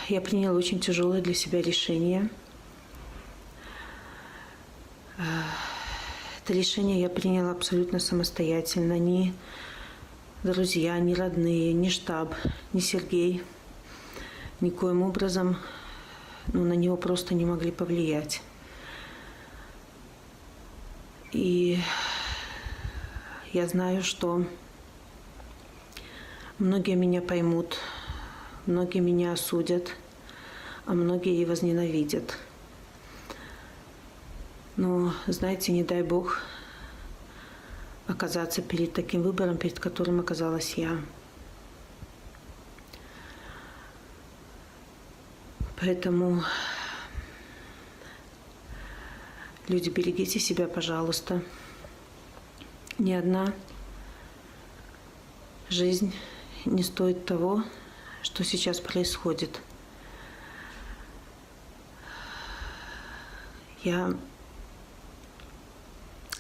я приняла очень тяжелое для себя решение. Это решение я приняла абсолютно самостоятельно. Ни друзья, ни родные, ни штаб, ни Сергей никоим образом на него просто не могли повлиять. И я знаю, что многие меня поймут, многие меня осудят, а многие и возненавидят. Но, знаете, не дай Бог оказаться перед таким выбором, перед которым оказалась я. Поэтому, люди, берегите себя, пожалуйста. Ни одна жизнь не стоит того, что сейчас происходит.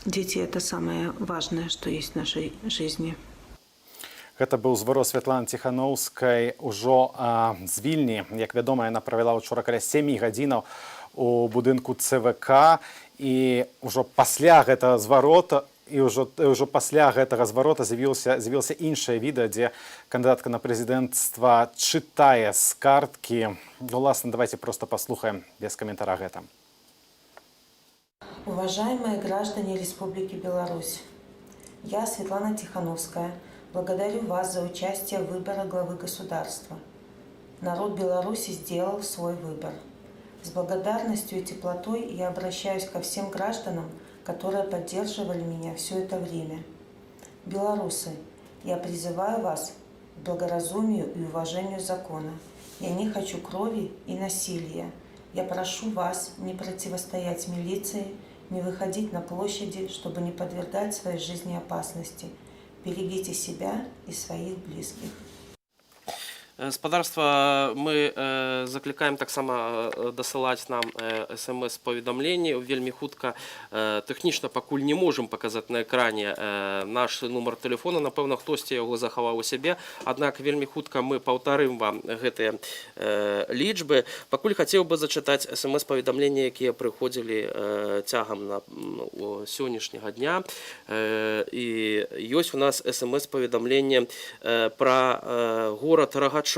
Дети – это самое важное, что есть в нашей жизни. Гэта быў зварот Святланы Ціхановскай ужо з Вільні. Як вядома, яна правяла ўчора каля 7 гадзінаў у будынку ЦВК. І ўжо пасля гэтага зварота і ўжо пасля гэтага зварота з'явілася іншае відэа, дзе кандыдатка на прэзідэнцтва чытае з карткі. Власна, давайте просто паслухаем без каментара гэта. Уважаемые граждане Республики Беларусь, я, Светлана Тихановская, благодарю вас за участие в выборе главы государства. Народ Беларуси сделал свой выбор. С благодарностью и теплотой я обращаюсь ко всем гражданам, которые поддерживали меня все это время. Белорусы, я призываю вас к благоразумию и уважению закона. Я не хочу крови и насилия. Я прошу вас не противостоять милиции, не выходить на площади, чтобы не подвергать своей жизни опасности. Берегите себя и своих близких. Спадарства, мы закликаем таксама дасылаць нам смс-паведамленні. Вельмі хутка тэхнічна пакуль не можам паказаць на экране наш нумар тэлефона. Напэўна, хтосьці яго захаваў у сябе. Аднак вельмі хутка мы паўтарым вам гэтыя лічбы. Пакуль хацеў бы зачытаць смс-паведамленні, якія прыходзілі цягам сённяшняга дня. І ёсць у нас смс-паведамленне пра горад Рогачов.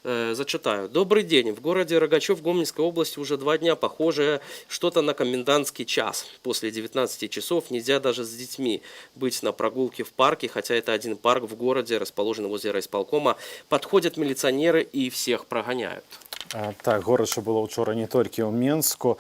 Зачитаю. Добрый день. В городе Рогачев Гомельской области уже 2 дня похожее что-то на комендантский час. После 19 часов нельзя даже с детьми быть на прогулке в парке, хотя это один парк в городе, расположенный возле райисполкома. Подходят милиционеры и всех прогоняют. Так, горача было учора не толькі ў Менску.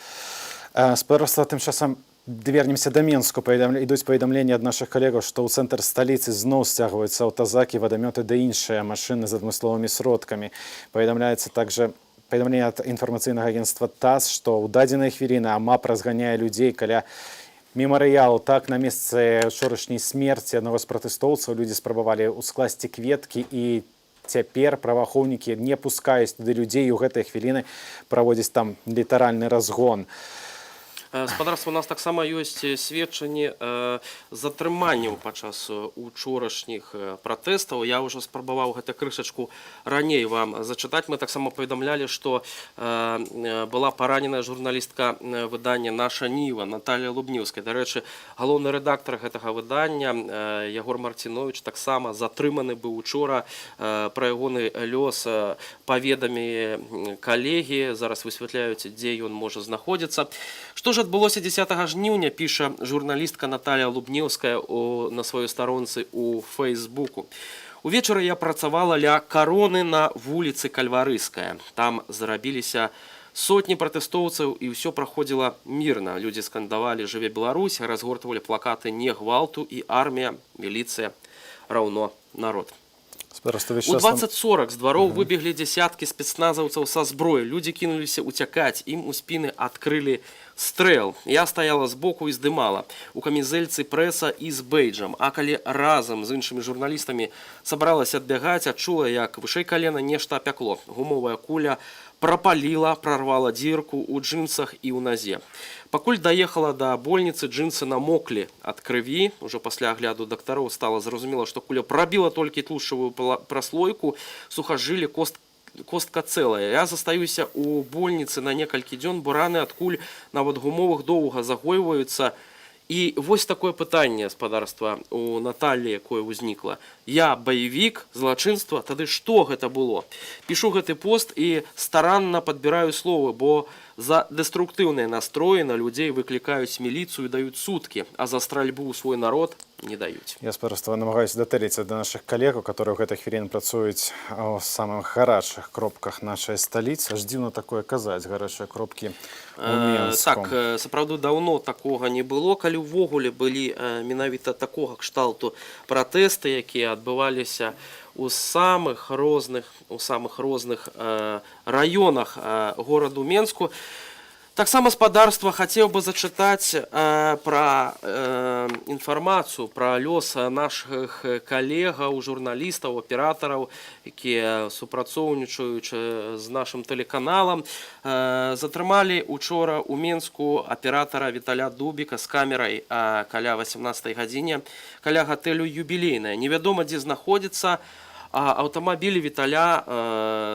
Спадарства, тым часам вернемся до Менску. Ідуць паведамленні ад нашых калегаў, што ў цэнтр сталіцы зноў сцягваюцца аўтазакі, вадамёты ды іншыя машыны з адмысловымі сродкамі. Паведамляецца также паведамленне ад інфармацыйнага агенцтва ТАСС, што ў дадзеныя хвіліны АМАП разганяе людзей каля мемарыялу. Так, на месцы учорашняй смерці аднаго з пратэстоўцаў людзі спрабавалі ускласці кветкі, і цяпер праваахоўнікі не пускаюць туды людзей, і ў гэтыя хвіліны праводзяць там літаральны разгон. Спадарства, у нас таксама ёсць сведчанні затрыманняў падчас учорашніх пратэстаў. Я ўжо спрабаваў гэта крышачку раней вам зачытаць. Мы таксама паведамлялі, што была параненая журналістка выдання «Наша Ніва» Наталья Лубнівская. Дарэчы, галоўны рэдактар гэтага выдання Ягор Марціновіч таксама затрыманы быў учора. Пра ягоны лёс паведамілі калегі. Зараз высвятляюць, дзе ён можа знаходзіцца. Што ж адбылося 10 жніўня, піша журналістка Наталья Лубнеўская на сваёй старонцы у Фейсбуку. Увечары я працавала ля кароны на вуліцы Кальварыская. Там зарабіліся сотні пратэстоўцаў, і ўсё праходзіла мірна. Людзі скандавалі «Жыве Беларусь», разгортвалі плакаты «Не гвалту» і «Армія, міліцыя, раўно народ». У 20:40 з двароў выбеглі дзясяткі спецназаўцаў са зброі. Людзі кінуліся уцякаць, ім у спіны адкрылі стрэл. Я стаяла збоку і здымала. У камізэльцы прэса і з бэйджам. А калі разам з іншымі журналістамі сабралася адбягаць, адчула, як вышэй калена нешта апякло. Гумовая куля прапаліла, прарвала дзірку ў джынсах і ў назе. Пакуль даехала да больніцы, джинсы намоклі ад крыві. Ужо пасля агляду дактароў стала зразумела, што куля прабіла толькі тлушчавую праслойку, сухажыллі, костка цэлая. Я застаюся у больніцы на некалькі дзён, бо раны адкуль нават гумовых доўга загойваюцца. І вось такое пытанне, гаспадарства, у Наталлі, якое ўзнікла. Я баевік, злачынства, тады што гэта было? Пішу гэты пост і старанна падбіраю словы, бо за дэструктыўныя настроі на людзей выклікаюць міліцыю, даюць суткі, а за стральбу ў свой народ не даюць. Я просто намагаюся датэліцца да нашых калегаў, которые ў гэтых хвілін працуюць у самых гарачых кропках нашай сталіцы. Аж дзіўна такое казаць, гарачыя кропкі у Менску. Так, сапраўды даўно такога не было, калі ўвогуле былі менавіта такога кшталту пратэсты, якія адбываліся у самых розных раёнах гораду Менску. Таксама гаспадарства хацеў бы зачытаць пра інфармацыю пра лёс нашых калегаў, журналістаў, аператараў, якія супрацоўнічаюць з нашым тэлеканалам. Затрымалі учора ў Менску аператара Віталя Дубіка з камерай каля 18 гадзіне, каля гатэлю «Юбілейная». Невядома, дзе знаходзіцца. Аўтамабіль Віталя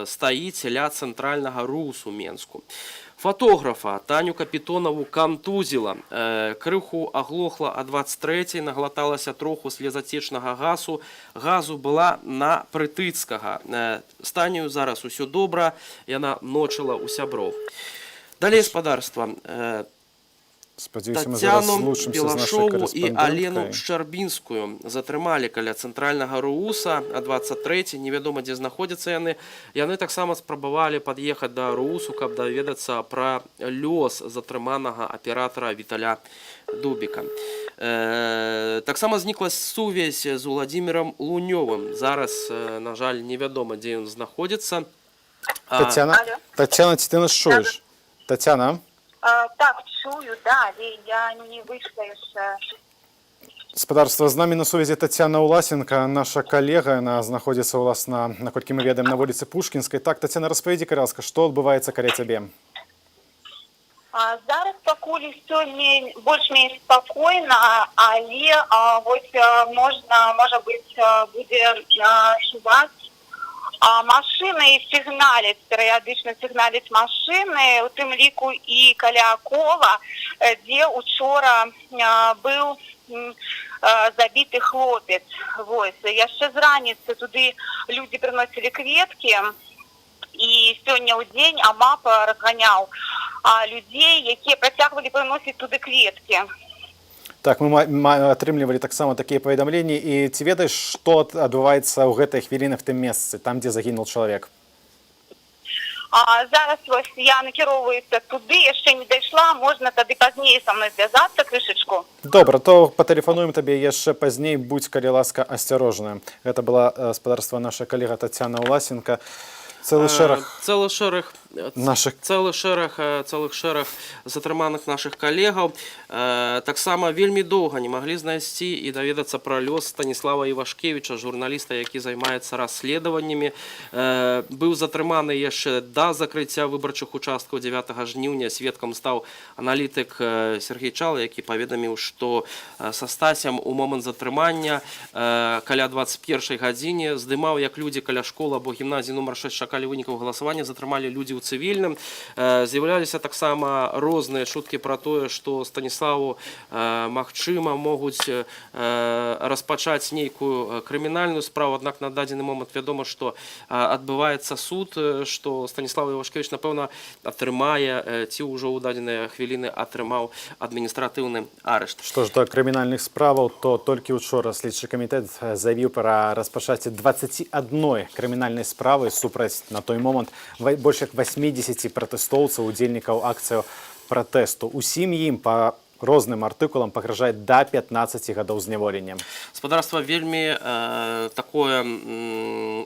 стаіць ля цэнтральнага РУС у Менску. Фотографа Таню Капітонаву кантузіла, крыху аглохла а 23-й, наглаталася троху слезацечнага газу была на Прытыцкага. З Таню зараз усё добра, яна ночыла ў сяброў. Далей, гаспадарства, Тацяну Белашову і Алену Шчарбінскую затрымалі каля цэнтральнага РУСа а 23-й, невядома, дзе знаходзяцца яны. Яны таксама спрабавалі пад'ехаць да РУСу, каб даведацца пра лёс затрыманага аператара Віталя Дубіка. Таксама знікла сувязь з Уладзімірам Лунёвым. Зараз, на жаль, невядома, дзе ён знаходзіцца. Тацяна, ці ты нас чуеш? Тацяна? Так, чую, да, я не вышла яшчэ. Гаспадарства, з намі на сувязі Тацяна Уласенка, наша калега, яна знаходзіцца, уласна, наколькі мы ведаем, на вуліцы Пушкінскай. Так, Тацяна, распавядзі, калі ласка, што адбываецца каля цябе? Зараз пакуль усё больш-менш спакойна, але вось можа быць, будзе чуваць. Машины сігналяць, перыядычна сігналяць машины, у тым ліку і каля кола, дзе учора быў забіты хлопец. Вось, яшчэ з раніцы туды людзі прыносілі кветкі, і сёння ў дзень АМАП разганяў людзей, якія працягвалі прыносіць туды кветкі. Так, мы атрымлівалі таксама такія паведамленні. І ці ведаеш, што адбываецца ў гэтай хвіліны в тым месцы, там, дзе загінуў чалавек? Зараз вось я накіроўваюся туды, яшчэ не дайшла, можна тады пазней са мной звязацца крышачку. Добра, то патэлефануем табе яшчэ пазней, будзь, калі ласка, асцярожная. Гэта была, гаспадарства, наша калега Тацяна Уласенка. Цэлы шэраг затрыманых нашых калегаў. Таксама вельмі доўга не маглі знайсці і даведацца пра лёс Станіслава Івашкевіча, журналіста, які займаецца расследаваннямі. Быў затрыманы яшчэ да закрыцця выбарчых участкаў 9 жніўня. Сведкам стаў аналітык Сергей Чал, які паведаміў, што са Стасем у момант затрымання каля 21 гадзіне здымаў, як людзі каля школы або гімназіі нумар 6 чакалі вынікаў галасавання, затрымалі людзі ў цывільным. З'яўляліся таксама розныя чуткі пра тое, што Станіславу, магчыма, могуць распачаць нейкую крымінальную справу, аднак на дадзены момант вядома, што адбываецца суд, што Станіслав Івашкевіч, напэўна, атрымае, ці ўжо ў дадзеныя хвіліны атрымаў адміністратыўны арышт. Што ж да крымінальных справаў, то толькі учора слідчы камітэт заявіў пра распачацце 21 крымінальнай справы супраць на той момант больш як 80 пратэстоўцаў, удзельнікаў акцыяў пратэсту. Усім ім па розным артыкулам пагражае да 15 гадоў зняволення. Гаспадарства, вельмі такое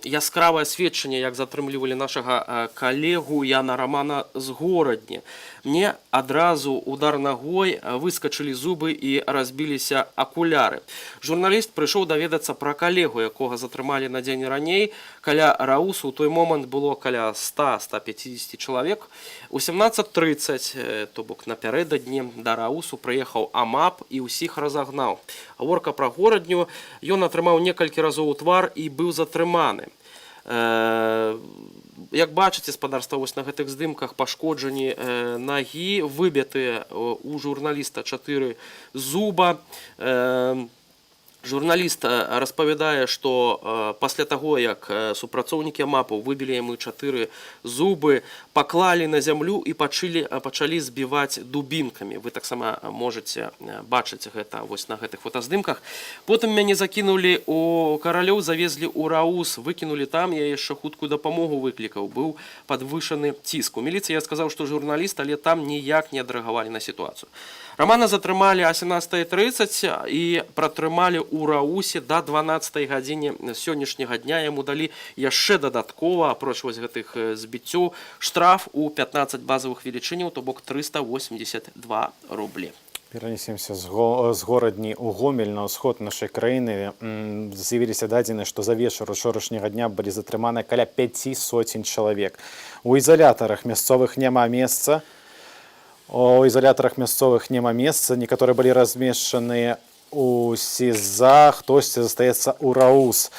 яскравае сведчанне, як затрымлівалі нашага калегу Яна Рамана з Горадні. Мне адразу удар ногой выскачылі зубы і разбіліся акуляры. Журналіст прыйшоў даведацца пра калегу, якога затрымалі на дзень раней. Каля РАУСу ў той момант было каля 100-150 чалавек. У 17:30, то бок напярэдадні, да РАУСу прыехаў АМАП і ўсіх разагнаў. Гаворка пра Горадню, ён атрымаў некалькі разоў у твар і быў затрыманы. як бачыце, спадарства, вось на гэтых здымках пашкоджаны нагі, выбітыя у журналіста 4 зуба. Журналіст распавядае, што пасля таго, як супрацоўнікі МАПу выбілі яму 4 зубы, паклалі на зямлю і пачалі збіваць дубінкамі. Вы таксама можаце бачыць гэта вось на гэтых фотаздымках. Потым мяне закінулі у Каралёў, завезлі ў РАУС, выкінулі там, я яшчэ хуткую дапамогу выклікаў, быў падвышаны ціск. У міліцыі я сказаў, што журналіст, але там ніяк не адрэагавалі на сітуацыю. Рамана затрымалі о 17:30 і пратрымалі ў РАУСе да 12 гадзіне сённяшняга дня. Яму далі яшчэ дадаткова, апроч вось гэтых збіццёў, штраф у 15 базовых велічыняў, то бок 382 рублі. Перанесемся з горадні ў Гомель на ўсход нашай краіны. З'явіліся дадзеныя, што за вечар учорашняга дня былі затрыманы каля 500 чалавек. У ізалятарах мясцовых няма месца. У ізалятарах мясцовых няма месца. Некаторыя былі размешчаны у СІЗА, хтосьці застаецца ў РАУС.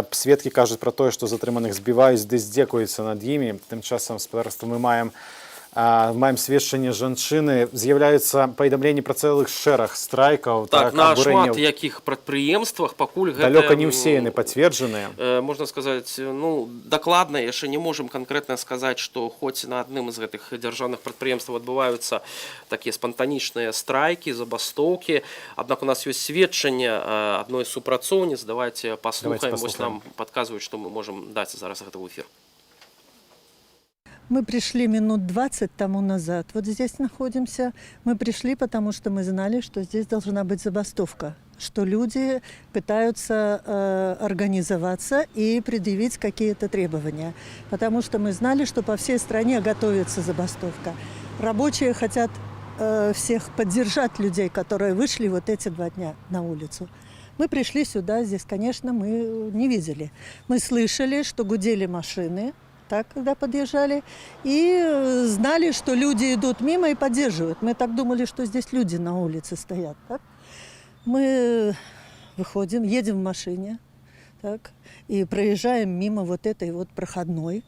Сведкі кажуць пра тое, што затрыманых збіваюць ды здзекуюцца над імі. Тым часам, спадарства, мы маем сведчанне жанчыны, з'яўляюцца паведамленні пра цэлых шэраг страйкаў. Так, на шмат якіх прадпрыемствах пакуль гэта... Далёка не ўсе яны пацверджаныя. Можна сказаць, дакладна яшчэ не можам канкрэтна сказаць, што хоць на адным з гэтых дзяржаўных прадпрыемстваў адбываюцца такія спантанічныя страйкі, забастоўкі. Аднак у нас ёсць сведчанне адной з супрацоўніц. Давайте паслухаем. Вось нам падказваюць, што мы можам даць зараз гэта ў эфір. Мы пришли минут 20 тому назад. Вот здесь находимся. Мы пришли, потому что мы знали, что здесь должна быть забастовка. Что люди пытаются организоваться и предъявить какие-то требования. Потому что мы знали, что по всей стране готовится забастовка. Рабочие хотят всех поддержать людей, которые вышли вот эти 2 дня на улицу. Мы пришли сюда, здесь, конечно, мы не видели. Мы слышали, что гудели машины, так, когда подъезжали, и знали, что люди идут мимо и поддерживают. Мы так думали, что здесь люди на улице стоят. Так? Мы выходим, едем в машине, так, и проезжаем мимо вот этой вот проходной.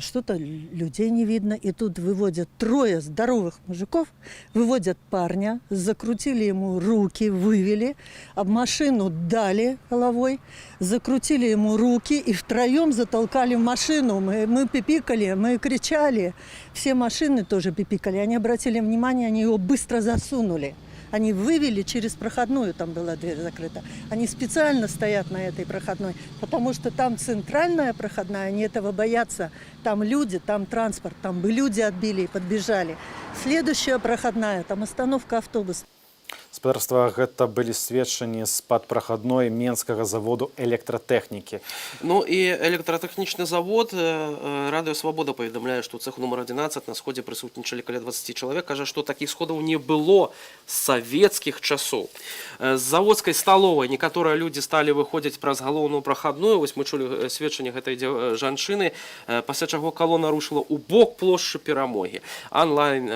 Что-то людей не видно. И тут выводят 3 здоровых мужиков, выводят парня, закрутили ему руки, вывели, об машину дали головой, закрутили ему руки и втроем затолкали в машину. Мы пипикали, мы кричали. Все машины тоже пипикали. Они обратили внимание, они его быстро засунули. Они вывели через проходную, там была дверь закрыта. Они специально стоят на этой проходной, потому что там центральная проходная, они этого боятся. Там люди, там транспорт, там бы люди отбили и подбежали. Следующая проходная, там остановка автобуса. Спадарства, гэта былі сведчанні з-пад прахадной менскага заводу электратэхнікі. Ну і электратэхнічны завод Радыё Свабода паведамляе, што ў цэху нумар 11 на сходзе прысутнічалі каля 20 чалавек. Кажа, што такіх сходаў не было з савецкіх часоў. З заводскай сталовай некаторыя людзі сталі выходзіць праз галоўную прахадную. Вось мы чулі сведчанне гэтай жанчыны, пасля чаго калона рушыла ў бок плошчы Перамогі. Онлайн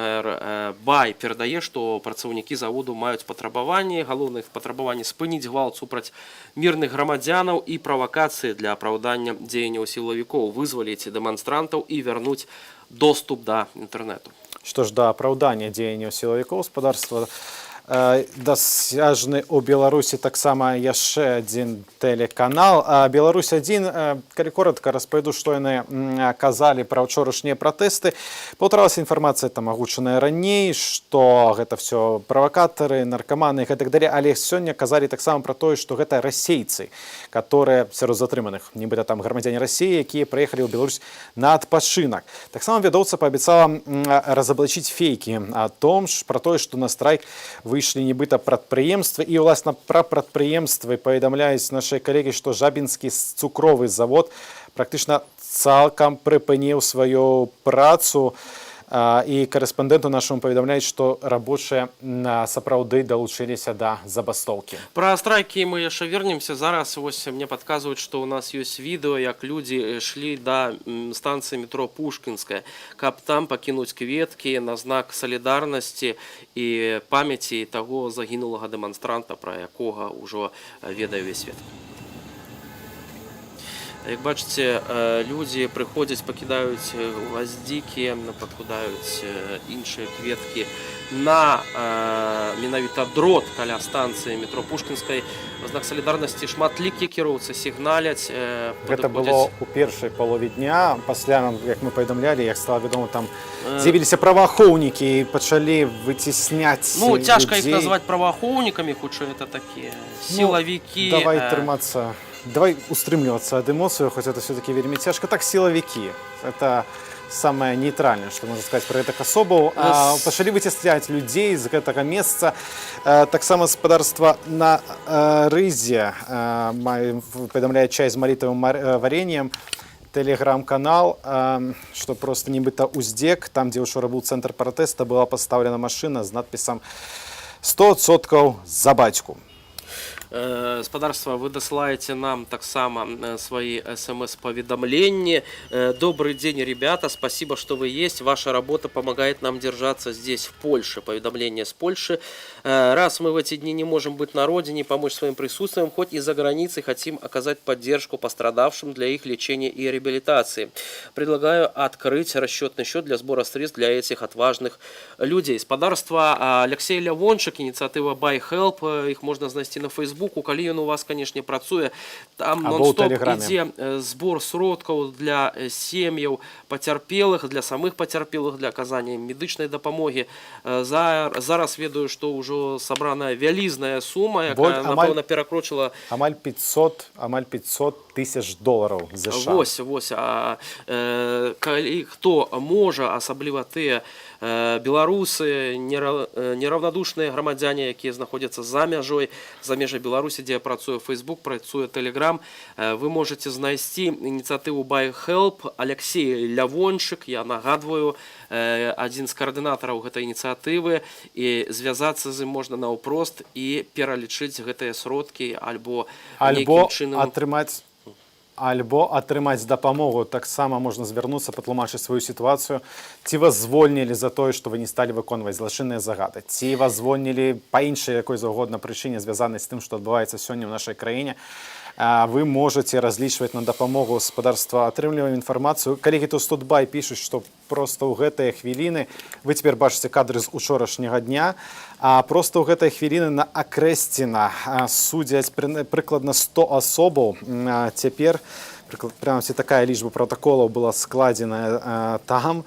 Бай перадае, што працаўнікі заводу маюць патрабаванні, галоўных патрабаванні спыніць гвалт супраць мірных грамадзянаў і правакацыі для апраўдання дзеянняў сілавікоў, вызваліць дэманстрантаў і вярнуць доступ да інтэрнэту. Што ж да апраўдання дзеянняў сілавікоў, спадарства, дасяжны ў Беларусі таксама яшчэ адзін тэлеканал. Беларусь-1, калі коротка распавяду, што яны казалі пра ўчорашнія пратэсты. Паўтаралася інфармацыя там агучаная раней, што гэта ўсё правакатары, наркаманы і гэтак далей, але сёння казалі таксама пра тое, што гэта расейцы, которые сярод затрыманых, нібыта там грамадзяне Расіі, якія прыехалі ў Беларусь на адпачынак. Таксама вядоўца паабяцала разаблачыць фейкі о том, пра тое, што на страйк выйшлі нібыта прадпрыемствы. І, уласна, пра прадпрыемствы паведамляюць нашыя калегі, што Жабінскі цукровы завод практычна цалкам прыпыніў сваю працу. І корэспандэнту нашаму паведамляюць, што рабочыя сапраўды далучыліся да забастоўкі. Пра страйкі мы яшчэ вернемся. Зараз вось мне падказваюць, што ў нас ёсць відэо, як людзі ішлі да станцыі метро Пушкінская, каб там пакінуць кветкі на знак салідарнасці і памяці таго загінулага дэманстранта, пра якога ўжо ведае ўвесь свет. Як бачыце, людзі прыходзяць, пакідаюць гваздзікі, пакідаюць іншыя кветкі на менавіта дрот каля станцыі метро Пушкінскай. В знак салідарнасці шматлікія кіроўцы сігналяць. Гэта было ў першай палове дня. Пасля, як мы паведамлялі, як стала вядома, там з'явіліся праваахоўнікі і пачалі выцісняць Ну, цяжка іх людзей. назваць праваахоўнікамі, хутчэй это такія сілавікі. Давай трымацца, давай устрымлівацца ад эмоцыяў, хоць это все-таки вельмі цяжка. Так, сілавікі. Это самае нейтральнае, што можна сказаць пра гэтых асобаў. Пачалі выцісняць людзей з гэтага месца. Таксама гаспадарства на Рызе паведамляе чай з малітавым вареннем. Телеграм-канал, што проста нібыта ўздзек, там, дзе ўчора быў цэнтр пратэста, была пастаўлена машына з надпісам «100% за бацьку». Гаспадарства, вы дасылаеце нам таксама свои смс-поведомления. Добрый день, ребята, спасибо, что вы есть. Ваша работа помогает нам держаться здесь, в Польше. Поведомление с Польши. Раз мы в эти дни не можем быть на родине, помочь своим присутствием, хоть и за границей, хотим оказать поддержку пострадавшим для их лечения и реабилитации. Предлагаю открыть расчетный счет для сбора средств для этих отважных людей. Гаспадарства, Алексей Лявончык, инициатива Buy Help, их можно знайсці на Facebook. Калі ён у вас, канешне, працуе, там нон-стоп ідзе збор сродкаў для сем'яў пацярпелых, для самых пацярпелых, для аказання медычнай дапамогі. Зараз ведаю, што ўжо сабраная вялізная сума, якая, напэўна, перакрочыла амаль 500 тысяч долараў США. Вось. Калі хто можа, асабліва тыя беларусы, нераўнадушныя грамадзяне, якія знаходзяцца за межай Беларусі, дзе працуе Facebook, працуе Telegram, вы можете знайсці ініцыятыву Buy Help. Алексей Лявончык, я нагадваю, адзін з каардынатараў гэтай ініцыятывы, і звязацца з ім можна наўпрост і пералічыць гэтыя сродкі альбо нейкім чынам атрымаць дапамогу. Таксама можна звярнуцца, патлумачыць сваю сітуацыю. Ці вас звольнілі за тое, што вы не сталі выконваць злачынныя загады? Ці вас звольнілі па іншай якой заўгодна прычыне, звязанай з тым, што адбываецца сёння ў нашай краіне? Вы можете разлічваць на дапамогу. Гаспадарства, атрымліваем інфармацыю. Калегі то Студбай пішуць, што проста ў гэтыя хвіліны, вы цяпер бачыце кадры з учорашняга дня, проста ў гэтыя хвіліны на Акрэсціна судзяць прыкладна 100 асобаў. Цяпер, прынамсі, такая лічба протаколаў была складзеная там.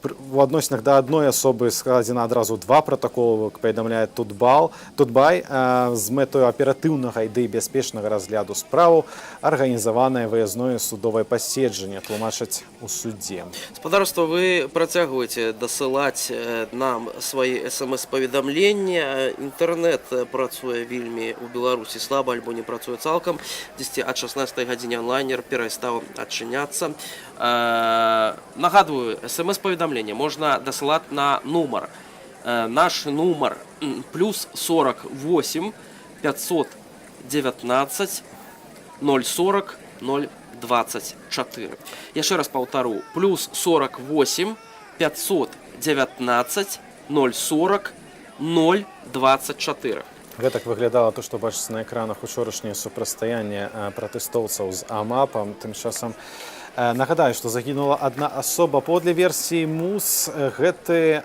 У адносінах да адной асобы складзена адразу 2 пратаколы, як паведамляе Тутбай, з мэтаю аператыўнага і бяспечнага разгляду справаў арганізаванае выязное судовае паседжанне, тлумачаць у судзе. Гаспадарства, вы працягваеце дасылаць нам свае смс-паведамлення. Інтэрнэт працуе вельмі ў Беларусі слаба альбо не працуе цалкам. Дзесьці ад 16 гадзіне онлайнер перастаў адчыняцца. Нагадваю, смс-паведамлення можна дасылаць на нумар. Наш нумар плюс 48 519 040 024. Яшчэ раз паўтару. Плюс 48 519 040 024. Гэтак выглядала то, што бачыцца на экранах учорашняе супрацьстаянне пратэстоўцаў з АМАПам. Тым часам нагадаю, што загінула адна асоба. Паводле версіі МУС, гэты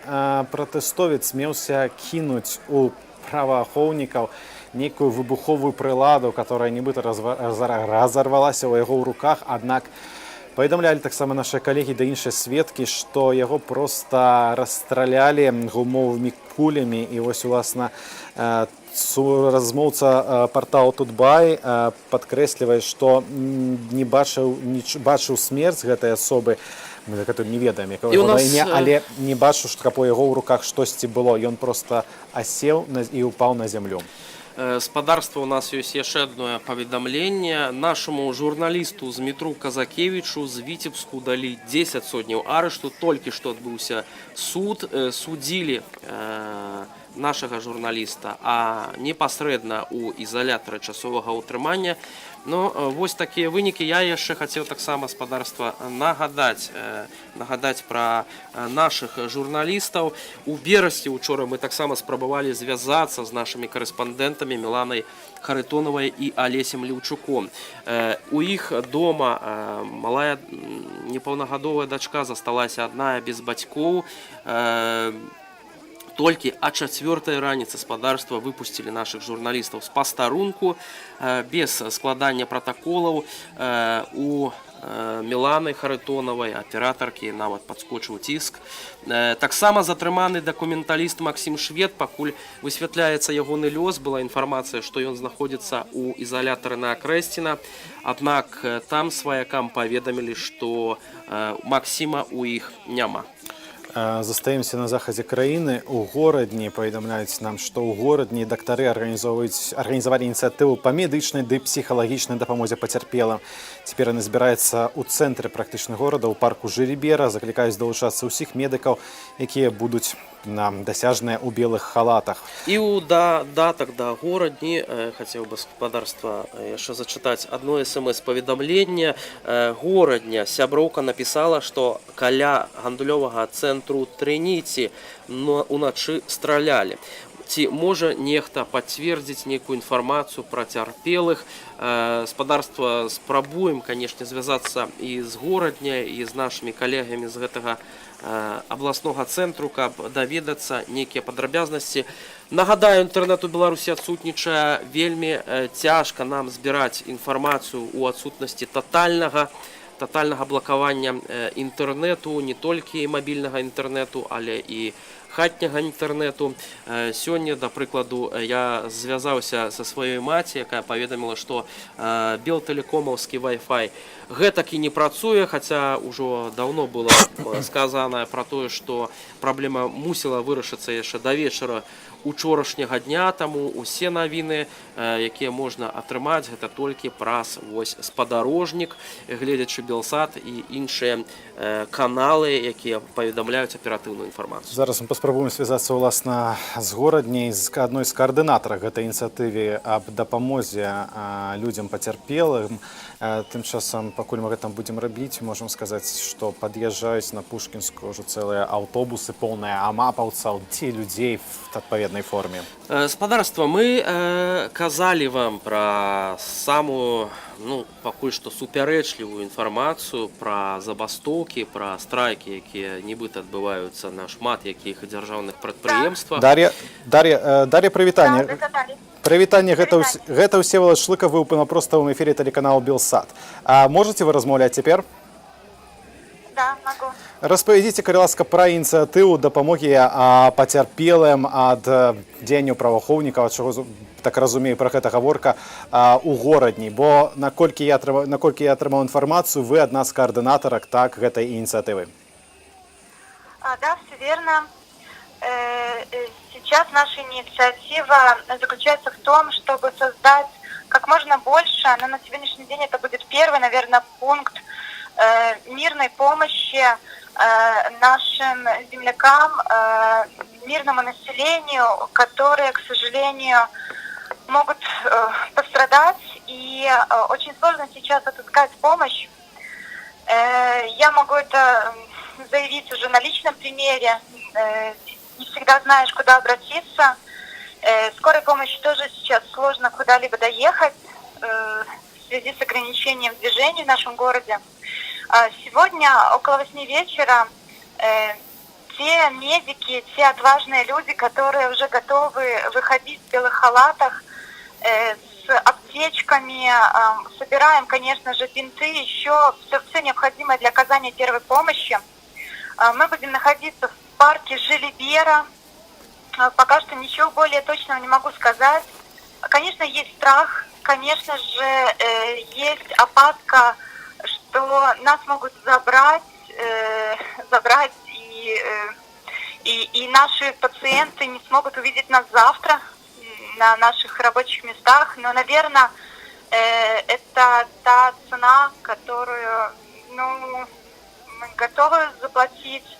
пратэстовец меўся кінуць у праваахоўнікаў нейкую выбуховую прыладу, которая нібыта разарвалася ў яго ў руках, аднак паведамлялі таксама нашы калегі да іншыя сведкі, што яго проста расстралялі гумовымі кулямі. І вось, уласна, размоўца парталу Тутбай падкрэслівае, што бачыў смерць гэтай асобы, мы не ведаем, якое яго імя, але не бачыў, што у яго ў руках штосьці было. Ён проста асеў і ўпаў на зямлю. Гаспадарства, у нас ёсць яшчэ одно паведамленне. Нашаму журналісту Змітру Казакевічу з Віцебску далі 10 сотняў арышту. Толькі што адбыўся суд. Судзілі нашага журналіста, а непасрэдна ў ізалятары часовага ўтрымання. Ну, вось такія вынікі. Я яшчэ хацеў таксама спадарства нагадаць пра нашых журналістаў. У берасці учора мы таксама спрабавалі звязацца з нашымі карэспандэнтамі Міланай Харитоновай і Алесем Леўчуком. У іх дома малая непаўнагадовая дачка засталася адная без бацькоў. Толькі а 4-й раніцы спадарства выпусцілі нашых журналістаў з пастарунку без складання пратаколаў. У Міланы Харитоновай, аператаркі, нават падскочыў ціск. Таксама затрыманы дакументаліст Максім Швед, пакуль высвятляецца ягоны лёс. Была інфармацыя, што ён знаходзіцца ў ізалятары на Акрэсціна. Аднак там сваякам паведамілі, што Максіма ў іх няма. Застаемся на захадзе краіны. У горадні паведамляюць нам, што ў горадні дактары арганізавалі ініцыятыву па медычнай ды псіхалагічнай дапамозе пацярпелым. Цяпер яны збіраюцца ў цэнтры практычна горада, ў парку Жылібера. Заклікаюць далучацца ўсіх медыкаў, якія будуць дасяжныя ў белых халатах. І ў дадатак да горадні хацеў бы спадарства яшчэ зачытаць адно смс-паведамленне. Горадня сяброўка напісала, што каля гандлёвага цэнтру Трыніці уначы стралялі. Ці можа нехта пацвердзіць нейкую інфармацыю пра цярпелых? Спадарства, спрабуем, канешне, звязацца і з горадня, і з нашымі калегамі з гэтага абласнога цэнтру, каб даведацца нейкія падрабязнасці. Нагадаю, інтэрнэт у Беларусі адсутнічае. Вельмі цяжка нам збіраць інфармацыю ў адсутнасці татальнага блакавання інтэрнэту, не толькі мабільнага інтэрнэту, але і хатняга інтэрнэту. Сёння, да прыкладу, я звязаўся са сваёй маці, якая паведаміла, што белтэлекомаўскі Wi-Fi гэтак і не працуе, хаця ўжо даўно было сказана пра тое, што праблема мусіла вырашыцца яшчэ да вечара учорашняга дня, таму усе навіны, якія можна атрымаць, гэта толькі праз спадарожнік, гледзячы Белсат і іншыя каналы, якія паведамляюць аператыўную інфармацыю. Зараз мы паспрабуем звязацца ўласна з горадняй, з адной з каардынатарак гэтай ініцыятыве аб дапамозе людзям пацярпелым. Тым часам, пакуль мы гэта будзем рабіць, можам сказаць, што пад'язджаюць на Пушкінскую ўжо цэлыя аўтобусы, поўныя амапаўцаў ці людзей в адпаведнай форме. Спадарства, мы казалі вам пра самую, пакуль што супярэчлівую інфармацыю пра забастоўкі, пра страйкі, якія нібыта адбываюцца на шмат якіх дзяржаўных прадпрыемствах. Дар'я, прывітанне. Прывітанне, гэта Всеволод Шлыков, вы на проставым эфире телеканалу Белсат. Можете вы размаўляць цяпер? Да, могу. Распавядзіце, калі ласка, пра ініцыятыву дапамогі пацярпелым ад дзеянняў праваахоўнікаў, ад чаго, так разумею, пра гэта гаворка у горадні, бо наколькі я атрымаў інфармацыю, вы адна з каардынатарак гэтай ініцыятывы. Да, все верно. Сейчас наша инициатива заключается в том, чтобы создать как можно больше, но на сегодняшний день это будет первый, наверное, пункт мирной помощи нашим землякам, мирному населению, которые, к сожалению, могут пострадать, и очень сложно сейчас отыскать помощь. Я могу это заявить уже на личном примере. Не всегда знаешь, куда обратиться. Скорой помощи тоже сейчас сложно куда-либо доехать в связи с ограничением движения в нашем городе. Сегодня около 8 вечера те медики, те отважные люди, которые уже готовы выходить в белых халатах с аптечками, собираем, конечно же, бинты, еще все необходимое для оказания первой помощи. Мы будем находиться в парке Жылибера. Пока что ничего более точного не могу сказать. Конечно, есть страх, конечно же, есть опаска, что нас могут забрать и наши пациенты не смогут увидеть нас завтра на наших рабочих местах. Но, наверное, это та цена, которую мы готовы заплатить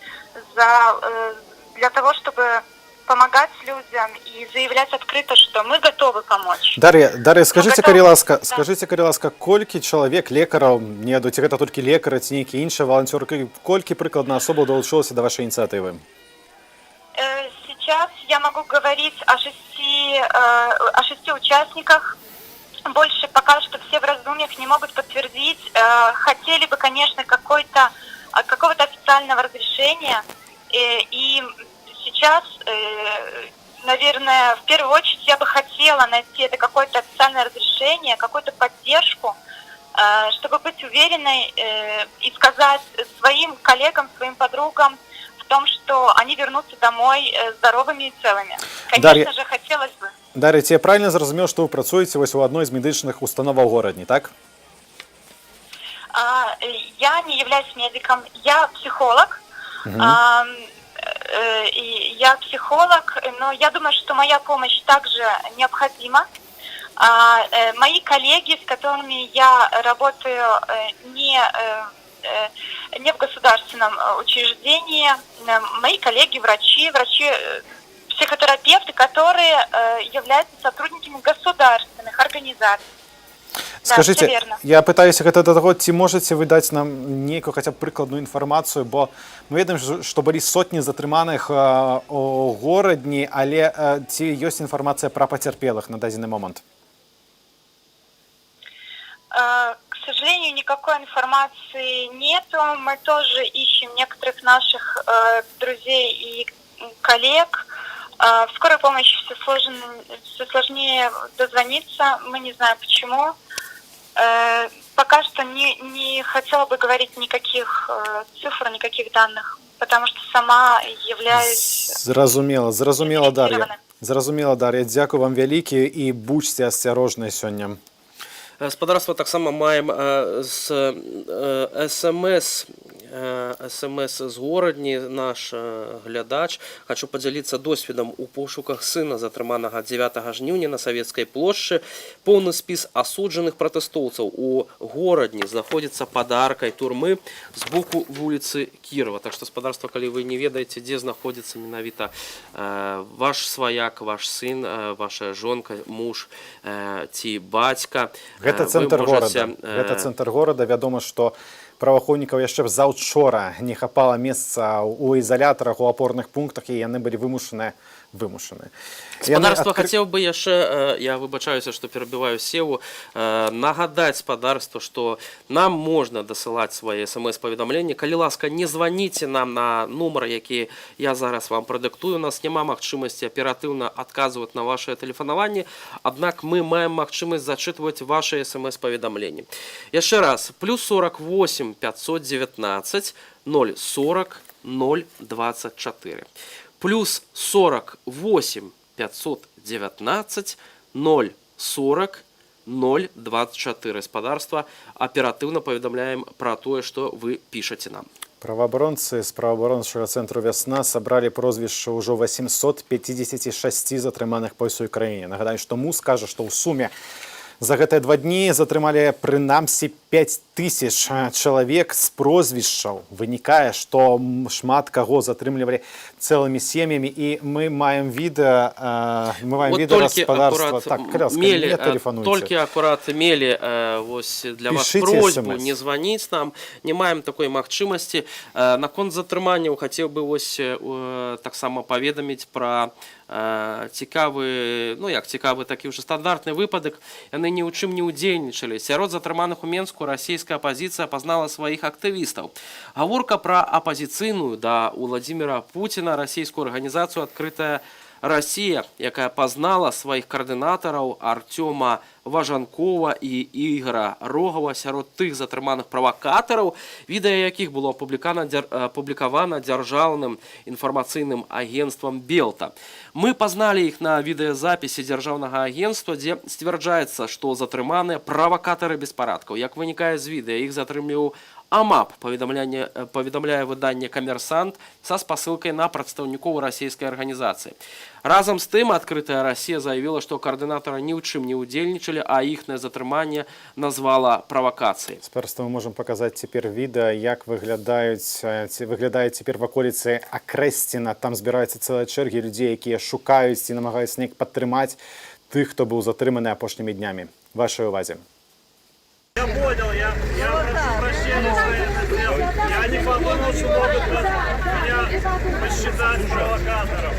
для того, чтобы помогать людям и заявлять открыто, что мы готовы помочь. Дар'я, скажите, готовы. калі ласка, Да. скажите, калі ласка, колькі чалавек, лекараў, не ведаю, ці гэта толькі лекары, ці нейкія іншыя валанцёры, колькі прыкладна асобаў долучылася да вашай ініцыятывы? Сейчас я могу говорить о 6 участниках. Больше пока что все в раздумьях не могут подтвердить. Хотели бы, конечно, какого-то официального разрешения. И сейчас, наверное, в первую очередь я бы хотела найти это какое-то официальное разрешение, какую-то поддержку, чтобы быть уверенной и сказать своим коллегам, своим подругам в том, что они вернутся домой здоровыми и целыми. Конечно же, хотелось бы. Дар'я, ці я правильно зразумеў, што вы працуеце вось у адной з медычных установаў у горадні, так? Я не являюсь медиком, я психолог. Я психолог, но я думаю, что моя помощь также необходима. Мои коллеги, с которыми я работаю не в государственном учреждении, мои коллеги, врачи, психотерапевты, которые являются сотрудниками государственных организаций. Скажите, да, я пытаюся гэта да таго, ці можаце вы даць нам нейкую хаця б прыкладную інфармацыю, бо мы ведаем, што былі сотні затрыманых у горадні, але ці ёсць інфармацыя пра пацярпелых на дадзены момант? К сожалению, никакой информации нету. Мы тоже ищем некоторых наших друзей и коллег. В скорой помощи все сложнее дозвониться. Мы не знаем почему. Пока что не хотела бы говорить никаких цифр, никаких данных, потому что сама являюсь... Зразумела, Дар'я. Зразумела, Дар'я. Дзякую вам вялікі і будзьце асцярожныя сёння. Спадарства таксама маем СМС з горадні, наш глядач. Хочу подзяліцца досведам у пошуках сына, затрыманага 9 жніўня на Савецкай плошчы. Поўны спіс асуджаных пратэстоўцаў у горадні знаходзіцца пад аркай турмы з боку вуліцы Кірова. Так што, спадарства, калі вы не ведаеце, дзе знаходзіцца менавіта ваш сваяк, ваш сын, ваша жонка, муж ці бацька. Гэта цэнтр горада. Гэта цэнтр горада. Вядома, што праваахоўнікаў яшчэ заўчора не хапала месца ў ізалятарах, у апорных пунктах, і яны былі вымушаныя. Спадарства, хацеў бы яшчэ, я выбачаюся, што перабіваю Севу, нагадаць спадарству, што нам можна дасылаць свае смс-паведамленні. Калі ласка, не званіце нам на нумар, які я зараз вам прадыктую. У нас няма магчымасці аператыўна адказваць на вашае тэлефанаванне, аднак мы маем магчымасць зачытваць вашыя смс-паведамленні. Яшчэ раз, +48 519 040 024. Плюс 48 519 040 024. Спадарства, аператыўна паведамляем пра тое, што вы пішаце нам. Праваабаронцы з праваабарончага цэнтру «Вясна» сабралі прозвішча ўжо 856 затрыманых па ўсёй краіне. Нагадаю, што МУС кажа, што ў суме за гэтыя 2 дні затрымалі прынамсі 5000 чалавек з прозвішчаў. Вынікае, што шмат каго затрымлівалі цэлымі сем'ямі, і мы маем відэа гаспадарства. Так, каляска, не тэлефануйце. Толькі акурат мелі для вас просьбу не званіць нам, не маем такой магчымасці. Наконт затрыманняў хацеў бы таксама паведаміць пра цікавы, такі ўжо стандартны выпадак. Яны ні ў чым не ўдзельнічалі. Сярод затрыманых у Менску расійская апазіцыя пазнала сваіх актывістаў. Гаворка пра апазіцыйную да Владимира Путина расійскую арганізацыю «Адкрытая Россия», якая пазнала сваіх каардынатараў Артёма Важанкова і Ігора Рогава сярод тых затрыманых правакатараў, відэа якіх было апублікавана дзяржаўным інфармацыйным агенцтвам «Белта». Мы пазналі іх на відэазапісе дзяржаўнага агенцтва, дзе сцвярджаецца, што затрыманыя правакатары беспарадкаў. Як вынікае з відэа, іх затрымліваў АМАП паведамляе выданне «Камерсант» са спасылкай на прадстаўнікоў расійскай арганізацыі. Разам з тым, адкрытая Расія заявіла, што каардынатары ні ў чым не ўдзельнічалі, а іхнае затрыманне назвала правакацыяй. Просто мы можем показать теперь видео, як выглядает теперь в околице Акрэсціна. Там збираюцца цэлыя чэргі людзей, якія шукаюць і намагаюцца неяк падтрымаць тых, хто быў затрыманы апошнімі днямі. Вашай увазе. Я понял, я прошу прощения, что я это сделал. Я не подумал, что могут меня посчитать провокатором.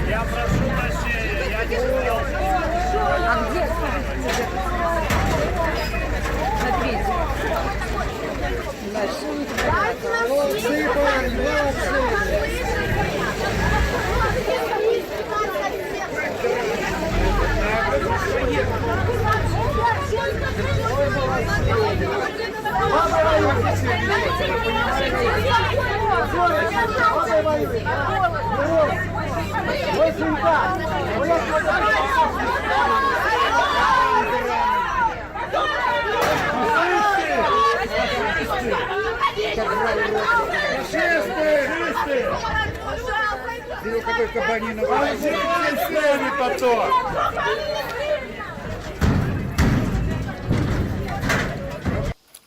Я прошу прощения, я не успел.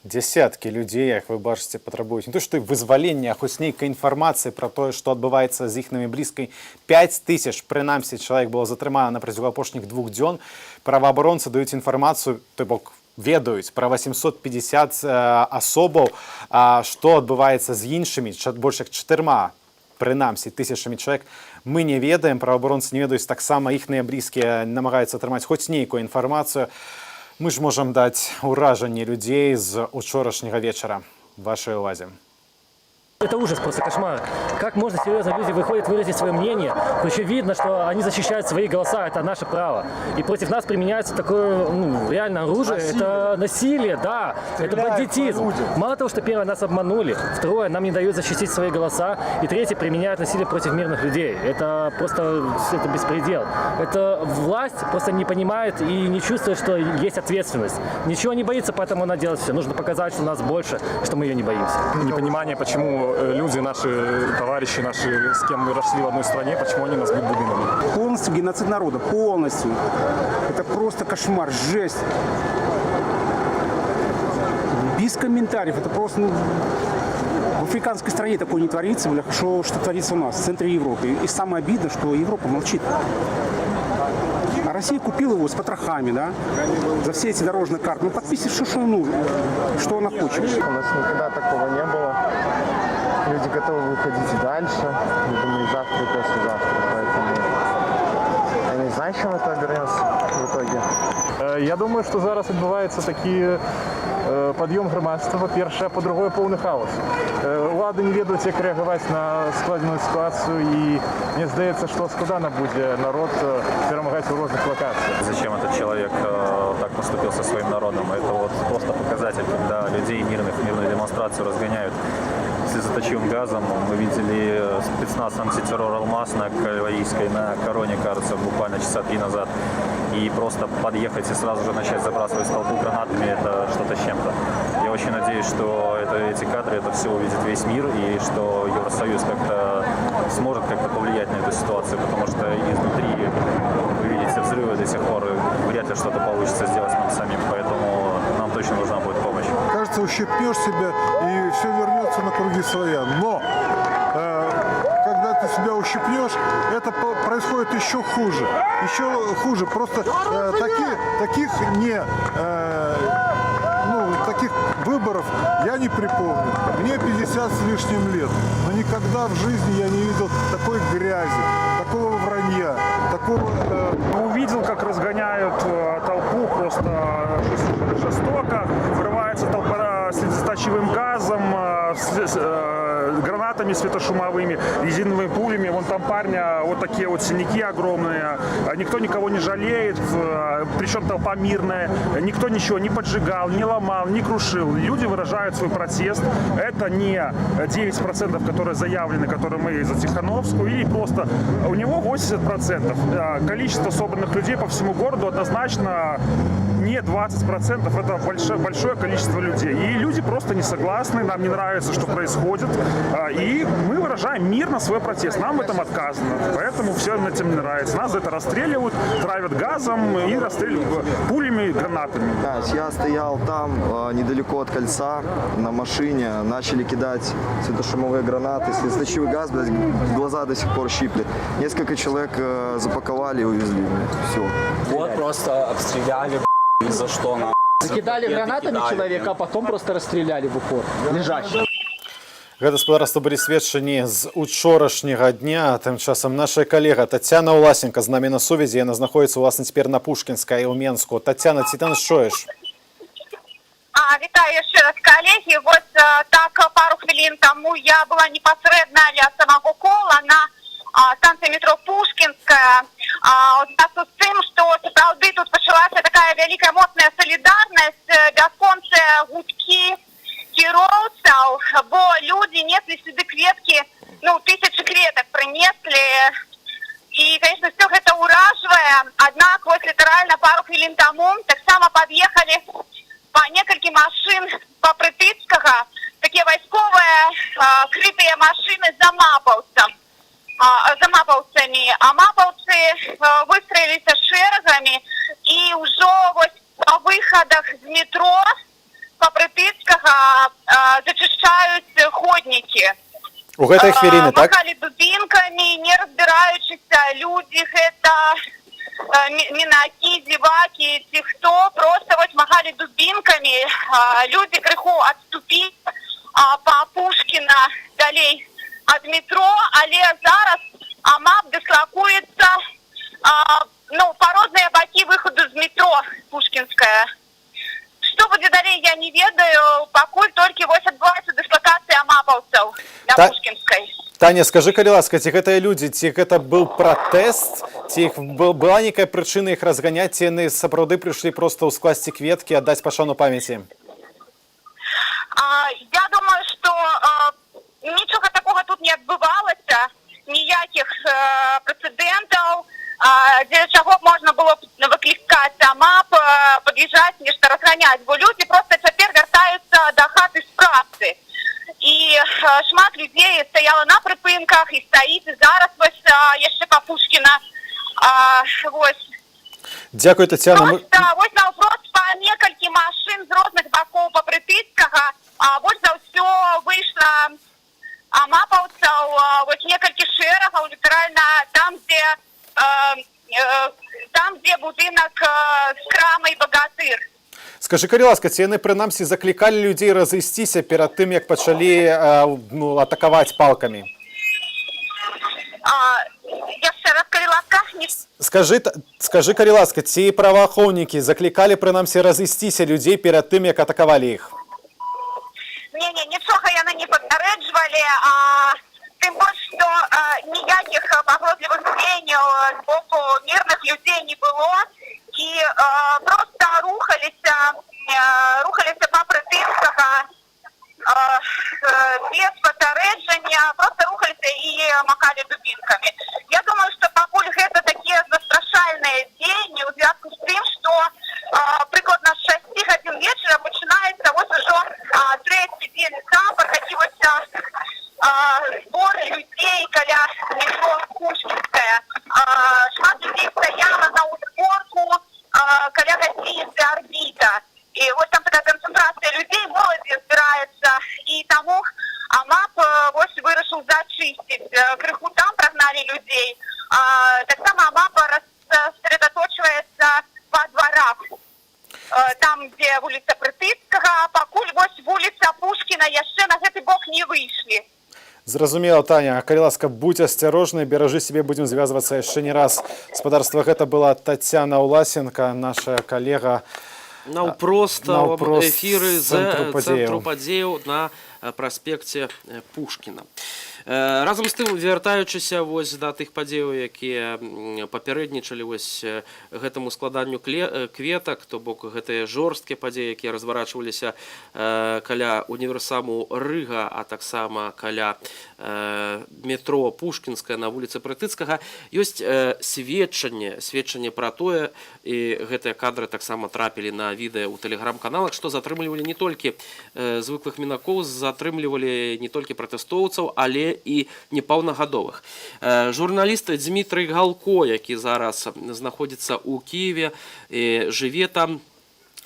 Десяткі людзей, як вы бачыце, патрабуюць не то што вызвалення, а хоць нейкай інфармацыі пра тое, што адбываецца з іхнымі блізкай. 5000, прынамсі, чалавек было затрымана на працягу апошніх 2 дзён. Праваабаронцы даюць інфармацыю, то бок ведаюць пра 850 асобаў, што адбываецца з іншымі, больш як 4, прынамсі, тысячамі чалавек. Мы не ведаем, праваабаронцы не ведаюць, таксама іхныя блізкія намагаюцца атрымаць хоць нейкую інфармацыю. Мы ж можам даць уражанне людзей з учорашняга вечара. Вашай увазе. Это ужас, просто кошмар. Как можно серьезно люди выходят выразить свое мнение, но еще видно, что они защищают свои голоса, это наше право. И против нас применяется такое реально оружие, это насилие, да, это бандитизм. Мало того, что первое, нас обманули, второе, нам не дают защитить свои голоса, и третье, применяют насилие против мирных людей. Это просто это беспредел. Это власть просто не понимает и не чувствует, что есть ответственность. Ничего не боится, поэтому она делает все. Нужно показать, что нас больше, что мы ее не боимся. Непонимание, почему люди, наши товарищи, наши, с кем мы росли в одной стране, почему они нас бьют дубинами. Полностью геноцид народа, полностью. Это просто кошмар, жесть. Без комментариев, это просто... в африканской стране такое не творится, что творится у нас, в центре Европы. И самое обидное, что Европа молчит. А Россия купила его с потрохами, да, за все эти дорожные карты. Ну, подписывай, что нужно, что она хочет. У нас никогда такого не было. Люди готовы выходить и дальше. Я думаю, завтра и послезавтра. Поэтому я не знаю, чем это обернется в итоге. Я думаю, що зараз відбувається такий підйом громадства, по-перше, а по-друге, повний хаос. Влада не ведуть, як реагувати на складну ситуацію, і мені здається, що складно буде народ перемагати у різних локаціях. Зачем этот человек так поступил со своим народом? Это вот просто показатель, когда людей мирную демонстрацию разгоняют слезоточивым газом. Мы видели спецназ антитеррор «Алмаз» на Кальваийской, на Короне, кажется, буквально часа 3 назад. И просто подъехать и сразу же начать забрасывать толпу гранатами – это что-то с чем-то. Я очень надеюсь, что эти кадры, это все увидит весь мир, и что Евросоюз как-то сможет как-то повлиять на эту ситуацию, потому что изнутри, вы видите, взрывы до сих пор, и вряд ли что-то получится сделать нам самим, поэтому нам точно нужна будет помощь. Кажется, ущипнешь себя, и все вернется на круги своя. Но когда ты себя ущипнешь, это происходит еще хуже. Еще хуже. Просто таких таких выборов я не припомню. Мне 50 с лишним лет, но никогда в жизни я не видел такой грязи, такого вранья, такого... Увидел, как разгоняют толпу просто жестоко, врывается толпа с слезоточивым газом, гранатами светошумовыми, резиновыми пулями. Вон там парня вот такие вот синяки огромные. Никто никого не жалеет, причем толпа мирная. Никто ничего не поджигал, не ломал, не крушил. Люди выражают свой протест. Это не 9%, которые заявлены, которые мы за Тихановскую, или просто у него 80%. Количество собранных людей по всему городу однозначно не 20%, это большое количество людей. И люди просто не согласны, нам не нравится, что происходит. И мы выражаем мирно свой протест. Нам в этом отказано. Поэтому всем этим не нравится. Нас за это расстреливают, травят газом и расстреливают пулями и гранатами. Я стоял там, недалеко от кольца, на машине. Начали кидать светошумовые гранаты, слезоточивый газ, глаза до сих пор щиплет. Несколько человек запаковали и увезли. Все. Вот просто обстреляли, ни за что нам. Закидали гранатами человека, а потом просто расстреляли в упор. Лежащий. Гэта спадарства былі сведчанні з учорашняга дня. Тым часам наша калега Тацяна Уласенко з намі на сувязі. Яна знаходіцца ўласна цяпер на Пушкінскай у Менску. Тацяна, ці ты нас чуеш? Вітаю ще раз, колеги. Вот так пару хвилин тому я была непосредственно для самого кола на станции метро Пушкинская. В зв'язку з тим, що справді тут почалася така велика моцна солідарність, безконце гудки кіровців, бо люди несли сюди кветки, тисячі кветок принесли. И, конечно, все это ураживая. Однако, вот литерально пару хвилин тому так само подъехали по несколько машин по Припятского, такие войсковые крытые машины за маповцами. А маповцы выстроились шерегами и уже вот по выходах с метро по Припятского зачищают ходники. У гэтай хвіліны, так? Махали дубинками, не разбирающиеся люди, это минаки, зеваки, те, кто просто вот махали дубинками. Люди крыху отступили по Пушкина далей от метро, але зараз АМАП дислокуется породные боки выходу з метро Пушкинская. Что будет далее, я не ведаю, покуль только вот отбывается дислокация АМАПовцев на Пушкинской. Таня, скажи, калі ласка, ці гэтыя людзі, ці гэта быў пратэст, ці была нейкая прычына іх разганяць, ці яны сапраўды прыйшлі проста ўскласці кветкі, аддаць пашану памяці? Я думаю, что ничего такого тут не отбывалось, никаких прецедентов, для чего можно было выкликать АМАП, подъезжать, нечто разгонять, бо люди просто теперь вертаются до хаты з працы. І шмат людей стояло на припинках і стоїть зараз ось ще по Пушкіна. Дякую, Тетяна. Ось на вопрос по некалькі машин з різних боків по Припятского. Ось за все вийшло АМАПовців, ось некалькі шерегів, літерально там, де будинок з крамой «Богатир». Скажи, калі ласка, ці яны прынамсі заклікалі людзей разысціся перад тым, як пачалі атакаваць палкамі? Яшчэ раз, калі ласка. Скажы, калі ласка, ці праваахоўнікі заклікалі прынамсі разысціся людзей перад тым, як атакавалі іх? Не, нічога яны не папярэджвалі, тым больш, што ніякіх пагрозлівых дзеянняў з боку мірных людзей не было. И просто рухались по Припятского без попереджения, просто рухались и махали дубинками. Я думаю, что покуль это такие застрашальные деяния, в зв'язку с тем, что прикладно с 6 годин вечера начинается вот уже третий день запад, такие вот сборы людей каля метро Пушкинская. Шмат людей стояло на узборку каля гостиницы «Орбита». И вот там такая концентрация людей, молоді збирається. І тому АМАП ось вирішив зачистити. Криху там прогнали людей. Так само АМАП сосредоточується во дворах. Там, де вулиця Припятского, покуль ось вулиця Пушкіна яшчэ на гэты бок не вийшли. Зразумела, Таня. Калі ласка, будь асцярожнай, беражы сябе, будзем звязвацца яшчэ не раз. Спадарства, гэта была Тацяна Уласенко, наша калега. Наўпрост эфіры з цэнтру падзеяў на праспекце Пушкіна. Разам з тым, вяртаючыся вось да тых падзеяў, якія папярэднічалі вось гэтаму складанню кветак, то бок гэтыя жорсткія падзеі, якія разварачваліся каля універсаму Рыга, а таксама каля метро Пушкінская на вуліцы Прытыцкага, ёсць сведчанне пра тое, і гэтыя кадры таксама трапілі на відэа ў тэлеграм-каналах, што затрымлівалі не толькі звыклых мінакоў, затрымлівалі не толькі пратэстоўцаў, але і непаўнагадовых. Журналіст Дмітрый Галко, які зараз знаходзіцца ў Кіеве, жыве там,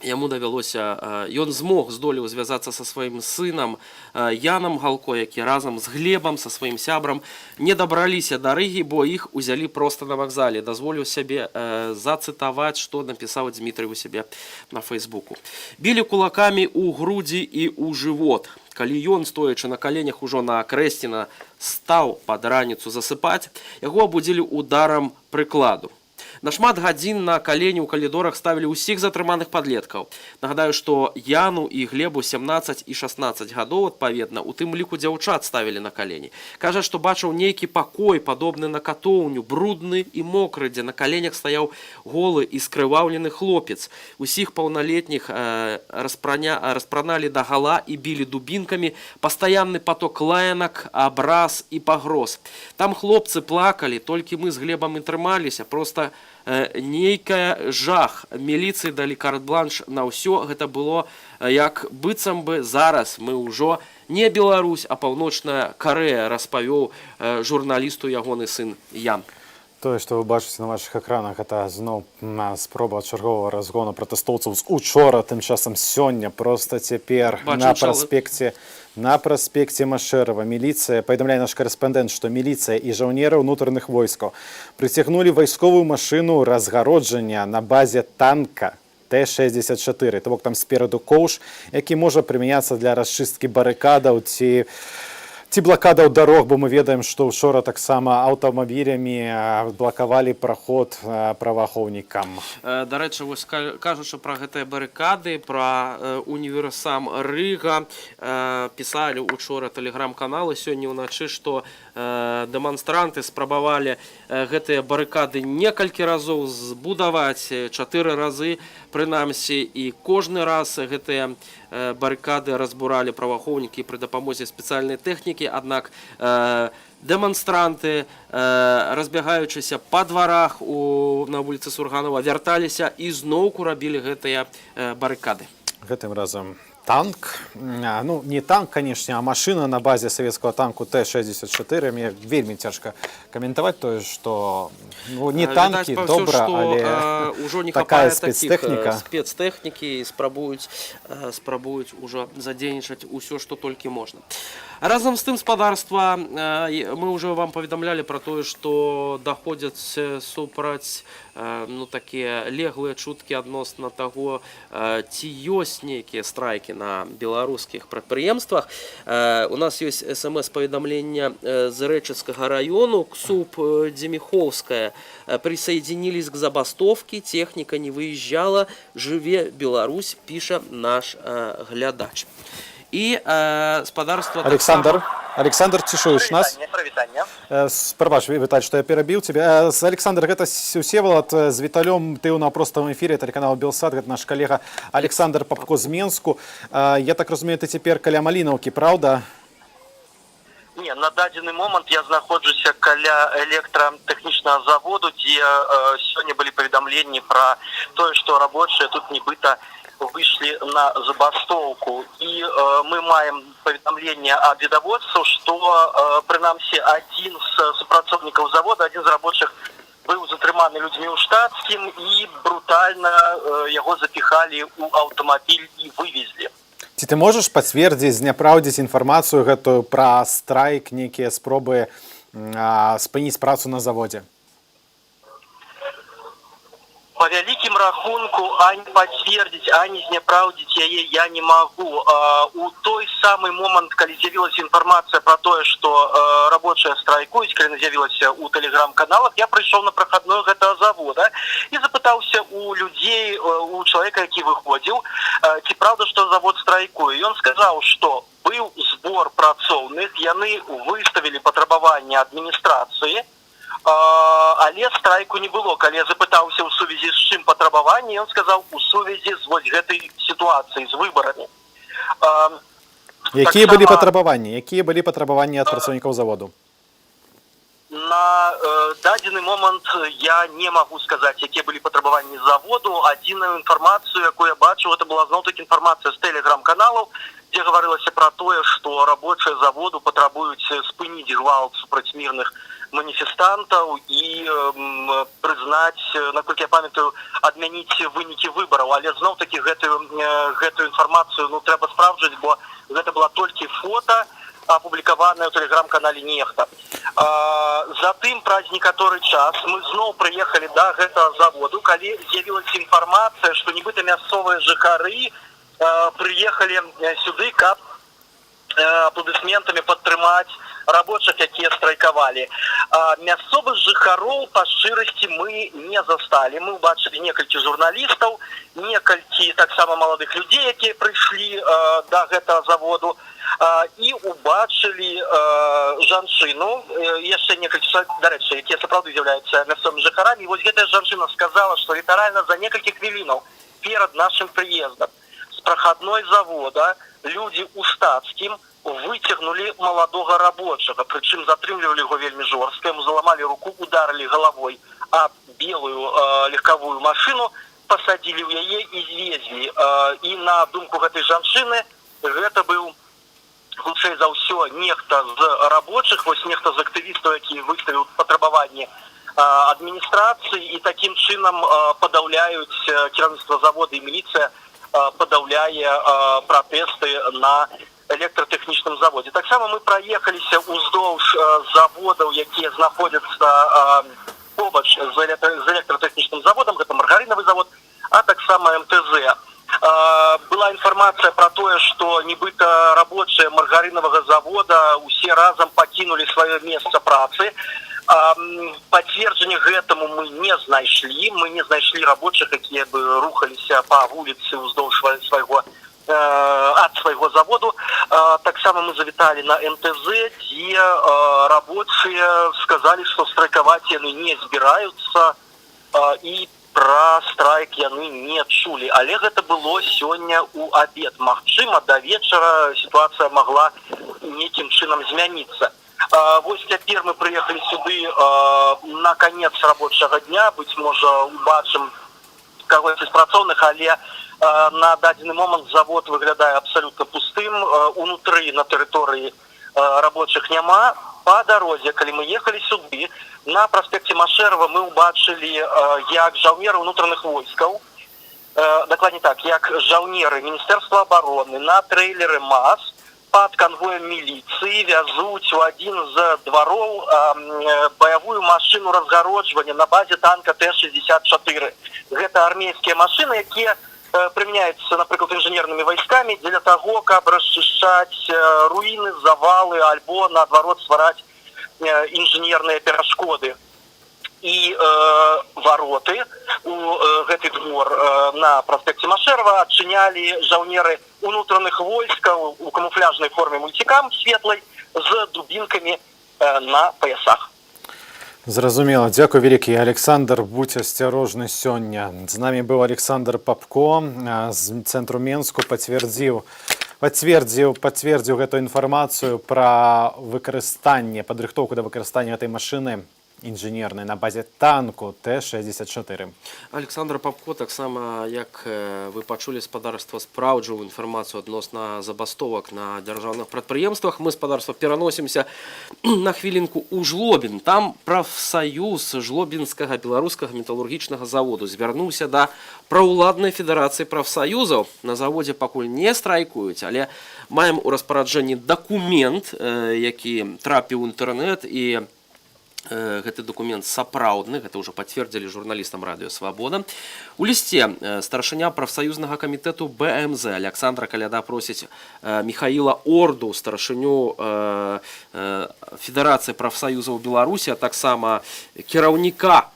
яму давялося, ён здолеў звязацца са сваім сынам Янам Галко, які разам з Глебам, са сваім сябрам, не дабраліся да Рыгі, бо іх узялі проста на вакзале. Дазволіў сябе зацытаваць, што напісаў Дмітрый у сябе на Фейсбуку. Білі кулакамі ў грудзі і ў жывот. Калі ён, стоячы на каленях ужо на Крэсціна, стаў пад раніцу засыпаць, яго абудзілі ударам прыкладу. На шмат гадзін на калені ў калідорах ставілі ўсіх затрыманых падлеткаў. Нагадаю, што Яну і Глебу 17 і 16 гадоў, адпаведна, у тым ліку дзяўчат ставілі на калені. Кажа, што бачыў нейкі пакой, падобны на катоўню, брудны і мокры, дзе на каленях стаяў голы і скрываўлены хлопец. Усіх паўналетніх распраналі дагала і білі дубінкамі, пастаянны паток лаянак, абраз і пагроз. Там хлопцы плакалі, толькі мы з Глебам і трымаліся, проста нейкая жах. Міліцыі далі карт-бланш на ўсё. Гэта было як быццам бы зараз мы ўжо не Беларусь, а Паўночная Карэя, распавёў журналісту ягоны сын Ян. Тое, што вы бачыце на вашых экранах, гэта зноў спроба чарговага разгону пратэстоўцаў з учора, тым часам сёння, проста цяпер на праспекце Машэрава міліцыя, паведамляе наш карэспандэнт, што міліцыя і жаўнеры ўнутраных войскаў прыцягнулі вайсковую машыну разгароджання на базе танка Т-64. То бок там спераду коўш, які можа прымяняцца для расчысткі барыкадаў ці блакадаў дарог, бо мы ведаем, што ўчора таксама аўтамабілямі блакавалі праход праваахоўнікам. Дарэчы, вось кажучы пра гэтыя барыкады, пра універсам Рыга, пісалі учора тэлеграм-каналы сёння ўначы, што дэманстранты спрабавалі гэтыя барыкады некалькі разоў збудаваць, 4 разы прынамсі, і кожны раз гэтыя барыкады разбуралі праваахоўнікі пры дапамозе спецыяльнай тэхнікі, аднак дэманстранты, разбягаючыся па дварах на вуліцы Сурганова, вярталіся і зноўку рабілі гэтыя барыкады. Гэтым разам танк, ну не танк, канешне, а машына на базе савецкага танку Т-64. Мне вельмі цяжка каментаваць тое, што не танкі, добра, але такая спецтэхніка. Спецтэхнікі спрабуюць ужо задзейнічаць усё, што толькі можна. Разам з тым, спадарства, мы ўжо вам паведамлялі пра тое, што даходзяць супраць такія леглыя чуткі адносна таго, ці ёсць нейкія страйкі на беларускіх прадпрыемствах. У нас ёсць СМС-паведамлення з Рэчыцкага району. КСУП Демиховская присоединились к забастовке, техника не выезжала, живе Беларусь, піша наш глядач. І спадарства... Александр, ці чуеш нас? Прабач, Віталь, што я перабіў цябе. Александр, гэта Всеволод з Віталём, ты на простым эфіры тэлеканала Белсат, гэта наш калега Александр Папко з Менску. Я так разумею, ты цяпер каля Малінаўкі, праўда? Не, на дадзены момант я знаходжуся каля электратэхнічнага заводу, дзе сёння былі паведамленні пра тое, што рабочыя тут нібыта вышли на забастовку. И мы маем поведомление от видоводцев, что принамсі один з супрацоўнікаў завода, один з рабочих быў затрыманы людьми ў штатскім і брутальна яго запихали ў аўтамабіль і вывезли. Ці ты можаш пацвердзіць, зняпраўдзіць інфармацыю гэтую пра страйк, нейкія спробы спыніць працу на заводзе? По вялікім рахунку ані пацвердзіць, ані зняпраўдзіць яе я не магу. У той самы момант, калі з'явілася інфармацыя пра тое, што рабочыя страйкуюць, калі з'явілася ў тэлеграм-каналах, я прыйшоў на прахадную гэтага завода і запытаўся у людзей, у чалавека, які выходзіў, ці праўда, што завод страйкуе. Ён сказаў, што быў збор горпрацоўных, яны выставілі патрабаванне адміністрацыі, але страйку не было. Калі я запытаўся ў сувязі з чым патрабаванне, ён сказаў у сувязі з вось гэтай сітуацыяй, з выбарамі. Якія былі патрабаванні? Якія былі патрабаванні ад працаўнікаў заводу? На дадзены момант я не магу сказаць, якія былі патрабаванні заводу. Адзіную інфармацыю, якую я бачыў, это была зноў-такі інфармацыя з тэлеграм-каналаў, дзе гаварылася пра тое, што рабочыя заводу патрабуюць спыніць гвалт супраць мірных маніфестантаў і прызнаць, наколькі я памятаю, адмяніць вынікі выбараў. Але зноў-такі гэтую інфармацыю трэба спраўджваць, бо гэта была толькі фота, апублікаваная ў тэлеграм-канале нехта. Затым праз некаторы час мы зноў прыехалі да гэтага заводу, калі з'явілася інфармацыя, што нібыта мясцовыя жыхары прыехалі сюды, каб апладысментамі падтрымаць рабочых, якія страйкавалі. Мясцовых жыхароў, па шчырасці, мы не засталі. Мы ўбачылі некалькі журналістаў, некалькі таксама маладых людзей, якія прыйшлі да гэтага заводу, і ўбачылі жанчыну, яшчэ некалькі чалавек, дарэчы, якія сапраўды з'яўляюцца мясцовымі жыхарамі. І вось гэтая жанчына сказала, што літаральна за некалькі хвілінаў перад нашым прыездам з прахадной завода людзі ў штатскім выцягнулі маладога рабочага, прычым затрымлівалі яго вельмі жорстка, яму заламалі руку, ударылі галавой аб белую легкавую машыну, пасадзілі ў яе і звезлі. І на думку гэтай жанчыны, гэта быў хутчэй за ўсё нехта з рабочых, вось нехта з актывістаў, які выставіў патрабаванне адміністрацыі, і такім чынам падаўляюць кіраўніцтва завода і міліцыя падаўляе пратэсты на электратэхнічным заводзе. Таксама мы праехаліся ўздоўж заводаў, якія знаходзяцца побач з электратэхнічным заводам, гэта маргарынавы завод, а таксама МТЗ. Была інфармацыя пра тое, што нібыта рабочыя маргарынавага завода усе разам пакінулі сваё месца працы. Пацверджання гэтаму мы не знайшлі. Мы не знайшлі рабочых, якія бы рухаліся па вуліцы ўздоўж ад свайго заводу. Таксама мы завіталі на МТЗ, дзе рабочыя сказалі, што страйкаваць яны не збіраюцца і пра страйк яны не чулі. Але гэта было сёння ў абед. Магчыма, да вечара сітуацыя магла нейкім чынам змяніцца. Вось цяпер мы прыехалі сюды на канец рабочага дня. Быць можа, убачым кагосьці з працоўных, але на дадзены момант завод выглядае абсалютна пустым. Унутры на тэрыторыі рабочых няма. Па дарозе, калі мы ехалі сюды, на праспекце Машэрава мы ўбачылі, як жаўнеры ўнутраных войскаў, дакладней так, як жаўнеры Міністэрства абароны на трэйлеры МАЗ пад канвоем міліцыі вязуць у адзін з двароў баявую машыну разгароджвання на базе танка Т-64. Гэта армейскія машыны, якія прымяняюцца, напрыклад, інжынернымі вайскамі дзеля таго, каб расчышчаць руіны, завалы, альбо, наадварот, ствараць інжынерныя перашкоды. І вароты у гэты двор на праспекце Машэрава адчынялі жаўнеры унутраных войскаў у камуфляжнай форме мульцікам светлай з дубінкамі на паясах. Зразумела. Дзякуй вялікі. Александр, будзь асцярожны сёння. З намі быў Александр Папко з цэнтру Менску, пацвердзіў гэту інфармацыю пра выкарыстанне, падрыхтоўку да выкарыстання гэтай машыны інжынернай на базе танку Т-64. Александр Папко, таксама, як вы пачулі, спадарства спраўджваў інфармацыю адносна забастовак на дзяржаўных прадпрыемствах. Мы, спадарства, пераносімся на хвілінку ў Жлобін. Там прафсаюз Жлобінскага беларускага металургічнага заводу звярнуўся да праўладнай федэрацыі прафсаюзаў. На заводзе пакуль не страйкуюць, але маем у распараджэнні дакумент, які трапіў у інтэрнэт, і гэты документ сапраўдны, гэта ўжо пацвердзілі журналістам радыё Свабода. У лісце старшыня прафсаюзнага камітэту БМЗ Александра Каляда просіць Михаіла Орду, старшыню Федэрацыі прафсаюзаў Беларусі, а таксама кіраўніка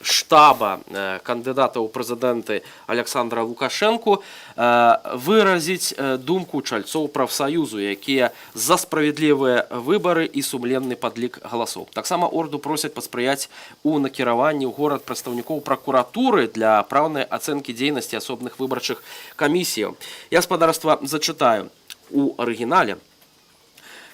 штаба кандыдата ў прэзідэнты Александра Лукашэнку выразіць думку чальцоў прафсаюзу, якія за справядлівыя выбары і сумленны падлік галасоў. Таксама орду просяць паспрыяць у накіраванні ў горад прадстаўнікоў пракуратуры для праўнай ацэнкі дзейнасці асобных выбарчых камісіяў. Я, спадарства, зачитаю у оригинале.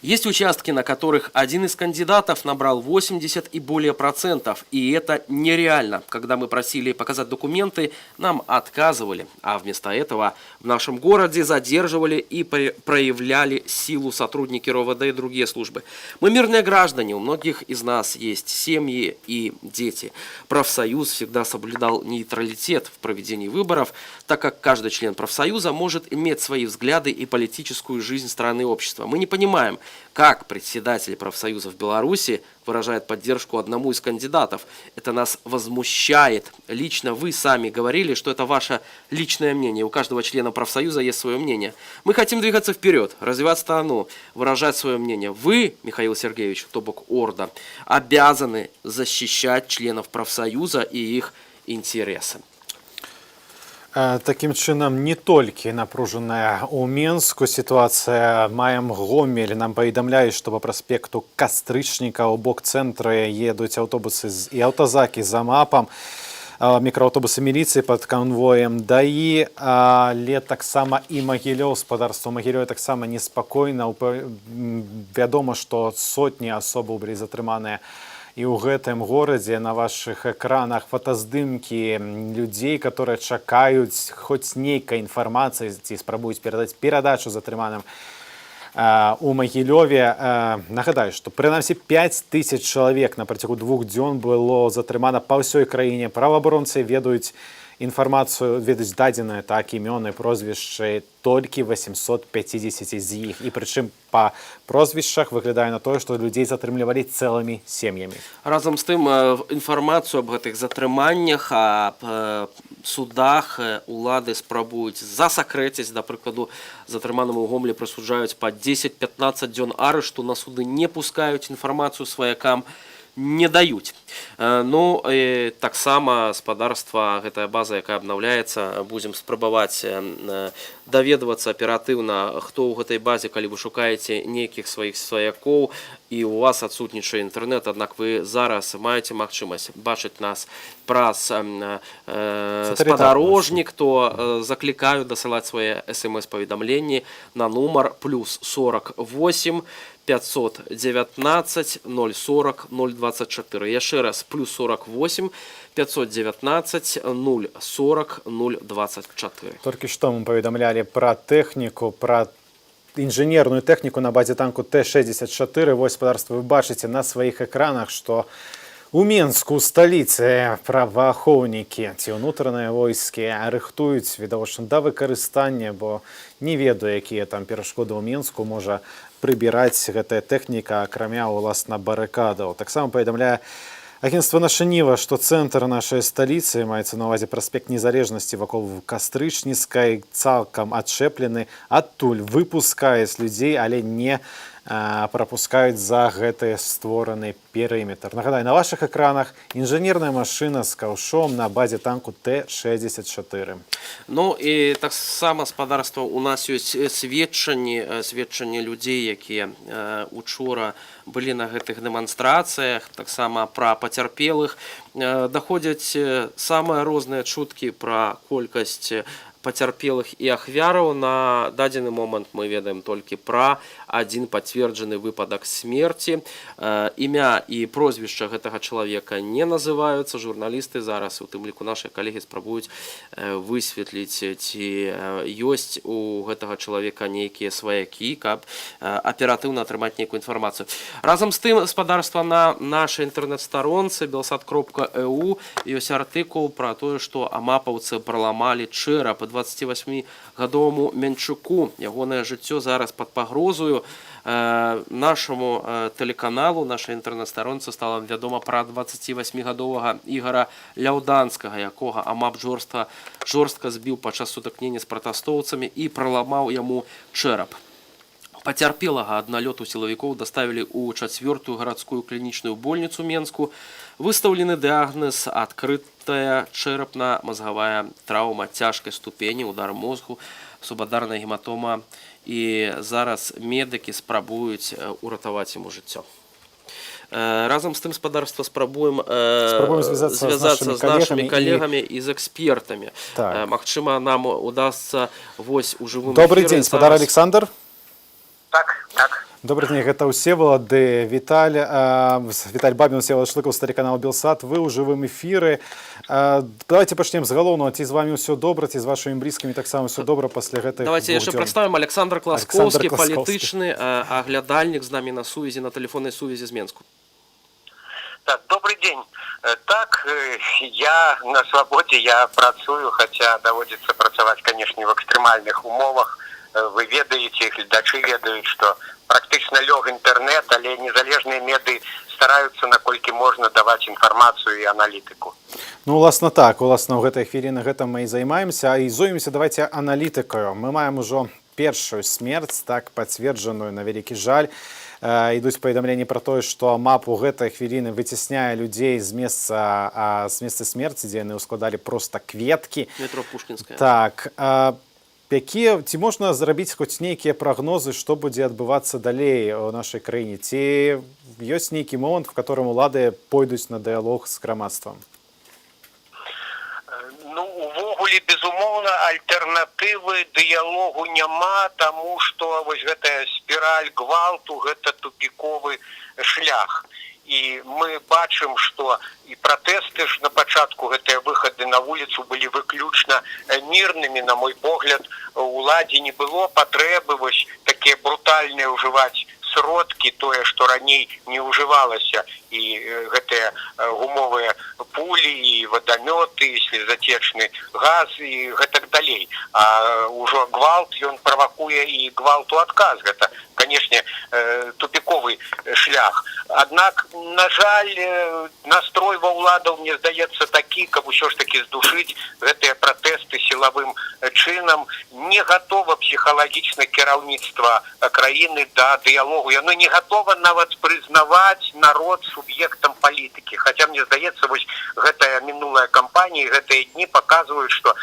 Есть участки, на которых один из кандидатов набрал 80 и более процентов, и это нереально. Когда мы просили показать документы, нам отказывали, а вместо этого в нашем городе задерживали и проявляли силу сотрудники РОВД и другие службы. Мы мирные граждане, у многих из нас есть семьи и дети. Профсоюз всегда соблюдал нейтралитет в проведении выборов, так как каждый член профсоюза может иметь свои взгляды и политическую жизнь страны и общества. Мы не понимаем, как председатель профсоюза в Беларуси выражает поддержку одному из кандидатов. Это нас возмущает. Лично вы сами говорили, что это ваше личное мнение. У каждого члена профсоюза есть свое мнение. Мы хотим двигаться вперед, развивать страну, выражать свое мнение. Вы, Михаил Сергеевич, то бок Орда, обязаны защищать членов профсоюза и их интересы. Таким чынам, не толькі напружаная ў Менску сітуацыя. Маем Гомель. Нам паведамляюць, што па праспекту Кастрычніка ў бок цэнтра едуць аўтобусы і аўтазакі за МАПам, мікрааўтобусы міліцыі пад канвоем ДАІ, але таксама і Магілёў, спадарства Магілёў таксама неспакойна. Вядома, што сотні асобаў былі затрыманыя і ў гэтым горадзе. На вашых экранах фотаздымкі людзей, которые чакаюць хоць нейкай інфармацыі ці спрабуюць перадаць перадачу затрыманым у Магілёве. Нагадаю, што прынамсі 5000 чалавек на працягу 2 дзён было затрымана па ўсёй краіне. Праваабаронцы ведаюць інфармацыю, ведаюць дадзеныя, так, імёны, прозвішчы толькі 850 з іх. І прычым па прозвішчах выглядае на тое, што людзей затрымлівалі цэлымі сем'ямі. Разам з тым, інфармацыю аб гэтых затрыманнях, аб судах улады спрабуюць засакрэціць. Да прыкладу, затрыманаму ў Гомлі прысуджаюць па 10-15 дзён арышту, на суды не пускаюць інфармацыю сваякам, не даюць. Ну, таксама спадарства, гэтая база, якая абнаўляецца, будзем спрабаваць даведвацца аператыўна, хто ў гэтай базе, калі вы шукаеце нейкіх сваіх сваякоў і у вас адсутнічае інтэрнэт, аднак вы зараз маеце магчымасць бачыць нас праз спадарожнік, то заклікаю дасылаць свае смс-паведамленні на нумар +48 519 040 024. Яшчэ раз, +48 519 040 024. Толькі што мы паведамлялі пра тэхніку, пра інжынерную тэхніку на базе танку Т-64. Вось, спадарства, вы бачыце на сваіх экранах, што у Менску, у сталіцы, праваахоўнікі ці ўнутраныя войскі рыхтуюць, відавочна, да выкарыстання, бо не ведаю, якія там перашкоды ў Менску можа прыбіраць гэтая тэхніка, акрамя, уласна, барыкадаў. Таксама паведамляе агенцтва «Наша Ніва», што цэнтр нашай сталіцы, маецца на ўвазе праспект Незалежнасці вакол Кастрычніцкай, цалкам адчэплены, адтуль выпускаюць людзей, але не пропускаюць за гэты створаны перыметр. Нагадаю, на ваших экранах інжынерная машына з каўшом на базе танку Т-64. Ну і таксама, спадарства, у нас ёсць сведчанні людзей, якія учора былі на гэтых дэманстрацыях, таксама пра пацярпелых. Даходзяць самыя розныя чуткі пра колькасць пацярпелых і ахвяраў. На дадзены момант мы ведаем толькі пра адзін пацверджаны выпадак смерці. Імя і прозвішча гэтага чалавека не называюцца. Журналісты зараз, у тым ліку нашыя калегі, спрабуюць высветліць, ці ёсць у гэтага чалавека нейкія сваякі, каб аператыўна атрымаць нейкую інфармацыю. Разам з тым, спадарства, на нашай інтэрнэт-старонцы belsat.eu ёсць артыкул пра тое, што амапаўцы праламалі чэрап 28-гадоваму Мянчуку. Ягонае жыццё зараз пад пагрозою. Нашаму тэлеканалу, нашай інтэрнэт-старонцы стала вядома пра 28-гадовага Ігара Ляўданскага, якога амап жорстка збіў падчас сутыкнення з пратэстоўцамі і праламаў яму чэрап. Пацярпелага ад налёту сілавікоў даставілі ў 4-ю гарадскую клінічную больніцу Менску. Выстаўлены дыягноз адкрытая чэрапна-мазгавая траўма цяжкай ступені, удар мозгу, субадарная гематома. І зараз медыкі спрабуюць уратаваць яму жыццё. Разам з тым спадарства спрабуем звязацца з нашымі калегамі і з экспертамі. Магчыма, нам удасца вось у жывым эфіры. Добрый дзень, спадар Александр. Так. Добрый день, это Всеволод, Виталь Бабин, Всеволод Шлыков, телеканал Белсат. Вы у живым эфире. Давайте начнем с головного. Ці з вами все добре, ці з вашими близкими так само все добре після гэтых. Давайте яшчэ представим Александр Класкоўскі, палітычны аглядальнік з намі на сувязі, на телефоннай сувязі з Менску. Так, добрый день. Так, я на свободе, я працую, хотя доводится працаваць, конечно, в экстремальных умовах. Вы ведаете, гледачы ведаюць, што практычна лёг інтэрнэт, але незалежныя меды стараюцца, наколькі можна, даваць інфармацыю і аналітыку. Ну, уласна так, уласна ў гэтай хвіліны гэтым мы і займаемся, і зоймемся, давайте, аналітыкаю. Мы маем ужо першую смерць, так, пацверджаную, на вялікі жаль. Ідуць паведамленні пра тое, што МАП у гэтай хвіліны выцісняе людзей з месца смерці, дзе яны ўскладалі проста кветкі. Метро Пушкінская. Так, ці можна зрабіць хоць нейкія прагнозы, што будзе адбывацца далей у нашай краіне? Ці ёсць нейкі момант, в которым улады пойдуць на дыялог з грамадствам? Ну, увогуле, безумоўна, альтэрнатывы дыялогу няма, таму што вось гэтая спіраль гвалту, гэта тупіковы шлях. І мы бачым, што і пратэсты ж на пачатку гэтыя выхады на вуліцу былі выключна мірнымі, на мой погляд, уладзе не было патрэбы вось такія брутальныя ўжываць сродкі, тое, што раней не ўжывалася, і гэтыя гумовыя пулі, і вадамёты, і слезатечны газ, і гэтак далей. А ўжо гвалт, ён правакуе і гвалту адказ. Гэта, канешне, тупіковы шлях. Аднак, на жаль, настрой ва ўладаў, мне здаецца, такі, каб усё ж такі здушыць гэтыя пратэсты сілавым чынам. Не гатова псіхалагічна кіраўніцтва краіны да дыялогу. Яно не гатова нават прызнаваць народ суб'ектам палітыкі. Хаця, мне здаецца, вось гэтая мінулая кампанія, гэтыя дні паказваюць, што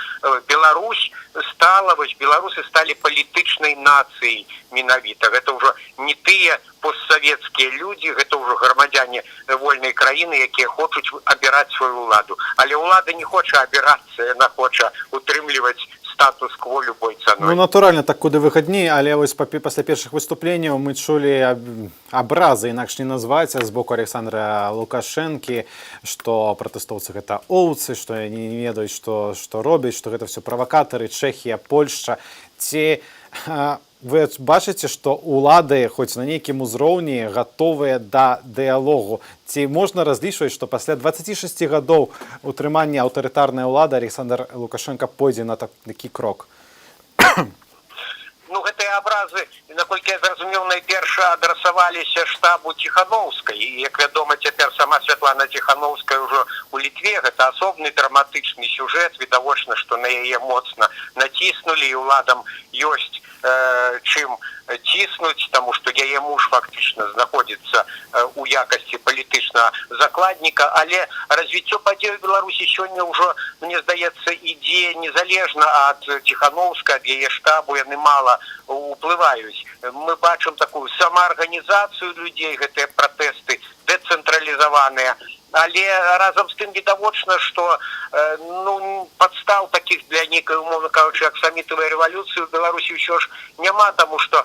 Беларусь стала, вось беларусы сталі палітычнай нацыяй менавіта. Гэта ўжо не тыя постсавецкія людзі, гэта ўжо грамадзяне вольнай краіны, якія хочуць абіраць сваю ўладу. Але ўлада не хоча абірацца, яна хоча утрымліваць статус-кво любой цаной. Ну, натуральна, так куды выгадней, але вось пасля першых выступленняў мы чулі абразы, інакш не назваць, з боку Александра Лукашэнкі, што пратэстоўцы гэта оўцы, што не ведаюць, што робяць, што гэта все правакатары, Чэхія, Польшча. Ці вы бачыце, што улады хоць на нейкім узроўні гатовыя да дыялогу? Ці можна разлічваць, што пасля 26 гадоў утрымання аўтарытарнай улады Александр Лукашенко пойдзе на такі крок? Ну, гэтыя абразы, наколькі я зразумеў, найперш адрасаваліся штабу Ціхановскай. І, як вядома, цяпер сама Святлана Ціхановская ўжо у Літве. Гэта асобны драматычны сюжэт. Відавочна, што на яе моцна націснулі, і ўладам ёсць чым ціснуць, таму што яе муж фактычна знаходзіцца у якасці палітычнага закладніка, але развіццё падзей у Беларусі сёння ўжо, мне здаецца, ідзе незалежна ад Ціхановскай, ад яе штабу, яны мала уплываюць. Мы бачым такую самаарганізацыю людзей, гэтыя пратэсты дэцэнтралізаваныя, але разам з тым відавочна, што падстаў такіх для нейкай, умоўна кажучы, аксамітавай рэвалюцыі ў Беларусі ўсё ж няма, таму што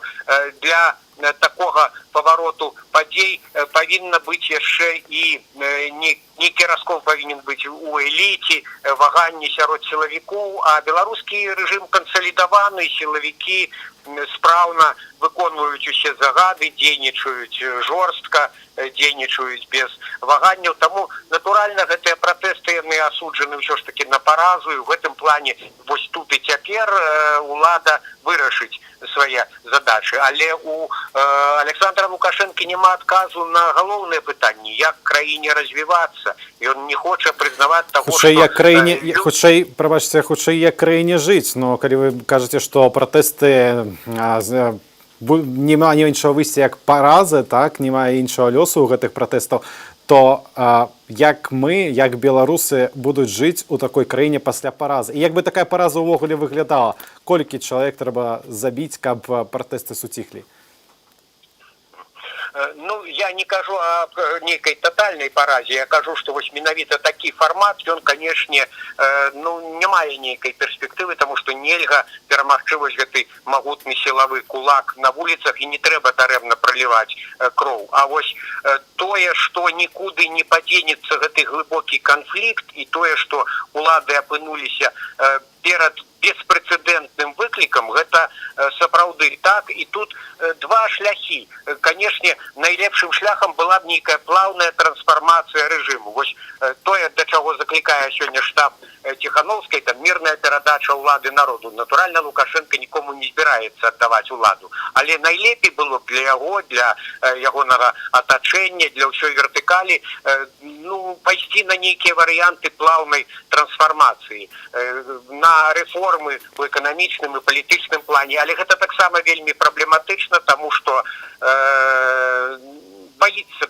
для такога павароту падзей павінна быць яшчэ і нейкі раскол павінен быць у эліце, ваганні сярод сілавікоў, а беларускі рэжым кансалідаваны, сілавікі спраўна выконваюць усе загады, дзейнічаюць жорстка, дзейнічаюць без ваганняў. Таму, натуральна, гэтыя пратэсты, яны асуджаны ўсё ж такі на паразу, і ў гэтым плане вось тут і цяпер улада вырашыць свае задачы. Але у Александра Лукашэнкі няма адказу на галоўнае пытанне, як краіне развівацца. Ён не хоча прызнаваць таго, што... Хутчэй як краіне жыць, но калі вы кажаце, што пратэсты немає іншого вийсця, як паразы, так, немає іншого лёсу ў гэтых пратэстаў, то як мы, як беларусы будуць жыць у такой краіне пасля паразы? І як бы такая параза ўвогуле выглядала? Колькі чалавек трэба забіць, каб пратэсты суціхлі? Ну, я не кажу о некой тотальной паразе, я кажу, что вось менавіта такі фармат, ён, канешне, ну, не мае нейкай перспектывы, тому что нельга перамагчы вось гэты магутны сілавы кулак на вуліцах, і не трэба дарэмна проліваць кроў. А вось тое, што нікуды не падзенецца гэты глыбокі канфлікт, і тое, што улады апынуліся перад беспрэцэдэнтным выклікам, гэта сапраўды так, і тут два шляхі. Канешне, найлепшым шляхам была б нейкая плаўная трансфармацыя рэжыму. Вось тое, да чаго заклікае сёння штаб Тихановскай, там мірная перадача ўлады народу. Натуральна, Лукашенко нікому не збіраецца аддаваць уладу. Але найлепей было б для яго, для ягонага атачэння, для ўсёй вертыкалі, ну, пайсці на нейкія варыянты плаўнай трансфармацыі, на рэформы у эканамічным і палітычным плане. Але гэта таксама вельмі праблематычна, таму што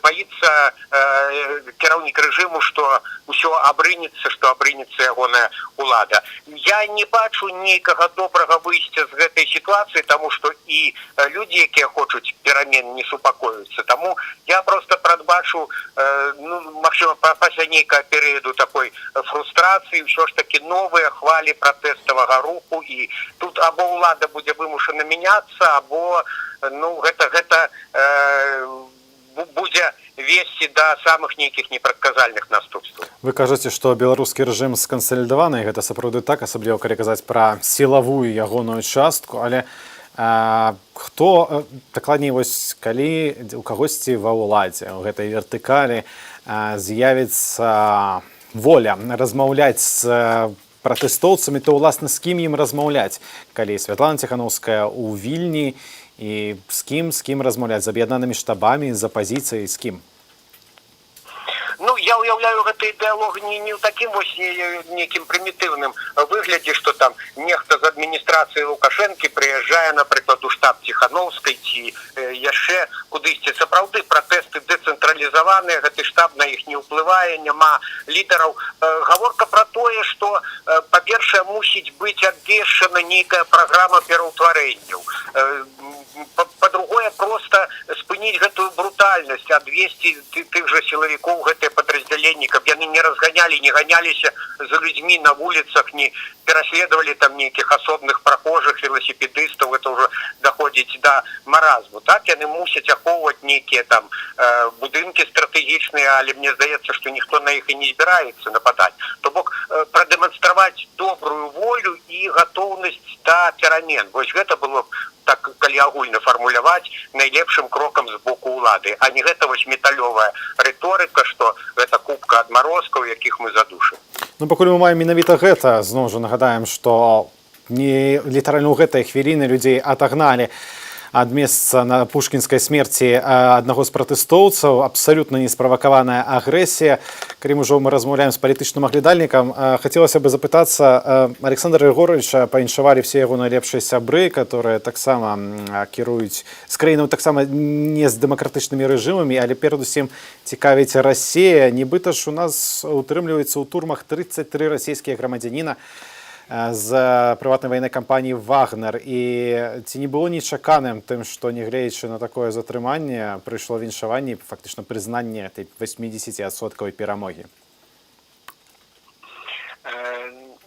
боится кіраўнік рэжыму, што ўсё абрынецца, што абрынецца ягоная улада. Я не бачу нейкага добрага выйсця з гэтай сітуацыі, таму што і людзі, якія хочуць перамен, не супакоюцца. Таму я проста прадбачу, ну, магчыма, пасля нейкага перыяду такой фрустрацыі, ўсё ж такі новыя хвалі пратэставага руху, і тут або ўлада будзе вымушана мяняцца, або, ну, гэта будзе весці да самых нейкіх непрадказальных наступстваў. Вы кажаце, што беларускі рэжым скансалідаваны, і гэта сапраўды так, асабліва калі казаць пра сілавую ягоную частку, але хто, дакладней, вось калі у кагосьці ва ўладзе, у гэтай вертыкалі з'явіцца воля размаўляць з пратэстоўцамі, то, уласна, з кім ім размаўляць? Калі Святлана Тихановская ў Вільні, і з кім размаўляць? З аб'яднанымі штабамі, з апазіцыяй, з кім? Ну, я уяўляю гэты дыалог не ў такім вось нейкім прымітыўным выглядзе, што там нехта з адміністрацыі Лукашэнкі прыязджае, напрыклад, у штаб Тихановскай ці яшчэ кудысьці. Сапраўды пратэсты дэцэнтралізаваныя, гэты штаб на іх не ўплывае, няма лідараў. Гаворка пра тое, што, па-першае, мусіць быць абвешчана нейкая праграма пераўтварэнняў. Па-другое, проста спыніць гэтую брутальнасць, адвесці тых жа сілавікоў гэтыя падраздзяленні, каб яны не разганялі, не ганяліся за людзьмі на вуліцах, не пераследавалі там нейкіх асобных прахожых, веласіпедыстаў, гэта ўжо даходзіць да маразму. Так, яны мусяць ахоўваць нейкія там будынкі стратэгічныя, але мне здаецца, што ніхто на іх і не збіраецца нападаць. То бок прадэманстраваць добрую волю і гатоўнасць да перамен. Вось гэта было так, калі агульна фармуляваць, найлепшым крокам з боку ўлады, а не гэта вось металёвая рыторыка, што гэта купка адмарозкаў, якіх мы задушым. Ну, пакуль мы маем менавіта гэта, зноў жа нагадаем, што не літаральна ў гэтай хвіліны людзей атагналі ад месца на пушкінскай смерці аднаго з пратэстоўцаў, абсалютна несправакаваная агрэсія. Калі ўжо мы размаўляем з палітычным аглядальнікам, хацелася бы запытацца, Александра Егоровича паіншавалі все яго найлепшыя сябры, которые таксама кіруюць з краінаў таксама не з дэмакратычнымі рэжымамі, але перадусім цікавіць Расія. Нібыта ж у нас утрымліваецца ў турмах 33 расійскія грамадзяніна з прыватнай ваеннай кампаніі «Вагнер». І ці не было нечаканым тым, што, нягледзячы на такое затрыманне, прыйшло віншаванне і фактычна прызнанне этой 80% перамогі?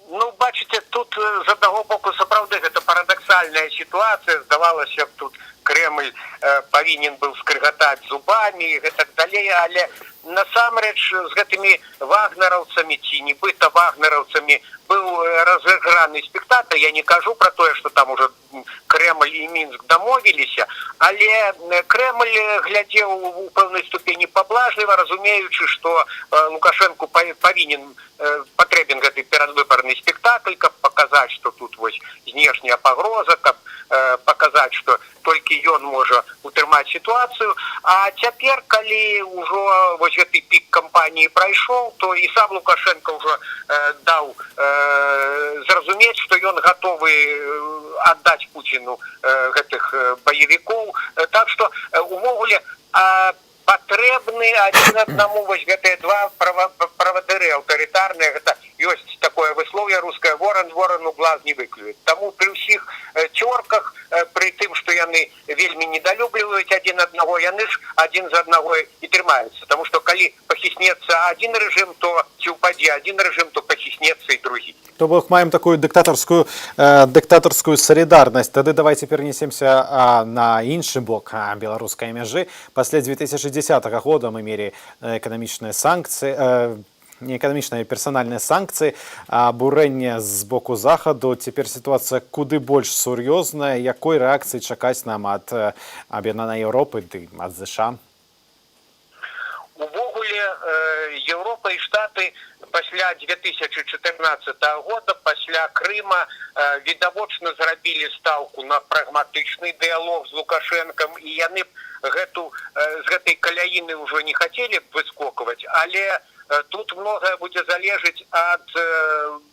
Ну, бачыце, тут з аднаго боку сапраўды гэта парадаксальная сітуацыя. Здавалася б, тут Кремль павінен быў скрыгатаць зубамі і гэтак далей, але насамрэч з гэтымі вагнераўцамі ці нібыта вагнераўцамі быў разыграны спектакль. Я не кажу пра тое, што там уже Кремль і Мінск дамовіліся, але Кремль глядзеў у пэўнай ступені паблажліва, разумеючы, што Лукашэнку патрэбен гэты перадвыбарны спектакль, каб паказаць, што тут вось знешняя пагроза, каб паказаць, што толькі ён можа утрымаць сітуацыю. А цяпер, калі ўжо вось гэты пік кампаніі прайшоў, то і сам Лукашенко ўжо даў зразумець, што ён гатовы аддаць Пуціну гэтых баевікоў. Так што увогуле патрэбны адзін аднаму вось гэтыя два правадыры аўтарытарныя. Гэта ёсць такое высловие рускае: ворон ворану глаз не выклюет. Таму пры ўсіх цёрках, пры тым, што яны вельмі недалюбліваюць адзін аднаго, яны ж адзін з аднаго і трымаюцца. Таму што калі пахіснецца адзін рэжым, то ці ўпадзе адзін рэжым, то пахіснецца і другі. То бок маем такую дыктатарскую солідарнасць. Тады давайте перенесемся на іншы бок беларускай мяжы. Пасля 2010 года мы мелі эканамічныя санкцыі, не эканамічныя, персанальныя санкцыі, абурэнне з боку захаду. Цяпер сітуацыя куды больш сур'ёзная. Якой рэакцыі чакаць нам ад аб'яднанай Еўропы ды ад ЗША? Увогуле Еўропа і Штаты пасля 2014 года, пасля Крыма, відавочна зрабілі стаўку на прагматычны дыялог з Лукашэнкам, і яны з гэтай каляіны ўжо не хацелі б выскокваць, але тут многое будзе залежыць ад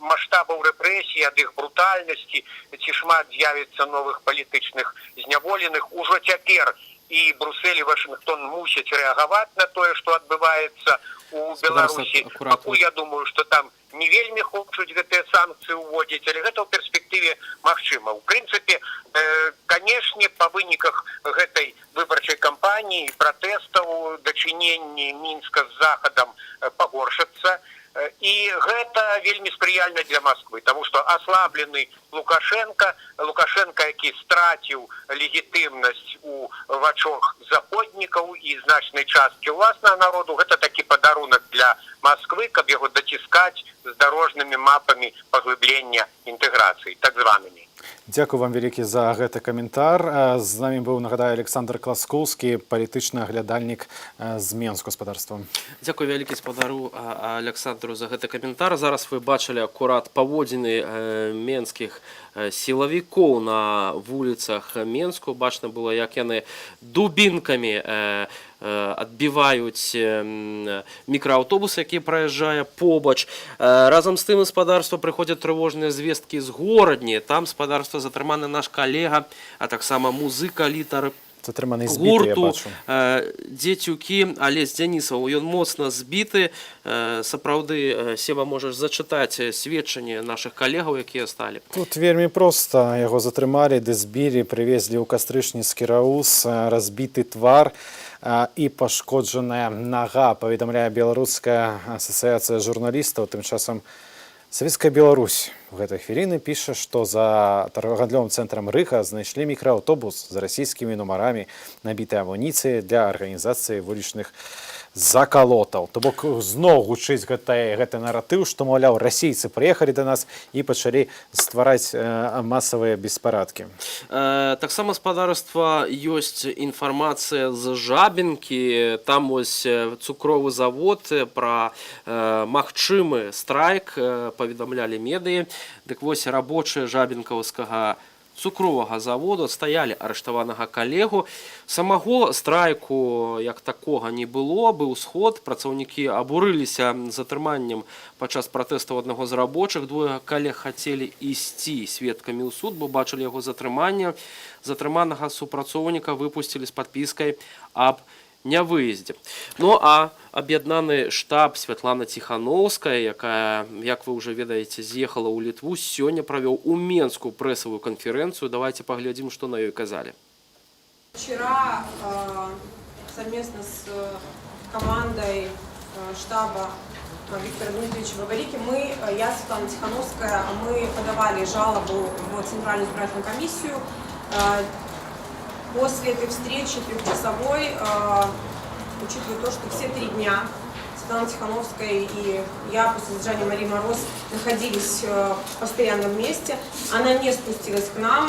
маштабаў рэпрэсій, ад іх брутальнасці, ці шмат з'явіцца новых палітычных зняволеных. Ужо цяпер і Брусель, і Вашынгтон мусяць рэагаваць на тое, што адбываецца у Беларусі. Пакуль я думаю, што там не вельмі хочуць гэтыя санкцыі ўводзіць, але гэта ў перспектыве магчыма. У прынцыпе, канешне, па выніках гэтай выбарчай кампаніі, пратэстаў, дачыненні Мінска з захадам пагоршацца. І гэта вельмі спрыяльна для Москвы, таму што аслаблены Лукашенко, які страціў легітымнасць у вачах заходнікаў і значнай часткі ўласнага народу, гэта такі падарунак для Москвы, каб яго даціскаць з дарожнымі мапамі паглыблення інтэграцыі, так званымі. Дзякую вам вялікі за гэты каментар. З намі быў, нагадаю, Александр Класкоўскі, палітычны аглядальнік з Менску гаспадарства. Дзякую вялікі спадару Александру за гэты каментар. Зараз вы бачылі акурат паводзіны менскіх сілавікоў на вуліцах Менску. Бачна было, як яны дубінкамі адбіваюць мікрааўтобус, які праязджае побач. Разам з тым спадарства прыходзяць трывожныя звесткі з горадні. Там спадарства затрыманы наш калега, а таксама музыка, літар гурту Дзецюкі Алесь Дзянісаў. Ён моцна збіты. Сапраўды, Сева, можаш зачытаць сведчанні нашых калегаў, якія сталі? Тут вельмі проста. Яго затрымалі, ды збілі, прывезлі ў кастрычніцкі раус, разбіты твар і пашкоджаная нага, паведамляе Беларуская асацыяцыя журналістаў. Тым часам Савецкая Беларусь в гэтай хвіліны піша, што за торгагандлёвым цэнтрам Рыха знайшлі мікрааўтобус з расійскімі нумарамі, набітай амуніцыяй для арганізацыі вулічных закалотаў. То бок зноў гучыць гэты наратыў, што, маўляў, расійцы прыехалі да нас і пачалі ствараць масавыя беспарадкі. Таксама, спадарства, ёсць інфармацыя з Жабінкі. Там вось цукровы завод, пра магчымы страйк паведамлялі медыі. Дык вось рабочыя жабінкаўскага цукровага заводу стаялі арыштаванага калегу. Самого страйку як такога не было, быў сход, працаўнікі абурыліся затрыманнем падчас пратэстаў аднаго з рабочых. Двое калег хацелі ісці сведкамі ў суд, бо бачылі яго затрыманне. Затрыманага супрацоўніка выпусцілі з падпіскай аб нявыездзе. Ну а аб'яднаны штаб Святлана Ціхановская, якая, як вы ўжо ведаеце, з'ехала ў Літву, сёння правёў у Менску прэсавую канферэнцыю. Давайте паглядзім, што на ёй казалі. Вчера совместно с командой штаба Виктора Дмитриевича Бабарики я, Светлана Тихановская, мы подавали жалобу в Центральную избирательную комиссию. После этой встречи трехчасовой, учитывая то, что все 3 дня Светлана Тихановская и я после задержания Марии Мороз находились постоянно вместе, она не спустилась к нам,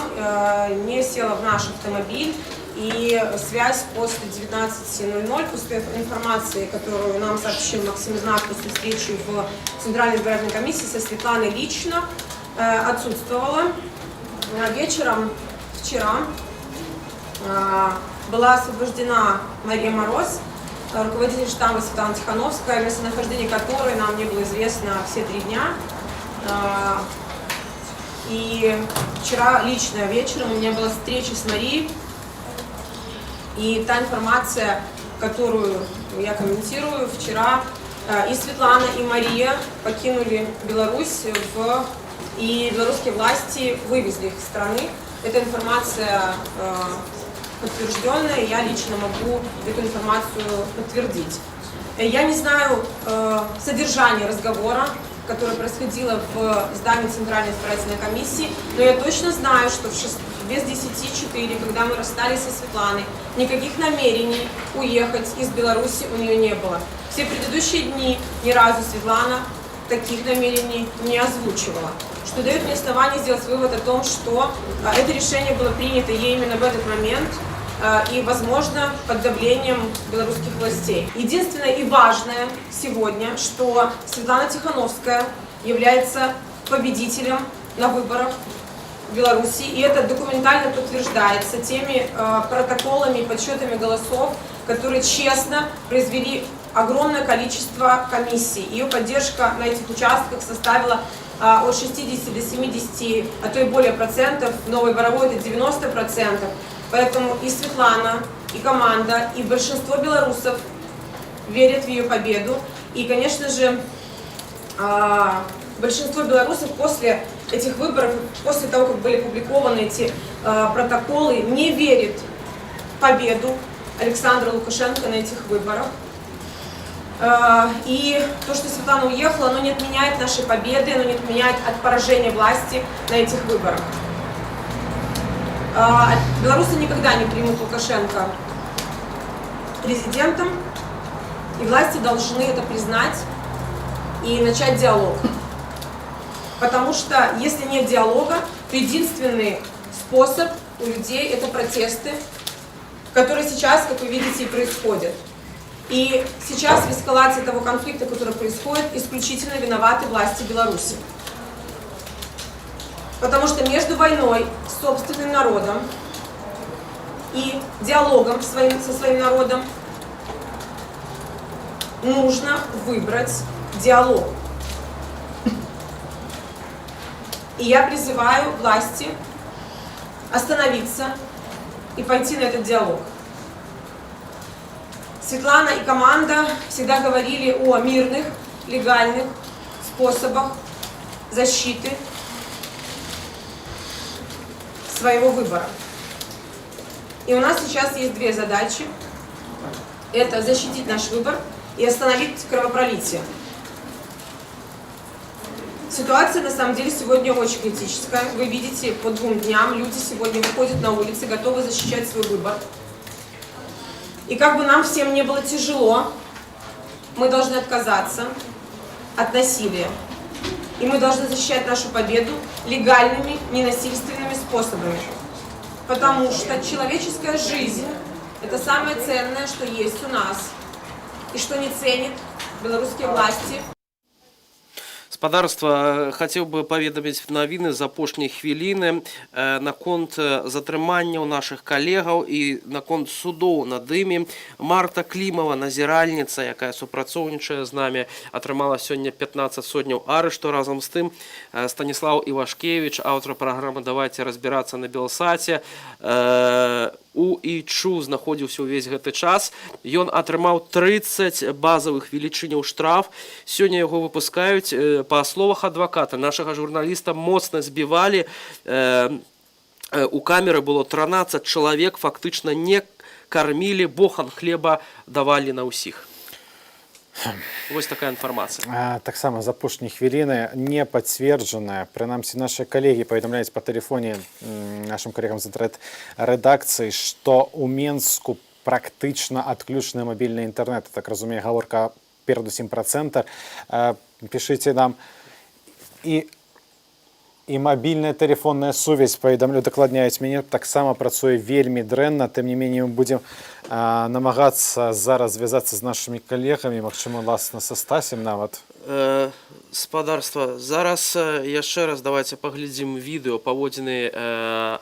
не села в наш автомобиль, и связь после 19:00, после информации, которую нам сообщил Максим Знак после встречи в Центральной избирательной комиссии, со Светланой лично отсутствовала. Вечером вчера была освобождена Мария Мороз, руководитель штаба Светлана Тихановская, местонахождение которой нам не было известно все 3 дня. И вчера лично вечером у меня была встреча с Марией, и та информация, которую я комментирую, вчера и Светлана, и Мария покинули Беларусь, и белорусские власти вывезли их из страны. Эта информация подтвержденная, я лично могу эту информацию подтвердить. Я не знаю содержание разговора, которое происходило в здании Центральной избирательной комиссии, но я точно знаю, что без 10:04, когда мы расстались со Светланой, никаких намерений уехать из Беларуси у нее не было. Все предыдущие дни ни разу Светлана таких намерений не озвучивала, что дает мне основание сделать вывод о том, что это решение было принято ей именно в этот момент и, возможно, под давлением белорусских властей. Единственное и важное сегодня, что Светлана Тихановская является победителем на выборах в Беларуси, и это документально подтверждается теми протоколами и подсчетами голосов, которые честно произвели огромное количество комиссий. Ее поддержка на этих участках составила от 60 до 70, а то и более процентов. В Новой Боровой это 90%. Поэтому и Светлана, и команда, и большинство белорусов верят в ее победу. И, конечно же, большинство белорусов после этих выборов, после того, как были опубликованы эти протоколы, не верит в победу Александра Лукашенко на этих выборах. И то, что Светлана уехала, оно не отменяет нашей победы, оно не отменяет от поражения власти на этих выборах. Белорусы никогда не примут Лукашенко президентом, и власти должны это признать и начать диалог. Потому что если нет диалога, то единственный способ у людей это протесты, которые сейчас, как вы видите, и происходят. И сейчас в эскалации того конфликта, который происходит, исключительно виноваты власти Беларуси. Потому что между войной с собственным народом и диалогом со своим народом нужно выбрать диалог. И я призываю власти остановиться и пойти на этот диалог. Светлана и команда всегда говорили о мирных, легальных способах защиты своего выбора. И у нас сейчас есть 2 задачи. Это защитить наш выбор и остановить кровопролитие. Ситуация на самом деле сегодня очень критическая. Вы видите, по 2 дням люди сегодня выходят на улицы, готовы защищать свой выбор. И как бы нам всем не было тяжело, мы должны отказаться от насилия. И мы должны защищать нашу победу легальными, ненасильственными способами. Потому что человеческая жизнь – это самое ценное, что есть у нас. И что не ценят белорусские власти. Спадарства, хацеў бы паведаміць навіны з апошняй хвіліны наконт затрыманняў нашых калегаў і наконт судоў над імі. Марта Клімова, назіральніца, якая супрацоўнічае з намі, атрымала сёння 15 сотняў арышту. Разам з тым Станіслав Івашкевіч, аўтар праграмы «Давайте разбирацца» на Белсаце, у ІЧУ знаходзіўся ўвесь гэты час. Ён атрымаў 30 базавых велічыняў штраф. Сёння яго выпускаюць. Па словах адваката, нашага журналіста моцна збівалі. У камеры было 13 чалавек, фактычна не кармілі, бохан хлеба давалі на ўсіх. Вось такая інфармацыя. Таксама з апошняй хвіліны не пацверджаная. Прынамсі, нашы калегі паведамляюць па тэлефоне нашым калегам з інтэрнэт-рэдакцыі, што ў Менску практычна адключаны мабільны інтэрнэт. Так разумею, гаворка перадусім пра цэнтр. Пішыце нам. І І мабільная тэлефонная сувязь, паведамлю, дакладняюць мяне, таксама працуе вельмі дрэнна. Тым не менее, мы будзем намагацца зараз звязацца з нашымі калегамі, магчыма, власна, са Стасем нават. Спадарства, зараз яшчэ раз давайте паглядзім відэо паводзіны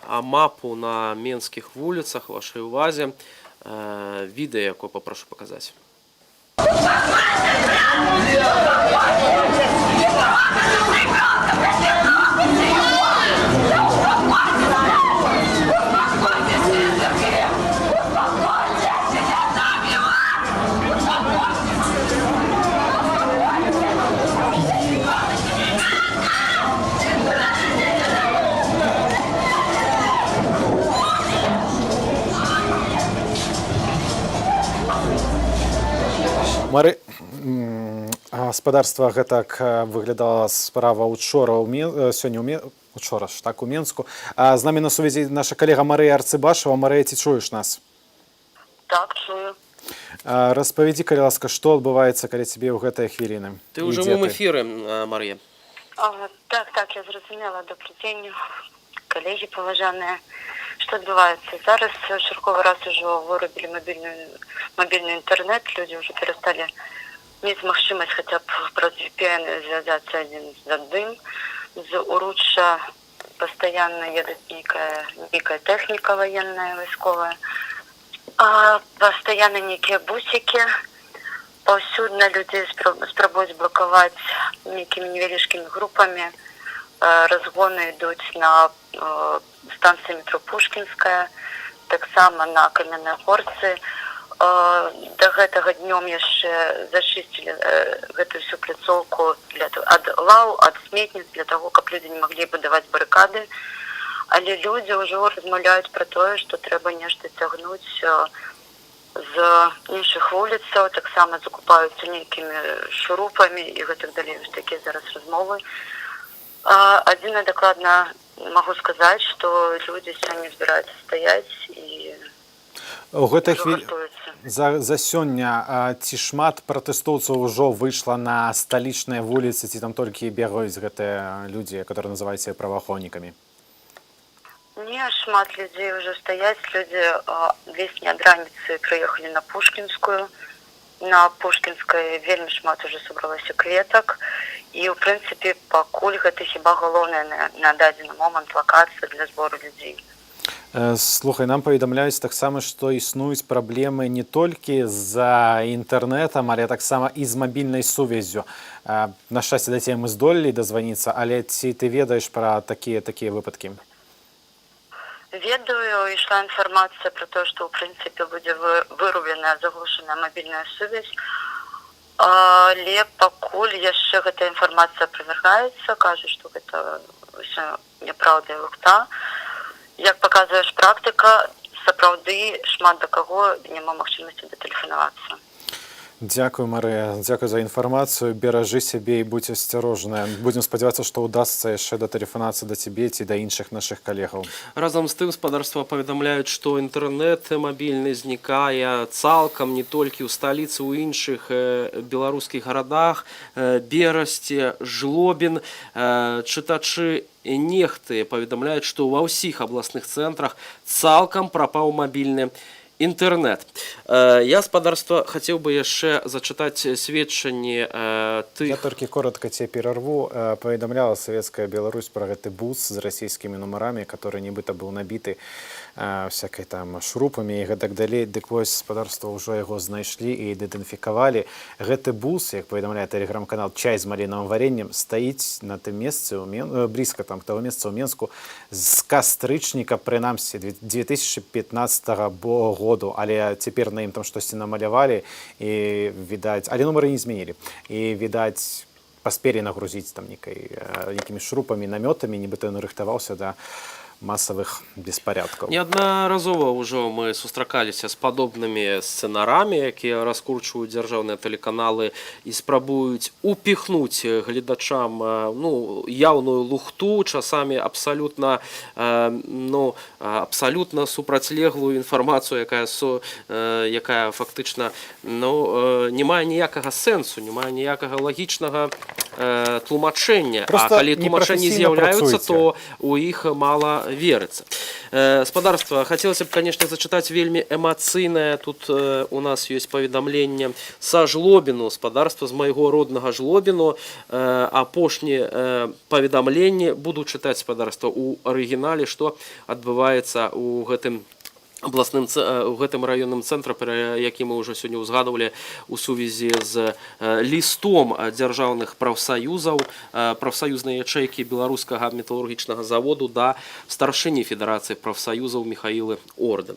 АМАПу на менскіх вуліцах, вашай увазе. Відэо, якое папрошу паказаць. Мары, гаспадарства, гэтак выглядала справа учора, сёння учора ж, так, у Менску. З намі на сувязі наша калега Марыя Арцыбашева. Марыя, ці чуеш нас? Так, чую. Распавядзі, калі ласка, што адбываецца каля цябе ў гэтыя хвіліны? Ты ў жывым эфіры, Марыя. Так, я зразумела. Добрый день, коллеги поважанные. Что отбывается? Зараз черговый раз уже вырубили мобильный интернет, люди уже перестали иметь возможность хотя бы про VPN связаться один за дым. З Уручча постоянно едет некая техника военная, войсковая. Постоянно некие бусики. Повсюдно людей спробують блокувати некими невеличкими группами. Разгоны идут на станции метро Пушкинская, так само на Каменногорцы. До гэтага днем яшчэ зачистили гэтую всю пляцоўку ад лаў, ад сметніц, для того, каб люди не могли будаваць барыкады. Але люди ўжо размаўляюць про тое, што трэба нешта цягнуць з іншых вуліцаў, таксама закупаюцца нейкімі шурупамі і гэтак далей. Такія зараз размовы. Адзіна дакладна могу сказаць, што люди сёння збіраюцца стаяць і за сёння ці шмат пратэстоўцаў ужо выйшла на сталічныя вуліцы, ці там толькі бегаюць гэтыя людзі, которые называюць себя праваахоўнікамі? Не, шмат людзей уже стаяць. Людзі весні ад раніцы прыехалі на Пушкінскую. На Пушкінскай вельмі шмат уже сабралася кветак. І, ў прынцыпе, пакуль гэта хіба галоўная на дадзены момант лакацыя для збору людзей. Слухай, нам паведамляюць таксама, што існуюць праблемы не толькі з інтэрнэтам, але таксама і з мабільнай сувяззю. На шчасце, да цябе мы здолелі дазваніцца, але ці ты ведаеш пра такія выпадкі? Ведаю, ішла інфармацыя пра тое, што ў прынцыпе будзе вырубленая, заглушаная мабільная сувязь. Але пакуль яшчэ гэтая інфармацыя аправергаецца, кажуць, што гэта ўсё няпраўда і лухта. Як паказваеш практыка, сапраўды шмат да каго няма магчымасці датэлефанавацца. Дзякуй, Марыя, дзякуй за інфармацыю. Беражы сябе і будзь асцярожная. Будзем спадзявацца, што ўдасца яшчэ датэлефанавацца да цябе ці да іншых нашых калегаў. Разам з тым, спадарства паведамляюць, што інтэрнэт мабільны знікае цалкам не толькі ў сталіцы, у іншых беларускіх гарадах, Берасці, Жлобін. Чытачы нехты паведамляюць, што ва ўсіх абласных цэнтрах цалкам прапаў мабільны інтэрнэт. Я, спадарства, хацеў бы яшчэ зачытаць сведчанні тых... Я толькі коротка цябе перарву. Паведамляла Савецкая Беларусь пра гэты бус з расійскімі нумарамі, который нібыта быў набіты всякай там шурупамі і гэтак далей. Дык вось, спадарства ўжо яго знайшлі і ідэнтыфікавалі. Гэты бус, як паведамляе тэлеграм-канал «Чай з малінавым вареннем», стаіць на тым месцы, блізка там к таго месца ў Менску, з кастрычніка, прынамсі, 2015 году, але цяпер на ім там штосьці намалявалі і відаць, але нумары не змянілі. І відаць, паспелі нагрузіць там некімі шурупамі, намётамі, нібыта ён рыхтаваўся да массовых беспорядков. Неаднаразова ўжо мы сустракаліся з падобнымі сцэнарамі, якія раскручваюць дзяржаўныя тэлеканалы і спрабуюць упіхнуць гледачам яўную лухту, часамі абсалютна супрацьлеглую інфармацыю, якая фактычна не мае ніякага сэнсу, не мае ніякага лагічнага тлумачэння. А калі тлумачэнні з'яўляюцца, то у іх мала верыцца. Спадарства, хацелася б, конечно, зачытаць вельмі эмацыйнае. Тут у нас ёсць паведамленне са Жлобіну, спадарства з майго роднага Жлобіну. Апошні паведамленне буду чытаць, спадарства, у арыгінале, што адбываецца ў гэтым у гэтым раённым цэнтры, пра які мы ўжо сёння ўзгадывалі у сувязі з лістом дзяржаўных прафсаюзаў, прафсаюзнай ячэйкі беларускага металургічнага заводу да старшыні Федэрацыі прафсаюзаў Михаилы Орды.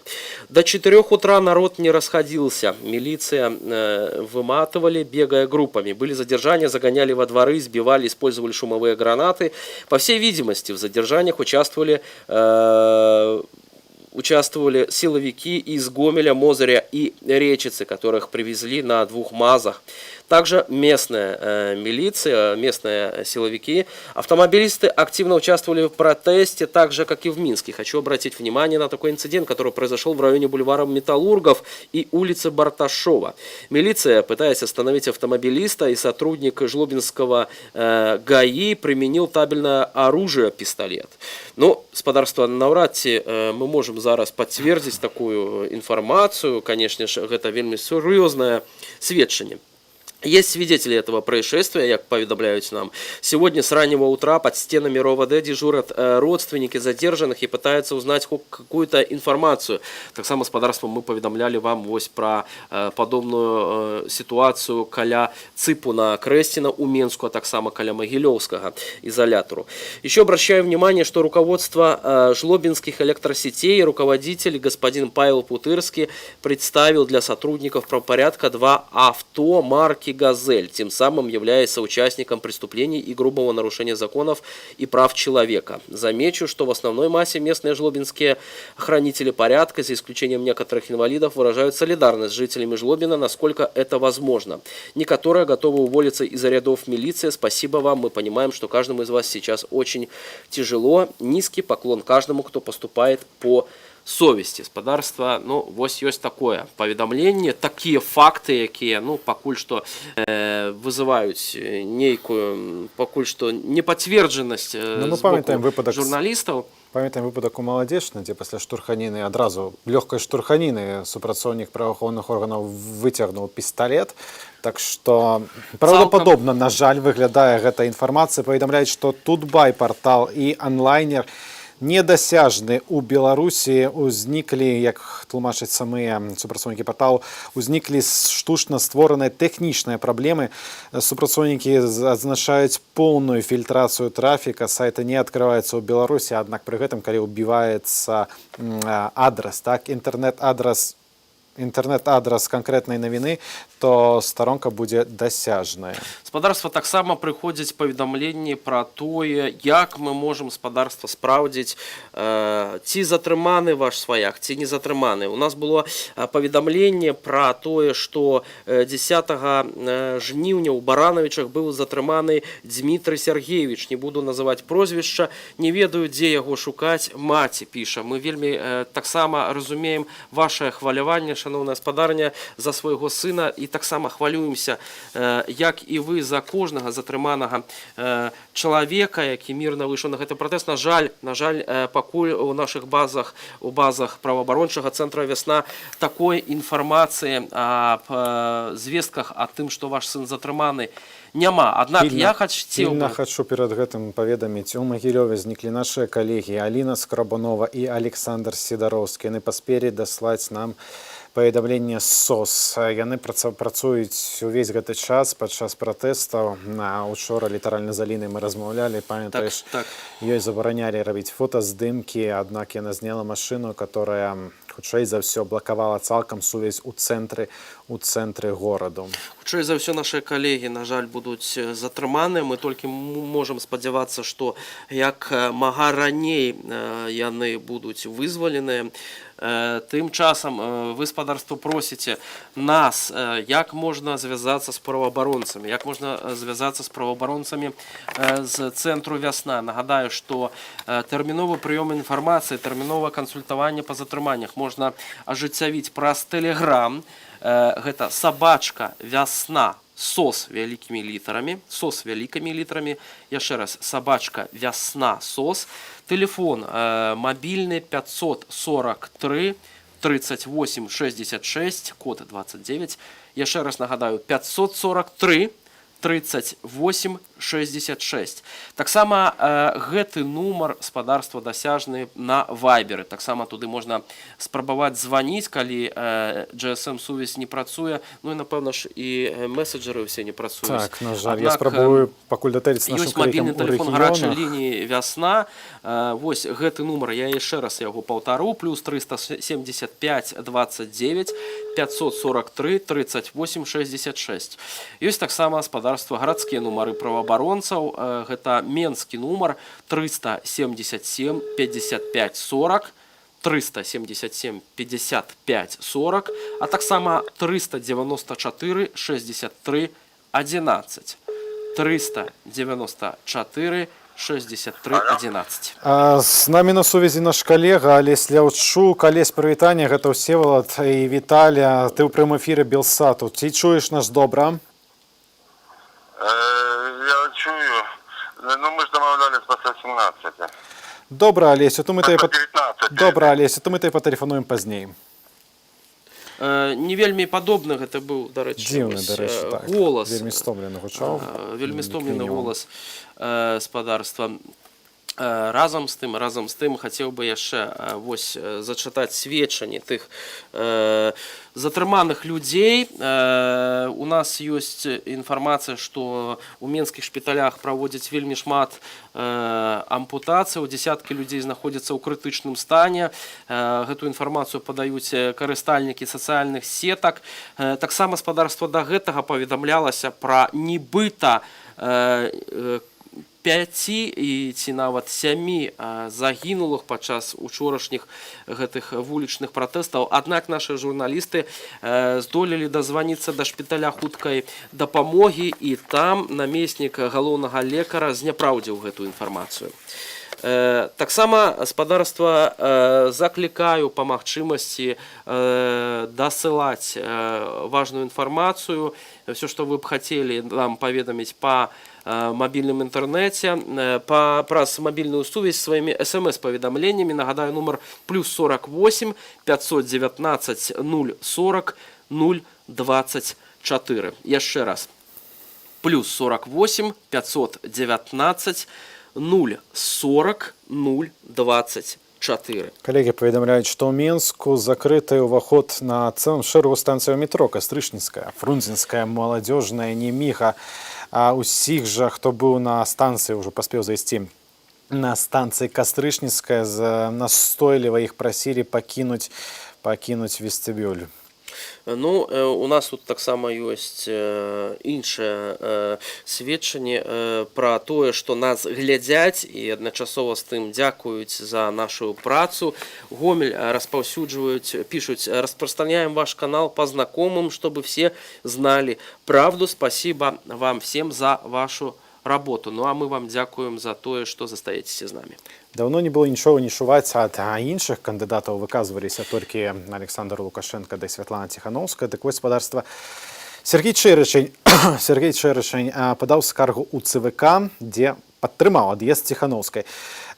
До 4 утра народ не расходился, милиция выматывали, бегая группами. Были задержания, загоняли во дворы, сбивали, использовали шумовые гранаты. По всей видимости, в задержаниях участвовали силовики из Гомеля, Мозыря и Речицы, которых привезли на 2 МАЗах. Также местная милиция, местные силовики, автомобилисты активно участвовали в протесте, так же, как и в Минске. Хочу обратить внимание на такой инцидент, который произошел в районе бульвара Металлургов и улицы Барташова. Милиция, пытаясь остановить автомобилиста, и сотрудник Жлобинского ГАИ применил табельное оружие, пистолет. Ну, спадарства, наўрад ці мы можем зараз подтвердить такую информацию. Конечно же, это вельмі серьезное сведчанне. Есть свидетели этого происшествия, как поведомляют нам. Сегодня с раннего утра под стенами РОВД дежурят родственники задержанных и пытаются узнать хоть какую-то информацию. Так само, спадарством, мы поведомляли вам про подобную ситуацию каля цыпу на Крестина у Менску, а так само каля Могилевского изолятору. Еще обращаю внимание, что руководство жлобинских электросетей, руководитель господин Павел Путырский представил для сотрудников правопорядка 2 авто марки «Газель», тем самым являясь соучастником преступлений и грубого нарушения законов и прав человека. Замечу, что в основной массе местные жлобинские хранители порядка, за исключением некоторых инвалидов, выражают солидарность с жителями Жлобина, насколько это возможно. Некоторые готовы уволиться из рядов милиции. Спасибо вам, мы понимаем, что каждому из вас сейчас очень тяжело. Низкий поклон каждому, кто поступает по совести. Спадарства, вось ёсць такое паведамленне, такія факты, якія, пакуль што вызываюць нейкую, пакуль што непацверджанасць з боку журналістаў. Памятаем выпадак у Маладзечна, дзе пасля штурханіны адразу лёгкай штурханіны супрацоўнік праваахоўных органаў выцягнуў пісталет. Так што правдападобна, на жаль, выглядае гэта інфармацыя. Паведамляюць, што Тутбай партал і онлайнер недасяжны ў Беларусі, узніклі, як тлумачаць самыя супрацоўнікі парталу, узніклі штучна створаныя тэхнічныя праблемы. Супрацоўнікі адзначаюць поўную фільтрацыю трафіка, сайты не адкрываюцца ў Беларусі, аднак пры гэтым, калі ўбіваецца адрас, так, інтэрнэт-адрас канкрэтнай навіны, то старонка будзе дасяжная. Спадарства, таксама прыходзяць паведамленні пра тое, як мы можам, спадарства, спраўдзіць, ці затрыманы ваш сваяк, ці не затрыманы. У нас было паведамленне пра тое, што 10 жніўня ў Баранавічах быў затрыманы Дмітрый Сергеевич. Не буду называць прозвішча, не ведаю, дзе яго шукаць. Маці піша. Мы вельмі таксама разумеем ваше хваляванне, шановная спадарня, за свайго сына, і таксама хвалюемся, як і вы, за кожнага затрыманага чалавека, які мірна выйшаў на гэты пратэст. На жаль, пакуль у нашых базах, у базах праваабарончага цэнтра «Вясна» такой інфармацыі аб звестках аб тым, што ваш сын затрыманы, няма. Аднак я хочу перад гэтым паведаміць, у Магілёве зніклі нашыя калегі Аліна Скрабанова і Александр Сідароўскі. Яны паспелі даслаць нам паведамленне СОС. Яны працуюць увесь гэты час падчас пратэстаў. Учора літаральна з Алінай мы размаўлялі, памятаеш, ёй забаранялі рабіць фотаздымкі, аднак яна зняла машыну, которая хутчэй за ўсё блакавала цалкам сувязь у цэнтры гораду. Хутчэй за ўсё нашы калегі, на жаль, будуць затрыманыя. Мы толькі можам спадзявацца, што як мага раней яны будуць вызваленыя. Тым часам гаспадарства просіце нас, як можна звязацца з праваабаронцамі, як можна звязацца з праваабаронцамі з цэнтру «Вясна». Нагадаю, што тэрміновы прыём інфармацыі, тэрміновае кансультаванне па затрыманнях можна ажыццявіць праз Telegram. Гэта собачка «Вясна» СОС вялікімі літарамі, СОС вялікімі літарамі, яшчэ раз, собачка «Вясна» СОС. Телефон мобильный 543 38 66, код 29. Яшчэ раз нагадаю, 543 38 66. Таксама гэты нумар спадарства дасяжны на Вайберы. Таксама туды можна спрабаваць званіць, калі GSM-сувязь не працуе. Ну і, напэўна ж, і месседжеры ўсе не працуюць. Так, на жаль, я спрабую пакуль датэрыць нашым калегам у рэгіёнах. Ёсць мабільны тэлефон гарачай лініі «Вясна». Вось гэты нумар, я яшчэ раз яго паўтару, плюс 375 29 543 38 66. Ёсць таксама спадарства гарадскія нумары праваабаронцаў. Гэта менскі нумар 377 55 40, 377 55 40, а таксама 394 63 11. 394 63 11. З намі на сувязі наш калега Алесь Ляўчук. Алесь, прывітанне, гэта Всеволод і Віталя. Ты ў прямым эфіры Белсату. Ці чуеш нас добра? Я чую. Ну, мы ж домовлялись по 117. Добра, Алесь, то мы тебе Добра, Алесь, то мы тебе патэлефануем пазней. Не вельмі падобны гэта быў, дарэчы, дзіўны, дарэчы, так. Голас. Вельмі стомлены гучаў. Вельмі стомлены голас спадарства. Разам з тым хацеў бы яшчэ вось зачытаць сведчанні тых затрыманых людзей. У нас ёсць інфармацыя, што ў менскіх шпіталях праводзяць вельмі шмат ампутацыяў, дзесяткі людзей знаходзяцца ў крытычным стане. Гэтую інфармацыю падаюць карыстальнікі сацыяльных сетак. Таксама спадарства да гэтага паведамлялася пра нібыта 5 і ці нават 7 загінулых падчас учорашніх гэтых вулічных пратэстаў. Аднак нашы журналісты здолелі дазваніцца да шпіталя хуткай дапамогі, і там намеснік галоўнага лекара зняпраўдзіў гэтую інфармацыю. Таксама спадарства заклікаю па магчымасці дасылаць важную інфармацыю, все, што вы б хацелі нам паведаміць па мобільным інтэрнэце, праз мабільную сувязь сваімі смс-паведамленнямі. Нагадаю, нумар плюс 48 519 040 024. Яшчэ раз. Плюс 48 519 040 024. Калегі паведамляюць, што ў Менску закрыты ўваход на цэлым шэрагу станцыяў метро: Кастрычніцкая, Фрунзенская, Маладзёжная, Неміга. А усіх жа, хто быў на станцыі, ўжо паспеў зайсці на станцыі Кастрычніцкая, настойліва іх прасілі пакінуць вестыбюль. Ну, у нас тут таксама ёсць іншае сведчанне пра тое, што нас глядзяць і адначасова з тым дзякуюць за нашу працу. Гомель распаўсюджваюць, пишут: распространяем ваш канал по знакомым, чтобы все знали правду. Спасибо вам всем за вашу работу. Ну а мы вам дзякуем за тое, што застаецеся з намі. Даўно не было нічога не чуваць ад іншых кандыдатаў, выказваліся толькі Александр Лукашенко да Святлана Тихановская. Так вось, спадарства, Сергей Чэрышань падаў скаргу ў ЦВК, дзе падтрымаў ад'езд Тихановскай.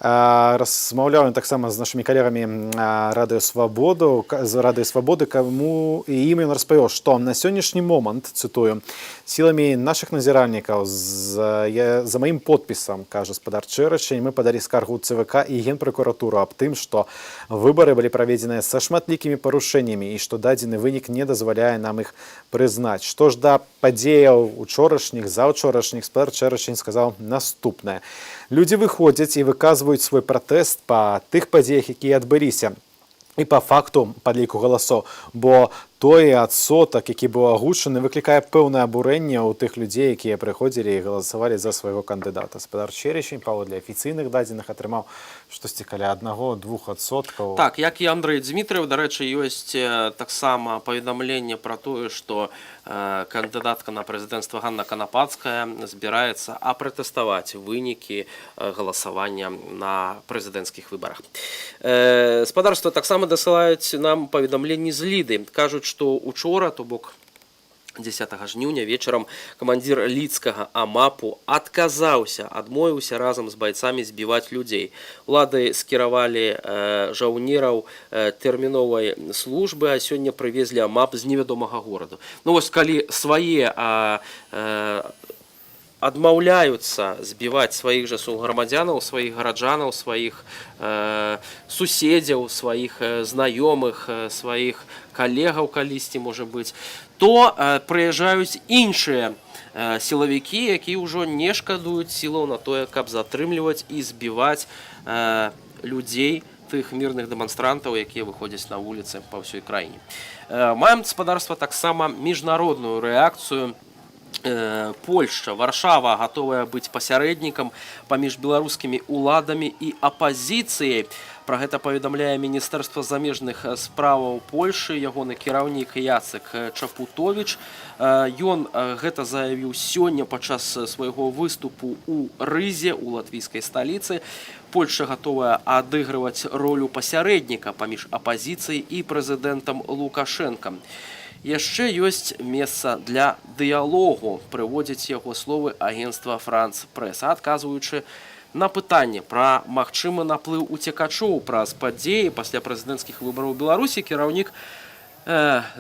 размаўляў таксама з нашымі калегамі Радыё Свабоду, з Радыё Свабоды, каму і ім ён распавёў, што на сённяшні момант, цытую, сіламі нашых назіральнікаў за маім подпісам, кажа спадар Чэрачань, мы падалі скаргу ЦВК і Генпракуратуру аб тым, што выбары былі праведзеныя са шматлікімі парушэннямі і што дадзены вынік не дазваляе нам іх прызнаць. Што ж да падзеяў учорашніх, заўчорашніх, спадар Чэрачань сказаў наступнае. Людзі выходзяць і выказваюць свой пратэст па тых падзеях, якія адбыліся, і па факту падліку галасоў, бо той адсотак, які быў агучаны, выклікае пэўнае абурэнне ў тых людзей, якія прыходзілі і галасавалі за свайго кандыдата. Спадар Чэрачань, паводле афіцыйных дадзеных, атрымаў штосьці каля 1-2%. Так, як і Андрэй Дзмітрыеў, дарэчы, ёсць таксама паведамленне пра тое, што кандыдатка на прэзідэнцтва Ганна Канапацкая збіраецца апратэставаць вынікі галасавання на прэзідэнцкіх выбарах. Спадарства таксама дасылаюць нам паведамленні з Ліды. Кажуць, што учора, то бок 10 жніўня вечарам камандзір лідскага АМАПу адмовіўся разам з байцамі збіваць людзей. Улады скіравалі жаўнераў тэрміновай службы, а сёння прывезлі АМАП з невядомага гораду. Ну вось калі свае адмаўляюцца збіваць сваіх жа суграмадзянаў, сваіх гараджанаў, сваіх суседзяў, сваіх знаёмых, сваіх калегаў калісьці, можа быць, то прыязджаюць іншыя сілавікі, якія ўжо не шкадуюць сілаў на тое, каб затрымліваць і збіваць людзей, тых мірных дэманстрантаў, якія выходзяць на вуліцы па ўсёй краіне. Маем, спадарства, таксама міжнародную рэакцыю. Польшча, Варшава гатовая быць пасярэднікам паміж беларускімі ўладамі і апазіцыяй. Пра гэта паведамляе Міністэрства замежных справаў Польшы, ягоны кіраўнік Яцек Чапутовіч. Ён гэта заявіў сёння падчас свайго выступу ў Рызе, у латвійскай сталіцы. Польша гатовая адыгрываць ролю пасярэдніка паміж апазіцыяй і прэзідэнтам Лукашэнкам. Яшчэ ёсць месца для дыялогу, прыводзіць яго словы агенцтва «Франц Прэс». Адказваючы на пытанне пра магчымы наплыў уцекачоў праз падзеі пасля прэзідэнцкіх выбараў Беларусі, кіраўнік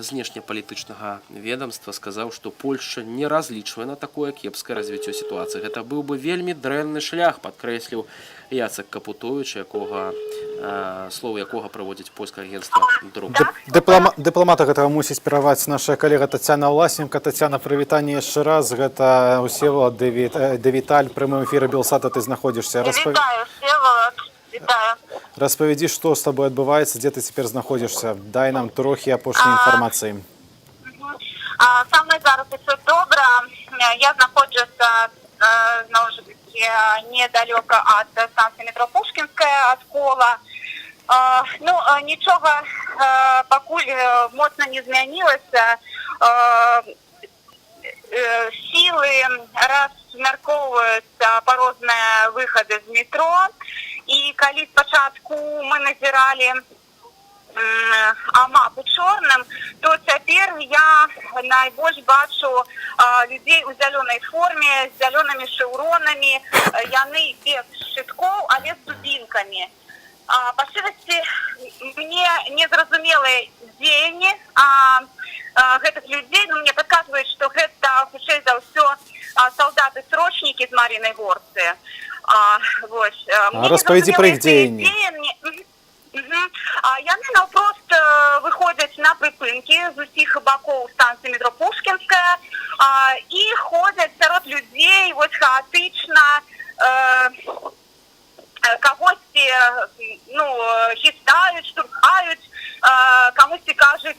знешнепалітычнага ведомства сказаў, што Польшча не разлічвае на такое кепскае развіццё сітуацыі. Гэта быў бы вельмі дрэнны шлях, падкрэсліў Яцек Чапутовіч, словы якога праводзіць польскае агенцтва «Друк». Дыпламата гэтага мусіць пераваць наша калега Тацяна Ўласенка. Тацяна, прывітанне яшчэ раз. Гэта Всеволод Девіталь, прямым эфіры Белсата ты знаходзішся. Вітаю, Всеволод. Вітаю. Распавядзі, што з табой адбываецца, дзе ты цяпер знаходзішся. Дай нам трохі апошняй інфармацыі. Са мной зараз усё добра. Я знаходжуся недалёка ад станцыі метро Пушкінская, ад кола. Нічога пакуль моцна не змянілася. Сілы размяркоўваюцца па розныя выхады з метро. І калі спачатку мы назіралі АМАП у чорным, то цяпер я найбольш бачу людзей у зялёнай форме, з зялёнымі шэўронамі, яны без шчыткоў, але з дубінкамі. Па шчырасці, мне незразумелыя дзеянні гэтых людзей, мне падказваюць, што гэта хутчэй за ўсё салдаты-срочнікі з Мар'інай Горцы. Распавядзі пра іх дзеянні. Яны наўпрост выходзяць на прыпынкі з усіх бакоў станцыі метро Пушкінская і ходзяць сярод людзей хаатычна, кагосьці хістаюць, штурхаюць, камусьці кажуць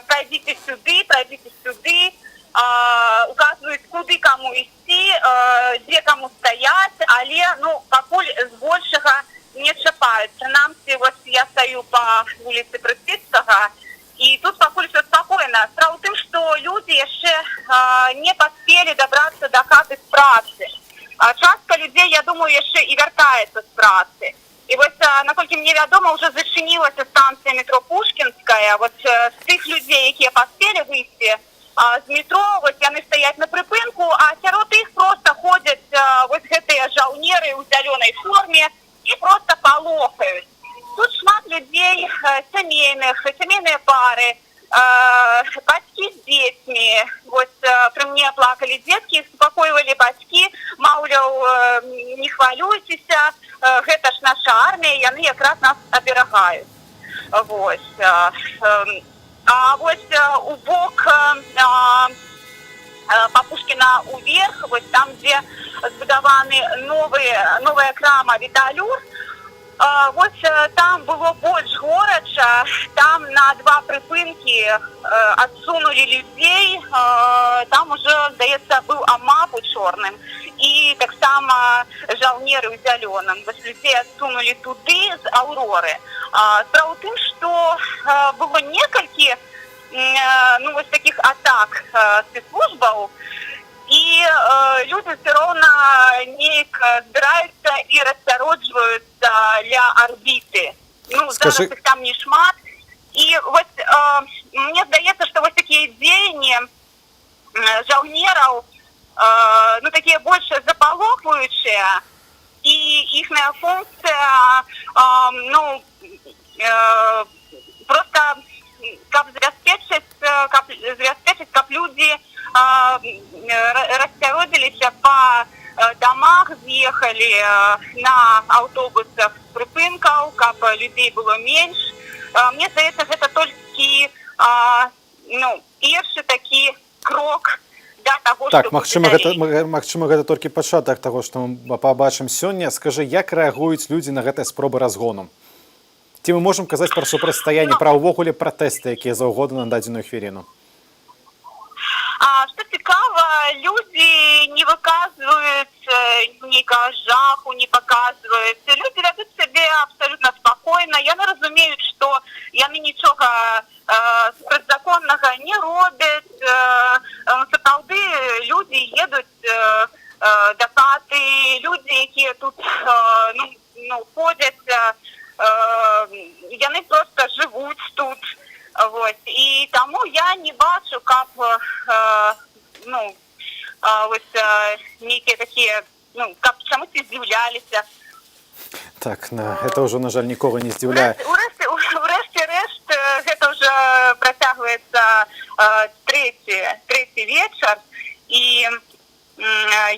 прайдзіце сюды, указваюць, куды каму ісці, дзе каму стаяць, але пакуль збольшага не чапаюцца. Намці, я стаю па вуліцы Прыспецкага, і тут пакуль все спакойна. Справа ў тым, што людзі яшчэ не паспелі дабрацца да хаты з працы. Частка людзей, я думаю, яшчэ і вяртаецца з працы. І наколькі мне вядома, ўжо зачынілася станцыя метро Пушкінская. З тых людзей, якія паспелі выйсці з метро, яны стаяць на прыпынку, а сярод іх проста ходзяць гэтыя жаўнеры ў зялёнай форме і проста семейные пары, батьки с детьми. Вот при мне плакали детки, их успокоивали батьки, маўляў, не хвалюйтеся, гэта ж наша армія, яны якраз нас оберагаюць. Вот. А вот у бок по Пушкина уверх, вот там, где збудаваны новая крама «Виталюр», вот там было больше горача, там на 2 прыпынкі адсунули людей, там уже, здаецца, быў амап у чорным, и так само жаўнеры ў зялёным. Вот людей адсунули туды з Аўроры. Справа ў тым, што было некалькі вот таких атак спецслужбаў, и люди все равно неяк збираюцца и рассароджваюцца для орбиты. Ну, зараз их там не шмат. И вот мне здаецца, что вот такие дзеянні жаўнераў, ну, такие больше запалохваючыя, и ихная функция, ну, просто как забяспечыць, каб люди рассяродзіліся по домах, з'ехалі на аўтобусах з прыпынкаў, каб людей было менш. Мне здаецца, гэта толькі першы такі крок да таго, так, што магчыма, гэта толькі пачатак таго, што мы пабачым сёння. Скажы, як рэагуюць людзі на гэтыя спробы разгону? Ці мы можам казаць пра супрацьстаянне, пра ўвогуле пратэсты, якія заўгодна на дадзеную хвіліну? Что цікаво, люди не выказывают никакого жаху, не показывают. Люди ведут себя абсолютно спокойно. Яны разумеют, что яны ничего противозаконного не робят. Сапраўды люди едут до хаты, люди, які тут ходят, яны просто живут тут. Вот. И тому я не бачу, как некие такие, как чамусь здзіўлялись. Так, это уже, на жаль, нікога не здзіўляе. Урэшце-рэшт, гэта уже працягваецца трэці вечар, и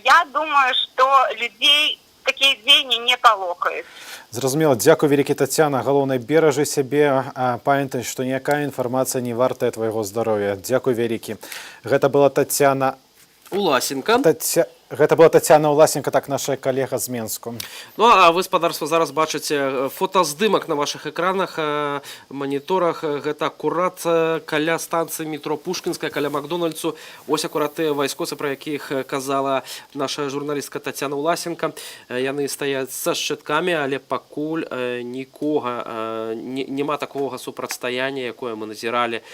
я думаю, что людей такие дзеянні не палохаюць. Зразумела, дзякуй вялікі, Тацяна. Галоўнае, беражы сябе, памятай, што ніякая інфармацыя не вартая твайго здароўя. Дзякуй вялікі. Гэта была Тацяна Уласенко. Гэта была Тацяна Уласенко, так, наша калега з Менску. Ну, а вы, спадарства, зараз бачыце фотаздымак на ваших экранах, мониторах. Гэта акурат каля станцыі метро Пушкінская, каля Макдональдсу. Ось акурат тыя вайскоўцы, пра якіх казала наша журналістка Тацяна Уласенко. Яны стаяць са шчыткамі, але пакуль нікога, няма такога супрацьстаяння, якое мы назіралі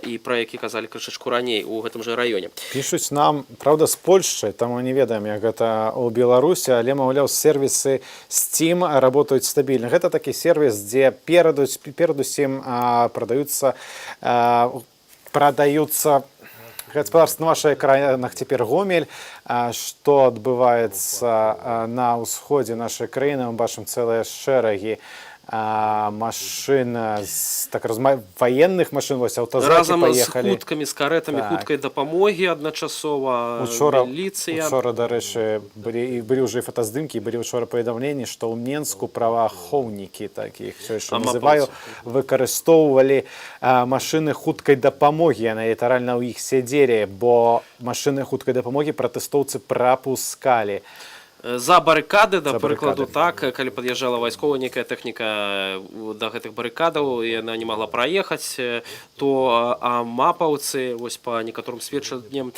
і пра які казалі крышачку раней у гэтым жа раёне. Пішуць нам, правда, з Польшчы, таму не ведаем, як гэта ў Беларусі, але, маўляў, сервісы Steam работаюць стабільна. Гэта такі сервіс, дзе перадусім прадаюцца гаспадарства на ваших экранах цяпер Гомель. Што адбываецца на ўсходзе нашай краіны, мы бачым цэлыя шэрагі машин, так разумею, военных машин, вось аўтазакі паехалі. Разам з хуткамі, з карэтамі хуткай дапамогі адначасова, міліцыя. Учора, дарэчы, былі ўжо фотаздымкі, былі ўчора паведамленні, што ў Менску праваахоўнікі, так іх все яшчэ называю, выкарыстоўвалі машины хуткай дапамогі. Яны літаральна ў іх сядзелі, бо машины хуткай дапамогі пратэстоўцы прапускалі. За барыкады, да прыкладу, так, калі пад'язджала вайсковая нейкая тэхніка да гэтых барыкадаў, і яна не магла праехаць, то амапаўцы, вось па некаторым сведчанням,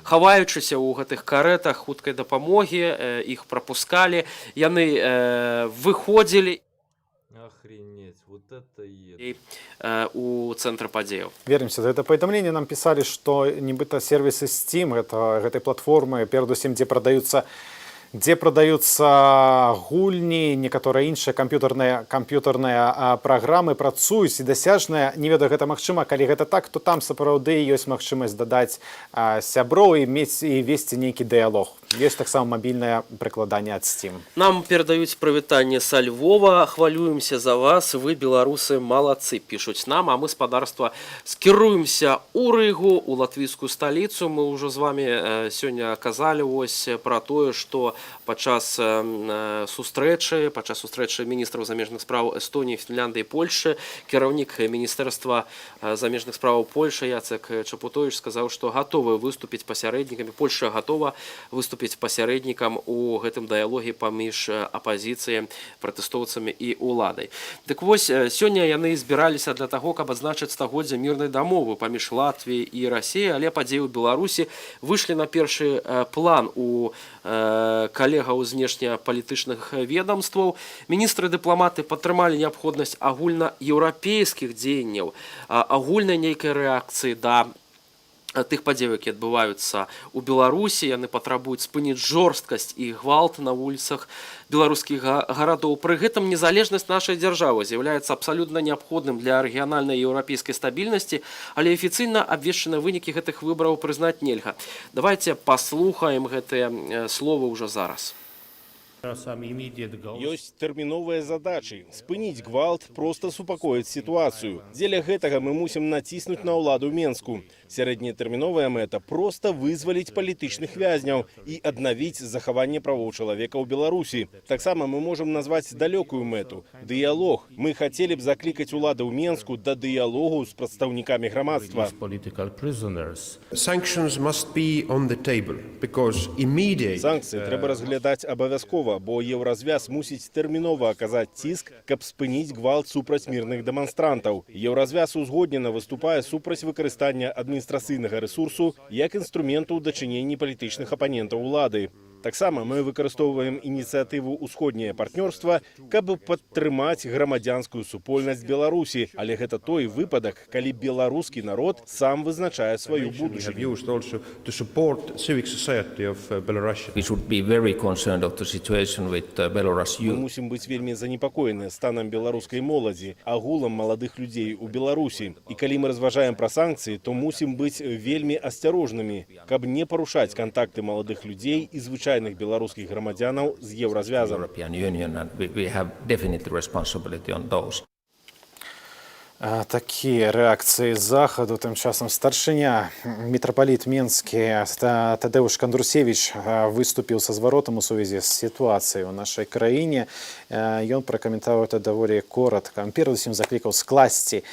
хаваючыся ў гэтых карэтах хуткай дапамогі, іх прапускалі, яны выходзілі у цэнтры падзеяў. Вернемся за гэта паведамленне. Нам пісалі, што нібыта сервісы Steam, гэтай платформы, перадусім, дзе прадаюцца гульні, некаторыя іншыя камп'ютарныя праграмы працуюць і дасяжныя. Не ведаю, гэта магчыма, калі гэта так, то там сапраўды ёсць магчымасць дадаць сяброў і весці нейкі дыялог. Ёсць таксама мабільнае прыкладанне ад Steam. Нам перадаюць прывітанне са Львова. Хвалюемся за вас, вы, беларусы, малацы, пішуць нам, а мы, спадарства, скіруемся ў Рыгу, у латвійскую сталіцу. Мы ўжо з вами сёння казалі пра тое, што падчас сустрэчы міністраў замежных спраў Эстоніі, Фінляндыі і Польшы, кіраўнік міністэрства замежных справаў Польшы Яцек Чапутович сказаў, што гатовы выступіць пасярэднікамі, Польша гатова выступіць пасярэднікам у гэтым дыялогі паміж апазіцыяй, пратэстоўцамі і уладай. Дык вось, сёння яны збіраліся для таго, каб адзначыць стагоддзе мірнай дамовы паміж Латвіяй і Расіяй, але падзеі ў Беларусі выйшлі на першы план у калегаў знешнепалітычных ведомстваў. Міністры-дыпламаты падтрымалі неабходнасць агульнаеўрапейскіх дзеянняў, агульнай нейкай рэакцыі да тых падзеяў, якія адбываюцца ў Беларусі. Яны патрабуюць спыніць жорсткасць і гвалт на вуліцах беларускіх гарадоў. Пры гэтым незалежнасць нашай дзяржавы з'яўляецца абсалютна неабходным для рэгіянальнай еўрапейскай стабільнасці, але афіцыйна абвешчаныя вынікі гэтых выбараў прызнаць нельга. Давайте паслухаем гэтыя словы ўжо зараз. Ёсць тэрміновыя задачы. Спыніць гвалт, проста супакоіць сітуацыю. Дзеля гэтага мы мусім націснуць на ўладу Менску. Сярэднетэрміновая мэта – проста вызваліць палітычных вязняў і аднавіць захаванне правоў чалавека ў Беларусі. Таксама мы можам назваць далёкую мэту – дыялог. Мы хацелі б заклікаць уладу ў Менску да дыялогу з прадстаўнікамі грамадства. Санкцыі трэба разглядаць абавязкова, бо Еўразвяз мусіць тэрмінова аказаць ціск, каб спыніць гвалт супраць мірных дэманстрантаў. Еўразвяз узгоднена выступае супраць выкарыстання адміністрацыйнага рэсурсу як інструменту ў дачыненні палітычных апанентаў улады. Таксама мы выкарыстоўваем ініцыятыву «Усходняе партнёрства», каб падтрымаць грамадзянскую супольнасць Беларусі. Але гэта той выпадак, калі беларускі народ сам вызначае сваю будучыню. Мы мусім быць вельмі занепакоеныя станам беларускай моладзі, агулам маладых людзей у Беларусі. І калі мы разважаем пра санкцыі, то мусім быць вельмі асцярожнымі, каб не парушаць кантакты маладых людзей і звычайных беларускіх грамадзянаў з Еўразвязам. Такія рэакцыі захаду. Тым часам старшыня мітрапаліт Менскі Тадэуш Кандрусевіч выступіў са зваротам у сувязі з сітуацыяй у нашай краіне. Ён пракаментаваў гэта даволі коротка. Перадусім заклікаў скласці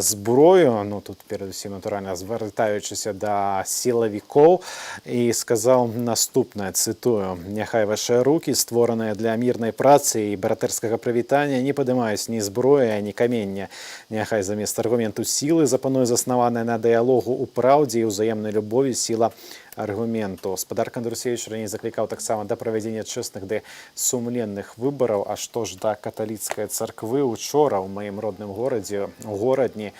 зброю, тут перадусім натуральна звяртаючыся да сілавікоў, і сказаў наступнае, цытую: «Няхай вашыя рукі, створаныя для мірнай працы і братэрскага прывітання, не падымаюць ні зброя, ні камення. Няхай замест аргументу сілы запануе заснаваная на дыялогу ў праўдзе і ўзаемнай любові сіла аргументу». Спадар Кандрусевіч раней заклікаў таксама да правядзення чэсных ды сумленных выбараў. А што ж да каталіцкай царквы? Учора ў маім родным горадзе, у Горадні,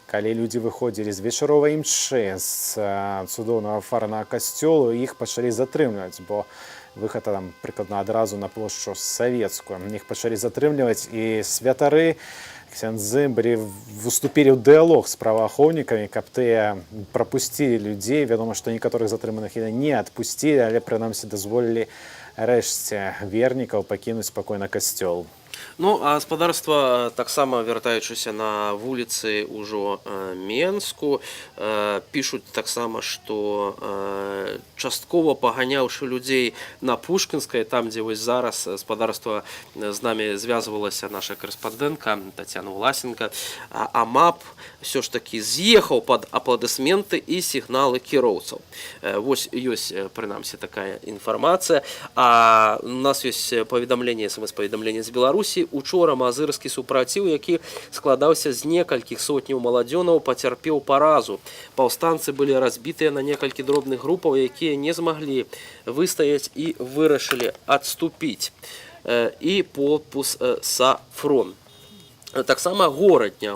калі людзі выходзілі з вечаровай імшы з цудоўнага фарнага касцёлу, іх пачалі затрымліваць, бо выхад там прыкладна адразу на плошчу Савецкую. Іх пачалі затрымліваць, і святары, ксяндзы выступілі ў дыялог з праваахоўнікамі, каб тыя прапусцілі людзей. Вядома, што некаторых затрыманых не адпусцілі, але прынамсі дазволілі рэшце вернікаў пакінуць спакойна касцёл. А спадарства, таксама вяртаючыся на вуліцы ўжо Менску, пішуць таксама, што часткова паганяўшы людзей на Пушкінскай, там, дзе вось зараз спадарства з намі звязвалася наша карэспандэнтка Тацяна Власенка, АМАП ўсё ж такі з'ехаў пад апладысменты і сігналы кіроўцаў. Вось ёсць, прынамсі, такая інфармацыя. А у нас ёсць паведамленне, смс-паведамленне з Беларусі. Учора мазырскі супраціў, які складаўся з некалькіх сотняў маладзёнаў, пацярпеў паразу. Паўстанцы былі разбітыя на некалькі дробных групаў, якія не змаглі выстаяць і вырашылі адступіць. І подпус Сафрон. Таксама Горадня.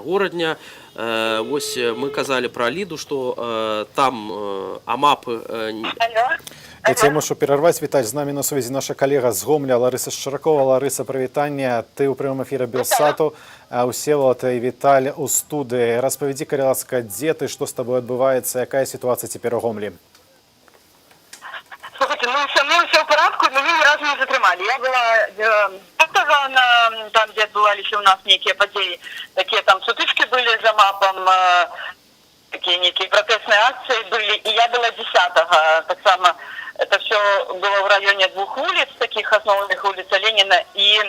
Вось мы казалі пра Ліду, што там АМАПы... Я тебе мушу перервать. Віталь, з нами на сувязі наша колега з Гомля Лариса Шчаракова. Лариса, привітання. Ти у прямому ефірі Белсату. Усеволод і Віталь у студії. Розповіді, будь ласка, де ти, що з тобою відбувається, яка ситуація тепер у Гомлі? Слухайте, ми самі атрымалі. Я была там, дзе адбываліся ў нас нейкія падзеі, такія там сутычкі былі за МАПам, такие некие протестные акции были, и я была 10-го, так само, это все было в районе 2 улиц, таких основных, улица Ленина и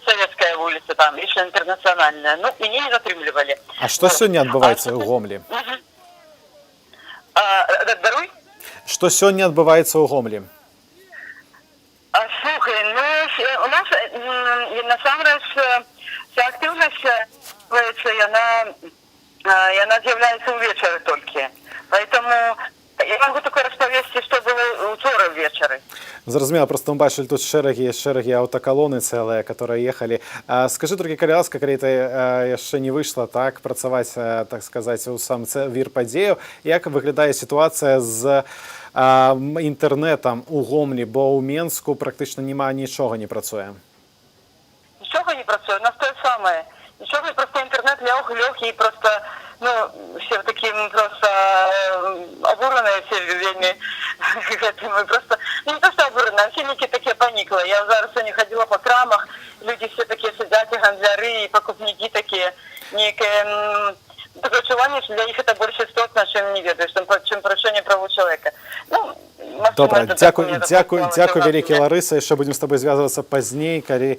Советская улица, там, еще интернациональная, ну, меня не затрымливали. А что сегодня отбывается у Гомлі? Даруй? Что сегодня отбывается у Гомлі? Слухай, ну, у нас, насамрэч, вся активность, яна з'являецца ўвечары толькі. Поэтому я могу только распавесці, што было ўчора ўвечары. Зразумела, просто мы бачылі тут шэрагі аўтакалоны цэлыя, которые ехалі. Скажы толькі, калі ласка, калі ты яшчэ не выйшла, так, працаваць, так сказаць, у сам вір падзеяў, як выглядае сітуацыя з інтэрнэтам у Гомлі, бо ў Менску практычна нічога не працуе? Нічога не працуе, у нас тое самае. Ничего, просто интернет лег и просто, ну, все такие просто обуранные все вельми, мы просто, ну, не то, что обуранные, все некие такие пониклые. Я зараз сегодня ходила по крамах, люди все такие сидят, и гандляры, и покупники такие, некие, такое чувание, что для них это больше істотно, чем не ведаю, чем порушение прав человека. Ну, добре, дякую вялікі, Ларыса, яшчэ будзем з табой звязвацца пазней, калі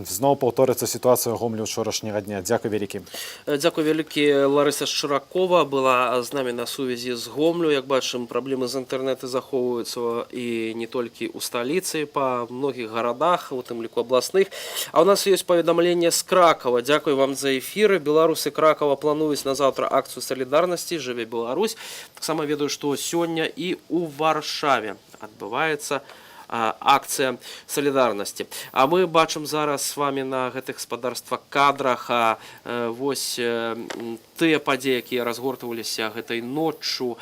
зноў паўторыцца сітуацыя ў Гомлі ўчорашняга дня. Дзякуй вялікі. Дзякуй вялікі. Ларыса Шчыракова была з намі на сувязі з Гомлю. Як бачым, праблемы з інтэрнэту захоўваюцца і не толькі ў сталіцы, па многіх гарадах, у тым ліку абласных. А ў нас ёсць паведамленне з Кракава. Дзякуй вам за эфіры. Беларусы Кракава плануюць на заўтра акцыю салідарнасці «Жыве Беларусь». Таксама ведаю, што сёння і ў Варшаве адбываецца акцыя салідарнасці. А мы бачым зараз з вами на гэтых гаспадарствах кадрах вось тыя падзеі, якія разгортваліся гэтай ноччу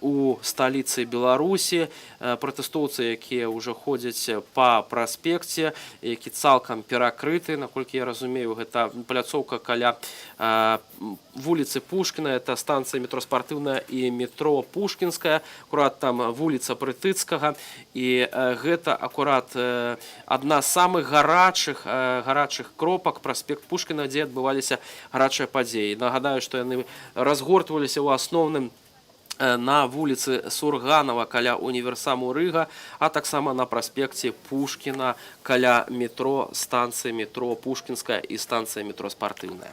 у сталіцы Беларусі, пратэстоўцы, якія ўжо ходзяць па праспекце, які цалкам перакрыты, наколькі я разумею, гэта пляцоўка каля вуліцы Пушкіна, это станцыя метро Спартыўная і метро Пушкінская, акурат там вуліца Прытыцкага, і гэта акурат адна з самых гарачых кропак, праспект Пушкіна, дзе адбываліся гарачыя падзеі. Нагадаю, што яны разгортваліся ў асноўным на вуліцы Сурганова каля універсаму Рыга, а таксама на праспекце Пушкіна каля метро, станцыі метро Пушкінская і станцыя метро Спартыўная.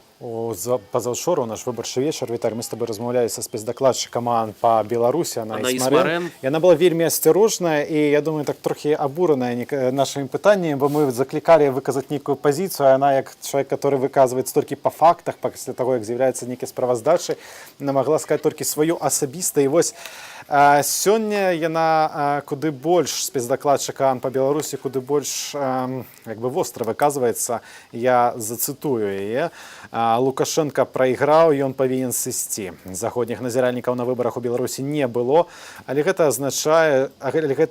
Пазаўчора у наш выбарчы вечар, Віталь, мы з табой размаўлялі са спецдакладчыкам па Беларусі, Анна Ісмарэн. Яна была вельмі асцярожная і, я думаю, так трохі абураная нашымі пытаннямі, бо мы заклікалі выказаць нейкую пазіцыю, а яна, як чалавек, который выказваецца толькі па фактах, пасля таго, як з'яўляецца нейкія справаздачы, яна магла сказаць толькі сваю асабістую. І вось сёння яна куды больш спецдакладчыка па Беларусі, куды больш востра выказваецца. Я зацытую яе. Лукашенко прайграў, ён павінен сысці. Заходніх назіральнікаў на выбарах у Беларусі не было, але гэта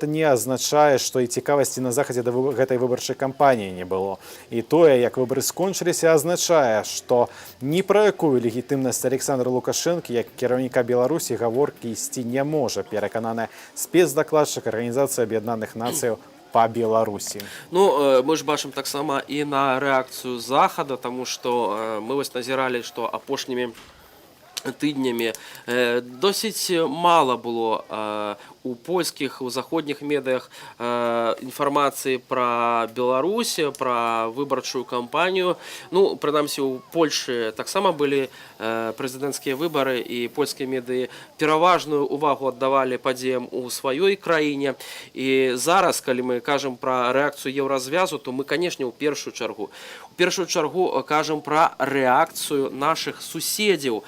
не азначае, што і цікавасці на захадзе да гэтай выбарчай кампаніі не было. І тое, як выбары скончыліся, азначае, што ні пра якую легітымнасць Александра Лукашэнкі, як кіраўніка Беларусі, гаворкі ісці не можа, перакананая спецдакладчык Арганізацыі Аб'яднаных Нацыяў па Беларусі. Ну, мы ж бачым таксама і на рэакцыю захада, таму што мы вось назіралі, што апошнімі тыднямі досыць мала было у польскіх, у заходніх медыях інфармацыі пра Беларусь, пра выбарчую кампанію. Ну, прынамсі, у Польшы таксама былі прэзідэнцкія выбары, і польскія медыі пераважную увагу аддавалі падзеям у сваёй краіне. І зараз, калі мы кажам пра рэакцыю еўразвязу, то мы, канешне, у першую чаргу кажам пра рэакцыю нашых суседзяў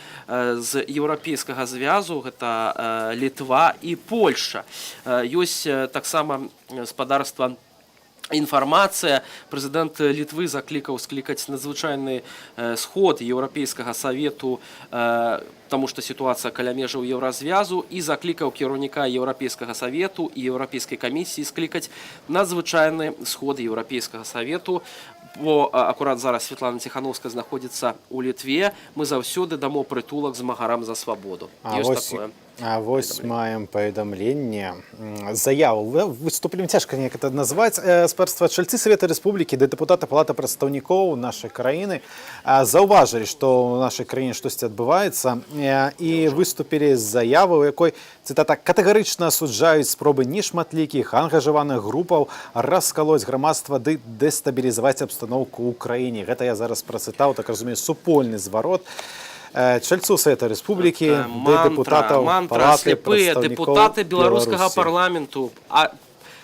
з еўрапейскага звязу, гэта Літва і Польша. Ёсць таксама спадарства інфармацыя. Прэзідэнт Літвы заклікаў склікаць надзвычайны сход Еўрапейскага савету, таму што сітуацыя каля межаў еўразвязу, і заклікаў кіраўніка Еўрапейскага савету і Еўрапейскай камісіі склікаць надзвычайны сход Еўрапейскага савету. Бо акурат зараз Святлана Ціхановская знаходзіцца ў Літве. Мы заўсёды дамо прытулак змагарам за свабоду. Ёсць такое. А вось маем паведамленне заяву выступленнем цяжка неяк это назваць спэрства чальцы Савета Рэспублікі да дэпутата Палаты прадстаўнікоў нашай краіны заўважылі, што ў нашай краіне штосьці адбываецца і выступілі з заявы, у якой, цытата, катэгарычна асуджаюць спробы нешматлікіх ангажаваных групаў раскалоць грамадства ды дэстабілізаваць абстаноўку ў краіне. Гэта я зараз працытаў, так разумею, супольны зварот чальцу Совета Республики, депутатов мантра, слепые депутаты белорусского парламенту.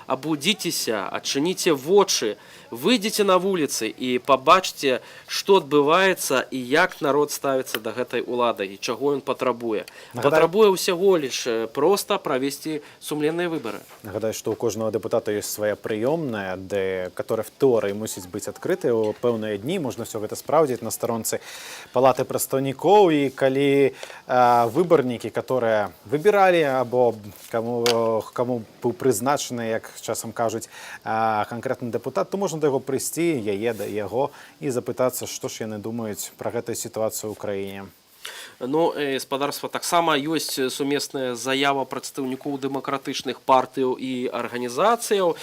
Абудзіцеся, адчыніце вочы, выйдзеце на вуліцы і пабачце, што адбываецца і як народ ставіцца да гэтай улады і чаго ён патрабуе. Патрабуе ўсяго лишь проста правесці сумленныя выбары. Нагадаю, што у кожнага дэпутата ёсць свая прыёмная, которая в тэорыі мусіць быць адкрытай у пэўныя дні, можна все гэта спраўдзіць на старонцы Палаты прадстаўнікоў, і калі выбарнікі, которые выбіралі або каму быў прызначаны, як часам кажуць, канкрэтны дэпутат, то можна да яго прыйсці, да яго і запытацца, што ж яны думаюць пра гэтую сітуацыю ў краіне. Ну, спадарства, таксама ёсць сумесная заява прадстаўнікоў дэмакратычных партыяў і арганізацыяў.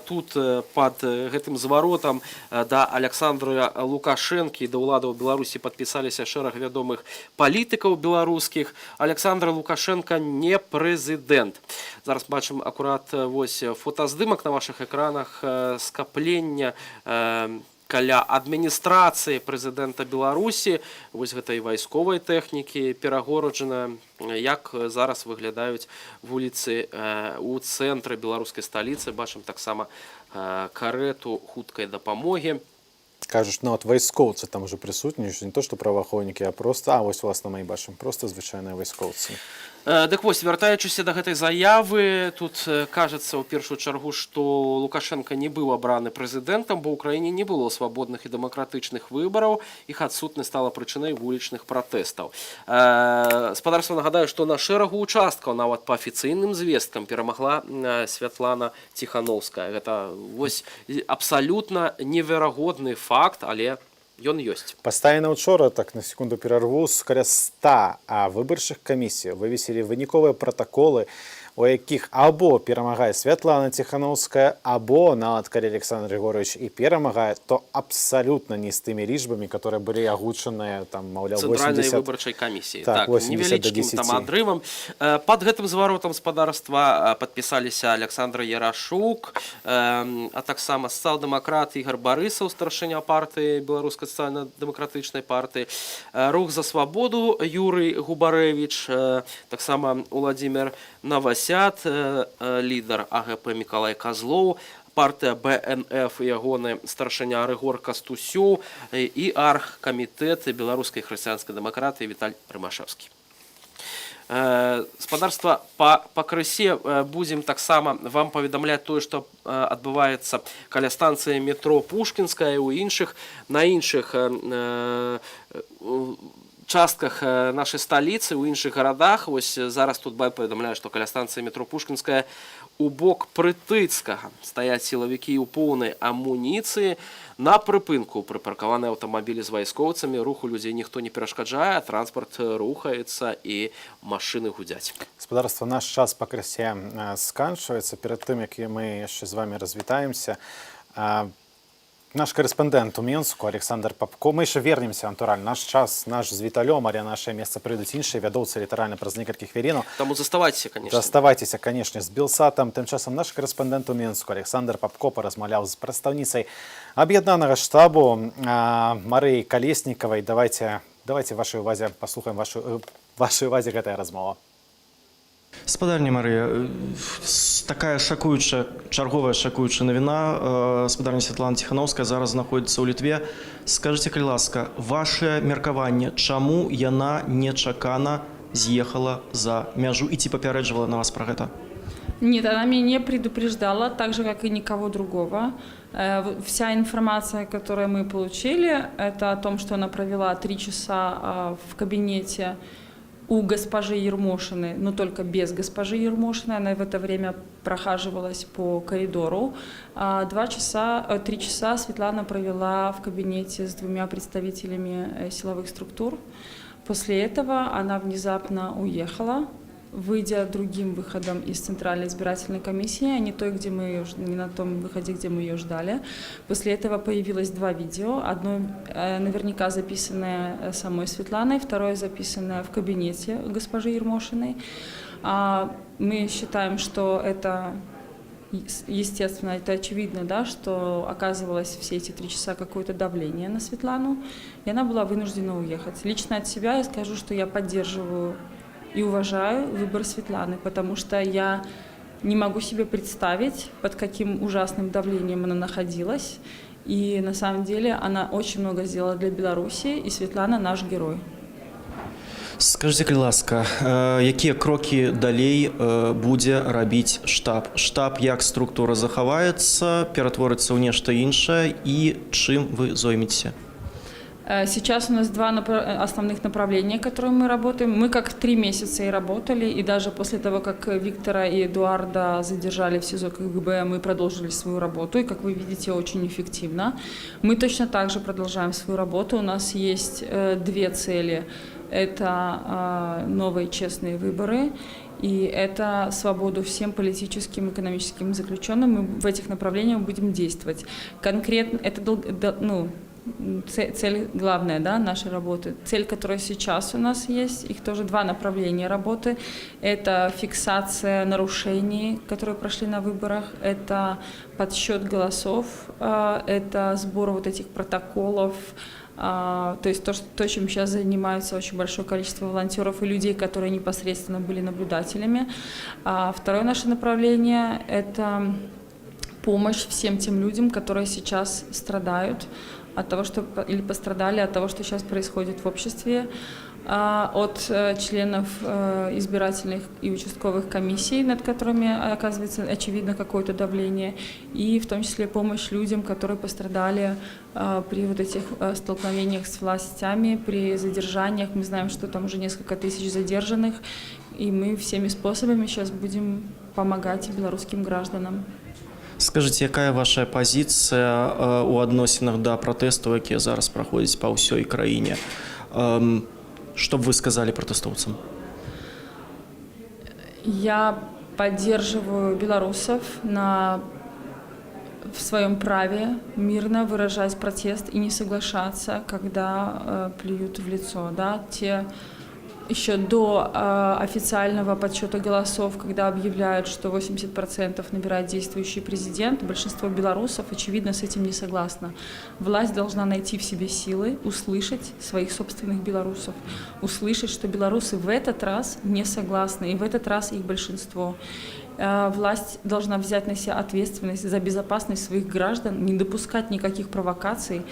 Тут пад гэтым зваротам да Александра Лукашэнкі і да ўладаў Беларусі падпісаліся шэраг вядомых палітыкаў беларускіх. Александр Лукашенко не прэзідэнт. Зараз бачым акурат вось фотаздымак на вашых экранах скаплення каля адміністрацыі прэзідэнта Беларусі, вось гэтай вайсковай тэхнікі перагораджана, як зараз выглядаюць вуліцы у цэнтры беларускай сталіцы. Бачым таксама карету хуткай дапамогі. Кажуць, нават вайскоўцы там уже прысутнічаюць, не то што праваахоўнікі, а проста, вось власна мы бачым, проста звычайныя вайскоўцы. Дык вось, вяртаючыся да гэтай заявы, тут кажацца ў першую чаргу, што Лукашенко не быў абраны прэзідэнтам, бо ў краіне не было свабодных і дэмакратычных выбараў, іх адсутнасць стала прычынай вулічных пратэстаў. Спадарства, нагадаю, што на шэрагу участкаў, нават па афіцыйным звесткам, перамагла Святлана Тихановская. Гэта вось абсалютна неверагодны факт, але ён ёсць. Пастаянна учора, так на секунду перарву, каля 100 выбарчых камісій вывесілі выніковыя пратаколы, у якіх або перамагае Святлана Тихановская, або нават калі Александр Григорьевич і перамагае, то абсалютна не з тымі лічбамі, которые былі агучаныя, там, маўляў, 80... Цэнтральнай выбарчай камісіі. Так, 80 невялічкім там адрывам. Пад гэтым зваротам спадарства падпісаліся Александр Ярашук, а таксама сацыял-дэмакрат Ігор Барысаў, старшыня партыі Беларускай сацыяльна-дэмакратычнай партыі, Рух за свабоду Юрый Губарэвіч, таксама Владимир Новосяд, лідар АГП Мікалай Казлоў, партыя БНФ і ягоны старшыня Рыгор Кастусёў і аргкамітэт беларускай хрысціянскай дэмакратыі Віталь Рымашэўскі. Спадарства, па крысе будзем таксама вам паведамляць тое, што адбываецца каля станцыі метро Пушкінская і на іншых частках нашай сталіцы, у іншых гарадах. Вось зараз тут паведамляю, што каля станцыі метро Пушкінская у бок Прытыцкага стаяць сілавікі ў поўнай амуніцыі. На прыпынку прыпаркаваны аўтамабілі з вайскоўцамі, руху людзей ніхто не перашкаджае, транспарт рухаецца і машыны гудзяць. Спадарства, наш час пакрысе сканчваецца. Перад тым, як мы яшчэ з вами развітаемся, наш корэспандэнт у Менску Александр Папко. Мы яшчэ вернемся, натуральна. Наш час, наш з Віталём, але нашае месца прыйдуць іншыя вядоўцы літаральна праз некалькі хвілінаў. Таму заставайцеся, канешне. Заставайцеся, канешне, з Белсатам. Тым часам наш корэспандэнт у Менску Александр Папко паразмаўляў з прадстаўніцай аб'яднанага штабу Марыяй Калеснікавай. Давайте вашай увазе паслухаем вашай увазе гэтая размова. Спадарня Марыя, такая чарговая шакуючая навіна. Спадарня Святлана Тихановская зараз знаходзіцца ў Літве. Скажыце, калі ласка, ваше меркаванне, чаму яна нечакана з'ехала за мяжу і ці папярэджвала на вас пра гэта? Нет, она меня не предупреждала, так же, как и никого другого. Вся информация, которую мы получили, это о том, что она провела 3 часа в кабинете у госпожи Ермошиной, но только без госпожи Ермошиной. Она в это время прохаживалась по коридору. 3 часа Светлана провела в кабинете с 2 представителями силовых структур. После этого она внезапно уехала. выйдя другим выходом из Центральной избирательной комиссии, а не не на том выходе, где мы ее ждали. После этого появилось 2 видео. Одно наверняка записанное самой Светланой, второе записанное в кабинете госпожи Ермошиной. Мы считаем, что это, естественно, это очевидно, да, что оказывалось все эти 3 часа какое-то давление на Светлану, и она была вынуждена уехать. Лично от себя я скажу, что я поддерживаю и уважаю выбор Светланы, потому что я не могу себе представить, под каким ужасным давлением она находилась. И на самом деле она очень много сделала для Беларуси, и Светлана наш герой. Скажите, калі ласка, якія крокі далей будзе рабіць штаб? Штаб як структура захаваецца, ператворыцца ў нешта іншае, і чым вы зоймецеся? Сейчас у нас 2 основных направления, которые мы работаем. Мы как 3 месяца и работали, и даже после того, как Виктора и Эдуарда задержали в СИЗО КГБ, мы продолжили свою работу, и, как вы видите, очень эффективно. Мы точно так же продолжаем свою работу. У нас есть 2 цели. Это новые честные выборы, и это свободу всем политическим и экономическим заключенным. Мы в этих направлениях будем действовать. Конкретно это цель главная, да, нашей работы. Цель, которая сейчас у нас есть, их тоже 2 направления работы. Это фиксация нарушений, которые прошли на выборах, это подсчет голосов, это сбор вот этих протоколов, то есть то, чем сейчас занимаются очень большое количество волонтеров и людей, которые непосредственно были наблюдателями. Второе наше направление – это помощь всем тем людям, которые сейчас страдают от того, что или пострадали от того, что сейчас происходит в обществе, от членов избирательных и участковых комиссий, над которыми оказывается очевидно какое-то давление, и в том числе помощь людям, которые пострадали при вот этих столкновениях с властями, при задержаниях. Мы знаем, что там уже несколько тысяч задержанных, и мы всеми способами сейчас будем помогать белорусским гражданам. Скажите, якая ваша пазіцыя у адносінах да пратэстаў, якія зараз праходзяць па ўсёй краіне? Что бы вы сказали протестовцам? Я поддерживаю белорусов в своем праве мирно выражать протест и не соглашаться, когда плюют в лицо. Да? Еще до официального подсчета голосов, когда объявляют, что 80% набирает действующий президент, большинство белорусов, очевидно, с этим не согласно. Власть должна найти в себе силы услышать своих собственных белорусов, услышать, что белорусы в этот раз не согласны, и в этот раз их большинство. Власть должна взять на себя ответственность за безопасность своих граждан, не допускать никаких провокаций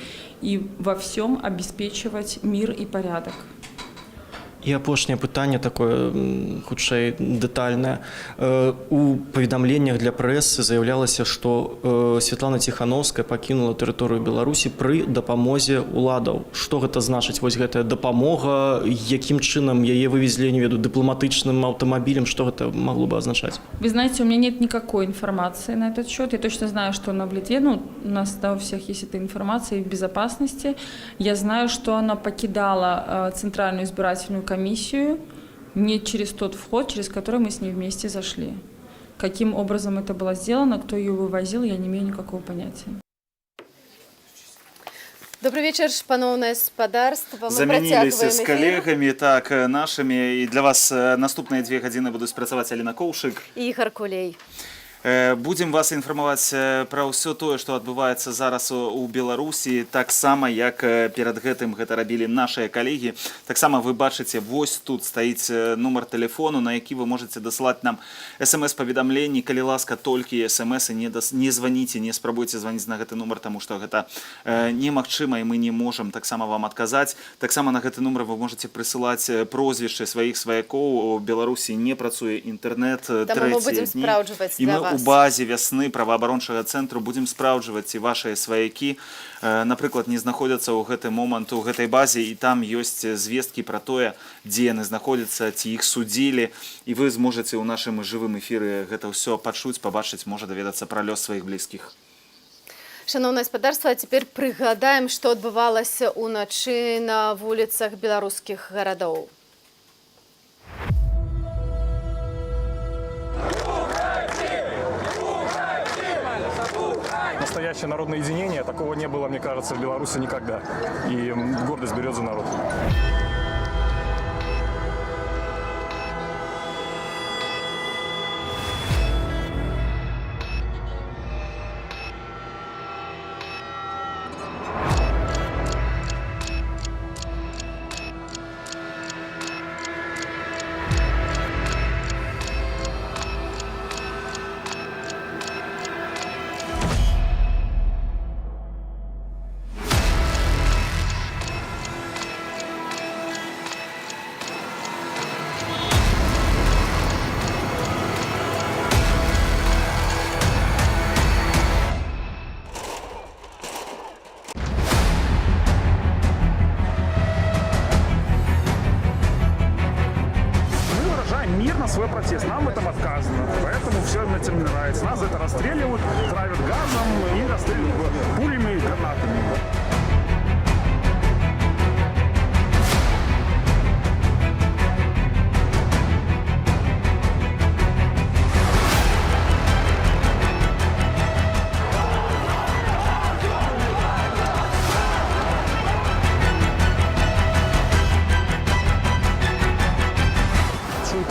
и во всем обеспечивать мир и порядок. І апошняе пытанне такое хутчэй дэтальнае. У паведамленнях для прэсы заяўлялася, што Светлана Ціхановская пакінула тэрыторыю Беларусі пры дапамозе ўладаў. Што гэта значыць? Вось гэтая дапамога, якім чынам яе вывезлі, не ведаю, дыпламатычным аўтамабілем, што гэта магло бы означать? Вы знаете, у меня нет никакой информации на этот счет. Я точно знаю, что она в Литве, у нас у всех есть эта информация в безопасности. Я знаю, что она покидала Центральную избирательную комиссию не через тот вход, через который мы с ней вместе зашли. Каким образом это было сделано, кто ее вывозил, я не имею никакого понятия. Добрый вечер, пановне спадарства. Замяніліся з калегамі, так, нашымі. І для вас наступныя 2 гадзіны будуць працаваць Аліна Коўшык і Ігор Кулей. Будзем вас інфармаваць пра ўсё тое, што адбываецца зараз у Беларусі, таксама як перад гэтым гэта рабілі нашыя калегі. Таксама вы бачыце, вось тут стаіць нумар тэлефону, на які вы можете дасылаць нам смс-паведамленні. Калі ласка, толькі смс, не званіце, не спрабуйце званіць на гэты нумар, таму што гэта немагчыма і мы не можам таксама вам адказаць. Таксама на гэты нумар вы можете прысылаць прозвішчы сваіх сваякоў. У Беларусі не працуе інтэрнэт трэція дні. І мы у базе вясны праваабарончага цэнтру будзем спраўджваць, ці вашыя сваякі, напрыклад, не знаходзяцца ў гэты момант у гэтай базе, і там ёсць звесткі пра тое, дзе яны знаходзяцца, ці іх судзілі, і вы зможаце ў нашым жывым эфіры гэта ўсё пачуць, пабачыць, можа даведацца пра лёс сваіх блізкіх. Шановное спадарства, а цяпер прыгадаем, што адбывалася ўначы на вуліцах беларускіх гарадоў. настоящее народное единение. Такого не было, мне кажется, в Беларуси никогда. И гордость берет за народ. Мирно свой протест. Нам в этом отказано. Поэтому все им этим не нравится. Нас за это расстреливают, травят газом и расстреливают пулями и гранатами.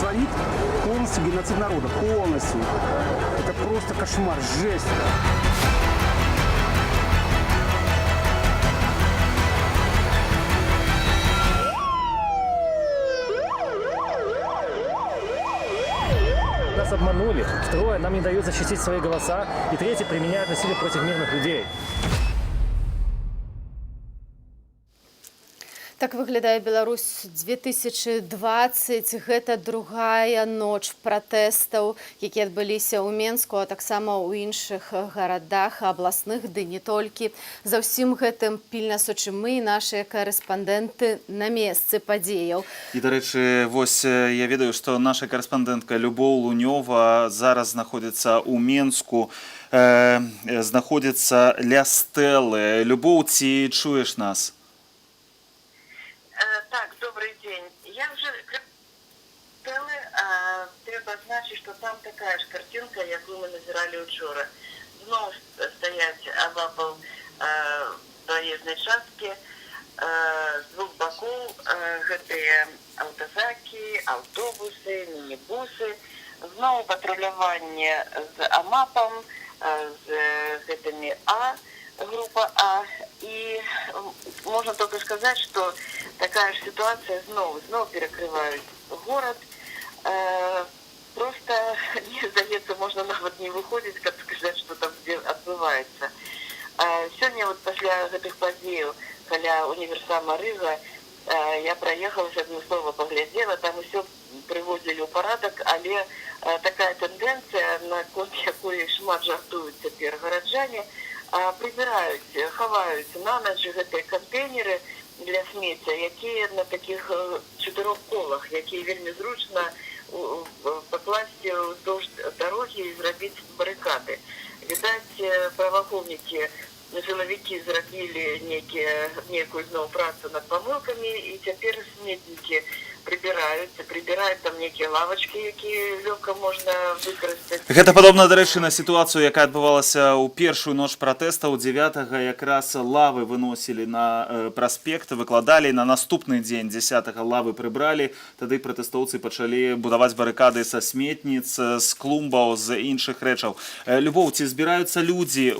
Творит полностью геноцид народа, полностью. Это просто кошмар, жесть. Нас обманули, второе, нам не дают защитить свои голоса, и третье, применяют насилие против мирных людей. Так выглядае Беларусь 2020. Гэта другая ноч пратэстаў, якія адбыліся ў Менску, а таксама ў іншых гарадах абласных, ды не толькі. За ўсім гэтым пільна сочым мы і нашыя карэспандэнты на месцы падзеяў. І, дарэчы, вось я ведаю, што наша карэспандэнтка Любоў Лунёва зараз знаходзіцца ў Менску, знаходзіцца ля стэлы. Любоў, ці чуеш нас? Так, добрый день. Я уже треба значить, что там такая же картинка, яку мы назирали вчора. Знову стоять обапал проездной частки, с двух боков гэтые автозаки, автобусы, минибусы. Знову патруляванне з АМАПом, з гэтымі группа А. И можно только сказать, что такая же ситуация снова перекрывают город. Просто, мне здаецца, можно нават не выходить, как сказать, что там отбывается. Сегодня вот после этих подеев, каля универсама Рыга, я проехалась, одно слово поглядела, там все привозили у порядок, але такая тенденция, на конт якой шмат жартуют теперь горожане, прибирают, ховают на ночь гэтыя контейнеры для смецця, якія на таких 4 колах, якія вельмі зручна покласти вздовж дороги и зрабіць баррикады. Видать, правоохранники, силовики зрабілі некую знову працу над помылками, и теперь сметники прибирают там некие лавочки, якія лёгка можна выкарыстаць. Гэта падобна, дарэчы, на сітуацыю, якая адбывалася ў першую ноч пратэстаў 9-го, якраз лавы выносілі на праспект, выкладалі, на наступны дзень 10-го лавы прыбралі, тады пратэстоўцы пачалі будаваць барыкады са сметніц, з клумбаў, з іншых рэчаў. Любоў, ці збіраюцца людзі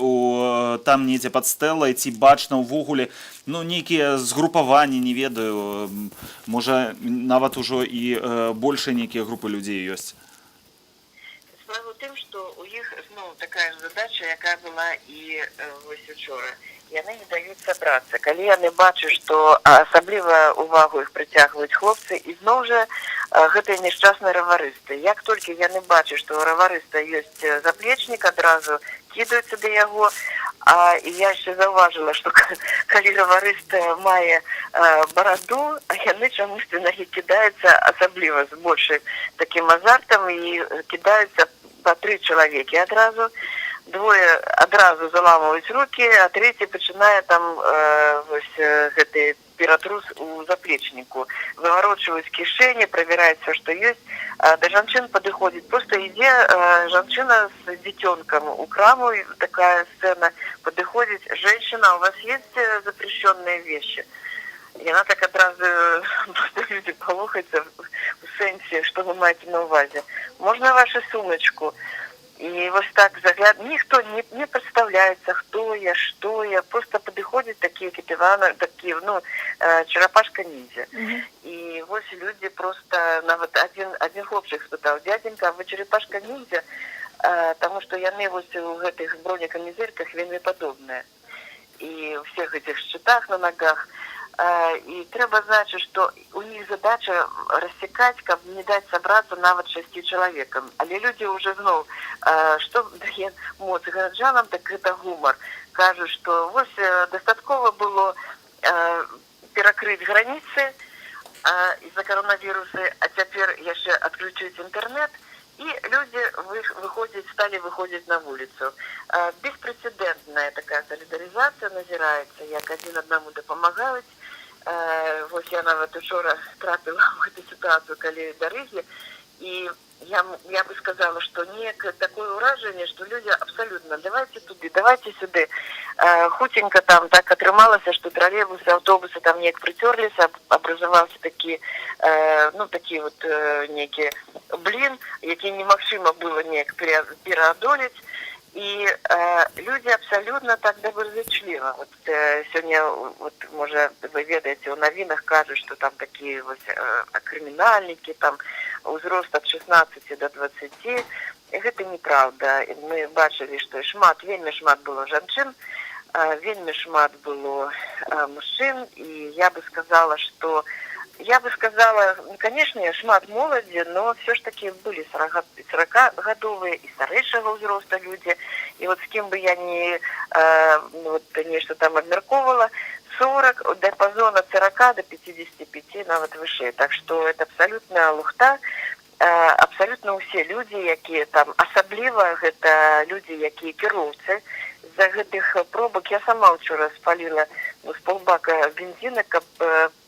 там недзе пад стэлай, ці бачна ўвогуле, нейкія згрупаванні, не ведаю, можа, нават ужо і больше некія групы людзей ёсць. Справа ў тым, што у іх зноў такая ж задача, якая была і вось учора. Яны не даюць сабрацца. Калі яны бачаць, што асаблівая увагу іх прыцягваюць хлопцы, і зноў жа гэтыя нешчасныя раварысты. Як толькі яны бачаць, што у раварыста ёсць заплечнік, адразу кідаюцца да яго. І я ще заўважыла, што калі раварыст мае бараду, яны чамусьці на іх кідаюцца асабліва з большым такім азартам і кідаюцца па 3 чалавекі адразу. Двое адразу заламваюць рукі, а трэці пачынае там вось гэты ператрус у заплечнику. Выворачиваюсь кишени, проверяют все, что есть. До жанчын подходит. Просто идет жанчына с детенком у краму, такая сцена, подходит. Женщина, у вас есть запрещенные вещи? И она так одразу, просто люди полохаются в сенсе, что вы маете на увазе. Можно вашу сумочку? И вот так загляд, никто не представляется, кто я, что я, просто подходят такие капелланы, такие, ну, черепашка-ниндзя. И вот люди просто, вот один хлопчик спитал: дяденька, вы черепашка-ниндзя? Потому что яны вот в этих бронекамизельках вельми подобные. И в всех этих щитах на ногах. И треба значить, что у них задача рассекать, как не дать собраться нават 6 человекам. Але люди уже знов, что дає моц громадянам, так это гумор. Кажут, что вот достатково было перекрыть границы из-за коронавируса, а теперь еще отключить интернет. И люди стали выходить на улицу. Беспрецедентная такая солидаризация назирается, як один одному допомагають. Ось я навіть вчора трапила в эту ситуацию, коли дороги, и я бы сказала, что некое такое уражение, что люди абсолютно давайте туди, давайте сюди. Хутенько там так отрымалось, что троллейбусы, автобусы там нек притерлись, образовался такие, ну такие вот некие блин, які немагчыма было нек переодолеть. И люди абсолютно так доброзычлива. Вот сегодня, вот, может, вы ведаете, у новинах кажут, что там такие вот криминальники, там узрост от 16 до 20. И это неправда. Мы бачили, что вельми шмат было жанчын, вельми шмат было мужчин. И я бы сказала, конечно, шмат молоді, но все ж таки были 40-годовые и старейшего возраста люди. И вот с кем бы я нечто там обмерковала, 40, диапазон от 40 до 55, навіть выше. Так что это абсолютно лухта, абсолютно все люди, які там, особливо это люди, які кіровці. За гэтых пробок я сама вчора спалила з полбака бензина, каб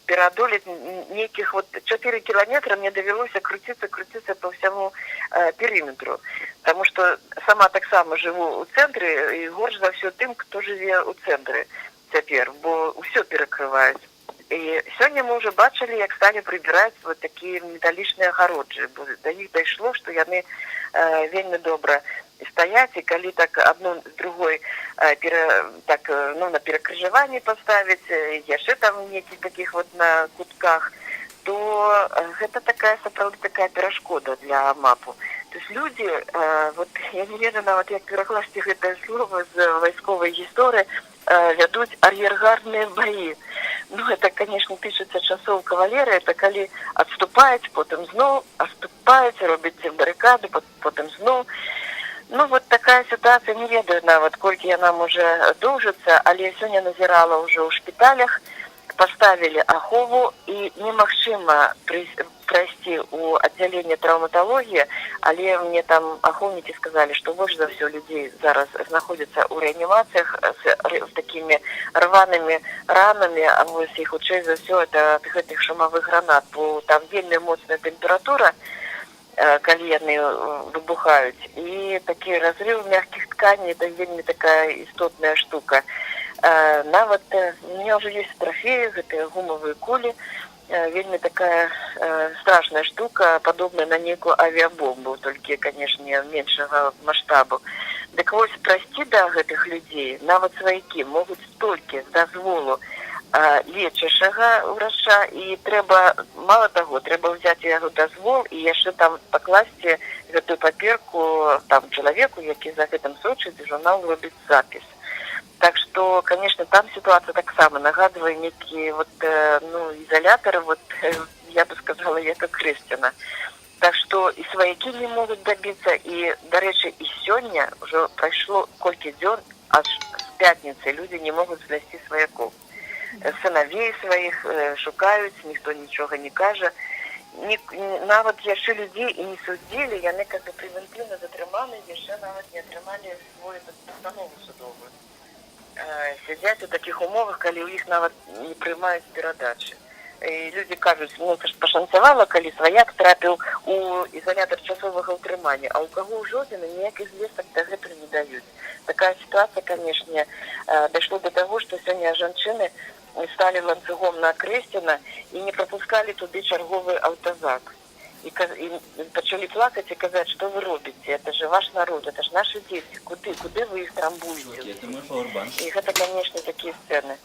переодолеть неких вот 4 километра, мне довелось крутиться по всему периметру. Потому что сама так само живу у центрі, і горш за все тим, хто живе у центрі тепер, бо все перекривають. І сьогодні ми вже бачили, як стали прибирати вот такі металічні огороджі, бо до них дійшло, що вони вельми добре стоять, и коли так одну с другой на перекрыжевание поставить, еще там неких таких вот на кутках, то это такая перешкода для МАПу. То есть люди, вот я не ведаю, вот як перекласти это слово з військової історії, ведуть ар'єргардні бої. Ну, это, конечно, пишется часов кавалерии, это коли отступають, потім знов, отступають, роблять барикади, потім знов. Ну, вот такая ситуация, не ведаю нават, колькі яна може доўжыцца, але сёння назірала уже ў шпіталях, поставили ахову, и немагчыма пройти у отделение травматологии, але мне там аховники сказали, что больше за все людей зараз находятся у реанимациях с такими рваными ранами, а вот их хутчэй за все это от этих шумовых гранат, бо там вельми моцная температура, калі яны выбухаюць, і такі разрыв мягких тканей, это вельми такая істотная штука. Нават у меня уже есть трофеи, гэтыя гумовые кулі, вельми такая страшная штука, подобная на некую авиабомбу, только, конечно, меньшего масштабу. Так вось прайсці да гэтых людзей, нават сваякі могуць толькі з дазволу лечащага врача, і трэба, мало того, трэба взять яго дазвол і яшчэ там пакласці гэтую паперку там чалавеку, які за гэтым сочыць, журнал робіць запіс. Так что, конечно, там ситуация так само нагадывает некие вот, изоляторы, вот, я бы сказала, я как Крестина. Так что и свояки не могут добиться, и, до речи, и сегодня уже прошло кольки дзён, аж с пятницы люди не могут знайти свояков. Сыновей своих шукают, никто ничего не каже. Нават яшчэ людей и не судили, яны как бы превентивно затрыманы, яшчэ нават не атрымали свою постанову судовую. сидять у таких умовах, калі ў іх нават не прымаюць перадачы. І людзі кажуць, ну, пашанцавала, калі сваяк трапіў у ізалятар часовага ўтрымання, а ў каго ўжо ніякіх звестак дагэтуль не даюць. Такая ситуация, конечно, дошло до того, что сегодня женщины стали ланцюгом на Крестина и не пропускали туда черговый автозак. И начали плакать и сказать, что вы робите, это же ваш народ, это же наши дети, куда вы их трамбуете? И это, конечно, такие сцены.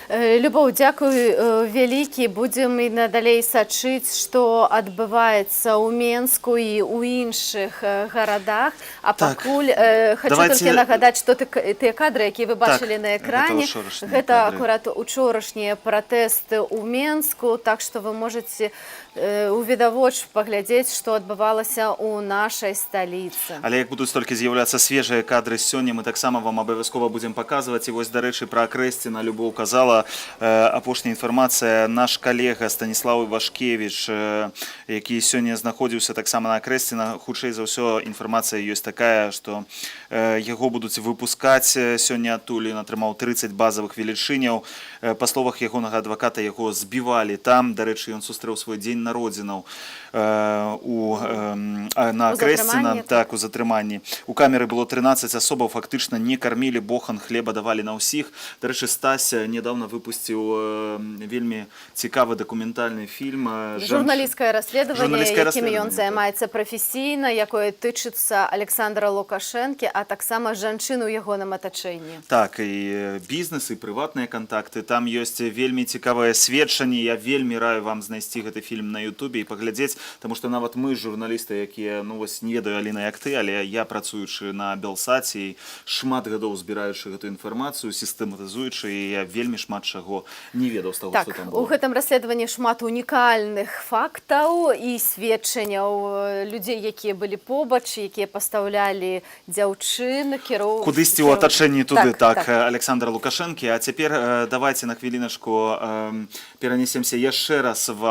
Любоў, дзякуй вялікі. Будзем і надалей сачыць, што адбываецца ў Менску і ў іншых гарадах. А пакуль хочу толькі нагадаць, што тыя кадры, якія вы бачылі на экране, гэта акурат учорашнія пратэсты ў Менску, так што вы можаце увідавоч паглядзець, што адбывалася ў нашай сталіцы. Але як будуць толькі з'яўляцца свежыя кадры сёння, мы таксама вам абавязкова будзем паказваць. І вось, дарэчы, пра Крэсціна Любоў казала, апошняя інфармацыя, наш калега Станіслаў Івашкевіч, які сёння знаходзіўся таксама на Крэсціна, хутчэй за ўсё інфармацыя ёсць такая, што яго будуць выпускаць сёння адтуль. Ён атрымаў 30 базавых велічыняў. Па словах ягонага адваката, яго збівалі там. Дарэчы, ён сустрэў свой дзень народзінаў на Крэсціна, так, у затрыманні. У камеры было 13 асобаў, фактычна не кармілі, бохан хлеба давалі на ўсіх. Дарэчы, Стась недавно выпусціў вельмі цікавы дакументальны фільм. Журналісцкае расследаванне, якім ён займаецца прафесійна, якое тычыцца Александра Лукашэнкі, а таксама жанчын у ягоным атачэнні. Так, і бізнес, і прыватныя кантакты. Там ёсць вельмі цікавае сведчанне. Я вельмі раю вам знайсці гэты фільм на Ютубе і паглядзець, таму што нават мы, журналісты, якія, ну вось, не ведаю, Аліна, як ты, але я, працуючы на Белсаце, шмат гадоў збіраючы гэту інфармацыю, сістэматызуючы, і я вельмі шмат чаго не ведаў з таго, што там было. У гэтым расследаванні шмат унікальных фактаў і сведчанняў людзей, якія былі побач, якія пастаўлялі дзяўчын, кіроўцаў. Кудысьці ў атачэнні туды, так, Александра Лукашэнкі. А цяпер давайте на хвіліначку перанесемся яшчэ раз в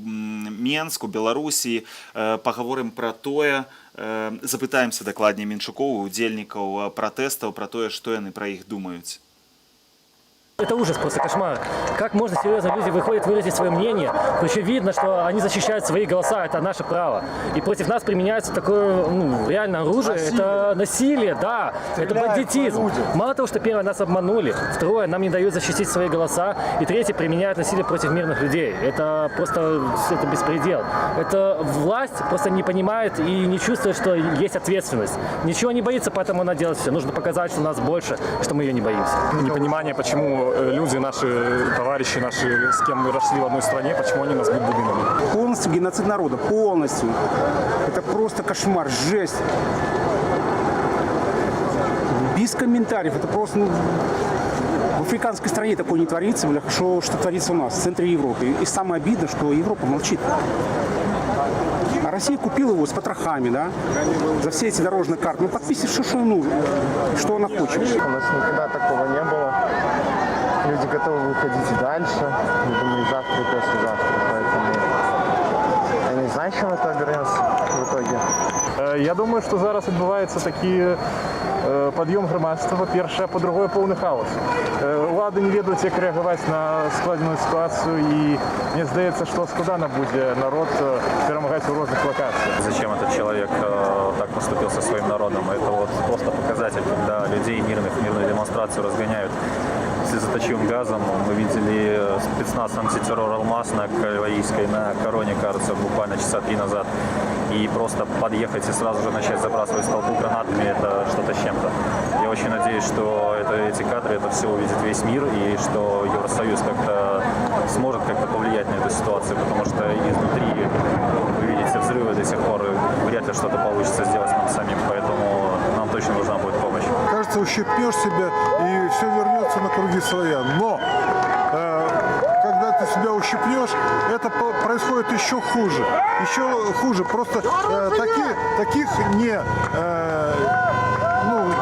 Менск, у Беларусі, пагаворым пра тое, запытаемся дакладней менчукоў, удзельнікаў пратэстаў, пра тое, што яны пра іх думаюць. Это ужас, просто кошмар. Как можно серьезно люди выходят выразить свое мнение, но еще видно, что они защищают свои голоса, это наше право. И против нас применяется такое, ну, реально оружие, это насилие, да, это бандитизм. Мало того, что первое, нас обманули, второе, нам не дают защитить свои голоса, и третье, применяют насилие против мирных людей. Это просто, это беспредел. Это власть просто не понимает и не чувствует, что есть ответственность. Ничего не боится, поэтому она делает все. Нужно показать, что нас больше, что мы ее не боимся. Непонимание, почему люди, наши товарищи, наши, с кем мы росли в одной стране, почему они нас выгнали. Полностью геноцид народа, полностью. Это просто кошмар, жесть. Без комментариев, это просто, ну, в африканской стране такое не творится, что творится у нас, в центре Европы. И самое обидное, что Европа молчит. А Россия купила его с потрохами, да, за все эти дорожные карты. Ну, подписывай, что нужно, что она хочет. У нас никогда такого не было. Люди готовы выходить дальше, я думаю, завтра и послезавтра, поэтому я не знаю, чем это обернется в итоге. Я думаю, что зараз відбувається такий підйом громадства, по-перше, по-друге, повний хаос. Влада не ведуть, як реагувати на складену ситуацію, і мені здається, що складно буде народ перемагати у різних локаціях. Зачем этот человек так поступил со своим народом? Это вот просто показатель, когда людей мирную демонстрацию разгоняют слезоточивым газом. Мы видели спецназ антитеррор «Алмаз» на Кальваийской, на Короне, кажется, буквально часа 3 назад. И просто подъехать и сразу же начать забрасывать толпу гранатами – это что-то с чем-то. Я очень надеюсь, что эти кадры, это все увидит весь мир, и что Евросоюз как-то сможет как-то повлиять на эту ситуацию, потому что изнутри, вы видите, взрывы до сих пор, и вряд ли что-то получится сделать нам самим, поэтому нам точно нужна будет помощь. Кажется, ущипнешь себя, и все вернется на круги своя. Но когда ты себя ущипнешь, это происходит еще хуже. Еще хуже. Просто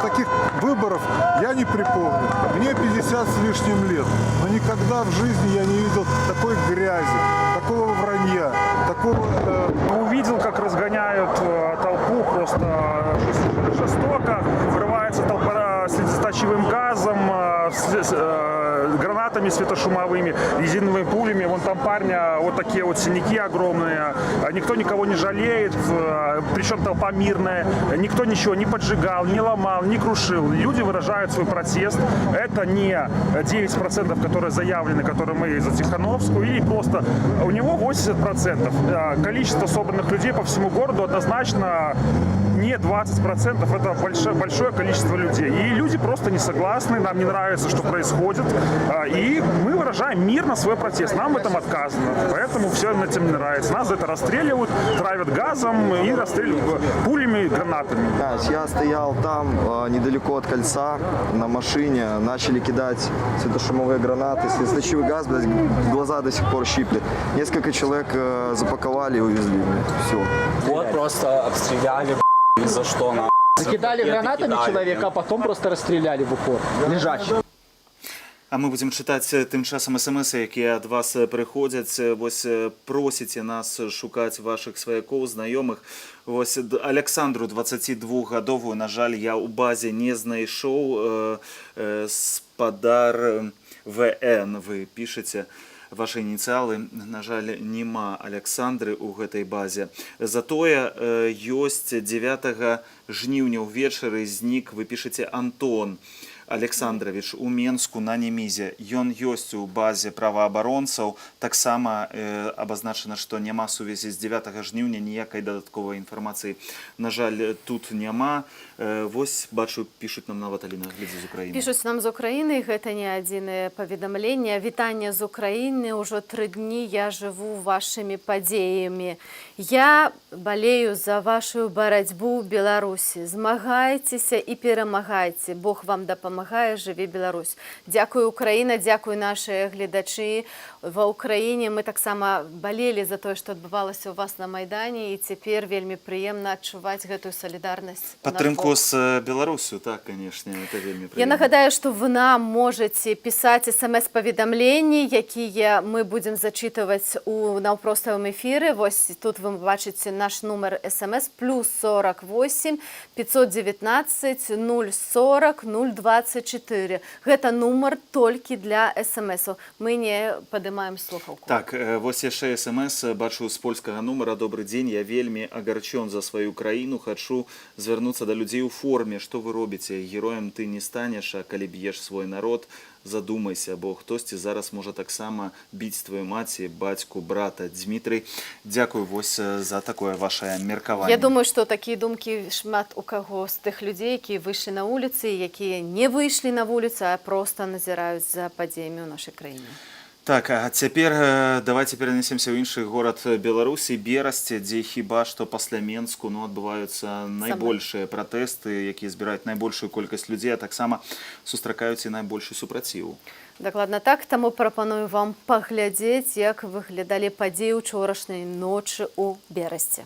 таких выборов я не припомню. Мне 50 с лишним лет, но никогда в жизни я не видел такой грязи, такого вранья, такого... Увидел, как разгоняют толпу просто жестоко, врывается толпа слезоточивым гранатами светошумовыми, резиновыми пулями. Вон там парня вот такие вот синяки огромные. Никто никого не жалеет, причем толпа мирная. Никто ничего не поджигал, не ломал, не крушил. Люди выражают свой протест. Это не 9%, которые заявлены, которые мы за Тихановскую, или просто у него 80%. Количество собранных людей по всему городу однозначно не 20%, это большое количество людей. И люди просто не согласны, нам не нравится, что происходит. И мы выражаем мирно свой протест. Нам в этом отказано. Поэтому все этим не нравится. Нас за это расстреливают, травят газом и расстреливают пулями, гранатами. Я стоял там, недалеко от кольца, на машине. Начали кидать светошумовые гранаты, слезоточивый газ, глаза до сих пор щиплет. Несколько человек запаковали и увезли. Все. Вот просто обстреляли, за что нам. Закидали гранатами человека, а потом просто расстреляли в упор. Лежачий. А мы будем читаць тым часам смс, якія ад вас прыходзяць. Вось просіце нас шукаць вашых сваякоў, знаёмых. Вось Александру, 22гадовую, на жаль, я ў базе не знайшоў. Спадар ВН, вы пішаце ваши ініцыялы. На жаль, няма Александры ў гэтай базе. Затое ёсць 9 жніўня ўвечары знік, вы пішаце Антон Александрович у Менску на Немізе. Ён ёсць у базе праваабаронцаў. Таксама абазначана, што няма сувязі з 9 жніўня, ніякай дадатковай інфармацыі, на жаль, тут няма. Вось, бачу, пішуць нам нават, Аліна, глядзі з Украіны. Пішуць нам з Украіны, гэта не адзінае паведамленне. Вітанне з Украіны, ўжо 3 дні я жыву вашымі падзеямі. Я балею за вашу барацьбу ў Беларусі. Змагайцеся і перамагайце. Бог вам дапамагае. Жыве Беларусь. Дзякую, Украіна, дзякую нашыя гледачы. Ва Украіне мы таксама балелі за тое, што адбывалася ў вас на Майдане, і цяпер вельмі прыемна адчуваць гэтую салідарнасць. Падтрымку з Беларусю, так, канешне, это вельмі прыемна. Я нагадаю, што вы нам можаце пісаць смс-паведамленні, якія мы будзем зачытваць у наўпроставым эфіры. Вось тут вы бачыце наш нумар смс +48 519 040 024. Гэта нумар толькі для смс-аў. Мы не падымаем слухаўку. Так, вось яшчэ смс, бачу з польскага нумара. Добрый дзень, я вельмі агарчён за сваю краіну, хачу звярнуцца да людзей у форме. Што вы робіце? Героем ты не станеш, а калі б'еш свой народ, задумайся, бо хтосьці зараз можа таксама біць твою маці, бацьку, брата. Дмітрый, дзякую вось за такое ваше меркаванне. Я думаю, што такія думкі шмат у каго з тых людзей, якія выйшлі на вуліцы, якія не выйшлі на вуліцу, а проста назіраюць за падзеямі ў нашай краіне. Так, а цяпер давайте перанесемся ў іншы горад Беларусі, Берасць, дзе хіба што пасля Менску адбываюцца найбольшыя пратэсты, якія збіраюць найбольшую колькасць людзей, а таксама сустракаюць і найбольшы супраціў. Дакладна так, таму прапаную вам паглядзець, як выглядалі падзеі ўчорашняй ночы ў Берасці.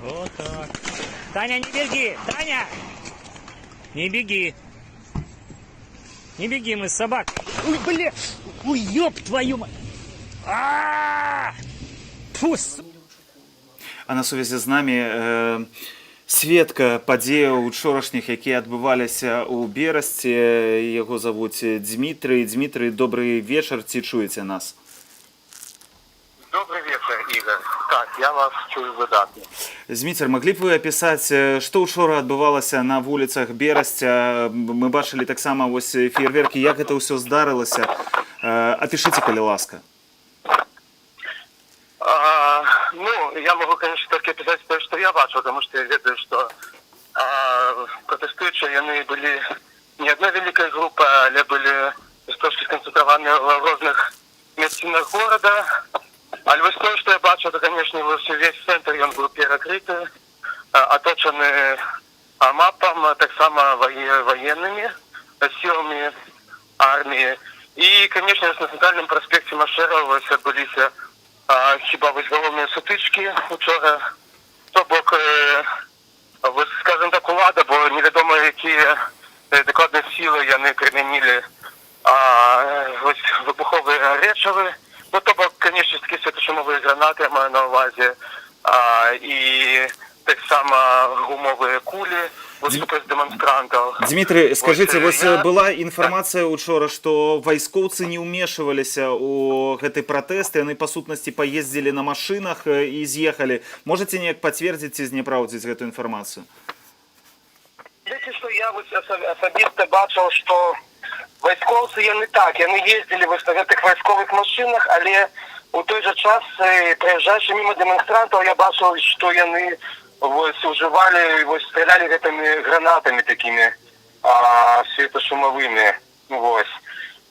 Вот так. Таня, не беги! Таня! Не беги! Не беги, мы с собакой. Ой, бля! Ой, ёб твою мать! Фу! А на сувязі з намі сведка падзеяў учорашніх, якія адбываліся ў Берасці. Яго завуць Дмітрый. Дмітрый, добрый вечар, ці чуеце нас? Добрый вечер, Игорь. Так, я вас чую выдатно. Зміцер, маглі б вы апісаць, што учора адбывалася на вуліцах Берасця? Мы бачылі таксама вось феерверкі, як гэта ўсё здарылася. Апішыце, калі ласка. Ну, я могу, конечно, только описать то, что я бачу, потому что я ведаю, что протестующие, яны были не одна великая группа, але были трошки сконцентрированы в разных местах города. А вось то, что я бачу, это, конечно, весь центр, он был перекрытый, оточены АМАПом, так само военными силами армии. И, конечно, на центральном проспекте Машерова отбылись хіба головні сутички вчора. То бок, скажем так, улада, бо невідомо, які докладні сили вони примінили вибухові речові. Ну, то бок, конечно, такі світошумові гранати, я маю на увазі, і так само гумові кулі выступы з демонстрантаў. Дмитрий, скажите, вось была информация учора, что вайскоўцы не ўмешваліся у гэты пратэст, яны па сутнасці паездзілі на машинах і з'ехалі. Можете неяк пацвердзіць ці знеправдзіць гэту інфармацыю? Видите, что я особисто бачил, что вайскоўцы яны так, яны ездили на гэтых вайсковых машинах, але у той же час, проезжаючи мимо демонстрантов, я бачил, что яны уживали, стреляли этими гранатами такими светошумовыми.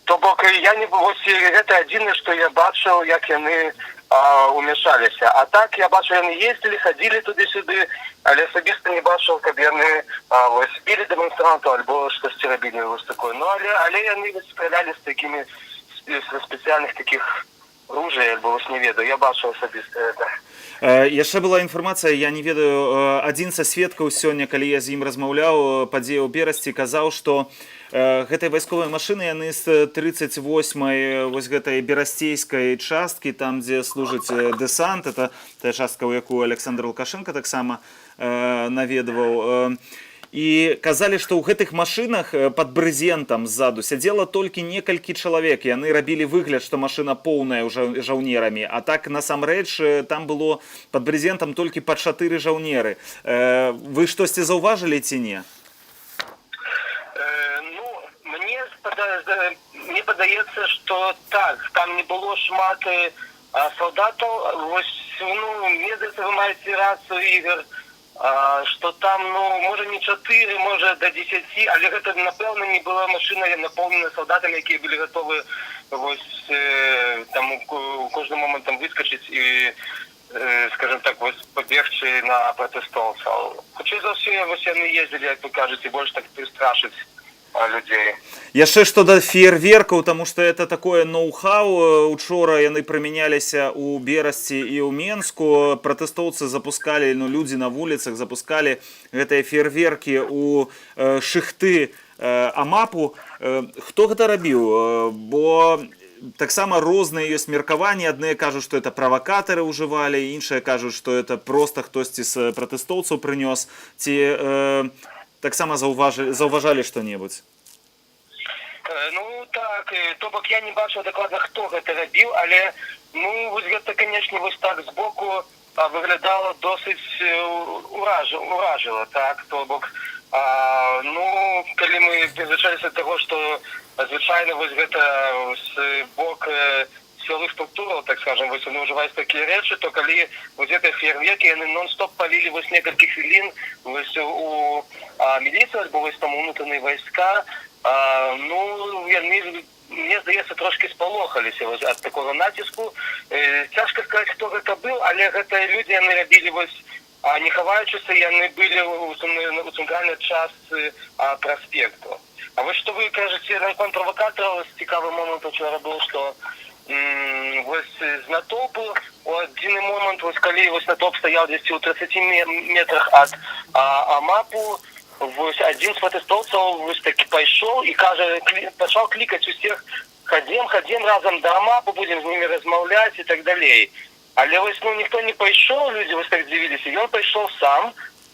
То бок я не это единое, что я бачил, як яны умешались. А так я бачил, яны ездили, ходили туди-сюди, але особисто не бачил, каб яны били демонстрантов, альбо что-то робили такое. Ну, але яны стреляли с такими, со специальных таких ружей, альбо не ведаю, я бачил особисто это. Яшчэ была інфармацыя, я не ведаю, адзін са сведкаў сёння, калі я з ім размаўляў, падзея ў Берасці, казаў, што гэтыя вайсковыя машыны, яны з 38-й вось гэтай берасцейскай часткі, там, дзе служыць дэсант, это тая частка, у якую Александр Лукашенко таксама наведваў. І казалі, што ў гэтых машынах пад брызентам ззаду сядзела толькі некалькі чалавек. Яны рабілі выгляд, што машына поўная жаўнерамі. А так, насамрэч, там было пад брызентам толькі па 4 жаўнеры. Вы штосьці заўважылі ці не? Ну, мне падаецца, што так, там не было шмат салдатаў. Вось, ну, мне здаецца, вы маеце рацыю, Ігор, что там, ну, может не 4, может до 10, але гэта, напэўна, не была машина наполнена солдатами, якія были готовы вось, там, у кожным моментом выскочить и, скажем так, вось, побегчы на протестовцаў. Хутчэй за ўсё, вось, яны ездили, як вы кажете, больше так пристрашить людей. Яшчэ што да феерверкаў, таму што это такое ноу-хау. Учора яны прымяняліся ў Берасці і ў Менску. Пратэстоўцы запускалі, ну, людзі на вуліцах запускалі гэтыя феерверкі ў шыхты АМАПу. Хто гэта рабіў? Бо таксама розныя ёсць меркаванні. Адныя кажуць, што это правакатары ўжывалі, іншыя кажуць, што это проста хтосьці з пратэстоўцаў прынёс. Ці таксама заўважалі што-небудзь? Ну так, то бок я не бачу дакладна, хто гэта рабіў, але ну вось гэта, конечно, вось так збоку выглядала досыць уражила, так, то бок ну, калі мы призвычаліся да таго, што звычайна вось гэта з бок силовых структураў, так скажем, вось яны ўжываюць такія рэчы, то калі вось гэтыя феерверкі яны нон-стоп палілі вось некалькі хвілін вось у міліцыю, альбо вось там унутраныя вайска, ну, яны, мне здаецца, трошки спалохаліся вось ад такого націску. Цяжка сказаць, хто гэта быў, але гэтыя людзі яны рабілі вось не хаваючыся, яны былі у цэнтральнай частцы праспекту. А вось што вы кажаце наконт правакатараў, цікавы момант учора быў, што вось з натоўпу у адзіны момант, вось калі вось натоўп стаяў дзесьці ў 30 метрах ад АМАПу, вось адзін з пратэстоўцаў вось такі пайшоў і кажа, пачаў клікаць усіх: ходзім разам да АМАПу, будзем з німі размаўляць і так далей. Але вось, ну, ніхто не пайшоў, людзі вось так здзівіліся, ён пайшоў сам,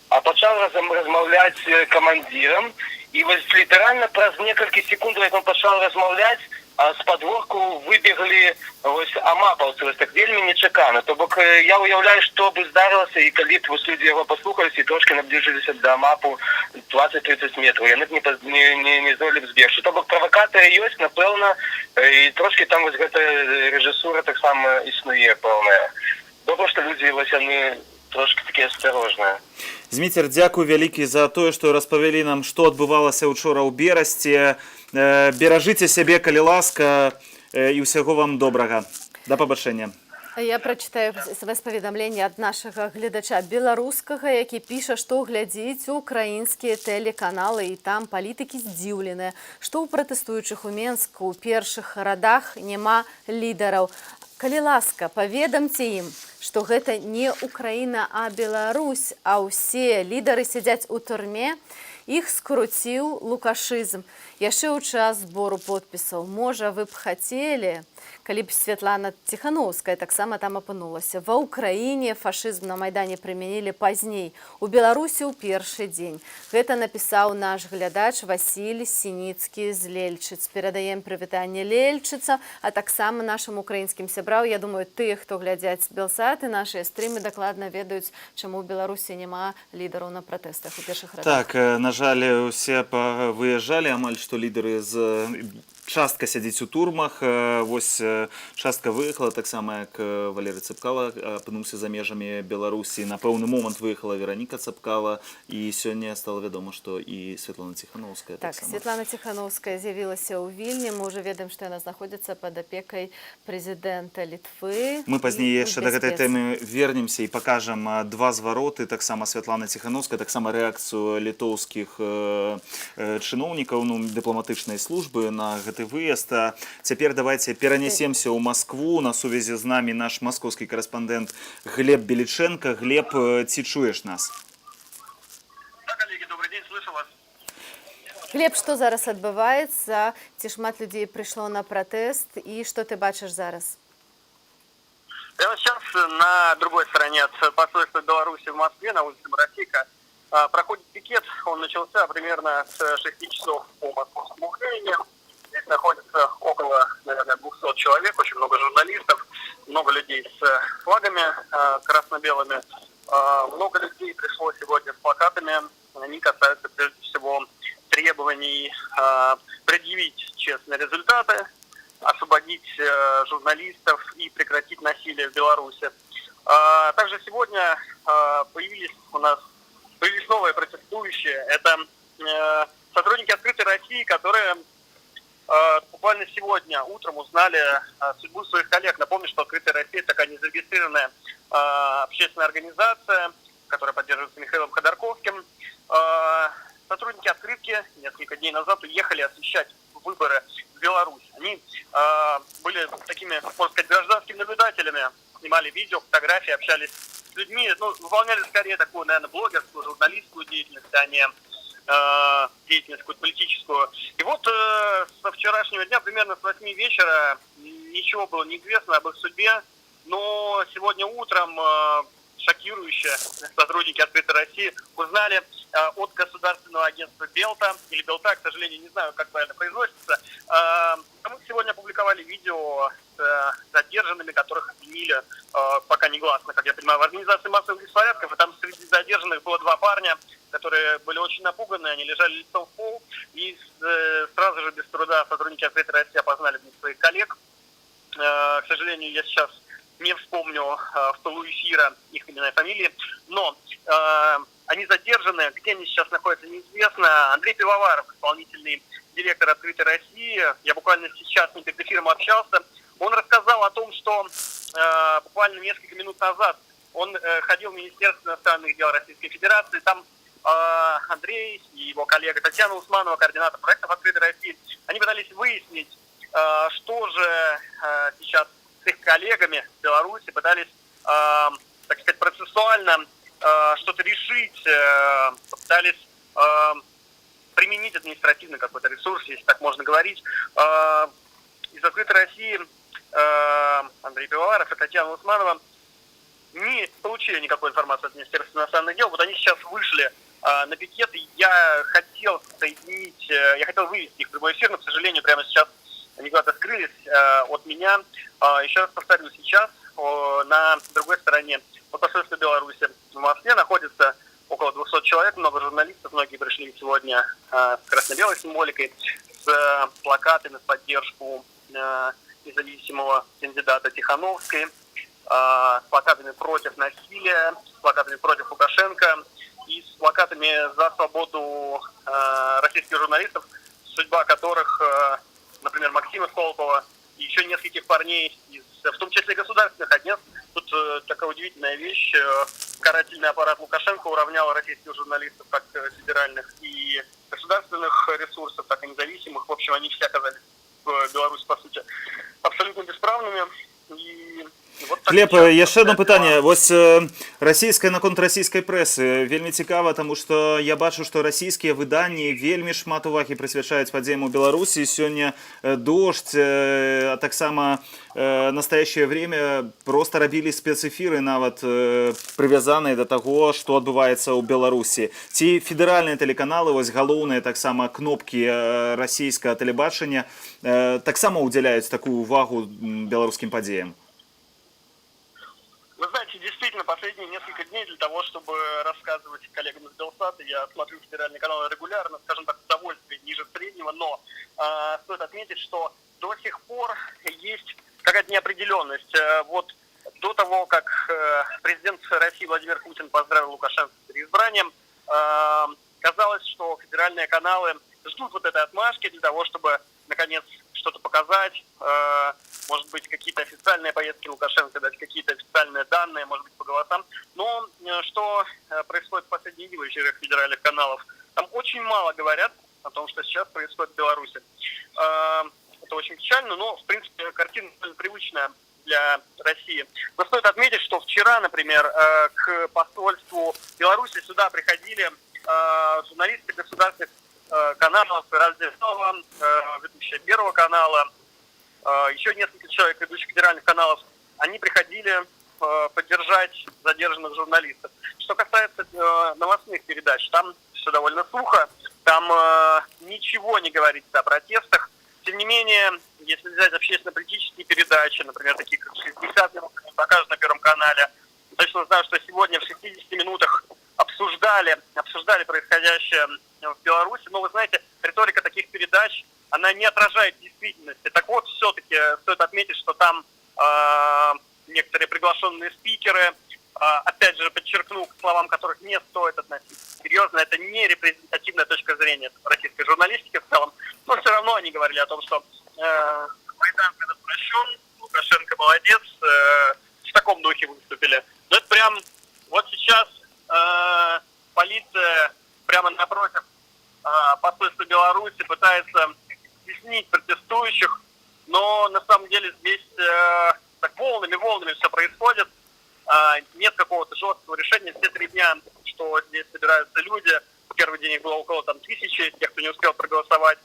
а пачаў размаўляць камандзірам, і вось літаральна праз некалькі секунд, як он пачаў размаўляць, з падворку выбеглі вось амапаўцы, вось так вельмі нечакана. То бок я уяўляю, што бы здарылася, і калі б вось людзі яго паслухаліся і трошки набліжыліся да амапу 20-30 метраў, яны б не здолелі б збегчы. То бок правакатары ёсць, напэўна, і трошки там вось гэта рэжысура таксама існуе пэўная. просто люди вось яны трошки такія асцярожныя. Зміцер, дзякуй вялікі за тое, што распавялі нам, што адбывалася учора ў Берасці. Беражыце сябе, калі ласка, і ўсяго вам добрага. Да пабачэння. Я прачытаю спаведамленне ад нашага гледача беларускага, які піша, што глядзіць украінскія тэлеканалы, і там палітыкі здзіўленыя, што ў пратэстуючых у Менску ў першых радах няма лідараў. Калі ласка, паведамце ім, што гэта не Украіна, а Беларусь, а ўсе лідары сядзяць у турме, іх скруціў лукашызм. Яшчэ ў час збору подпісаў. Можа, вы б хацелі, калі б Святлана Ціхановская таксама там апынулася. Ва Ўкраіне фашызм на Майдане прымянілі пазней, у Беларусі ў першы дзень. Гэта напісаў наш глядач Васіль Сініцкі з Лельчыц. Перадаем прывітанне Лельчыца, а таксама нашым украінскім сябрам. Я думаю, тыя, хто глядзяць Белсат і нашыя стрымы, дакладна ведаюць, чаму ў Беларусі няма лідараў на пратэстах у першых радах. Так, на жаль, усе выязджалі, амаль што лідары з частка сядзіць у турмах, вось частка выехала, таксама як Валерый Цэпкала апынуўся за межамі Беларусі. На пэўны момант выехала Вераніка Цэпкала, і сёння стала вядома, што і Святлана Ціхановская так. Святлана Ціхановская з'явілася ў Вільні. Мы ўжо ведаем, што яна знаходзіцца пад апекай прэзідэнта Літвы. Мы пазней яшчэ да гэтай тэмы вернемся і пакажам два звароты, таксама Святлана Ціхановская, таксама рэакцыю літоўскіх чыноўнікаў, дыпламатычнай службы на гэты выезд. Цяпер давайте перанесемся ў Маскву. На сувязі з намі наш маскоўскі корэспандэнт Глеб Беліченко. Глеб, ці чуеш нас? Да, коллеги, добрый день, слышу вас. Глеб, што зараз адбываецца? Ці шмат людзей прыйшло на пратэст? І што ты бачыш зараз? Прямо сейчас на другой стороне от посольства Беларуси в Москве, на улице Моросейка, проходит пикет. Он начался примерно с 6 часов по московскому времени. Здесь находится около, наверное, 200 человек, очень много журналистов, много людей с флагами красно-белыми. Много людей пришло сегодня с плакатами. Они касаются прежде всего требований предъявить честные результаты, освободить журналистов и прекратить насилие в Беларуси. Также сегодня появились новые протестующие. Это сотрудники «Открытой России», которые буквально сегодня утром узнали судьбу своих коллег. Напомню, что «Открытая Россия» — такая незарегистрированная общественная организация, которая поддерживается Михаилом Ходорковским. Сотрудники «Открытки» несколько дней назад уехали освещать выборы в Беларусь. Они были такими, можно сказать, гражданскими наблюдателями, снимали видео, фотографии, общались с людьми, выполняли скорее такую, наверное, блогерскую, журналистскую деятельность, а не деятельность какую-то политическую. И вот со вчерашнего дня, примерно с 8 вечера, ничего было неизвестно об их судьбе, но сегодня утром шокирующе сотрудники «Открытой России» узнали от государственного агентства Белта, или Белта, к сожалению, не знаю, как правильно произносится. Мы сегодня опубликовали видео с задержанными, которых обвинили, пока негласно, как я понимаю, в организации массовых беспорядков. И там среди задержанных было два парня, которые были очень напуганы, они лежали лицом в пол. И сразу же без труда сотрудники «Открытой России» опознали в них своих коллег. К сожалению, я сейчас не вспомню в полу эфира их имена и фамилии, но они задержаны, где они сейчас находятся, неизвестно. Андрей Пивоваров, исполнительный директор «Открытой России», я буквально сейчас не перед эфиром общался, он рассказал о том, что буквально несколько минут назад он ходил в Министерство иностранных дел Российской Федерации, там Андрей и его коллега Татьяна Усманова, координатор проектов «Открытой России», они пытались выяснить, что же сейчас с их коллегами в Беларуси, пытались, так сказать, процессуально что-то решить, пытались применить административный какой-то ресурс, если так можно говорить. Из «Открытой России» Андрей Пивоваров и Татьяна Усманова не получили никакой информации от Министерства иностранных дел. Вот они сейчас вышли на пикет, и я хотел вывести их в прямой эфир, но, к сожалению, прямо сейчас они куда-то скрылись от меня. Еще раз повторю, сейчас на другой стороне от посольства Беларуси в Москве находится около 200 человек, много журналистов, многие пришли сегодня с красно-белой символикой, с плакатами в поддержку независимого кандидата Тихановской. с плакатами против насилия, с плакатами против Лукашенко и с плакатами за свободу российских журналистов, судьба которых, например, Максима Сколково и еще нескольких парней, в том числе государственных агентств. Тут такая удивительная вещь. Карательный аппарат Лукашенко уравнял российских журналистов, как федеральных и государственных ресурсов, так и независимых. В общем, они все оказались в Беларуси, по сути, абсолютно бесправными. И вот так Глеб, сейчас яшчэ одно пытанне. Вось расійская наконт расійскай прэсы вельмі цікава, таму што я бачу, што расійскія выданні вельмі шмат увагі прысвячаюць падзеям у Беларусі. Сёння «Дождь», а таксама «Настоящее время» просто рабілі спецэфіры нават прывязаныя да таго, што адбываецца ў Беларусі. Ці федэральныя тэлеканалы, вось галоўныя таксама кнопкі расійскага тэлебачання, таксама ўдзяляюць такую увагу беларускім падзеям? Вы знаете, действительно, последние несколько дней для того, чтобы рассказывать коллегам из Белсата, я смотрю федеральный канал регулярно, скажем так, удовольствие ниже среднего, но стоит отметить, что до сих пор есть какая-то неопределенность. Вот до того, как президент России Владимир Путин поздравил Лукашенко с переизбранием, казалось, что федеральные каналы ждут вот этой отмашки для того, чтобы, наконец, что-то показать, может быть, какие-то официальные поездки Лукашенко, дать какие-то официальные данные, может быть, по голосам. Но что происходит в последние дни в эфирах федеральных каналов? Там очень мало говорят о том, что сейчас происходит в Беларуси. Это очень печально, но, в принципе, картина довольно привычная для России. Но стоит отметить, что вчера, например, к посольству Беларуси сюда приходили журналисты государственных каналов, Раздельного, ведущие Первого канала, еще несколько человек, ведущих федеральных каналов, они приходили поддержать задержанных журналистов. Что касается новостных передач, там все довольно сухо, там ничего не говорится о протестах. Тем не менее, если взять общественно-политические передачи, например, такие как 60 минут, покажут на Первом канале, точно знаю, что сегодня в 60 минутах обсуждали происходящее в Беларуси. Но вы знаете, риторика таких передач, она не отражает действительности. Так вот, все-таки стоит отметить, что там некоторые приглашенные спикеры, опять же, подчеркну, к словам которых не стоит относиться серьезно, это не репрезентативная точка зрения российской журналистики в целом, но все равно они говорили о том, что Майдан предотвращен, Лукашенко молодец, в таком духе выступили. Но это прям вот сейчас полиция прямо напротив посольства Беларуси пытается стеснить протестующих, но на самом деле здесь так волнами все происходит. Нет какого-то жесткого решения. Все 3 дня, что здесь собираются люди, в первый день их было около 1000, тех, кто не успел проголосовать,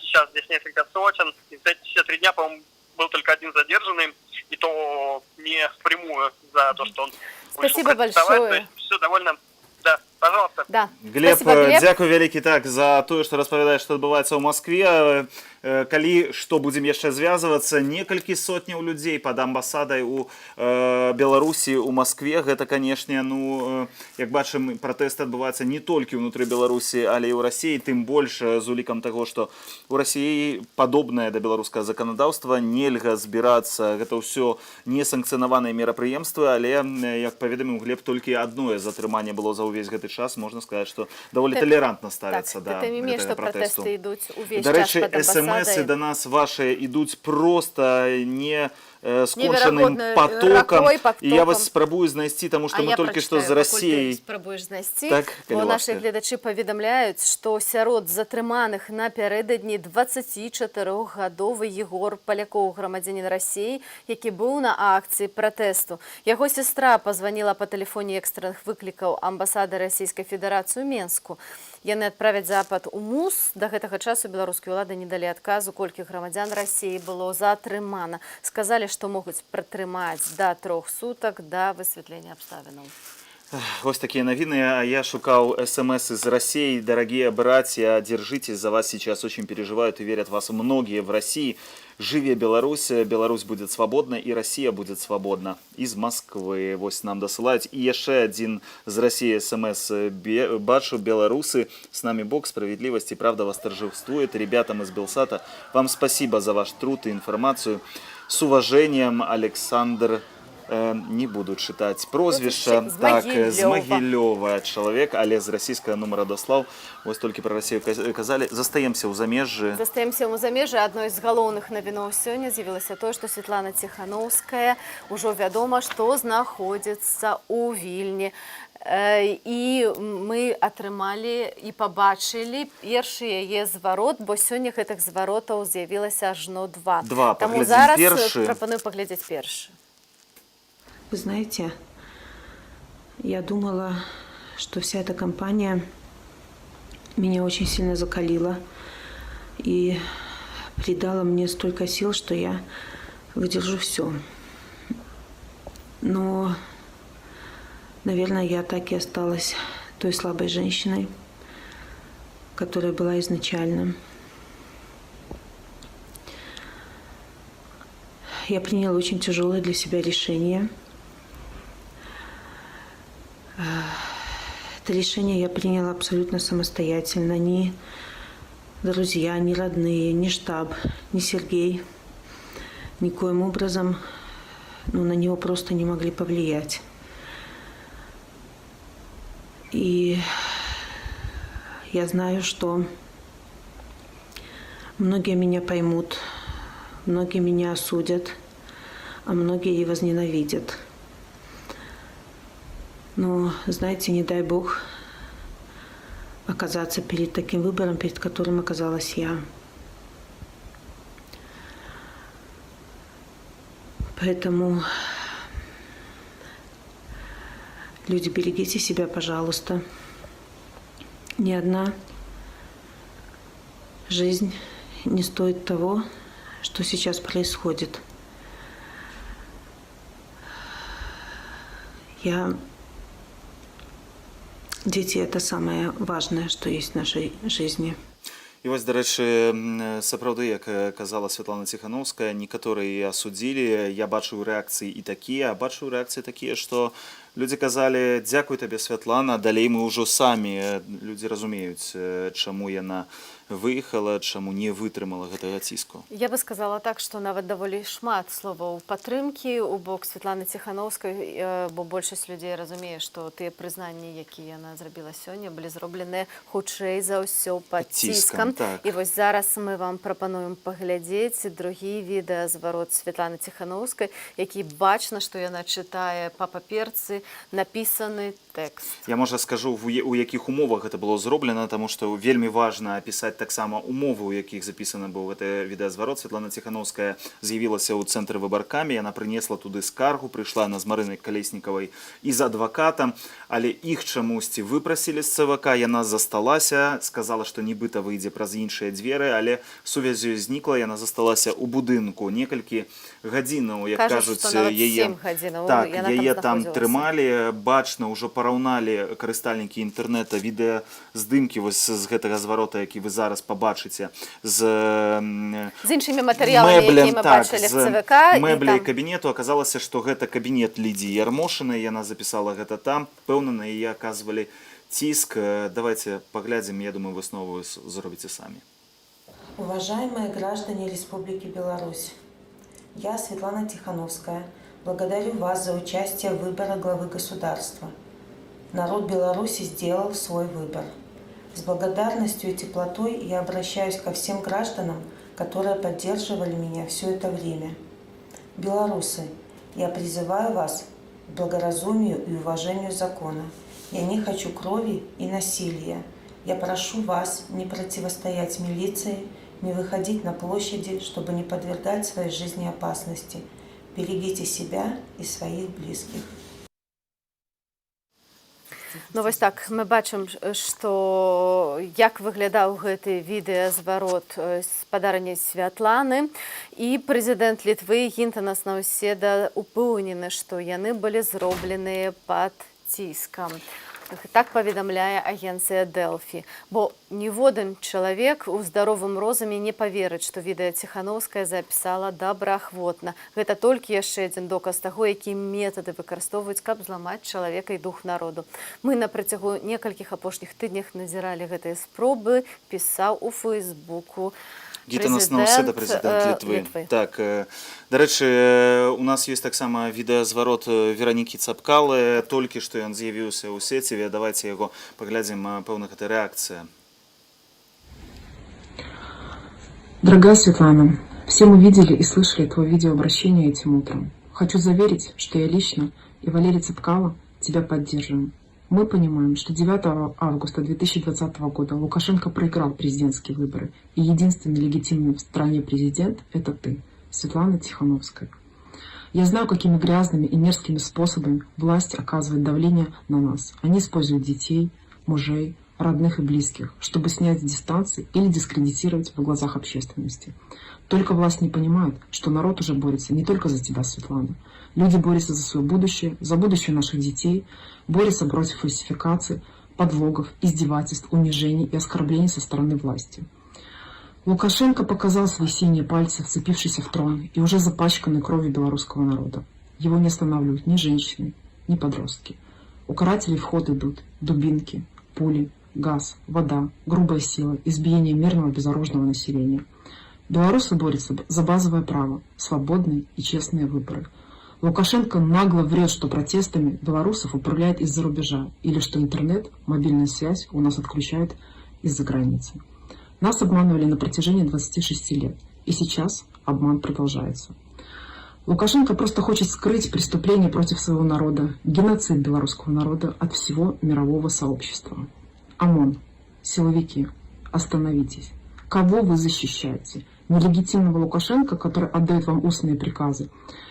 сейчас здесь несколько сотен. И за эти все 3 дня, по-моему, был только один задержанный, и то не впрямую за то, что он вышел протестовать. То есть все довольно... Да, пожалуйста. Да. Глеб, Глеб. дзякуй вялікі так за тое, што распавядаеш, што адбываецца ў Маскве. Калі што будзем яшчэ звязвацца, некалькі сотняў людзей пад амбасадай у Беларусі, у Маскве. Гэта, канешне, як бачым, пратэсты адбываюцца не толькі ўнутры Беларусі, але і ў Расіі, тым больш з улікам таго, што у Расіі падобнае да беларускага заканадаўства, нельга збірацца, гэта ўсё несанкцыянаваныя мерапрыемствы, але, як паведаміў Глеб, толькі адное затрыманне было за ўвесь гэты час, можна сказаць, што даволі толерантна ставяцца да гэтага пратэсту. Да рэчы, смс-ы да нас ваши ідуць просто не скончаным потоком. І я вас спрабую знайсці, тому што мы толькі што з Расіяй. Спрабуеш знайсці. Так, бо нашы гледачы паведамляюць, што сярод затрыманых напярэдадні 24-гадовы Егор Палякоў, грамадзянін Расіі, які быў на акцыі пратэсту. Яго сестра пазваніла па тэлефоне экстранных выклікаў амбасады Расійскай Федэрацыі ў Менску. Яны адправяць запад у МУС. Да гэтага часу беларускія ўлады не далі адказу, колькі грамадзян Расіі было затрымана. Сказалі, што могуць пратрымаць да 3 сутак да высвятлення абставінаў. Вось такие новины. А я шукал смс из России. Дорогие братья, держитесь, за вас сейчас очень переживают и верят в вас многие в России. Живе Беларусь, Беларусь будет свободна и Россия будет свободна. Из Москвы вось нам досылают. И еще один из России смс. Бачу, белорусы, с нами Бог, справедливость и правда восторжествует. Ребятам из Белсата, вам спасибо за ваш труд и информацию. С уважением, Александр Не буду чытаць прозвішча. З Так, Магілёва. з Магілёва чалавек, але з расійскага нумара даслаў. Вось толькі пра Расію казалі. Застаемся ў замежжы. Застаемся ў замежжы. Адной з галоўных навіноў сёння з'явілася тое, што Святлана Ціханаўская ўжо вядома, што знаходзіцца ў Вільні. І мы атрымалі і пабачылі першы яе зварот, бо сёння гэтых зваротаў з'явілася ажно два. Таму зараз прапаную паглядзець першы. Вы знаете, я думала, что вся эта кампания меня очень сильно закалила и придала мне столько сил, что я выдержу все. Но, наверное, я так и осталась той слабой женщиной, которая была изначально. Я приняла очень тяжелое для себя решение. Это решение я приняла абсолютно самостоятельно. Ни друзья, ни родные, ни штаб, ни Сергей никоим образом на него просто не могли повлиять. И я знаю, что многие меня поймут, многие меня осудят, а многие и возненавидят. Но, знаете, не дай Бог оказаться перед таким выбором, перед которым оказалась я. Поэтому, люди, берегите себя, пожалуйста. Ни одна жизнь не стоит того, что сейчас происходит. Дети – это самое важное, что есть в нашей жизни. І вось, дарэчы, сапраўды, як казала Святлана Ціханаўская, некаторыя яе асудзілі. Я бачыў рэакцыі і такія, а бачыў рэакцыі такія, што людзі казалі: «Дзякуй табе, Святлана, далей мы ўжо самі». Людзі разумеюць, чаму яна выехала, чаму не вытрымала гэтага ціску. Я бы сказала так, што нават даволі шмат словаў падтрымкі ў бок Святланы Ціханаўскай, бо большасць людзей разумее, што тыя прызнанні, якія яна зрабіла сёння, былі зроблены хутчэй за ўсё пад ціскам. І вось зараз мы вам прапануем паглядзець другі відэазварот Святланы Ціханаўскай, які бачна, што яна чытае па паперцы напісаны тэкст. Я, можа, скажу, у якіх умовах гэта было зроблена, таму што вельмі важна апісаць таксама умовы, у якіх запісаны быў гэты відэазварот. Святлана Ціханаўская з'явілася ў цэнтры выбаркамі, яна прынесла туды скаргу, прыйшла на з Марынай Калеснікавай і з адвакатам, але іх чамусьці выпрасілі з ЦВК, яна засталася, сказала, што нібыта выйдзе праз іншыя дзверы, але сувязь з ёй знікла, яна засталася ў будынку некалькі гадзінаў, як кажуць, яе там трымалі, бачна, ўжо параўналі карыстальнікі інтэрнэта відэаздымкі вось з гэтага зварота, які вы зараз пабачыце, з іншымі матэрыяламі, якія мы бачылі в ЦВК. Мэбляй кабінету. Аказалася, што гэта кабінет Лідзіі Ярмошынай, яна запісала гэта там, пэўна, на яе аказвалі ціск. Давайте паглядзім, я думаю, выснову зробіце самі. Уважаемые граждане Республики Беларусь, я, Светлана Тихановская, благодарю вас за участие в выборе главы государства. Народ Беларуси сделал свой выбор. С благодарностью и теплотой я обращаюсь ко всем гражданам, которые поддерживали меня все это время. Белорусы, я призываю вас к благоразумию и уважению закона. Я не хочу крови и насилия. Я прошу вас не противостоять милиции, не выходить на площади, чтобы не подвергать своей жизни опасности. Берегите себя и своих близких. Ну вось так, мы бачым, што як выглядаў гэты відэазварот спадарні Святланы, і прэзідэнт Літвы Гінтанас Наўседа упэўнены, што яны былі зробленыя пад ціскам. Так паведамляе агенцыя Дэлфі. Бо ніводен чалавек у здаровым розуме не паверыць, што відэа Ціхановская запісала добраахвотна. Гэта толькі яшчэ адзін доказ таго, якія метады выкарыстоўваюць, каб зламаць чалавека і дух народу. Мы на працягу некалькіх апошніх тыднях назіралі гэтыя спробы, пісаў у Фейсбуку Гітанас Наўседа, прэзідэнт Літвы. Так, дарэчы, у нас ёсць таксама відэазварот Веранікі Цапкалы, толькі што ён з'явіўся ў сеціве. Давайце яго паглядзім, пэўна, гэта рэакцыя. Дорогая Светлана, все мы видели и слышали твое видеообращение этим утром. Хочу заверить, что я лично и Валерий Цепкало тебя поддерживаем. Мы понимаем, что 9 августа 2020 года Лукашенко проиграл президентские выборы, и единственный легитимный в стране президент – это ты, Светлана Тихановская. Я знаю, какими грязными и мерзкими способами власть оказывает давление на нас. Они используют детей, мужей, родных и близких, чтобы снять с дистанции или дискредитировать в глазах общественности. Только власть не понимает, что народ уже борется не только за тебя, Светлана. Люди борются за свое будущее, за будущее наших детей, борются против фальсификаций, подлогов, издевательств, унижений и оскорблений со стороны власти. Лукашенко показал свои синие пальцы, вцепившиеся в трон и уже запачканный кровью белорусского народа. Его не останавливают ни женщины, ни подростки. У карателей в ход идут дубинки, пули, газ, вода, грубая сила, избиение мирного безоружного населения. Белорусы борются за базовое право, свободные и честные выборы. Лукашенко нагло врет, что протестами белорусов управляет из-за рубежа, или что интернет, мобильная связь у нас отключают из-за границы. Нас обманывали на протяжении 26 лет, и сейчас обман продолжается. Лукашенко просто хочет скрыть преступления против своего народа, геноцид белорусского народа от всего мирового сообщества. ОМОН, силовики, остановитесь. Кого вы защищаете? Нелегитимного Лукашенко, который отдает вам устные приказы?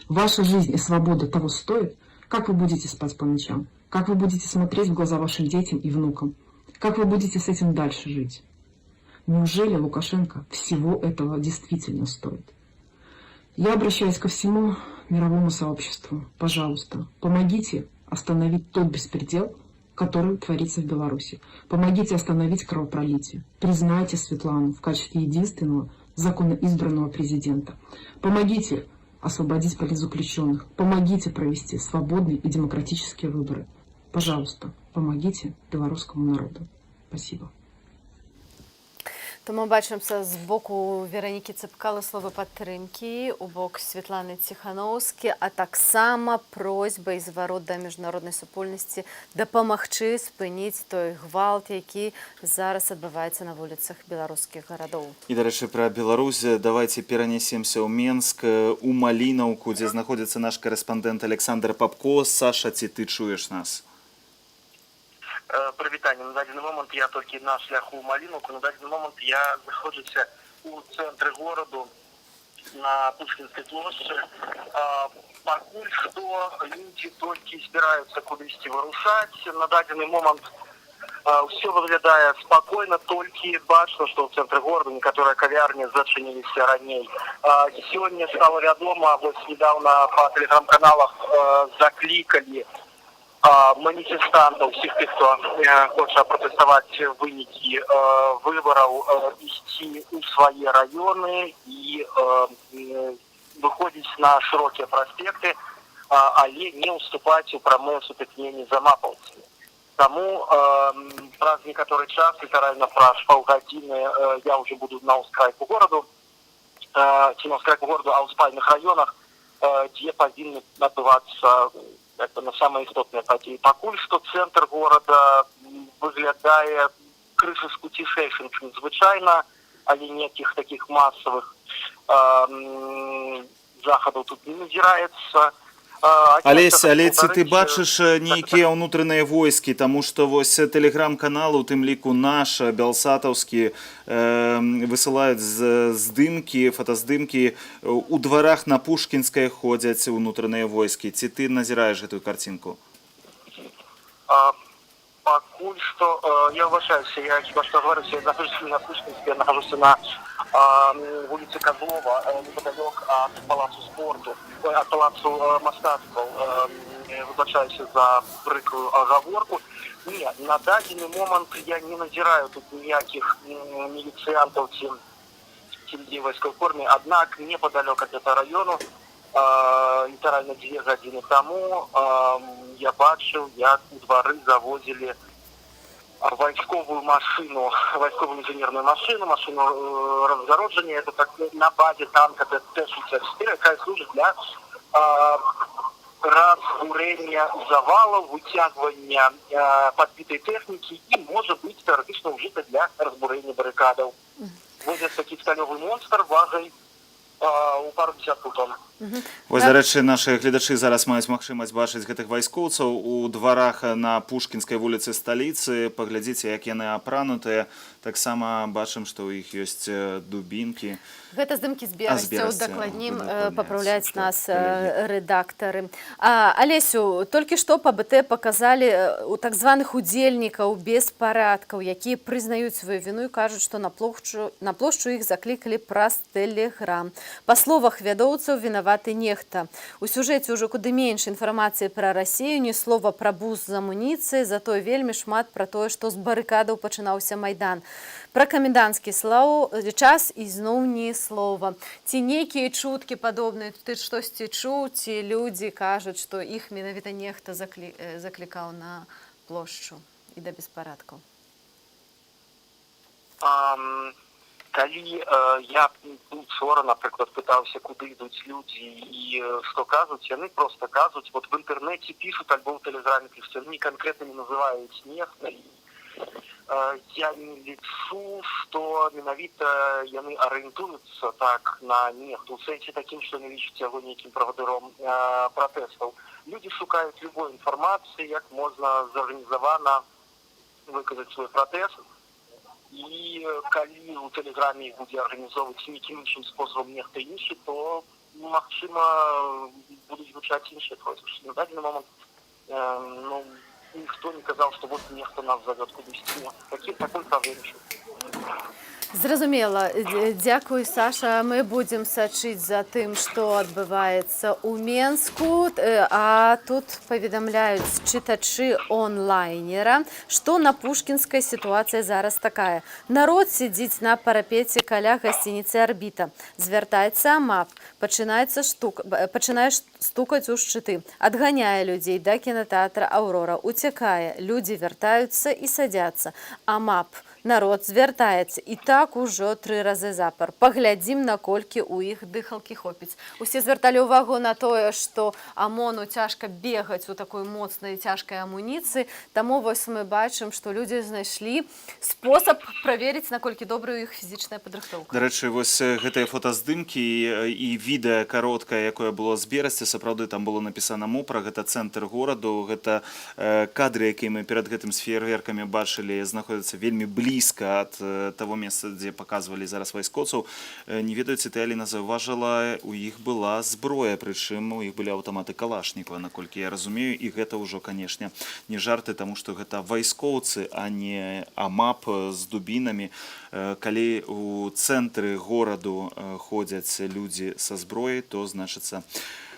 Ваша жизнь и свобода того стоит? Как вы будете спать по ночам? Как вы будете смотреть в глаза вашим детям и внукам? Как вы будете с этим дальше жить? Неужели Лукашенко всего этого действительно стоит? Я обращаюсь ко всему мировому сообществу. Пожалуйста, помогите остановить тот беспредел, который творится в Беларуси. Помогите остановить кровопролитие. Признайте Светлану в качестве единственного законно избранного президента. Помогите освободить политзаключенных. Помогите провести свободные и демократические выборы. Пожалуйста, помогите белорусскому народу. Спасибо. То мы бачимся з боку Веронікі Цепкалы слова падтрымкі, у бок Светланы Ціхановскай, а таксама просьба і зварот да міжнароднай супольнасці дапамагчы спыніць той гвалт, які зараз адбываецца на вуліцах беларускіх гарадоў. І, дарэчы, пра Беларусь давайце перанесемся ў Менск, у Малінаўку, дзе знаходзіцца наш корэспандэнт Александр Папко. Саша, ці ты чуеш нас? Прывітанне. На дадзены момант я толькі на шляху ў Малінаўку. На дадзены момант я знаходжуся ў цэнтры гораду на Пушкінскай плошчы. Пакуль што людзі толькі збіраюцца кудысьці вырушаць. На дадзены момант ўсё выглядае спакойна, толькі бачна, што ў цэнтры гораду некаторыя кавярні зачыніліся раней. Сёння стала вядома, вось недавно па тэлеграм-каналах заклікалі маніфестантаў, всіх тых, хто хоча пратэставаць вынікі выбараў, ісці ў свае раёны і выходзіць на шырокія праспекты, але не ўступаць у прамыя сутыкненні з амапаўцамі. Таму праз некаторы час, літаральна праз паўгадзіны, я ўжо буду на ўскрайку гораду, ці на ўскрайку гораду, а ў спальных раёнах, дзе павінны адбывацца это на самые істотныя падзеі. Пакуль што цэнтр горада выглядае крышачку цішэйшым, чым звычайна, але ніякіх такіх масавых захадаў тут не назіраецца. Але ці ты бачыш нейкія ўнутраныя войскі, таму што вось тэлеграм-каналы, у тым ліку наш, белсатаўскі, высылаюць здымкі, фотаздымкі, у дварах на Пушкінскай ходзяць унутраныя войскі. Ці ты назіраеш гэтую карцінку? Пакуль что я уважаю, я хиба что говорю, я нахожусь не на Пушкинске, я нахожусь на улице Козлова, неподалеку от Палацу спорту, от Палацу мастацтва. Вибачаюся за прикрую оговорку. Ні, на даний момент я не назираю тут ніяких міліціянтів ці людей в військовій формі, однак неподалеку від цього району, літерально 2 години тому, я бачив, як у двори завозили військову машину, військову інженерну машину, машину розгородження, це так на базі танка Т-64, яка служить для разбурення завалів, витягування підбитої техніки і може бути теоретично вжита для розбурення барикадів. Возять такий стальовий монстр вагою у пару десятків тонн. Вось, до речі, наші глядачі зараз мають можливість бачити гэтых вайскоўцаў у дворах на Пушкінскай вуліцы сталіцы. Паглядзіце, як яны апранутыя. Таксама бачым, што ў іх ёсць дубінкі. Гэта здымкі з Берасця, дакладней папраўляюць нас рэдактары. Алесю, толькі што па БТ паказалі у так званых удзельнікаў беспарадкаў, якія прызнаюць сваю віну і кажуць, што на плошчу іх заклікалі праз Тэлеграм. Па словах вядоўцаў, вінаваты нехта. У сюжэце ўжо куды менш інфармацыі пра Расію, ні слова пра бус з амуніцыяй, затое вельмі шмат пра тое, што з барыкадаў пачынаўся Майдан. Пра каменданцкі час і зноў ні слова. Ці нейкія чуткі падобныя, ты штосьці чуў, ці людзі кажуць, што іх менавіта нехта заклікаў на плошчу і да беспарадкаў? Калі я учора, напрыклад, пытаўся, куды ідуць людзі і што кажуць, яны проста кажуць, вот в інтэрнэце пішуць альбо ў тэлеграме пішуць, яны канкрэтна не называюць нехта. Я не лічу, што менавіта яны арыентуюцца так на нехту, у сэнсе такім, што не лічаць яго нейкім правадыром пратэстаў. Людзі шукаюць любой інфармацыі, як можна зарганізавана выказаць свой пратэст. І калі у тэлеграме будзе арганізоўваць нейкім іншым спосабам нехта іншы, то, магчыма, будуць гучаць іншыя просьбы. На дадзены момант ніхто не казаў, што вот нехта нас завёт кудысьці. Такой правернічу. Зразумела. Дзякуй, Саша. Мы будзем сачыць за тым, што адбываецца ў Менску. А тут паведамляюць чытачы онлайнера, што на Пушкінскай сітуацыя зараз такая. Народ сидзіць на парапеце каля гасцініцы «Арбіта». Звяртаецца АМАП, пачынае стукаць у шчыты, адганяе людзей да кінатэатра «Аўрора», уцякае, людзі вяртаюцца і садзяцца. АМАП, народ звяртаецца, і так ужо 3 разы запар. Паглядзім, наколькі ў іх дыхалкі хопіць. Усе звярталі ўвагу на тое, што АМОНу цяжка бегаць у такой моцнай цяжкай амуніцыі, таму вось мы бачым, што людзі знайшлі спосаб праверыць, наколькі добрая ў іх фізічная падрыхтоўка. Да рэчы, вось гэтыя фотаздымкі і відэа кароткае, якое было з Берасця, сапраўды там было напісана МОПРА, гэта цэнтр гораду, гэта кадры, якія мы перад гэтым з феерверкамі бачылі, знаходзяцца вельмі блізка ад таго месца, дзе паказвалі зараз вайскоўцаў. Не ведаю, ці ты, Аліна, заўважыла, у іх была зброя, прычым у іх былі аўтаматы Калашнікова, наколькі я разумею, і гэта ўжо, канешне, не жарты, таму што гэта вайскоўцы, а не АМАП з дубінамі. Калі у цэнтры гораду ходзяць людзі са зброяй, то, значыцца,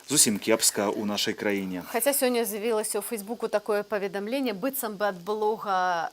зусім кепска ў нашай краіне. Хаця сёння з'явілася ў Фейсбуку такое паведамленне, быццам бы ад блога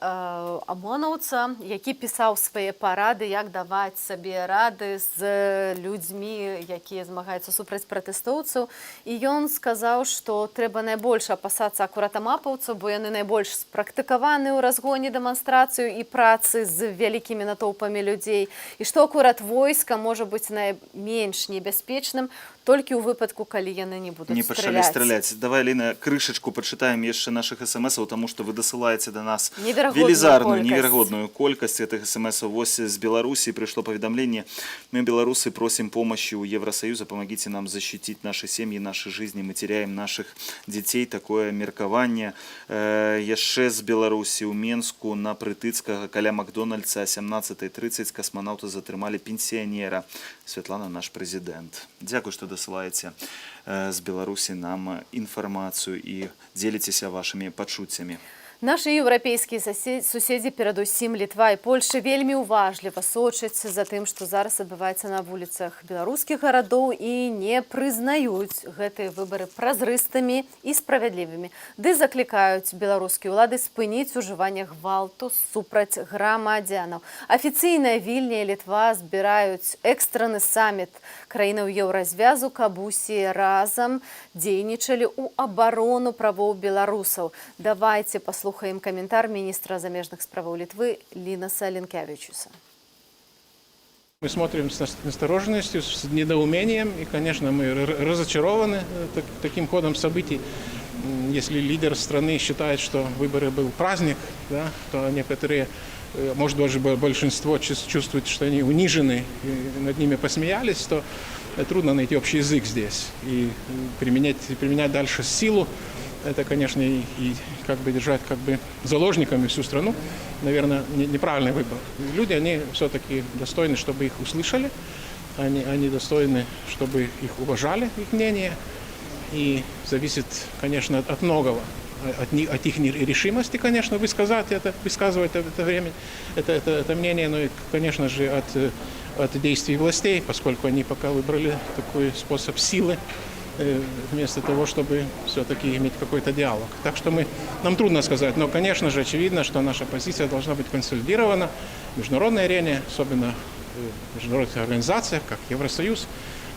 амонаўца, які пісаў свае парады, як даваць сабе рады з людзьмі, якія змагаюцца супраць пратэстоўцаў. І ён сказаў, што трэба найбольш апасацца акурат амапаўцаў, бо яны найбольш спрактыкаваны ў разгоне дэманстрацыю і працы з вялікімі натоўпамі людзей. І што акурат войска можа быць найменш небяспечным толькі ў выпадку, калі яны не будуць не пачалі страляць. Давай, Аліна, крышачку пачытаем яшчэ нашых смс-аў, таму што вы дасылаеце да нас велізарную, неверагодную колькасць гэтых смс-аў. Вось з Беларусі прыйшло паведамленне. Мы, беларусы, просим помощи у Евросоюза, помогите нам защитить наши семьи, наши жизни, мы теряем наших детей. Такое меркаванне. Яшчэ з Беларусі ў Менску на Прытыцкага каля Макдональдса 17:30 касманаўты затрымалі пенсіянера. Святлана, наш прэзідэнт. Дзякуй, што дасылаеце з Беларусі нам інфармацыю і дзеліцеся вашымі пачуццямі. Нашы еўрапейскія суседзі, перадусім Літва і Польша, вельмі уважліва сочаць за тым, што зараз адбываецца на вуліцах беларускіх гарадоў і не прызнаюць гэтыя выбары празрыстымі і справядлівымі. Ды заклікаюць беларускія ўлады спыніць ужыванне гвалту супраць грамадзянаў. Афіцыйная Вільня і Літва збіраюць экстраны саміт краінаў еўразвязу, каб усе разам дзейнічалі ў абарону правоў беларусаў. Давайте послухаем комментарий министра замежных справ Литвы Линаса Линкевичуса. Мы смотрим с настороженностью, с недоумением, и, конечно, мы разочарованы таким ходом событий. Если лидер страны считает, что выборы был праздник, да, то некоторые, может, даже большинство чувствует, что они унижены, и над ними посмеялись, то трудно найти общий язык здесь. И применять дальше силу, это, конечно, и как бы держать заложниками всю страну, наверное, неправильный выбор. Люди, они все-таки достойны, чтобы их услышали, они достойны, чтобы их уважали, их мнение. И зависит, конечно, от многого. От их решимости, конечно, высказывать это мнение, но и, конечно же, от действий властей, поскольку они пока выбрали такой способ силы, вместо того, чтобы все-таки иметь какой-то диалог. Так что нам трудно сказать, но, конечно же, очевидно, что наша позиция должна быть консолидирована в международной арене, особенно в международных организациях, как Евросоюз.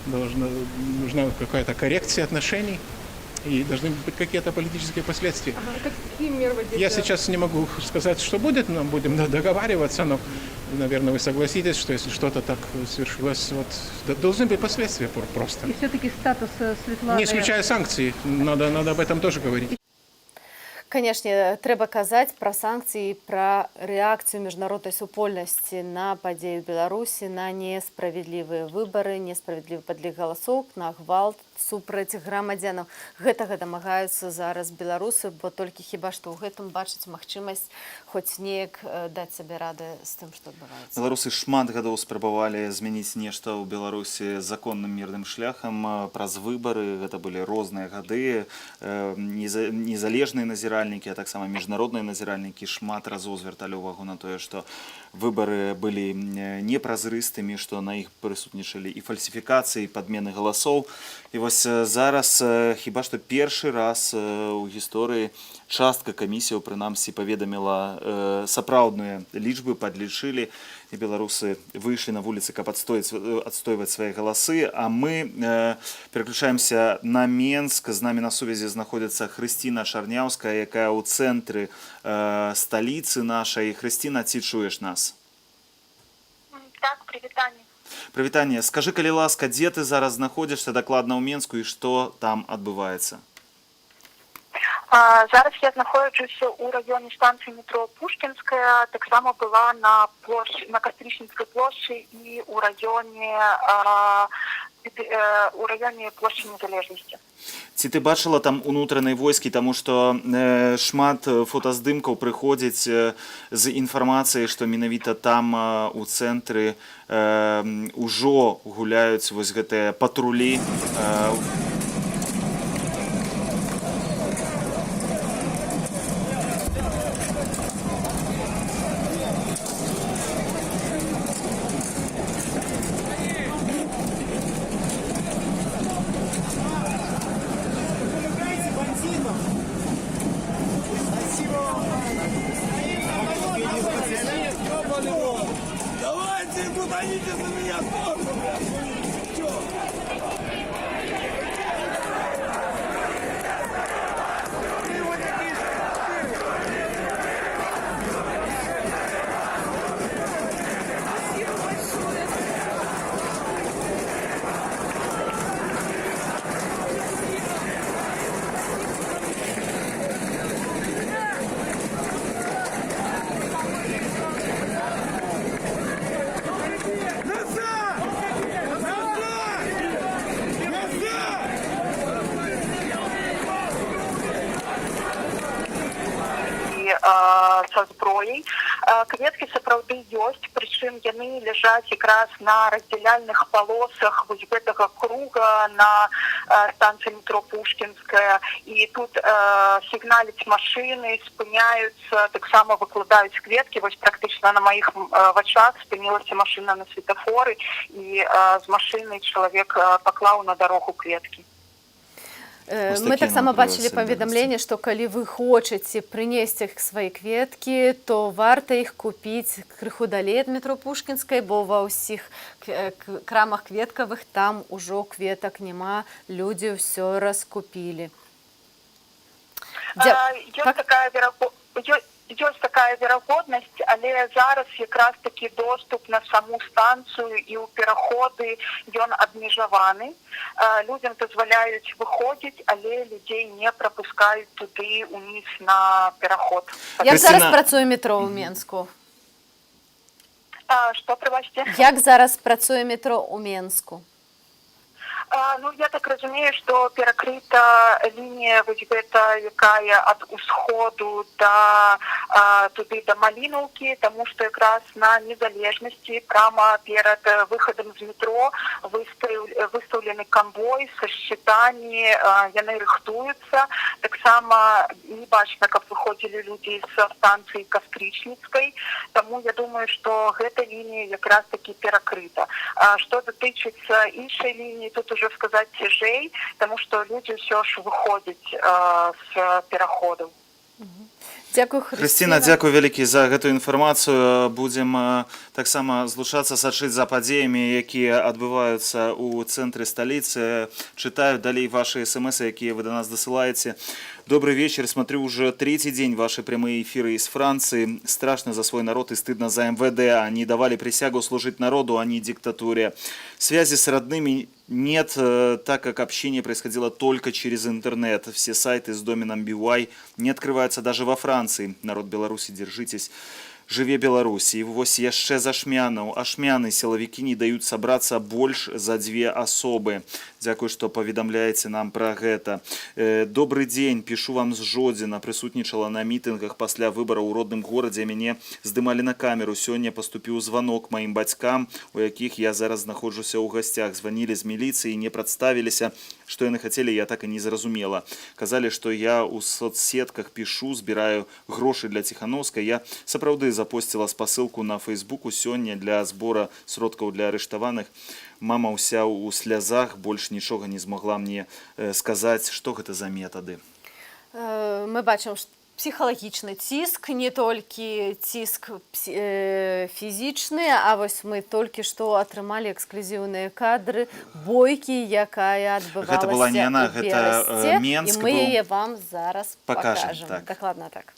Нужна какая-то коррекция отношений и должны быть какие-то политические последствия. Какие меры вы Я сейчас не могу сказать, что будет, но будем договариваться, но, наверное, вы согласитесь, что если что-то так свершилось, должны быть последствия просто. И все-таки статус Светланы... Не исключая санкции, надо об этом тоже говорить. Канешне, трэба казаць пра санкцыі, пра рэакцыю міжнароднай супольнасці на падзею Беларусі, на несправядлівыя выбары, несправядлівы падлік галасоў, на гвалт супраць грамадзянаў. Гэтага дамагаюцца зараз беларусы, бо толькі хіба што ў гэтым бачыць магчымасць хоць неяк даць сабе рады з тым, што адбываецца. Беларусы шмат гадоў спрабавалі змяніць нешта ў Беларусі законным мірным шляхам праз выбары. Гэта былі розныя гады, незалежныя назіральнікі, а таксама міжнародныя назіральнікі шмат разоў звярталі ўвагу на тое, што выбары былі непразрыстымі, што на іх прысутнічалі і фальсіфікацыі, і падмены галасоў. І вось зараз хіба што першы раз у гісторыі частка камісіяў прынамсі паведаміла сапраўдныя лічбы, падлічылі, і беларусы выйшлі на вуліцы, каб адстойваць свае галасы. А мы пераключаемся на Менск. З намі на сувязі знаходзіцца Хрысціна Чарняўская, якая ў цэнтры сталіцы нашай. Хрысціна, ці чуеш нас? Так, прывітанне. Прывітанне. Скажы, калі ласка, дзе ты зараз знаходзішся дакладна ў Менску і што там адбываецца? Зараз я знаходжуся ў раёне станцыі метро Пушкінская, таксама была на Кастрычніцкай плошчы і ў раёне плошчы Незалежнасці. Ці ты бачыла там унутраныя войскі, таму што шмат фотаздымкаў прыходзіць з інфармацыяй, што менавіта там у цэнтры ўжо гуляюць вось гэтыя патрулі. Давайте, гудоните за меня тоже, Со зброей. Кветкі сапраўды ёсць, прычым яны ляжаць якраз на раздзяляльных палосах вось гэтага круга на станцыі метро Пушкінская. І тут сігналіць машыны, спыняюцца, таксама выкладаюць кветкі. Вось практычна на маіх вачах спынілася машына на светафоры, і з машыны чалавек паклаў на дарогу кветкі. Мы таксама бачылі паведамленне, што калі вы хочаце прынесці свае кветкі, то варта іх купіць крыху далей ад метро Пушкінскай, бо ва ўсіх крамах кветкавых там ужо кветак няма, людзі ўсё раскупілі. Ёсць такая верагоднасць, але зараз якраз такі доступ на саму станцыю і ў пераходы ён абмежаваны. Людзям дазваляюць выходзіць, але людзей не прапускаюць туды ўніз на пераход. Як зараз працуе метро ў Менску? Што, прабачце? Як зараз працуе метро ў Менску? Ну, я так разумею, што перакрыта лінія вось гэта, якая ад усходу туды да Малінаўкі, таму што якраз на Незалежнасці прама перад выхадам з метро выстаўлены канвой са шчытамі, яны рыхтуюцца. Таксама не бачна, каб выходзілі людзі са станцыі Кастрычніцкай, таму я думаю, што гэта лінія якраз такі перакрыта. Што датычыцца іншай лініі, тут уже сказаць цяжэй, таму што людзі ўсё ж выходзяць з пераходаў. Дзякуй, Хрысціна, дзякуй вялікі за гэтую інфармацыю. Будзем таксама злучацца, сачыць за падзеямі, якія адбываюцца ў цэнтры сталіцы. Чытаю далей ваши смс, якія вы до нас дасылаеце. Добрый вечер. Смотрю уже третий день ваши прямые эфиры из Франции. Страшно за свой народ и стыдно за МВД. Они давали присягу служить народу, а не диктатуре. Связи с родными нет, так как общение происходило только через интернет. Все сайты с доменом BY не открываются даже во Франции. Народ Беларуси, держитесь. Жыве Беларусь. І вось яшчэ з ашмянаў. Ашмяны сілавікі не даюць сабрацца больш за 2 асобы. Дзякуй, што паведамляеце нам пра гэта. Добрый дзень, пішу вам з Жодзіна. Прысутнічала на мітынгах пасля выбараў у родным горадзе. Мяне здымалі на камеру. Сёння паступіў званок маім бацькам, у якіх я зараз знаходжуся ў гасцях. Званілі з міліцыі, не прадставіліся. Што яны хацелі, я так і не зразумела. Казалі, што я ў соцсетках пішу, збіраю грошы для Ціхановскай. Я сапраўды запостила спасылку на Фейсбуку сёння для збора сродкаў для арыштаваных. Мама ўся ў слязах, больш нічога не змогла мне сказаць, што гэта за метады. Мы бачым, што псіхалагічны ціск, не толькі ціск фізічны, а вось мы толькі што атрымалі эксклюзіўныя кадры бойкі, якая адбывалася гэта была не яна, гэта Менск і мы яе вам зараз пакажам. Так. Дакладна так.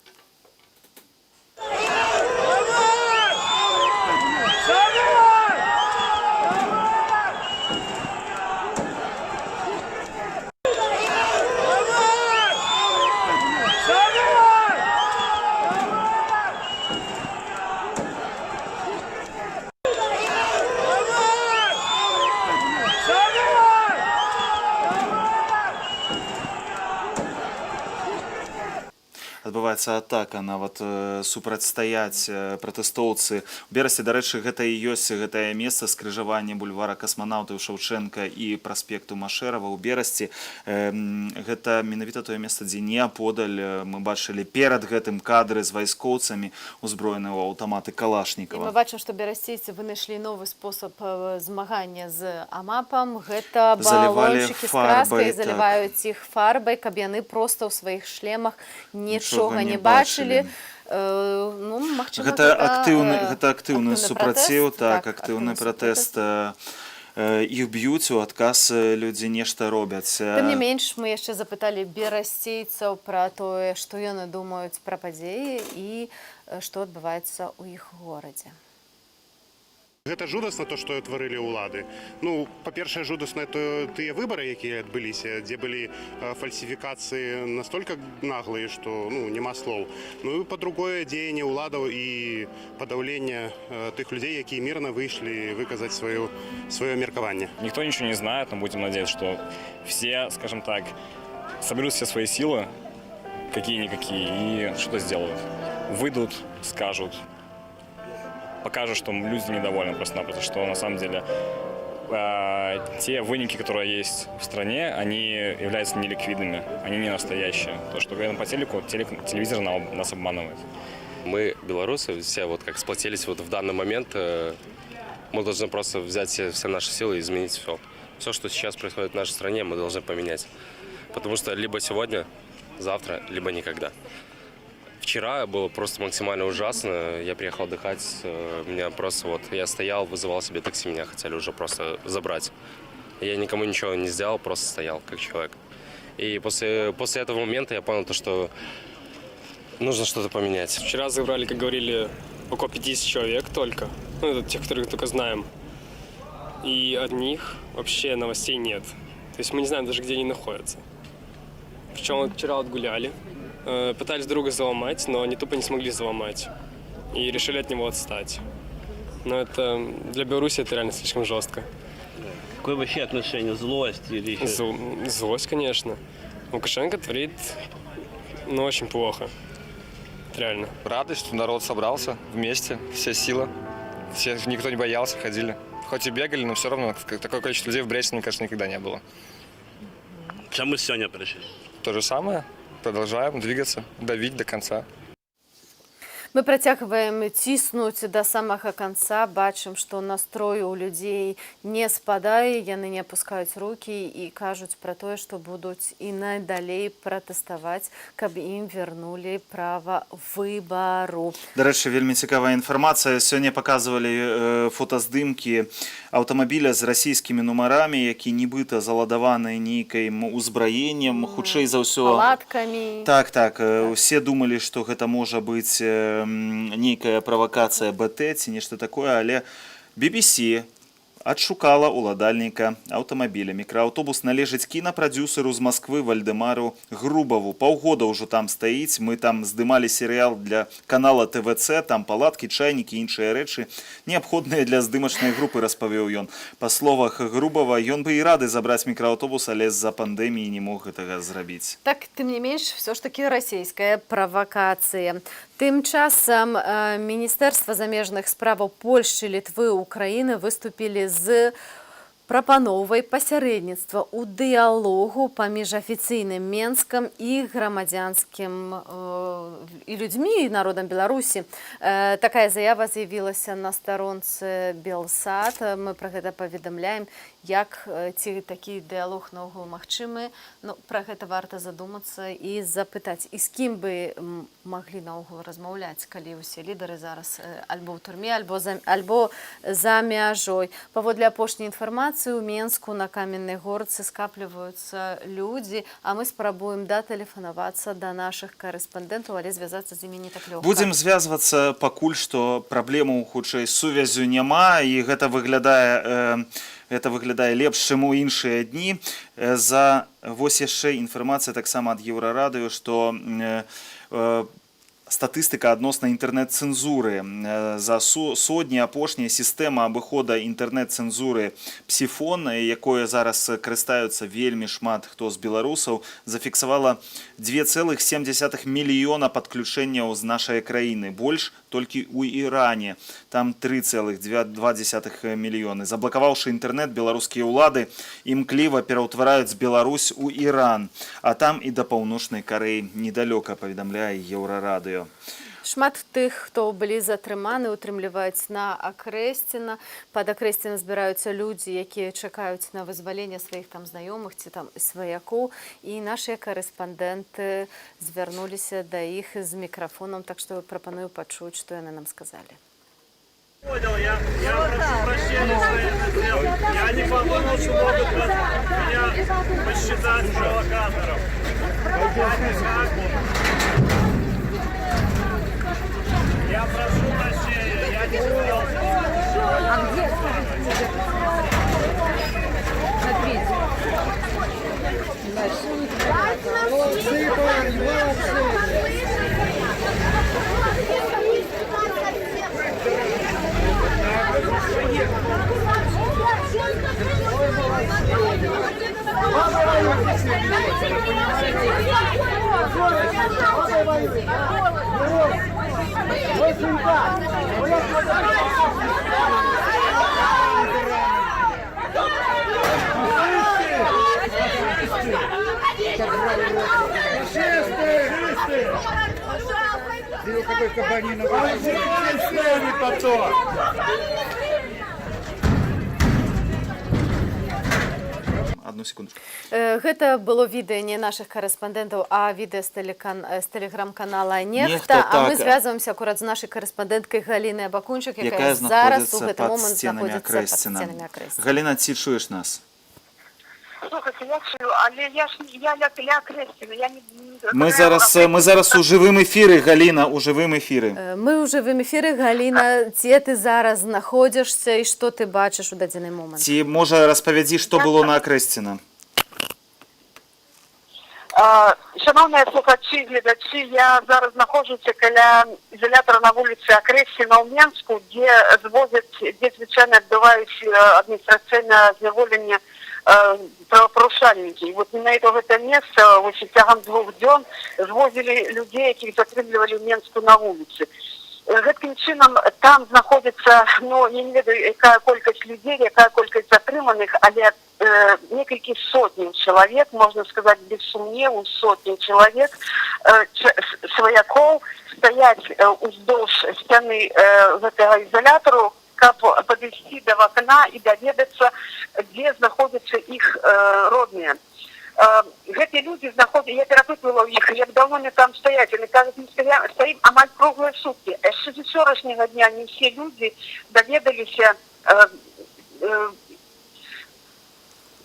Адбываецца атака, нават супрацьстаяць пратэстоўцы. У Берасці, дарэчы, гэта і ёсць гэтае месца скрыжавання бульвара Касманаўтаў Шаўчэнка і праспекту Машэрава ў Берасці. Гэта менавіта тое месца, дзе неаподаль мы бачылі перад гэтым кадры з вайскоўцамі, узброеныя ў аўтаматы Калашнікава. Мы бачым, што берасцейцы вынайшлі новы спосаб змагання з амапам. Гэта балончыкі з краскай, заліваюць іх фарбай, каб яны проста ў сваіх шлемах нічога не бачылі. Гэта актыўны супраціў, так, актыўны пратэст. Іх б'юць, у адказ людзі нешта робяць. Тым не менш, мы яшчэ запыталі берасцейцаў пра тое, што яны думаюць пра падзеі і што адбываецца ў іх горадзе. Гэта жудасна то, што тварылі ўлады. Ну, па-першае, жудасна тыя выбары, якія адбыліся, дзе былі фальсіфікацыі настолькі наглыя, што няма слоў. Ну і па-другое, дзеянне ўладаў і падаўленне тых людзей, якія мірна выйшлі выказаць сваё меркаванне. Никто ничего не знает, но будем надеяться, что все, скажем так, соберут все свои силы, какие-никакие, и что-то сделают. Выйдут, скажут. покажет, что люди недовольны просто-напросто, что на самом деле те выники, которые есть в стране, они являются неликвидными, они не настоящие. То, что говорим по телеку, телевизор нас обманывает. Мы, белорусы, все вот как сплотились вот в данный момент, мы должны просто взять все наши силы и изменить все. Все, что сейчас происходит в нашей стране, мы должны поменять. Потому что либо сегодня, завтра, либо никогда. Вчера было просто максимально ужасно. Я приехал отдыхать, меня просто вот, я стоял, вызывал себе такси, меня хотели уже просто забрать. Я никому ничего не сделал, просто стоял как человек. И после этого момента я понял, что нужно что-то поменять. Вчера забрали, как говорили, около 50 человек только. Ну, это тех, которых только знаем. И от них вообще новостей нет. То есть мы не знаем даже, где они находятся. Причем вчера отгуляли. Пытались друга заломать, но они тупо не смогли заломать. И решили от него отстать. Но это для Беларуси это реально слишком жестко. Какое вообще отношение? Злость или еще? Злость, конечно. Лукашенко творит, очень плохо. Реально. Радость, что народ собрался вместе, все силы. Никто не боялся, ходили. Хоть и бегали, но все равно такое количество людей в Бресте, мне кажется, никогда не было. К чему сегодня пришли? То же самое. Продолжаем двигаться, давить до конца. Мы працягваем ціснуць да самага канца, бачым, што настрой у людзей не спадае, яны не апускаюць рукі і кажуць пра тое, што будуць і надалей пратэставаць, каб ім вярнулі права выбару. Дарэчы, вельмі цікавая інфармацыя. Сёння паказвалі фотаздымкі аўтамабіля з расійскімі нумарамі, які нібыта заладаваны нейкім узбраеннем, хутчэй за ўсё палаткамі. Так, усе думалі, што гэта можа быць нейкая правакацыя БТ ці нешта такое, але BBC адшукала ўладальніка аўтамабіля. Мікрааўтобус належыць кінапрадзюсеру з Масквы Вальдэмару Грубаву. Паўгода ўжо там стаіць. Мы там здымалі серыял для канала ТВЦ, там палаткі, чайнікі і іншыя рэчы, неабходныя для здымачнай групы, распавёў ён. Па словах Грубава, ён бы і рады забраць мікрааўтобус, але з-за пандэміі не мог гэтага зрабіць. Так, тым не менш, все ж таки расійская правакацыя. Тым часам Міністэрства замежных справаў Польшчы, Літвы, Украіны выступілі з прапановай пасярэдніцтва ў дыялогу паміж афіцыйным Менскам і грамадзянскім і людзьмі, і народам Беларусі. Такая заява з'явілася на старонцы Белсат. Мы пра гэта паведамляем, як ці такі дыялог наогул магчымы. Пра гэта варта задумацца і запытаць, і з кім бы маглі наогул размаўляць, калі ўсе лідары зараз альбо ў турме, альбо за мяжой. Паводле апошняй інфармацыі, у Менску на Каменнай горцы скапліваюцца людзі, а мы спрабуем датэлефанавацца да нашых карэспандэнтаў, але звязацца з імі не так лёгка. Будзем звязвацца, пакуль што праблемаў хутчэй з сувяззю няма, і гэта выглядае лепш, чым у іншыя дні. Вось яшчэ інфармацыя таксама ад Еўрарадыё, што статыстыка адносна інтэрнэт-цэнзуры. За сотні апошняя сістэма абыхода інтэрнэт-цэнзуры Псіфон, якое зараз карыстаюцца вельмі шмат хто з беларусаў, зафіксавала 2,7 мільёна падключэнняў з нашай краіны. Больш толькі ў Іране. Там 3,2 мільёны. Заблакаваўшы інтэрнэт, беларускія ўлады імкліва пераўтвараюць Беларусь у Іран. А там і да паўночнай Карэі недалёка, паведамляе Еўрарадыё. Шмат тых, хто былі затрыманы, утрымліваюць на Акрэсціна. Пад Акрэсціна збіраюцца людзі, якія чакаюць на вызваленне сваіх там знаёмых ці там сваякоў. І нашыя карэспандэнты звярнуліся да іх з мікрафонам, так што прапаную пачуць, што яны нам сказалі. Я прошу прощения, что я это сделал. Я не подумал, что могут меня посчитать провокатором. Я прошу прощения, я не хотел. А где? Молодцы, Какой кабанин. Потом. Одну секундочку. Гэта было відэо не наших карэспандэнтаў, а відэо з тэлеграм-канала Нехта, «Нехта». А мы так. звязваемся акурат з нашай карэспандэнткай Галінай Абакунчык, якая зараз у знаходзіцца гэты пад момант сценамі знаходзіцца пад Акрэсціна. сценамі Акрэсціна. Галіна, ці чуеш нас? Слухайте, я чую, але я ля Крестина, я не... Мы зараз у жывым эфіры, Галіна, у жывым эфіры. Мы ў жывым эфіры, Галіна, дзе ты зараз знаходзішся і што ты бачыш у дадзены момант? Ці, можа, распавядзі, што было на Акрэсціна? Шановні слухачі, глядачі, я зараз знаходжуся каля ізолятора на вулиці Акрэсціна ў Менску, де звичайно відбувають адміністраційне зневолення правопорушальники. І от на це місце ось тягом 2 днів звозили людей, яких затримували в Менску на вулиці. Гэтым чином там знаходится, ну, я не ведаю, якая колькость людей, якая колькость затриманих, але некалькі сотняў чалавек, можна сказаць, без сумневу, сотні чалавек, сваякоў стаяць уздоўж сцяны гэтага ізалятару, каб падысці да вакна і даведацца, дзе знаходзяцца іх родныя. Гэтыя людзі знаходзяцца, я перапытвала ў іх, як давно они там стаяць, яны кажуць, мы стаім амаль круглыя суткі. Яшчэ з учорашняга дня не все людзі даведаліся,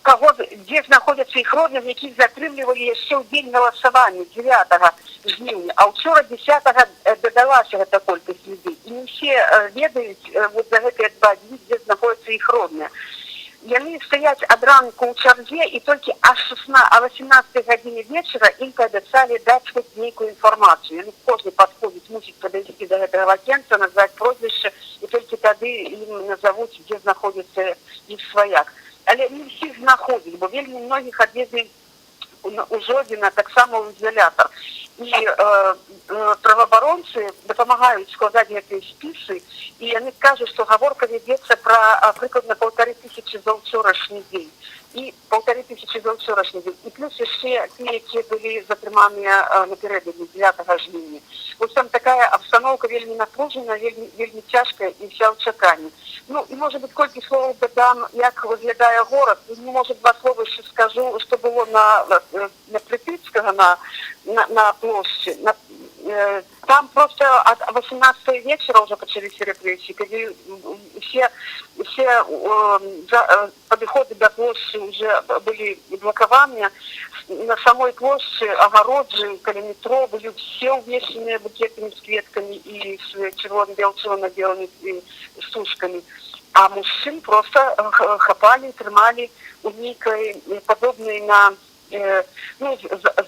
дзе знаходзяцца іх родныя, якіх затрымлівалі яшчэ ў дзень галасавання, 9 жніўня, а ўчора 10-го дадалася гэта колькасць людзей. І не все ведаюць вот за гэтыя 2 дні, дзе знаходзяцца іх родныя. Яны стаяць ад ранку ў чарзе, і толькі о 18 гадзіне вечара ім паабяцалі даць хоць нейкую інфармацыю. Яны кожны падходзіць, мусіць падысці да гэтага вакенца, назваць прозвішча, і толькі тады ім назавуць, дзе знаходзіцца іх сваяк. Але не всіх знаходзілі, бо вельмі многіх адвезлі у Жодзіна, таксама ў ізалятар. І праваабаронцы дапамагаюць складаць гэтыя спісы, і яны кажуць, што гаворка вядзецца пра прыкладна 1500 за ўчорашні дзень. І 1500 за ўчорашні дзень. І плюс яшчэ тыя, якія былі затрыманыя напярэдадні 9 жніўня. Вось там такая абстаноўка вельмі напружаная, вельмі цяжкая і вся ў чаканні. Ну, і, може бути, колькі слов додам, як виглядає город. Ну, може, 2 слова ще скажу, що було на Припятського, на площі. Там просто от 18 вечера уже почались репрессии, когда все подходы до площади уже были блокованы. На самой площади, огороджи, каля метро были все увешаны букетами с кветками и с червоно-белыми сушками. А мужчин просто хапали, трымали у некой подобной на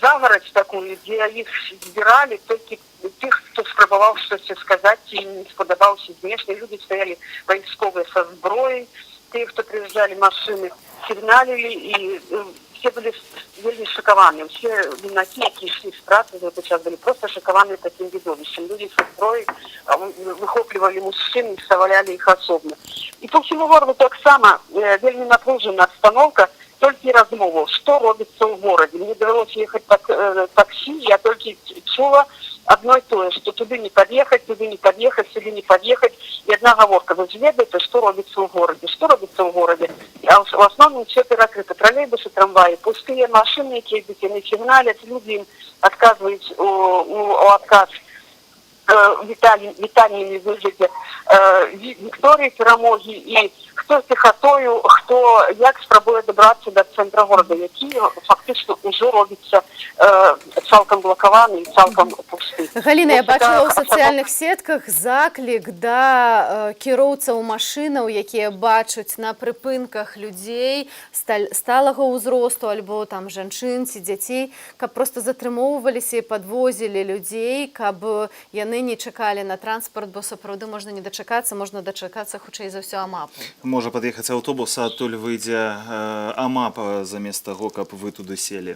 загородь такую, где их збирали только тех, кто спробовал что-то сказать, и не сподобался внешне. Люди стояли войсковые со зброей, те, кто приезжали машины, сигналили, и все были вельми шокованы. Все виноки, которые шли с трассы, в этот час были просто шокованы таким видовищем. Люди со зброей выхопливали мужчин и вставляли их особенно. И по всему городу так само вельми напружена обстановка, только размову, что робится в городе. Мне довелось ехать такси, я только чула одно и то же, что туда не подъехать, сюда не подъехать. И одна говорка, вы ведаете, что робится в городе. Что робится в городе? А в основном все перекрыто. Троллейбусы, трамваи, пустые машины, які не сигналят, люди им отказывают у отказ вітаннями вигляді Вікторії перемоги і хто тихотою, хто як спробує добратися до центра города, які фактично вже робиться цалком блоковані і цалком пусті. Галіна, я бачила у соціальних сетках заклик да кіроўцаў машинаў, якія бачаць на прыпынках людзей сталага ўзросту альбо там жанчын ці дзяцей, каб просто затрымоўваліся і падвозілі людзей, каб яны не чакалі на транспорт, бо сапраўды можна не дачакацца, можна дачакацца хутчэй за ўсё амапу. Можа пад'ехаць аўтобус, а адтуль выйдзе амап замест таго, каб вы туды селі.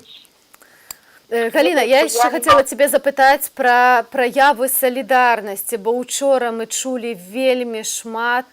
Галіна, я яшчэ хацела цябе запытаць пра праявы салідарнасці, бо ўчора мы чулі вельмі шмат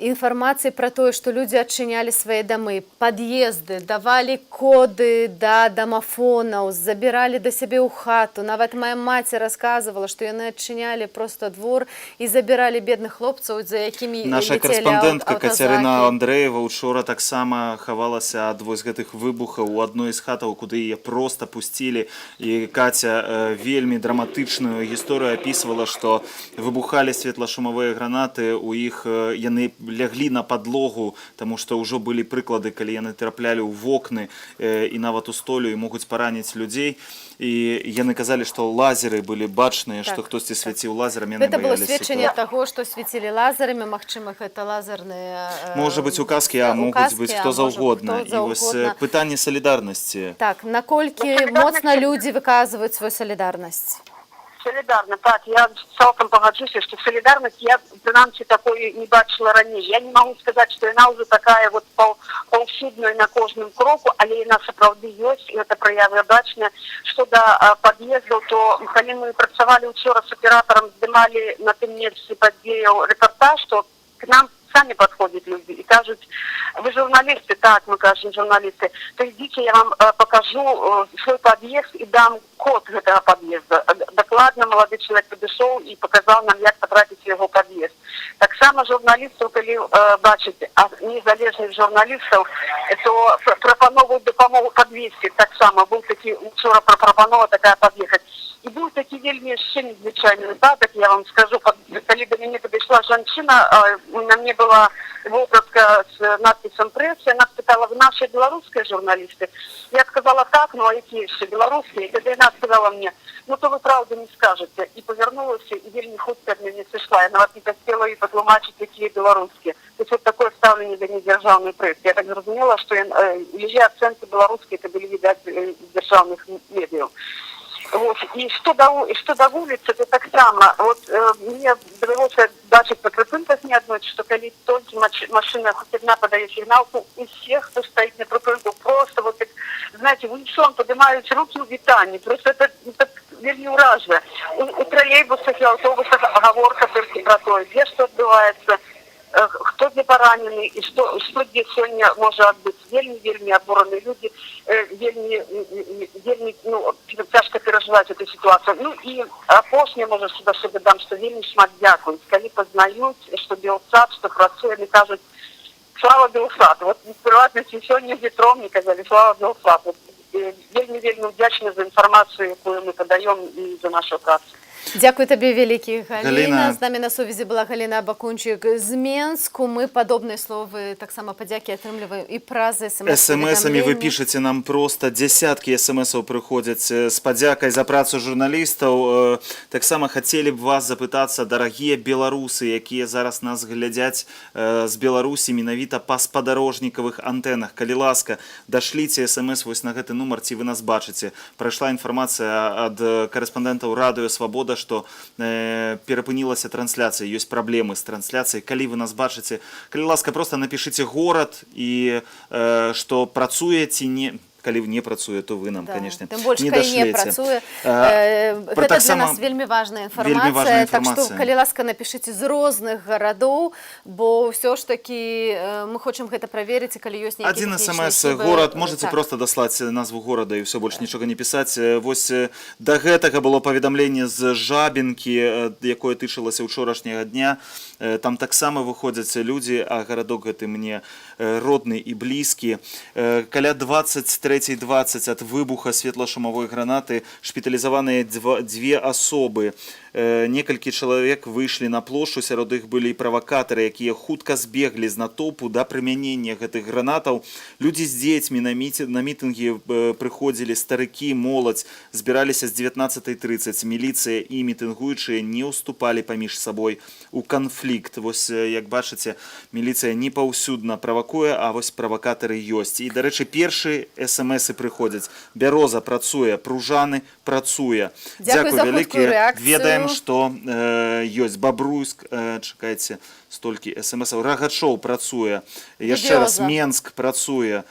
інфармацыі пра тое, што людзі адчынялі свае дамы, пад'езды, давалі коды да дамафонаў, забіралі да сябе ў хату. Нават моя маці расказвала, што яны адчынялі проста двор і забіралі бедных хлопцаў, за якімі Наша ляцелі корэспандэнтка Кацярына аўтазакі. Андрэева учора таксама хавалася ад вось гэтых выбухаў у адной з хатаў, куды яе проста пусцілі. І Каця вельмі драматычную гісторыю апісвала, што выбухалі светлашумовыя гранаты, у іх яны ляглі на падлогу, таму што ўжо былі прыклады, калі яны траплялі ў вокны і нават у столю і могуць параніць людзей. І яны казалі, што лазеры былі бачныя, што хтосьці свяціў лазерам, яны Гэта было баяліся. сведчанне таго, што свяцілі лазерамі, магчыма, гэта лазерныя... Можа быць указкі, а могуць быць хто заўгодна. І вось пытанне салідарнасці. Так, наколькі моцна людзі выказваюць сваю солідарнасць? Солидарно, так, я цалком погоджуся, что солидарность я, принамсі, такой не бачила ранее. Я не могу сказать, что она уже такая вот паўсюдная на кожным кроку, але она сапраўды ёсць, и это проявы бачныя. Что до подъездов, то калі мы працавали учора с оператором, здымали на тым месцы падзеяў репортаж, то к нам сами подходят люди и скажут: вы журналисты? Так, мы кажем, журналисты. То идите, я вам покажу свой подъезд и дам код этого подъезда. Докладно молодой человек подошел и показал нам, как потратить его подъезд. Так само журналистов, коли бачите, а незалежных журналистов, то пропановую допомогу подвесить. Так само был такий вчора пропонова такая подъехать. І був такий вельми ще незвичайний випадок, я вам скажу, коли до мене підійшла жінка, на мені була вопратка з надписом «Пресс», і вона спитала: ви наші білоруські журналісти? Я сказала: так, ну а які ще білоруські? І тоді вона сказала мені: ну то ви правду не скажете. І повернулася, і вельми хутко від мене зійшла. Я навіть не хотіла їй потлумачити, які білоруські. Тобто от таке ставлення до недержавної преси. Я так зрозуміла, що її акценти білоруські, це були, видать, з державних медіа. Вот. И что до улицы, то так само. Вот мне довелось бачить по припинках не одной, что коли только машина хоть одна подает сигнал, то у всех, кто стоит на припинку, просто вот, знаете, в унисон поднимают руки у витания. Просто это вельми ураживает. У троллейбусов и автобусов оговорка только про то, где что отбывается, хто де поранений і що де сьогодні може відбутися. Вельми обурені люди, вельми тяжко переживають цю ситуацію. Ну і опошнє, може, сюди ще додам, що вельми шмат дякують. Коли познають, що Білсад, що працює, вони кажуть: слава Білсад. От в приватності сьогодні в метро мені казали: слава Білсад. Вельми вдячні за інформацію, яку ми подаємо, і за нашу працю. Дякую табе вялікі, Галіна. Галіна. З намі на сувязі была Галіна Бакунчык з Менску. Мы падобныя словы таксама падзякі атрымліваем і праз СМС-амі вы пішаце нам проста, дзясяткі СМС-аў прыходзяць з падзякай за працу журналістаў. Таксама хацелі б вас запытацца, дарагія беларусы, якія зараз нас глядзяць з Беларусі менавіта па спадарожнікавых антэнах. Калі ласка, дашліце СМС вось на гэты нумар, ці вы нас бачыце. Прайшла інфармацыя ад карэспандэнтаў радыё «Свабода», што перапынілася трансляцыя, ёсць праблемы з трансляцыяй. Калі вы нас бачыце, калі ласка, проста напішыце горад і што працуе ці не... Калі не працуе, то вы нам, конечно, тым больш, не калі дашлеце. не працуе. Гэта для нас вельмі важная інфармацыя. Так што, калі ласка, напішыце з розных гарадоў, бо ўсё ж такі мы хочам гэта праверыць, і калі ёсць нейкі Адзін тэхнічны СМС горад, можаце проста даслаць назву горада і ўсё, больш нічога не пісаць. Вось да гэтага было паведамленне з Жабінкі, якое тычылася ўчорашняга дня. Там таксама выходзяць людзі, а гарадок гэты мне родны і блізкі. Каля 23:20 ад выбуха светлашумовой гранаты шпіталізаваныя дзве асобы. Некалькі чалавек выйшлі на плошчу, сярод іх былі і правакатары, якія хутка збеглі з натоўпу да прымянення гэтых гранатаў. Людзі з дзецьмі на мітынгі прыходзілі, старыкі, моладзь, збіраліся з 19:30. Міліцыя і мітынгуючыя не ўступалі паміж сабой у канфлікт. Вось, як бачыце, міліцыя не паўсюдна правакуе, а вось правакатары ёсць. І, дарэчы, першы СМС-і прыходзяць. Бяроза працуе, Пружаны працуе. Дзякуй за хуткую рэакцыю. Ведаем, што ёсць Бабруйск, чакайце, столькі СМС-аў, Рагачоў працуе, яшчэ раз Менск працуе,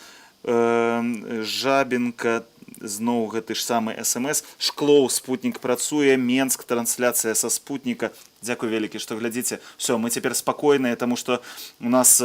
Жабінка, зноў гэты ж самы смс. Шклоў, спутнік працуе, Менск, трансляцыя са спутніка. Дзякуй вялікі, што глядзіце. Все, мы цяпер спакойныя, таму што у нас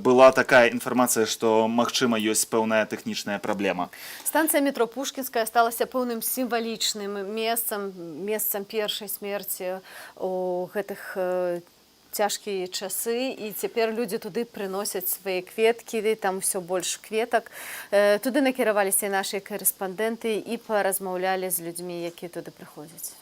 была такая інфармацыя, што, магчыма, ёсць пэўная тэхнічная праблема. Станцыя метро Пушкінская сталася пэўным сімвалічным месцам першай смерці у гэтых цяжкія часы, і цяпер людзі туды прыносяць свае кветкі, там ўсё больш кветак. Туды накіраваліся і нашы карэспандэнты і паразмаўлялі з людзьмі, якія туды прыходзяць.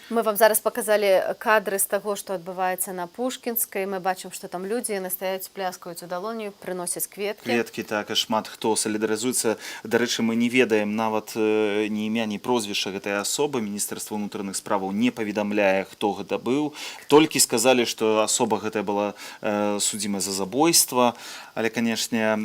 Мы вам зараз показалі кадры з таго, што адбываецца на Пушкінскай. Мы бачым, што там людзі, яны стаяць, пляскаюць у далоні, прыносяць кветкі. Кветкі, так, і шмат хто салідарызуецца. Дарэчы, мы не ведаем нават ні імя, ні прозвішча гэтай асобы. Міністэрства ўнутраных справаў не паведамляе, хто гэта быў. Толькі сказалі, што асоба гэтая была судзімая за забойства. Але, канешне,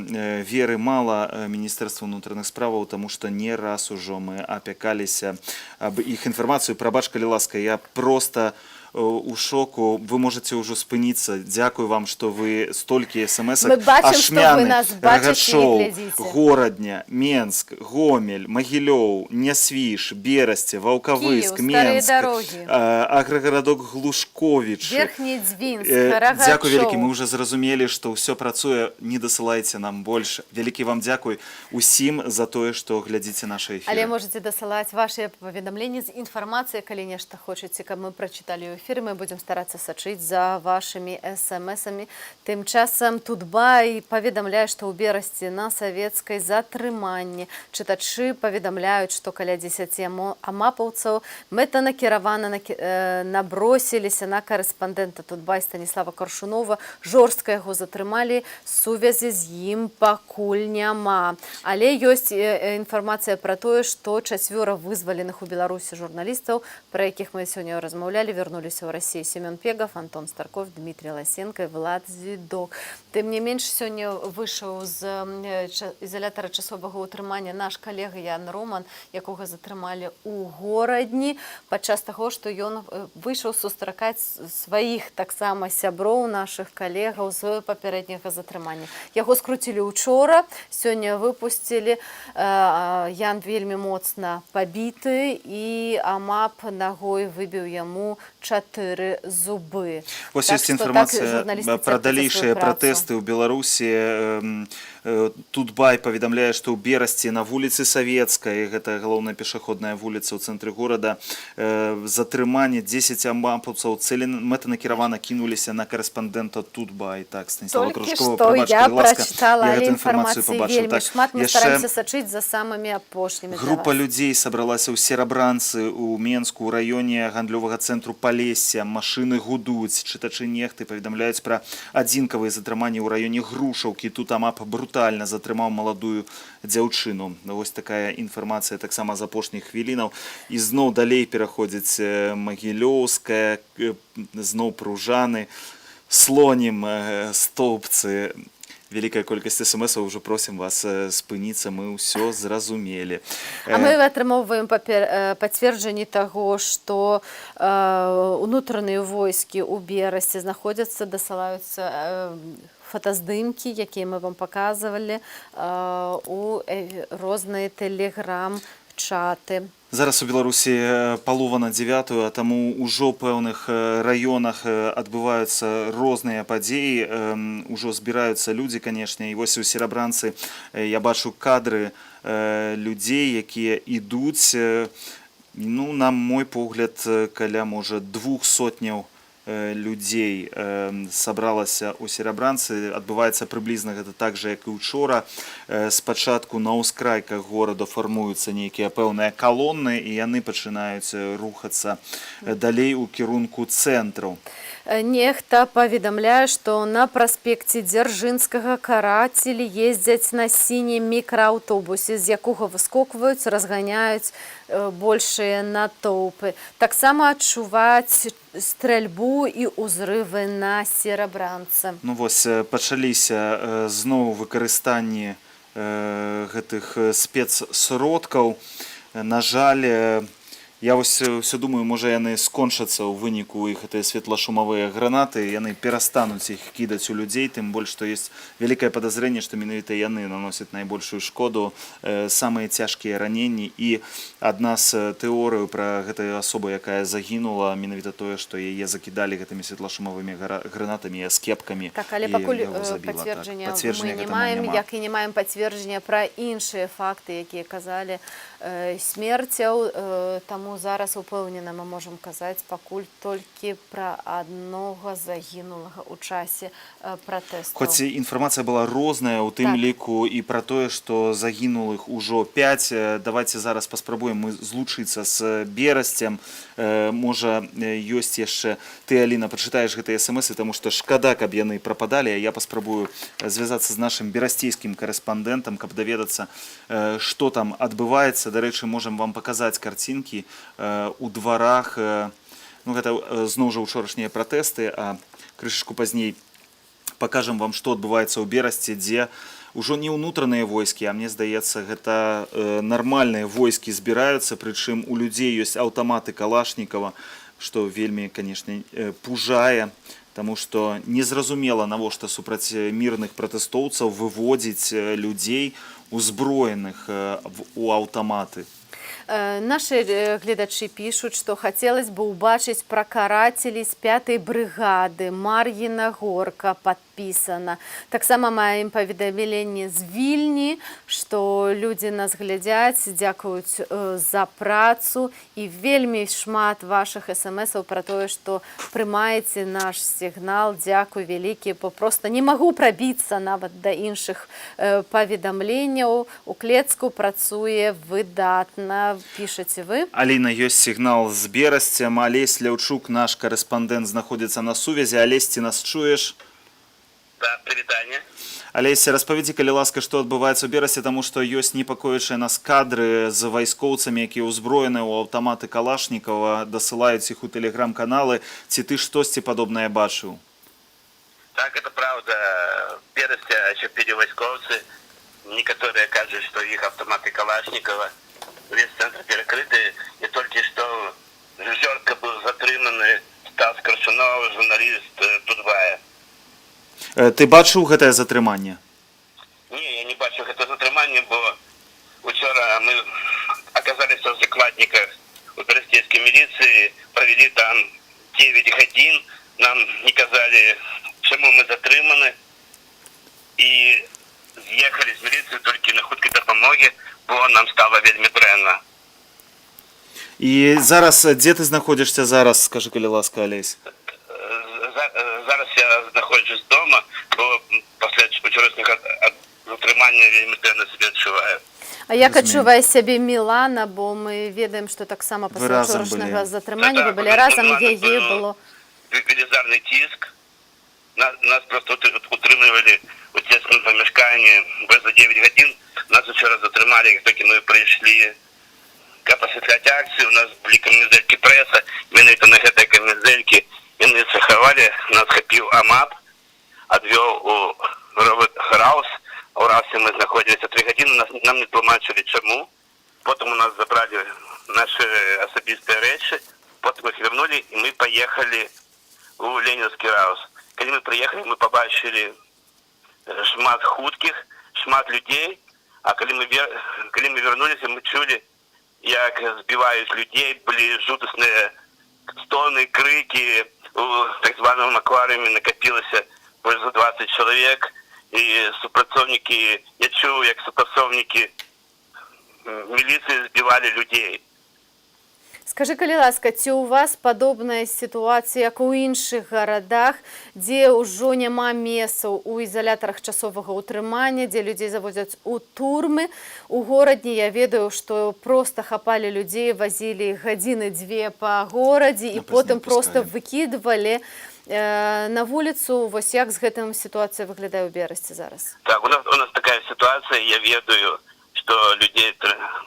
веры мала Міністэрства ўнутраных справаў, таму што не раз ужо мы апякаліся аб іх інфармацыю. Прабач, калі ласка, я просто у шоку. Вы можете уже спыніцца. Дзякую вам, што вы столькі смс-ак. Ашмяны, Рагачоў, Горадня, Менск, Гомель, Магілёў, Нясвіж, Берасце, Ваўкавыск, Менск, аграгарадок Глушковіч. Верхні Дзвінск, Рагачоў. Дзякуй вялікі, мы уже зразумелі, што ўсё працуе. Не дасылайце нам больш. Вялікі вам дзякуй усім за тое, што глядзіце нашы эфіры. Але можете дасылаць вашыя паведамленні з інфармацыяй, калі нешта хочаце, каб мы прачыталі ў эфіры. Мы будем стараться сачыць за вашими смс-амі. Тым часам Тутбай паведамляе, што ў Берасці на савецкай затрыманні. Чытачы паведамляюць, што каля 10 амапаўцаў мэтанакіравана набросіліся на карэспандэнта Тутбай Станіслава Каршунова. Жорстка яго затрымалі, сувязі з ім пакуль няма. Але ёсць інфармацыя пра тое, што 4 вызваленых у Беларусі журналістаў, пра якіх мы сёння размаўлялі, вярнуліся в России. Семен Пегов, Антон Старков, Дмитрий Лосенко, Влад Звідок. Тым не менш, сёння выйшаў з изолятора часовага ўтрымання наш калега Ян Роман, якога затрымалі ў Горадні, падчас таго, што ён выйшаў сустракаць сваіх таксама сяброў, нашых калегаў з папярэдняга затрымання. Яго скруцілі учора, сёння выпусцілі. Ян вельмі моцна пабіты, і амап нагой выбіў яму 4 зубы. Вось ёсць інфармацыя пра далейшыя пратэсты ў Беларусі. Тутбай паведамляе, што ў Берасці на вуліцы Савецкай, гэта галоўная пешаходная вуліца ў цэнтры горада, затрыманне 10 амапаўцаў мэтанакіравана кінуліся на карэспандэнта Тутбай. Так, Станіслава Кружкова, прабач, калі ласка, я гэту інфармацыю пабачыў. Вельмі шмат, мы стараемся сачыць за самымі апошнімі. Група людзей сабралася ў Серабранцы, у Менску, у раёне гандлёвага цэнтру Палесся. Машыны гудуць, чытачы нехты паведамляюць пра адзінкавыя затрыманні ў раёне Грушаўкі. Тут амап брутальна затрымаў маладую дзяўчыну. Вось такая інфармацыя таксама з апошніх хвілінаў. І зноў далей пераходзіць Магілёўская, зноў Пружаны, Слонім, Стоўбцы. Вялікая колькасць смс-аў, ўжо просім вас спыніцца, мы ўсё зразумелі. А мы атрымоўваем пацверджанні таго, што унутраныя войскі ў Берасці знаходзяцца, дасылаюцца фотаздымкі, якія мы вам паказвалі у розныя тэлеграм-чаты. Зараз у Беларусі палова на 9, а таму ўжо ў пэўных раёнах адбываюцца розныя падзеі, ужо збіраюцца людзі, канешне, і вось у Серабранцы я бачу кадры людзей, якія ідуць, ну, на мой погляд, каля, можа, 200 людзей сабралася ў Серабранцы. Адбываецца прыблізна гэта так жа, як і учора. Спачатку на ўскрайках горада фармуюцца нейкія пэўныя калоны, і яны пачынаюць рухацца далей у кірунку цэнтру. Нехта паведамляе, што на праспекце Дзяржынскага карацелі ездзяць на сінім мікрааўтобусе, з якога выскокваюць, разганяюць большыя натоўпы. Таксама адчуваць стрэльбу і ўзрывы на Серабранцы. Ну вось, пачаліся зноў выкарыстанні гэтых спецсродкаў. На жаль, я вось все думаю, можа яны скончацца ў выніку іх гэтыя светлашумавыя гранаты, яны перастануць іх кідаць у людзей, тым больш, што ёсць вялікае падазрэнне, што менавіта яны наносяць найбольшую шкоду, самыя цяжкія раненні. І адна з тэорый пра гэтую асобу, якая загінула, менавіта тое, што яе закідалі гэтымі светлашумавымі гранатамі, скепкамі. Так, але пакуль пацверджання мы не маем, як і не маем пацверджання пра іншыя факты, якія казалі смерцяў, таму зараз упэўнена мы можам казаць пакуль толькі пра аднога загінулага ў часе пратэсту. Хоць інфармацыя была розная, у тым ліку і пра тое, што загінулых ужо 5. Давайте зараз паспрабуем мы злучыцца з Берасцем. Можа, ёсць яшчэ... Ты, Аліна, прачытаеш гэтыя смс-і, таму што шкада, каб яны прападалі, а я паспрабую звязацца з нашым берасцейскім карэспандэнтам, каб даведацца, што там адбываецца. Дарэчы, можам вам паказаць карцінкі у дварах. Ну, гэта зноў жа учорашнія пратэсты, а крышачку пазней пакажам вам, што адбываецца ў Берасці, дзе ўжо не ўнутраныя войскі, а мне здаецца, гэта нармальныя войскі збіраюцца, прычым у людзей ёсць аўтаматы Калашнікава, што вельмі, канешне, пужае, таму што незразумела, навошта супраць мірных пратэстоўцаў выводзіць людзей узброеных у аўтаматы. Нашы гледачы пішуць, што хацелось бы ўбачыць пра карацелей з 5-й брыгады, Мар'іна Горка падпісана. Таксама маем паведамленне з Вільні, што людзі нас глядзяць, дзякуюць за працу, і вельмі шмат вашых смс-аў пра тое, што прымаеце наш сігнал. Дзякуй вялікі, бо проста не магу прабіцца нават да іншых паведамленняў. У Клецку працуе выдатна. Пішаце вы. Аліна, ёсць сігнал з Берасцем. Алесь Ляўчук, наш карэспандэнт, знаходзіцца на сувязі. Алесь, ці нас чуеш? Да, прывітанне. Алесь, распавядзі, калі ласка, што адбываецца ў Берасці, таму што ёсць непакоячыя нас кадры з вайскоўцамі, якія ўзброеныя ў аўтаматы Калашнікава, дасылаюць іх у тэлеграм-каналы. Ці ты штосьці падобнае бачыў? Так, это правда. В Берасці ачапілі вайскоўцы. Некаторыя кажуць, што іх аўтаматы Калашнікава. Весь центр перекрыты, и только что жёртко был затрыманы Стас Красунов, журналист Тутбая. Ты бачыў гэтае затрыманне? Не, я не бачу гэта затрыманне, бо учора мы оказались в закладниках у берасцейской милиции, провели там 9 гадзін, нам не казали, чему мы затрыманы, и з'ехали з милиции только на хуткай дапамогі, бо нам стало вельмі дрэнна. І зараз, дзе ты знаходзішся зараз, скажы, калі ласка, Алесь? Зараз я знаходжусь дома, бо пасля учорашняга затрымання вельмі дрэнна сябе адчуваю. А як адчувае сябе Мілана, бо мы ведаем, што таксама пасля учорашняга затрымання вы былі разам, яе было... Велізарны ціск. Нас просто утрымлівалі у цесным памяшканні за 9 гадзін. Нас учора затрымалі, як толькі мы прыйшлі каб асвятляць акцыю. У нас былі камізэлькі прэса, менавіта на гэтай камізэлькі яны захавалі, нас хапіў АМАП, адвёў у Хараус. У Раусе мы знаходзіліся 3 гадзіны, нам не тлумачылі чаму. Потым у нас забралі нашы асабістыя рэчы, потым іх вернулі, і мы паехалі у Ленінскі Раус. Калі мы прыехалі, мы пабачылі шмат хуткіх, шмат людзей, а калі мы вернуліся, мы чулі як збивають людей, були жудасні стони, крики. У так званому акваріумі накопилося більше 20 чоловік. І супрацовники, я чув, як супрацовники міліції збивали людей. Скажи, калі ласка, ці у вас падобная сітуацыя, як у іншых гарадах, дзе ўжо няма месцаў у ізалятарах часовага ўтрымання, дзе людзей заводзяць у турмы. У горадні я ведаю, што проста хапалі людзей, вазілі гадзіны-дзве па горадзе і потым проста выкідвалі на вуліцу. Вось як з гэтым сітуацыя выглядае ў Берасці зараз? Так, у нас такая ситуация, я ведаю, что людей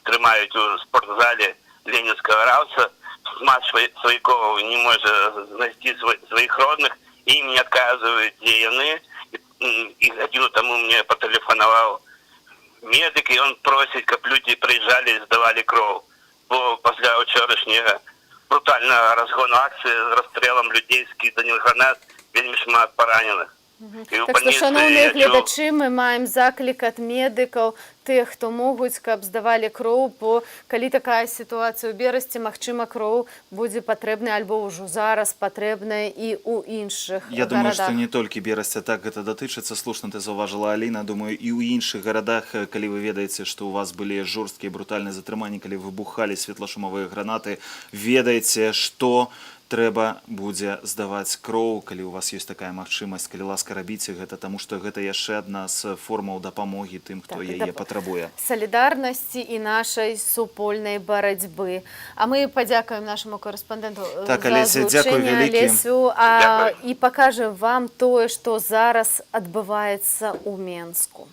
трымают в спортзале Ленинского Рауса, матч свояков не может найти своих родных, им не отказывают, где яны. И годину тому мне потелефоновал медик, и он просит, чтобы люди приезжали и сдавали кровь. Бо после вчерашнего брутального разгону акции с расстрелом людей, скиданием гранат, вельми шмат пораненых. Так што, шановныя гледачы, мы маем заклік ад медыкаў, тых, хто могуць, каб здавалі кроў, бо калі такая сітуацыя ў Берасці, магчыма, кроў будзе патрэбная альбо ўжо зараз патрэбная і ў іншых гарадах. Я думаю, што не толькі Берасця так гэта датычыцца, слушна ты заўважыла, Аліна, думаю, і ў іншых гарадах, калі вы ведаеце, што ў вас былі жорсткія брутальныя затрыманні, калі выбухалі светлашумовыя гранаты, ведаеце, што трэба будзе здаваць кроў, калі ў вас ёсць такая магчымасць, калі ласка, рабіце гэта, таму што гэта яшчэ адна з формаў дапамогі тым, хто яе патрабуе. Салідарнасці і нашай супольнай барацьбы. А мы падзякуем нашаму корэспандэнту за злучэнне, Алесю, і пакажам вам тое, што зараз адбываецца ў Менску.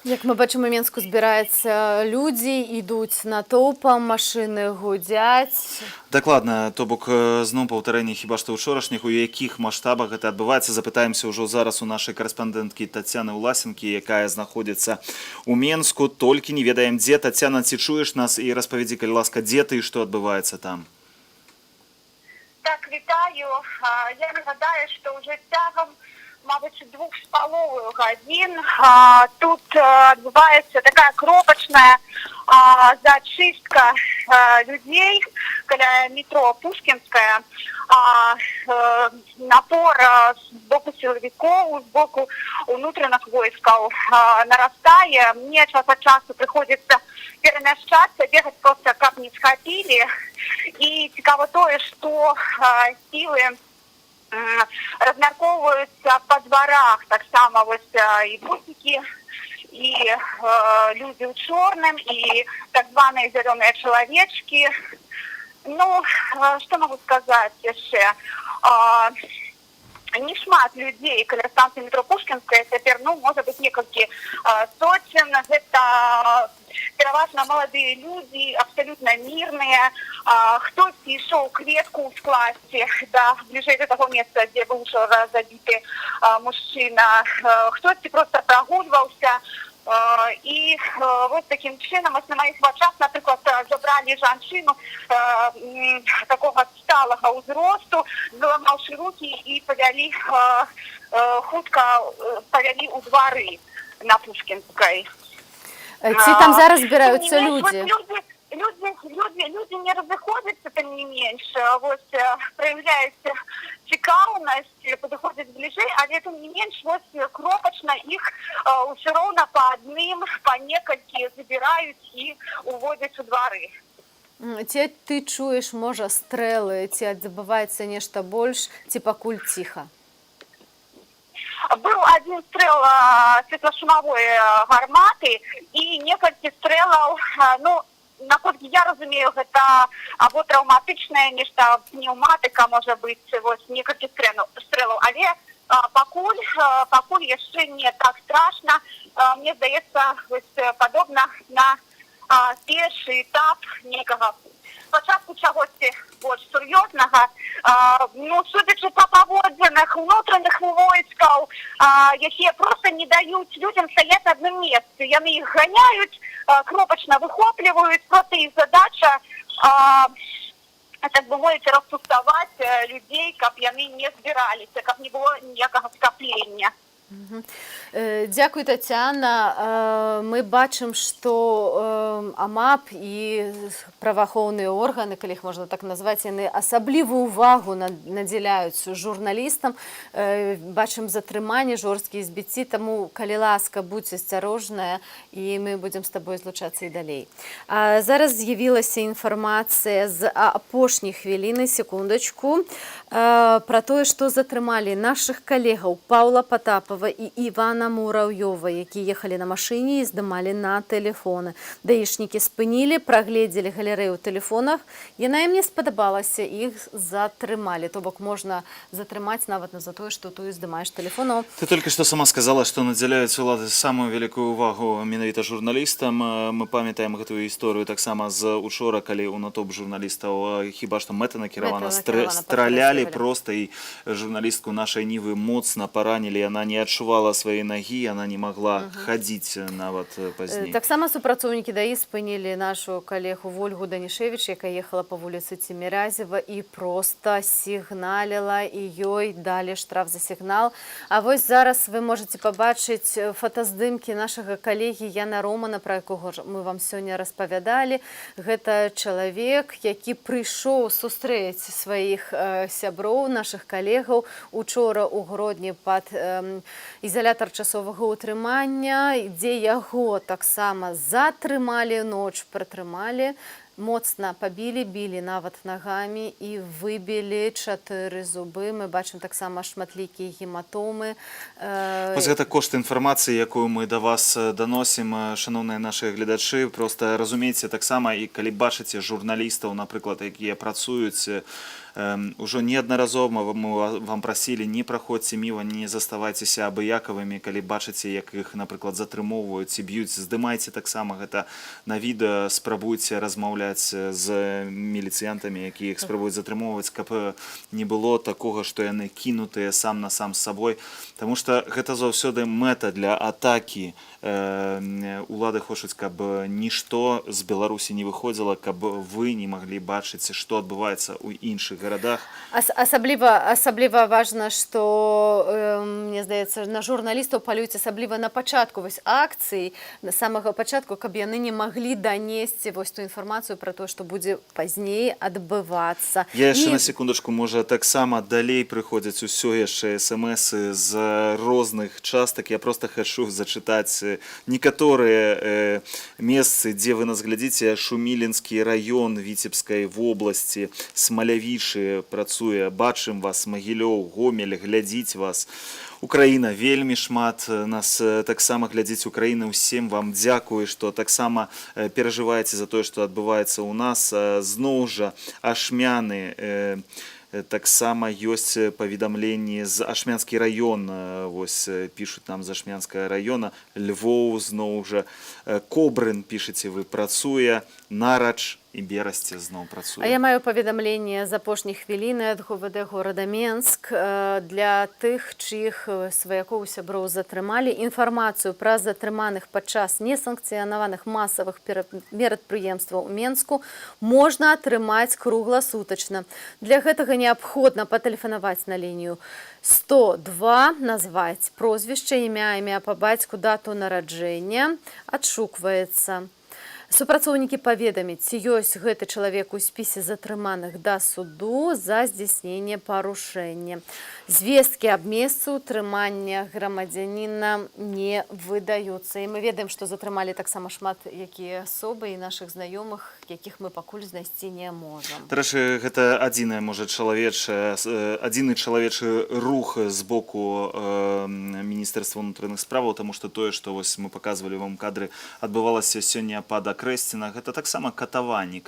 Як мы бачым, у Менску збіраюцца людзі, ідуць натоўпам, машыны гудзяць. Дакладна, то бок зноў паўтарэнне хіба што ўчорашніх, у якіх маштабах гэта адбываецца, запытаемся ўжо зараз у нашай карэспандэнткі Тацяны Ўласенкі, якая знаходзіцца ў Менску, толькі не ведаем дзе. Тацяна, ці чуеш нас і распавядзі, калі ласка, дзе ты і што адбываецца там? Так, вітаю. Я нагадаю, што ўжо цягам мабуть, 2,5 годин. Тут відбувається така кропочна зачистка людей каля метро Пушкінська. Напор з боку силовиков, з боку внутрішніх військів наростає. Мені час від часу приходиться переміщатися, бігати просто як не схотіли. І цікаво те, що сили размярковываются по дворах, так само вот и бусики, и люди в черном, и так званые зеленые человечки. Ну, что могу сказать еще? Не шмат людей, каля станции метро Пушкинская, теперь, ну, может быть, несколько сотен. Это переважно молодые люди, абсолютно мирные. Кто-то шел кветку в классе, да, ближе до того места, где был уже забитый мужчина. Кто-то просто прогуливался. І ось таким чином, ось на моїх очах, наприклад, забрали жінку такого сталого узросту, зламавши руки і повели, хутко повели у двори на Пушкінській. Ці там зараз збираються люди? Люди не розходяться, тим не менше, ось проявляється цікавість, підходять ближче, але тим не менше, ось кропочно їх все равно по одним, по некільки забирають і уводять у двори. Ці ти чуєш, може, стріли, ці відбувається нешта більш, ці пакуль тихо? Был один стрел светлошумовой гарматы и несколько стрелов, ну, насколько я разумею, это або травматичное нечто, пневматика, может быть, вот, несколько стрелов. Але покуль пакуль яшчэ не так страшна. Мне здаецца, падобна на першы этап некага спачатку чагосьці больш сур'ёзнага. Ну, судзячы па паводзінах унутраных войскаў, якія проста не даюць людзям стаяць на адным месцы. Яны іх ганяюць, кропачна выхопліваюць, проста іх задача, так бы мовіць, распуставаць людзей, каб яны не збіраліся, каб не было ніякага скаплення. Дзякуй, Тацяна. Мы бачым, што АМАП і праваахоўныя органы, калі іх можна так назваць, яны асаблівую увагу надзяляюць журналістам. Бачым затрыманне, жорсткія збіцці, таму, калі ласка, будзь асцярожная, і мы будзем з табой злучацца і далей. Зараз з'явілася інфармацыя з апошняй хвіліны, секундачку, пра тое, што затрымалі нашых калегаў Паўла Патапава і Івана Мураўёва, якія ехалі на машыне і здымалі на тэлефоны. Даішнікі спынілі, прагледзелі галерэю ў тэлефонах. Яна ім не спадабалася, іх затрымалі. То бок можна затрымаць нават за тое, што ты здымаеш тэлефону. Ты только что сама сказала, што надзяляюць улады самую вялікую увагу менавіта журналістам. Мы памятаем гэтую гісторыю таксама з учора, калі ў натоўп журналістаў хіба што мэта накіравана, стралялі проста, і журналістку нашай Нівы моцна паранілі, яна не адчувала свае нагі, яна не магла хадзіць нават пазней. Таксама супрацоўнікі ДАІ спынілі нашу калегу Вольгу Данішевіч, якая ехала па вуліцы Цімірязева і проста сігналіла, і ёй далі штраф за сігнал. А вось зараз вы можаце пабачыць фотаздымкі нашага калегі Яна Романа, пра якога мы вам сёння распавядалі. Гэта чалавек, які прыйшоў сустрэць сваіх сяброў, нашых калегаў учора ў Гродні пад ізалятар часовага ўтрымання, дзе яго таксама затрымалі, ноч пратрымалі, моцна пабілі, білі нават нагамі і выбілі 4 зубы. Мы бачым таксама шматлікія гематомы. Вось гэта кошт інфармацыі, якую мы да вас даносім, шаноўныя нашы гледачы. Проста разумейце таксама, і калі бачыце журналістаў, напрыклад, якія працуюць, ужо неаднаразова мы вам прасілі, не праходзьце міма, не заставайцеся абыякавымі, калі бачыце, як іх, напрыклад, затрымоўваюць і б'юць, здымайце таксама гэта на відэа, спрабуйце размаўляць з міліцыянтамі, якія іх спрабуюць затрымоўваць, каб не было такога, што яны кінутыя сам на сам з сабой, таму што гэта заўсёды мэта для атакі. Улады хочуць, каб нішто з Беларусі не выходзіла, каб вы не маглі бачыць, што адбываецца ў іншых гарадах. Асабліва важна, што, мне здаецца, на журналістаў палююць асабліва на пачатку вось акцыі, на самага пачатку, каб яны не маглі данесці вось ту інфармацыю пра тое, што будзе пазней адбывацца. Я яшчэ на секундачку, можа, таксама далей прыходзяць усё яшчэ смс-ы з розных частак. Я проста хачу зачытаць некаторыя месцы, дзе вы нас глядзіце. Шумілінскі раён Віцебскай вобласці, Смалявічы працуе, бачым вас, Магілёў, Гомель, глядзіць вас. Украіна, вельмі шмат нас таксама глядзіць. Украіна, усім вам дзякую, што таксама перажываеце за тое, што адбываецца ў нас. Зноў жа, Ашмяны, таксама ёсць паведамленні з Ашмянскі раён, вось пішуць нам з Ашмянскага раёна, Львоў, зноў жа, Кобрын, пішаце вы, працуе, Нарач і Берасце зноў працуе. А я маю паведамленне з апошняй хвіліны ад ГУВД горада Менск для тых, чыіх сваякоў сяброў затрымалі. Інфармацыю пра затрыманых падчас несанкцыянаваных масавых мерапрыемстваў у Менску можна атрымаць кругласутачна. Для гэтага неабходна патэлефанаваць на лінію 102, назваць прозвішча, імя па бацьку, дату нараджэння, адшукваецца. Супрацоўнікі паведамяць, ці ёсць гэты чалавек у спісе затрыманых да суду за здзяйсненне парушэння. Звесткі аб месцы ўтрымання грамадзяніна не выдаюцца. І мы ведаем, што затрымалі таксама шмат якія асобы і нашых знаёмых, якіх мы пакуль знайсці не можам. Дарэчы, гэта адзіны чалавечы рух з боку Міністэрства ўнутраных справаў, таму што тое, што вось мы паказвалі вам кадры, адбывалася сёння пад акрэсцена, гэта таксама катаванні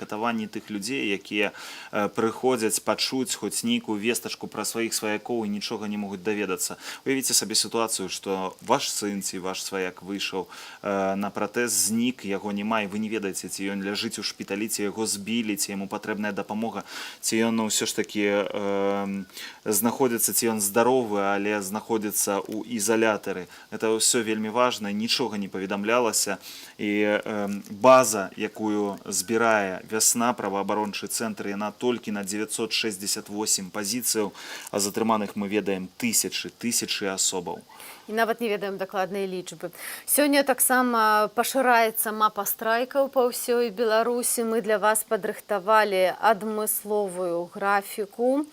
тых людзей, якія прыходзяць пачуць хоць нейкую вестачку пра сваіх сваякоў і нічога не могуць даведацца. Уявіце сабе сітуацыю, што ваш сын ці ваш сваяк выйшаў на пратэст, знік, яго няма, і вы не ведаеце, ці ён ляжыць у шпіталі, ці яго збілі, ці яму патрэбная дапамога, ці ён ўсё ж такі знаходзіцца, ці ён здаровы, але знаходзіцца ў ізалятары. Гэта ўсё вельмі важна, нічога не паведамлялася, і база, якую збірае «Вясна», праваабарончы цэнтр, яна толькі на 968 пазіцыяў, а затрыманых мы ведаем тысячы асобаў. І нават не ведаем дакладныя лічбы. Сёння таксама пашыраецца мапа страйкаў па ўсёй Беларусі. Мы для вас падрыхтавалі адмысловую графіку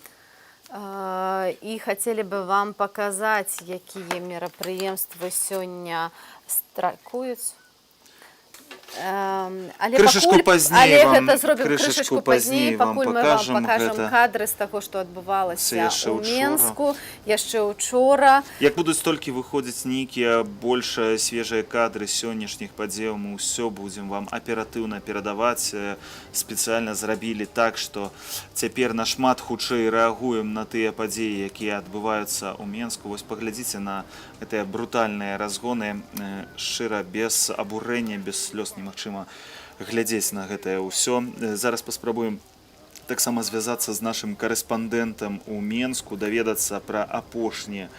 і хацелі бы вам паказаць, якія мерапрыемствы сёння страйкуюць. Крышачку пазней вам пакуль мы вам пакажам кадры з таго, што адбывалася ў Менску яшчэ учора. Як будуць толькі выходзіць нейкія больш свежыя кадры сённяшніх падзеяў, мы ўсё будзем вам аператыўна перадаваць. Спецыяльна зрабілі так, што цяпер нашмат хутчэй рэагуем на тыя падзеі, якія адбываюцца ў Менску. Вось паглядзіце на гэтыя брутальныя разгоны, шчыра, без абурэння, без слёз немагчыма глядзець на гэтае ўсё. Зараз паспрабуем таксама звязацца з нашым карэспандэнтам у Менску, даведацца пра апошнія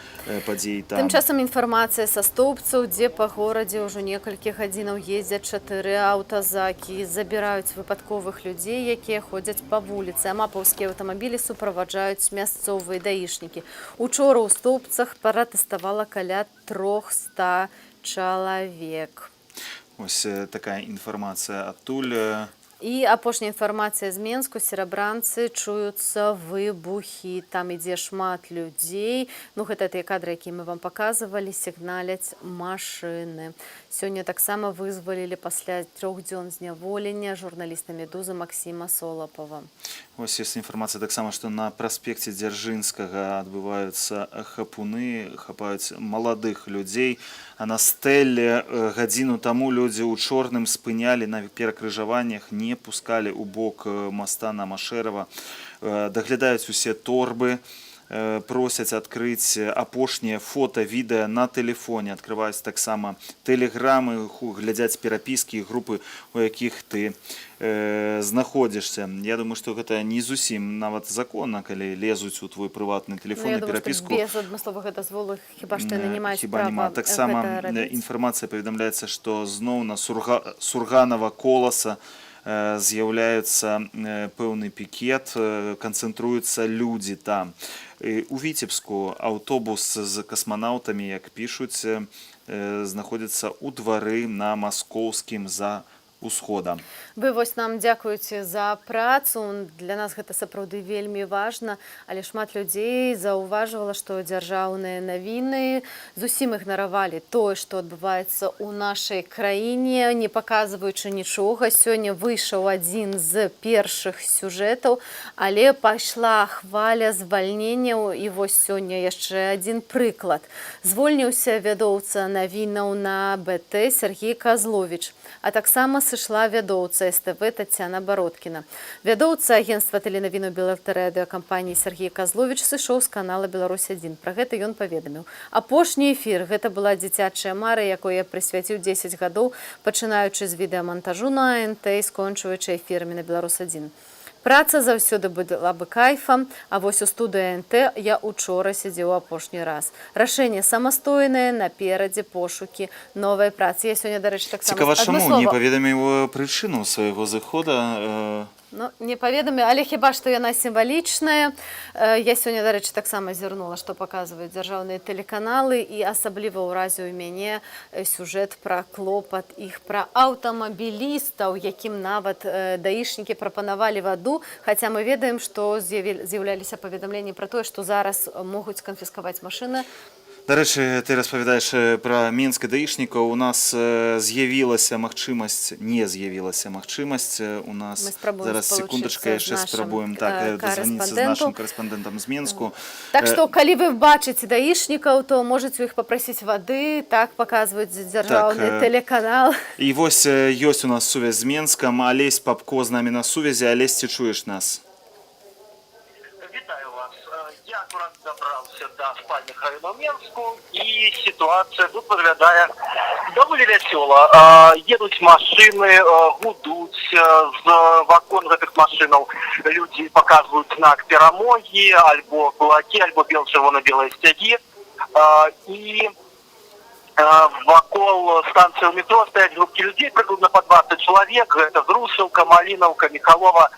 падзеі там. Тым часам інфармацыя са стоўбцаў, дзе па горадзе ўжо некалькі гадзінаў ездзяць 4 аўтазакі, забіраюць выпадковых людзей, якія ходзяць па вуліцы. А мапаўскія аўтамабілі суправаджаюць мясцовыя даішнікі. Учора ў стоўбцах пратэставала каля 300 чалавек. Ось такая інфармацыя адтуль. І апошняя інфармацыя з Менску. Серабранцы, чуюцца выбухі. Там ідзе шмат людзей. Ну, гэта тыя кадры, якія мы вам паказвалі, сігналяць машыны. Сёння таксама вызвалілі пасля 3 дзён зняволення журналіста «Медузы» Максіма Солапова. Ось ёсць інфармацыя таксама, што на праспекце Дзяржынскага адбываюцца хапуны, хапаюць маладых людзей. А на стэле гадзіну таму людзі ў чорным спынялі на перакрыжаваннях, не пускалі ў бок моста на Машэрава, даглядаюць усе торбы, просяць адкрыць апошнія фота, відэа на тэлефоне, адкрываюць таксама тэлеграмы, глядзяць перапіскі, групы, у якіх ты знаходзішся. Я думаю, што гэта не зусім нават законна, калі лезуць у твой прыватны тэлефон і перапіску. Без адмысловага дазволу хіба што яны не маюць права таксама гэта рабіць. Інфармацыя паведамляецца, што зноў на Сурганава коласа з'яўляецца пэўны пікет, канцэнтруюцца людзі там. У Віцебску аўтобус з касманаўтамі, як пішуць, знаходзіцца ў двары на Маскоўскім за Усходам. Вы вось нам дзякуеце за працу. Для нас гэта сапраўды вельмі важна, але шмат людзей заўважвала, што дзяржаўныя навіны зусім ігнаравалі тое, што адбываецца ў нашай краіне, не паказваючы нічога. Сёння выйшаў адзін з першых сюжэтаў, але пайшла хваля звальненняў, і вось сёння яшчэ адзін прыклад. Звольніўся вядоўца навінаў на БТ Сергей Казловіч, а таксама сышла вядоўца СТВ Тацяна Бародкіна. Вядоўца агенцтва тэленавінаў беларадыёкампаніі Сергей Казловіч сышоў з канала «Беларусь-1». Пра гэта ён паведаміў. Апошні эфір гэта была дзіцячая мара, якой я прысвяціў 10 гадоў, пачынаючы з відэамантажу на АНТ і скончваючы эфірамі на «Беларусь-1». Праца заўсёды была бы кайфам, а вось у студыі АНТ я учора сядзеў апошні раз. Рашэнне самастойнае, наперадзе пошукі новай працы. Я сёння, дарэчы, таксама цікава, чаму не паведаміў прычыну свайго зыхода? Ну, не паведаміў, але хіба што яна сімвалічная. Я сёння, дарэчы, таксама зірнула, што паказваюць дзяржаўныя тэлеканалы, і асабліва ўразіў мяне сюжэт пра клопат іх, пра аўтамабілістаў, якім нават даішнікі прапанавалі ваду, хаця мы ведаем, што з'яўляліся паведамленні пра тое, што зараз могуць канфіскаваць машыны. До речі, ти розповідаєш про Мінськ і даїшників. У нас не з'явилася можливість, у нас Ми спробуємо зараз секундочку, ще сполучитися з спробуємо нашим дозвонитися з нашим кореспондентом з Мінську. Так што калі вы бачыце даішнікаў, то можаце у іх папрасіць вады, так паказваюць дзяржаўны тэлеканал. І вось ёсць у нас сувязь з Мінском. Олесь Попко з намі на сувязі. Олесь, ці чуєш нас? Вітаю вас. Я акурат добрался до спальных районов Менску, и ситуация тут выглядае довольно весело. Едут машины, гудут, в окон этих машин люди показывают знак перамоги, альбо кулаки, альбо червоно-белые стяги. И вокруг станции метро стоят группки людей, приблизно по 20 человек. Это Грушевка, Малиновка, Михалова,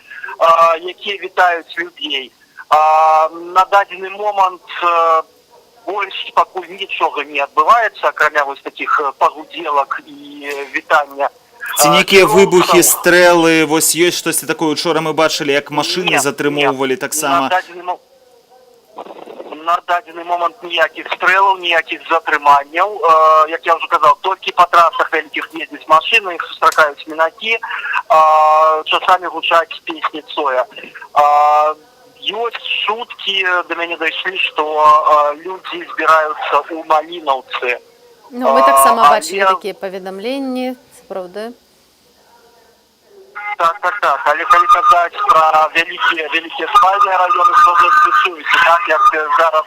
які вітають людей. На дадзены момент больше пакуль нічога не адбываецца, акрамя вось таких пагудзелак і вітання. Ці нейкія выбухі, стрэлы, вось ёсць штосьці такое? Учора мы бачылі, як машыны затрымоўвалі таксама. На дадзены момент ніякіх стрэлаў, ніякіх затрыманняў. Як я ўжо казаў, толькі па трасах вялікіх ездзяць машыны, іх сустракаюць мінакі, часамі гучаць песні Цоя. Ёсць шуткі, да мяне дайшлі, што людзі збіраюцца ў Малінаўцы. Ну, мы таксама бачылі такія паведамленні, сапраўды. Так. Але калі казаць пра вялікія спальныя раёны, то не спецуюся, так, як зараз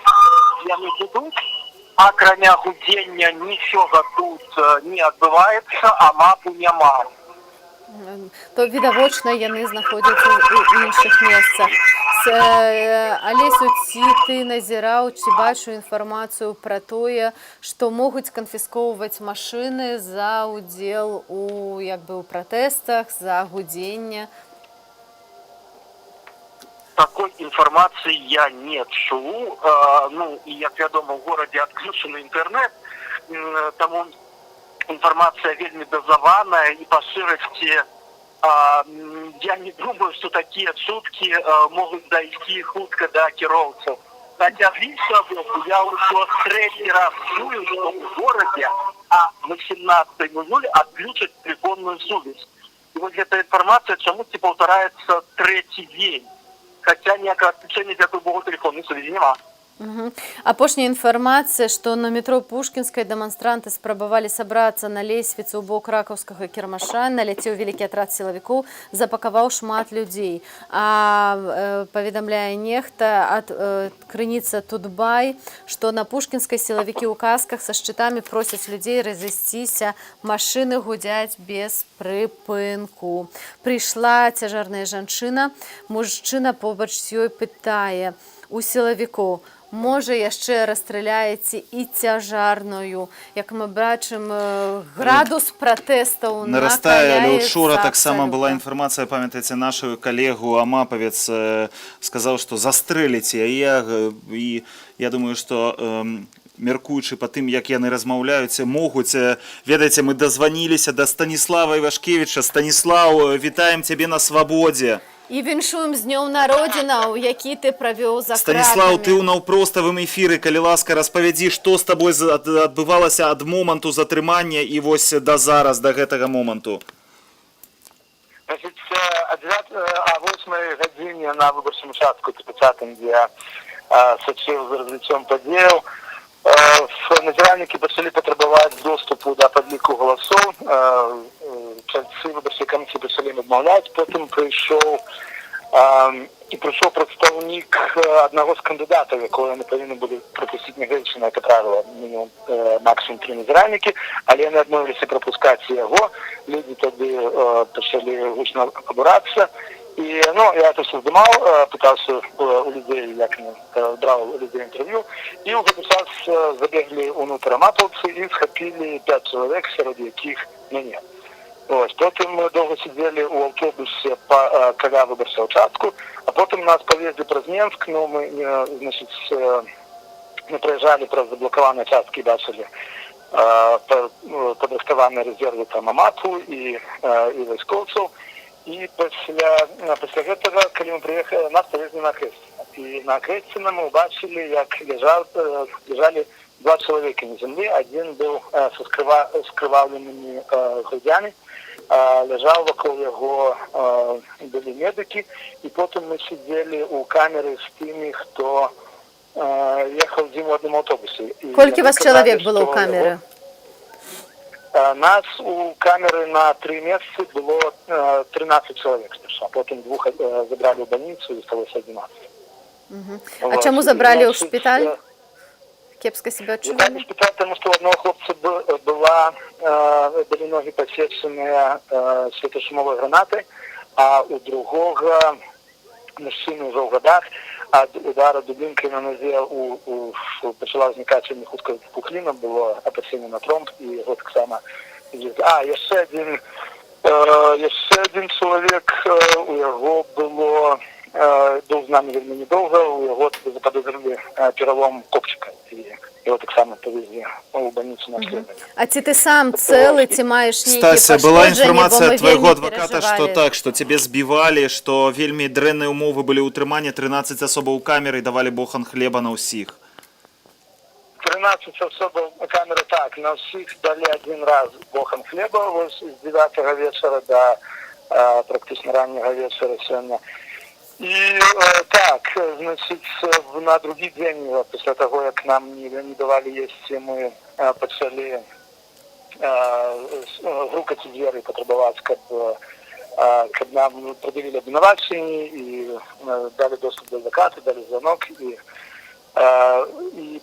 яны будуць. Акрамя гудзення нічога тут не адбываецца, а мапу няма. То відавочна яны знаходзяцца ў іншых месцах. Алесю, ці ты назіраў, ці бачыў інфармацыю пра тое, што могуць канфіскоўваць машыны за ўдзел у пратэстах, за гудзенне? Такой інфармацыі я не чуў. Ну, і, як вядома, у горадзе адключаны інтэрнэт, таму информация вельми дозованная и по ширости. Я не думаю, что такие шутки могут дойти худко до кировцев. Хотя в личном боку я уже третий раз чую, что в городе в 18:00 отключат телефонную связь. И вот эта информация чему-то повторяется третий день. Хотя никакого отключения никакой телефонной связи нема. Апошняя інфармацыя, што на метро Пушкінскай дэманстранты спрабавалі сабрацца на лесвіцу ў бок ракаўскага кірмаша, наляцеў вялікі атрад сілавікоў, запакаваў шмат людзей. Паведамляе нехта ад крыніца Тутбай, што на Пушкінскай сілавікі ў касках са шчытамі просяць людзей разысціся, машыны гудзяць без прыпынку. Прыйшла цяжарная жанчына, мужчына побач з ёй пытае у сілавікоў: можа, яшчэ расстраляеце і цяжарную. Як мы бачым, градус пратэстаў нарастае. накаляецца. Учора таксама была інфармацыя, памятаеце, нашу калегу Амапавец сказаў, што застрэліць яе, і я думаю, што меркуючы па тым, як яны размаўляюць, могуць, ведаеце, мы дазваніліся да Станіслава Івашкевіча. Станіслаў, вітаем цябе на свабодзе. І віншуем з днём народзінаў, які ты правёў за кратамі. Станіслаў, ты ў наўпроставым эфіры, калі ласка, распавядзі, што з табой адбывалася ад моманту затрымання і вось да зараз, да гэтага моманту. Значит, о 8 године на выборчем участку 30-м, где я сочил за развитием подел, назиральники пошли потребовать доступу до подлику голосов. Членцы выборчей комиссии пошли им отмовлять. Потом пришел представник одного з кандидатів, якого вони повинні були пропустити негречено, це правило, мінімум максимум 3 назиральники, але вони відмовилися пропускати його. Люди тоді почали гучно обиратися. И, я это все сдымал, пытался у людей, як брал у людей интервью, и уже сейчас забегли внутрь амаповцы и схопили 5 человек, среди яких меня. Потом мы долго сидели у автобусе коля выборчего участку, а потом нас повезли про Минск, мы, значит, мы проезжали про заблокованные участки и бачили подрихтованные резервы там Амапу и войсковцев. И после этого, когда мы приехали, нас повезли на Крестина. И на Крестина мы убачили, как лежали два человека на земле. Один был со скрывавленными грудями, лежал вокруг его, были медики, и потом мы сидели у камеры с теми, кто ехал в одном автобусе. Сколько у вас человек было у камеры? Нас у камеры на 3 месяца было 13 человек сперва, потом двух забрали в больницу и осталось 11. А чому забрали у шпиталь? Кепсько себе Забрали відчували? в шпиталь, потому что у одного хлопца были ноги подсечены светошумовой гранатой, а у другого мужчины уже в годах от удара дубинкой на нозе почала возникать вельми хутка пухлина, было опасение на тромб, и вот так само. Еще один человек, у його було, був з нами вельми недовго, у його заподозрили перелом копчика, і його так само повезли у больницу на обслідування. А ці ти сам цілий, ці маєш ніякі Стася, была пошкодження, бо информация ми от твоего вельми адвоката, что переживали. так, что тебе сбивали, что вельми дрэнные умовы были утрымання, 13 особаў у камеры і давали бохан хлеба на ўсіх. 13 особов на камеры так, на всіх дали один раз бохан хлеба ось з 9 вечора до практично раннего вечора сьогодні. І так, значить, на другий день, після того, як нам не давали їсти, ми почали грукати двері і потребувати, щоб нам пред'явили обвинувачення і дали доступ до адвоката, дали звонок. І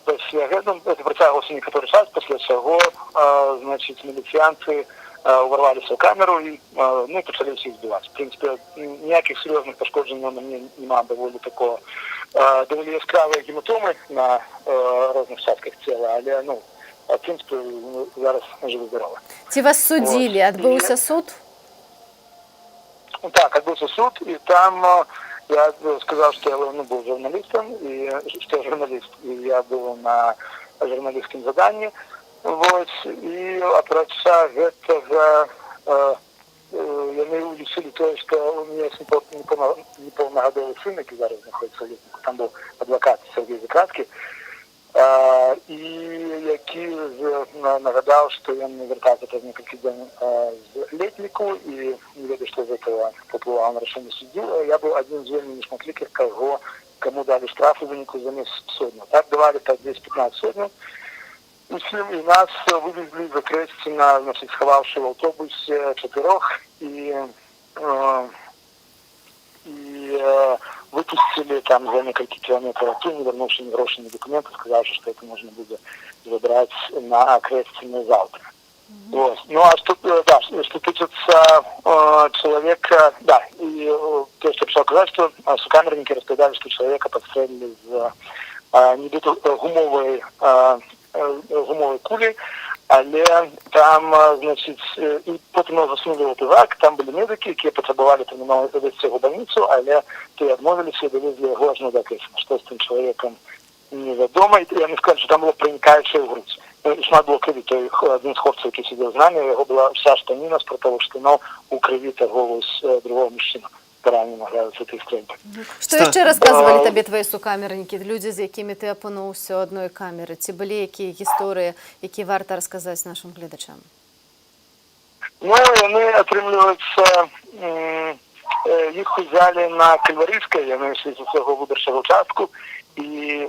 після цього, це протягувалося некоторий час, після цього, значить, міліціянти ворвалися в камеру і почали всіх збивати. В принципі, ніяких серйозних пошкоджень на мені немає, доволі яскраві гематоми на різних частках тіла, але, в принципі, зараз живо-здорово. Ці вас судили, відбувся суд? Так, відбувся суд, і там я сказав, що я був журналістом, і що я журналіст, і я був на журналістському заданні. Вот, иопроча этого яны улічили то, что у меня есть неполногодовый сын, який зараз знаходиться в літнику, там був адвокат Сергій Закратський, і який нагадав, що він не вертався через некілька днів з літнику, і не ведаю, що з этого попливало на рішення судді. Я був один з вельми нешматликих, кому дали штрафи винику за місяць сотню. Так давали по 10-15 сотню. И нас вывезли за Крестина, значит, сховавши в автобусе 4, и выпустили там за несколько километров оттуда, не вернувши негрошенные документы, сказавши, что это можно будет забрать на Крестина завтра. Вот. Ну а что касается человека, да, и то, что я хотел сказать, что сокамерники рассказали, что человека подстрелили из гумовой кулі, але там, значить, і потім його засунули в ОПЗАК, там були медики, які потребували терміново довести його в больницю, але ті відмовилися і довезли його аж на Закресне. Що з тим чоловіком невідомо, і я не скажу, що там було проникаюче в грудь. Шмат було крові, то один з хлопців, який сидів з нами, його була вся штаніна з спортових штанів у крові того другого мужчини. Што яшчэ расказвалі табе твои сукамернікі, людзі, з якімі ты апынуўся ў адной камеры? Ці былі якія гісторыі, якія варта расказаць нашым гледачам? Ну, яны, атрымліваюцца, іх узялі на Кальварыйскай, яны ішлі з усяго выбарчага участку і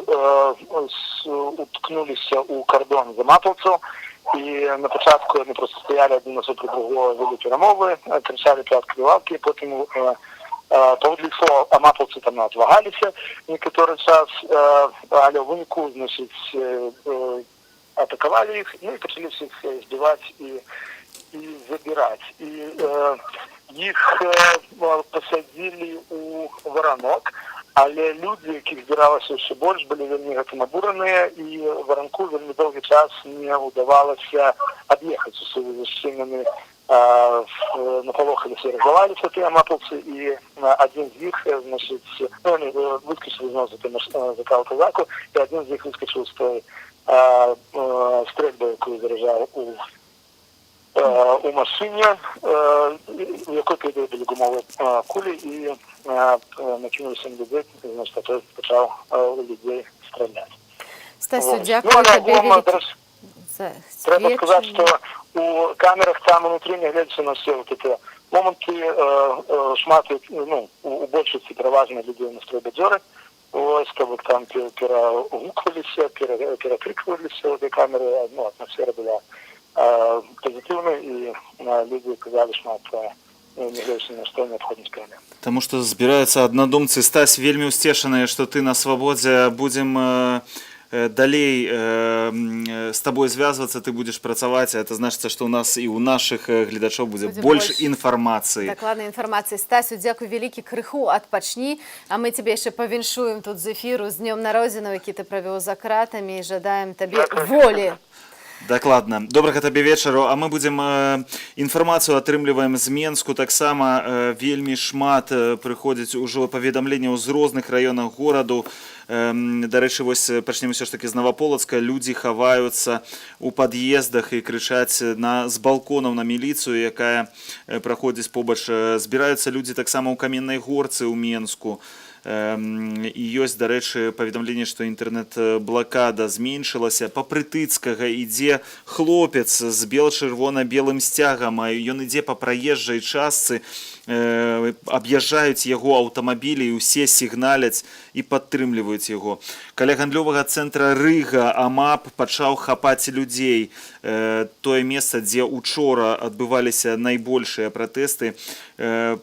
уткнуліся ў кардон замапаўцаў. І на початку вони просто стояли один насупроти другого, вели перемови, кричали п'ятки лавки, потім поводлі слова амаповці там отвагалися некоторий час, але в винику, значить, атаковали їх, ну і почали всіх збивати і забирати. І їх посадили у воронок, але люди, яких збиралося ще більше, були вельми набурені, і воронку вельми довгий час не удавалося об'їхати у свої защинені. Наполохали все, разговаривали ті амаповці, і один з них, значить, вони вискочили знову за кавказаку, і один з них вискочив з тої стрільби, яку заряджав у машині, в якій передали гумові кулі, і накинулися на людей, значить, той почав у людей стріляти. Стасю, Вот. дякую Ну, а табе вам вялікі за треба сказать, сведчанне. что у камерах там внутри не глядзячы на все вот эти моменты, шмат, ну, у большасці пераважна людей настрой бадзёры, ось, каб там перагукваліся, перакрыкваліся ў этой камеры, ну, атмасфера была пазітыўнай, і людзі казалі шмат, нягледзячы на што неабходнасць камеры. Таму што збіраюцца аднадумцы. Стась, вельмі ўсцешаныя, што ты на свабодзе. Будзем далей з табой звязвацца, ты будзеш працаваць, это значыцца, што ў нас і ў нашых гледачоў будзе больш інфармацыі. Дакладнай інфармацыі. Стасю, дзякуй вялікі, крыху адпачні, а мы цябе яшчэ павіншуем тут з эфіру з днём народзінаў, які ты правёў за кратамі, і жадаем табе волі. Дакладна. Добрага табе вечару, а мы будзем інфармацыю атрымліваем з Менску, таксама вельмі шмат прыходзіць ужо паведамленняў з розных раёнаў гораду. Дарэчы, вось пачнем усё ж такі з Наваполацка. Людзі хаваюцца у пад'ездах і крычаць з балконаў на міліцыю, якая праходзіць побач. Збіраюцца людзі таксама ў Каменнай Горцы ў Менску. І ёсць, дарэчы, паведамленне, што інтэрнэт-блакада зменшылася. Па Прытыцкага ідзе хлопец з бела-чырвона-белым сцягам, а ён ідзе па праезджай частцы, аб'язджаюць яго аўтамабілі, і ўсе сігналяць і падтрымліваюць яго. Каля гандлёвага цэнтра Рыга АМАП пачаў хапаць людзей. Тое месца, дзе учора адбываліся найбольшыя пратэсты,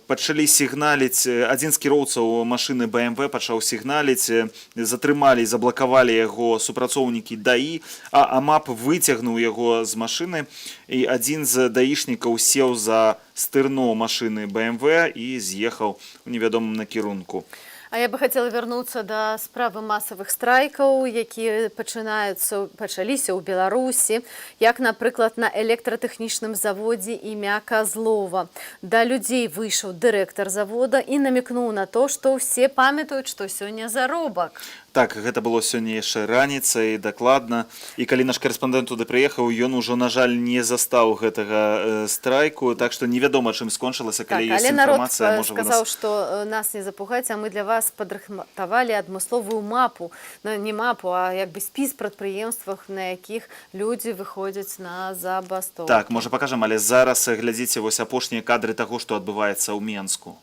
пачалі сігналіць. Адзін з кіроўцаў машыны БМВ пачаў сігналіць, затрымалі і заблакавалі яго супрацоўнікі ДАІ, а АМАП выцягнуў яго з машыны, і адзін з даішнікаў сеў за стырно машыны БМВ і з'ехаў у невядомым накірунку. А я бы хацела вярнуцца да справы масавых страйкаў, якія пачаліся ў Беларусі, як, напрыклад, на электратэхнічным заводзе імя Казлова. Да людзей выйшаў дырэктар завода і намекнуў на то, што ўсе памятаюць, што сёння заробак. Так, гэта было сёння яшчэ раніцай, дакладна. І калі наш карэспандэнт туды прыехаў, ён ужо, на жаль, не застаў гэтага страйку, так што невядома, чым скончылася, калі ёсць інфармацыя. Але народ сказаў, што нас не запугаць, а мы для вас падрыхтавалі адмысловую мапу. Не мапу, а як бы спіс прадпрыемствах, на якіх людзі выходзяць на забастовку. Так, можа пакажам, але зараз глядзіце вось апошнія кадры таго, што адбываецца ў Менску.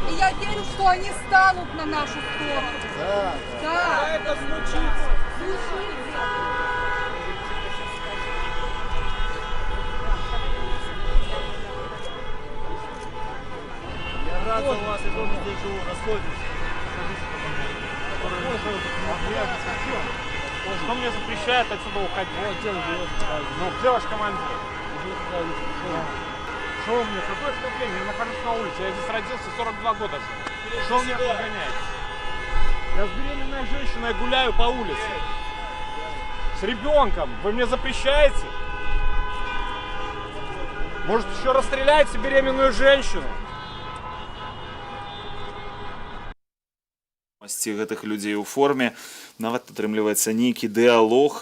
И я верю, что они станут на нашу сторону. Да. Да. Это случится. Я рад за вас, я тоже здесь живу, расходитесь. Что мне запрещает отсюда уходить? Ну, где ваш командир? Что у меня? Какое оскорбление? Я нахожусь на улице. Я здесь родился 42 года. Что мне погоняете? Я с беременной женщиной гуляю по улице. С ребенком. Вы мне запрещаете? Может, еще расстреляете беременную женщину? Гэтых людзей у форме, нават атрымліваецца нейкі дыалог,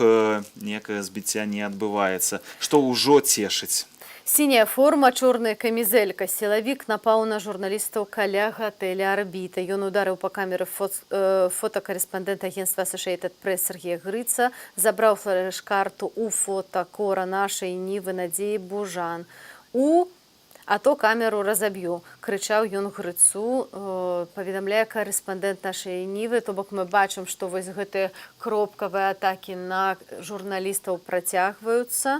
некае збіцця не адбываецца, што ўжо цешыць. Сіняя форма, чорная камізэлька. Сілавік напаў на журналістаў каля гатэля «Арбіта». Ён ударыў па камеры фотакарэспандэнта агенцтва Associated Press Сергея Грыца, забраў флеш-карту у фотакора нашай Нівы Надзеі Бужан. А то камеру разаб'ю, крычаў ён Грыцу, паведамляе карэспандэнт нашай Нівы, то бок мы бачым, што вось гэтыя кропкавыя атакі на журналістаў працягваюцца.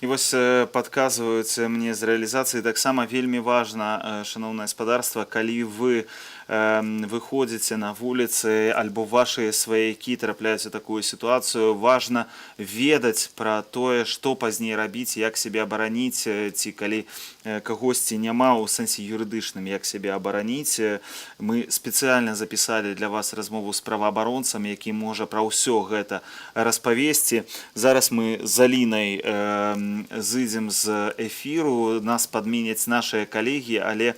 І вось падказваюць мне з рэалізацыі таксама вельмі важна, шаноўнае гаспадарства, калі вы выходзіце на вуліцы альбо вашыя сваякі трапляюць у такую сітуацыю, важна ведаць пра тое, што пазней рабіць, як сябе абараніць, ці калі кагосьці няма ў сэнсе юрыдычным, як сябе абараніць. Мы спецыяльна запісалі для вас размову з праваабаронцам, які можа пра ўсё гэта распавесці. Зараз мы з Алінай зыдзем з эфіру, нас падменяць нашыя калегі, але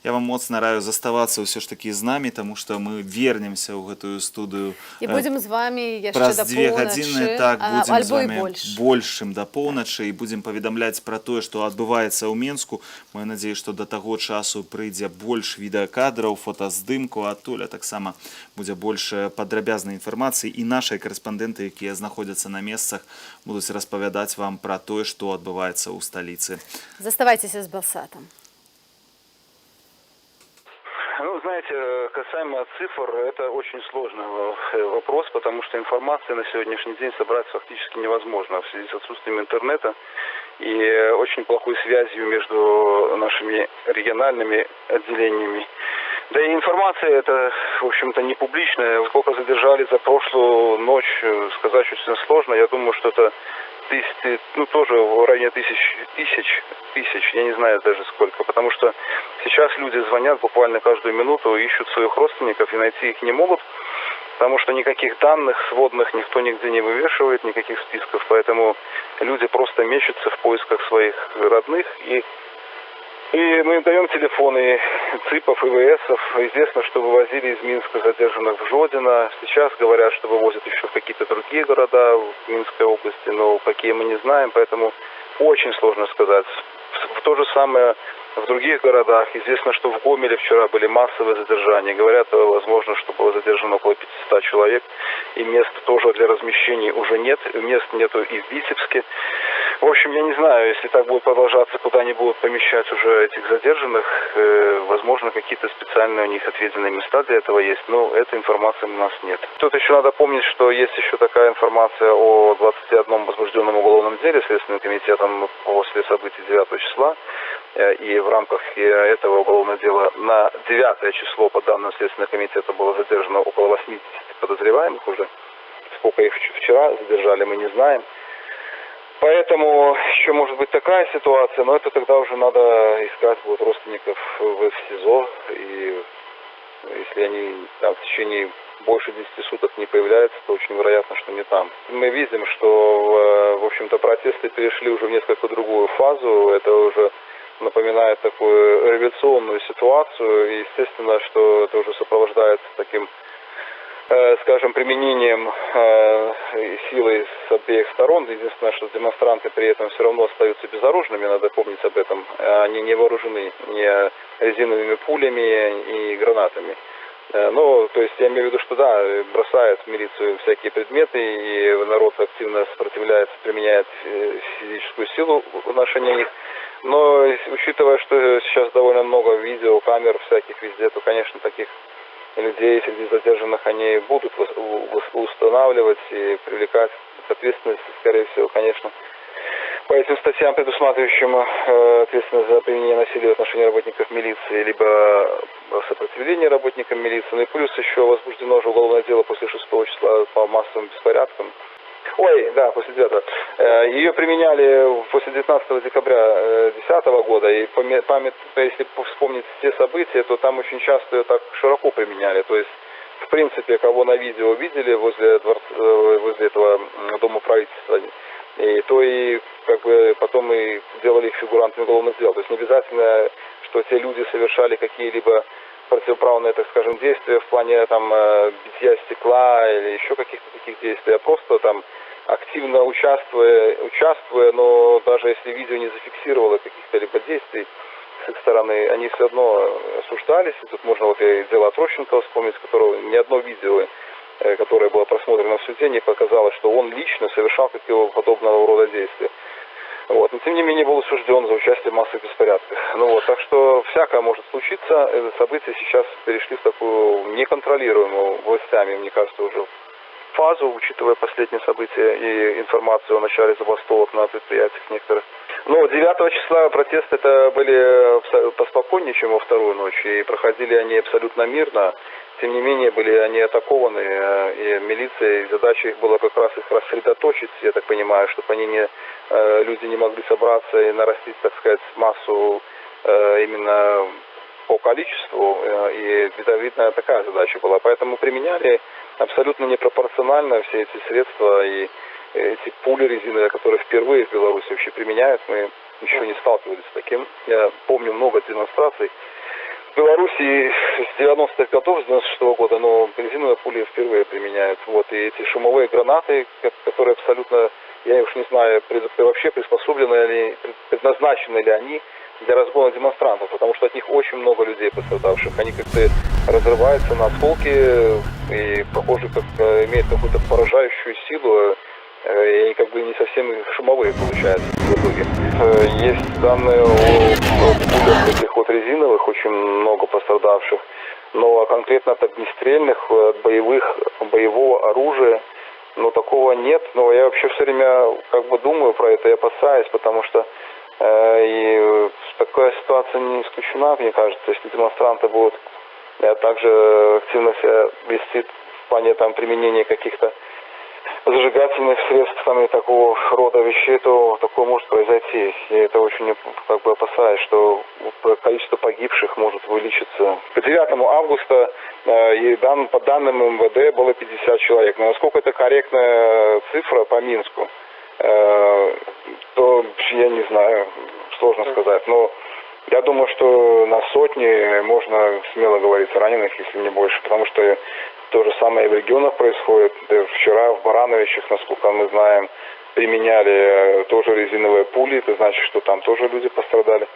я вам моцна раю заставацца ўсё ж такі з намі, таму што мы вернемся ў гэтую студыю І будзем з вами яшчэ праз да 2 гадзіны, так, будзем з альбо і вами больш. большым да поўначы і будзем паведамляць пра тое, што адбываецца ў Менску. Маю надзею, што да таго часу прыйдзе больш відэакадраў, фотаздымку, адтуль таксама будзе больш падрабязнай інфармацыі, і нашыя карэспандэнты, якія знаходзяцца на месцах, будуць распавядаць вам пра тое, што адбываецца ў сталіцы. Заставайцеся з Белсатом. Ну, знаете, касаемо цифр, это очень сложный вопрос, потому что информации на сегодняшний день собрать фактически невозможно в связи с отсутствием интернета и очень плохой связью между нашими региональными отделениями. Да и информация это, в общем-то, не публичная. Сколько задержали за прошлую ночь, сказать очень сложно. Я думаю, что это тоже в районе тысяч, я не знаю даже сколько, потому что сейчас люди звонят буквально каждую минуту, ищут своих родственников и найти их не могут, потому что никаких данных сводных никто нигде не вывешивает, никаких списков, поэтому люди просто мечутся в поисках своих родных, и мы им даем телефоны ЦИПов, ИВСов. Известно, что вывозили из Минска задержанных в Жодино. Сейчас говорят, что вывозят еще в какие-то другие города в Минской области, но какие мы не знаем, поэтому очень сложно сказать. То же самое в других городах. Известно, что в Гомеле вчера были массовые задержания. Говорят, возможно, что было задержано около 500 человек. И мест тоже для размещений уже нет. Мест нету и в Витебске. В общем, я не знаю, если так будет продолжаться, куда они будут помещать уже этих задержанных. Возможно, какие-то специальные у них отведенные места для этого есть. Но этой информации у нас нет. Тут еще надо помнить, что есть еще такая информация о 21 возбужденном уголовном деле Следственным комитетом после событий 9 числа. И в рамках этого уголовного дела на 9 число, по данным Следственного комитета, было задержано около 80 подозреваемых уже. Сколько их вчера задержали, мы не знаем. Поэтому еще может быть такая ситуация, но это тогда уже надо искать будет родственников в СИЗО. И если они там в течение больше 10 суток не появляются, то очень вероятно, что не там. Мы видим, что, в общем-то, протесты перешли уже в несколько другую фазу. Это уже напоминает такую революционную ситуацию. И естественно, что это уже сопровождается таким, скажем, применением силы с обеих сторон. Единственное, что демонстранты при этом все равно остаются безоружными, надо помнить об этом. Они не вооружены ни резиновыми пулями и гранатами. Ну, то есть я имею в виду, что да, бросают в милицию всякие предметы, и народ активно сопротивляется, применяет физическую силу в отношении них. Но учитывая, что сейчас довольно много видео, камер всяких везде, то, конечно, таких людей среди задержанных они будут устанавливать и привлекать к ответственности, скорее всего, конечно, по этим статьям, предусматривающим ответственность за применение насилия в отношении работников милиции, либо сопротивление работникам милиции. Ну и плюс еще возбуждено уже уголовное дело после 6 числа по массовым беспорядкам. Ой, да, после 9. Ее применяли после 19 декабря 2010 года, и если вспомнить те события, то там очень часто ее так широко применяли. То есть, в принципе, кого на видео видели возле этого дома правительства, и то и как бы потом и делали их фигурантами уголовных дел. То есть не обязательно, что те люди совершали какие-либо противоправные, так скажем, действия в плане там битья стекла или еще каких-то таких действий, а просто там активно участвуя, но даже если видео не зафиксировало каких-то либо действий с их стороны, они все равно осуждались. И тут можно вот и дело Трощенко вспомнить, которого ни одно видео, которое было просмотрено в суде, не показало, что он лично совершал какого подобного рода действия. Вот. Но тем не менее был осужден за участие в массовых беспорядках. Ну вот, так что всякое может случиться. События сейчас перешли в такую неконтролируемую властями, мне кажется, уже фазу, учитывая последние события и информацию о начале забастовок на предприятиях некоторых. Но 9 числа протесты это были поспокойнее, чем во вторую ночь, и проходили они абсолютно мирно. Тем не менее, были они атакованы, и милиция, и задача их была как раз их рассредоточить, я так понимаю, чтобы люди не могли собраться и нарастить, так сказать, массу именно по количеству, и, видно, такая задача была. Поэтому применяли абсолютно непропорционально все эти средства и эти пули резиновые, которые впервые в Беларуси вообще применяют. Мы еще не сталкивались с таким. Я помню много демонстраций В Беларуси с 90-х годов, с 96-го года, но бензиновые пули впервые применяют. Вот, и эти шумовые гранаты, которые абсолютно, я уж не знаю, вообще приспособлены ли, предназначены ли они для разгона демонстрантов, потому что от них очень много людей пострадавших. Они как-то разрываются на осколки и, похоже, как имеют какую-то поражающую силу, и они как бы не совсем шумовые получаются в итоге. Есть данные о пулях таких вот резиновых, очень много пострадавших, но конкретно от огнестрельных, от боевого оружия, но такого нет. Но я вообще все время как бы думаю про это и опасаюсь, потому что и такая ситуация не исключена, мне кажется, если демонстранты будут также активно себя вести в плане там применения каких-то зажигательных средств там, и такого рода вещей, то такое может произойти. И это очень как бы опасаюсь, что количество погибших может увеличиться. К 9 августа по данным МВД было 50 человек. Но насколько это корректная цифра по Минску, то я не знаю, сложно сказать. Но я думаю, что на сотни можно смело говорить раненых, если не больше, потому что то же самое и в регионах происходит. Вчера в Барановичах, насколько мы знаем, применяли тоже резиновые пули. Это значит, что там тоже люди пострадали.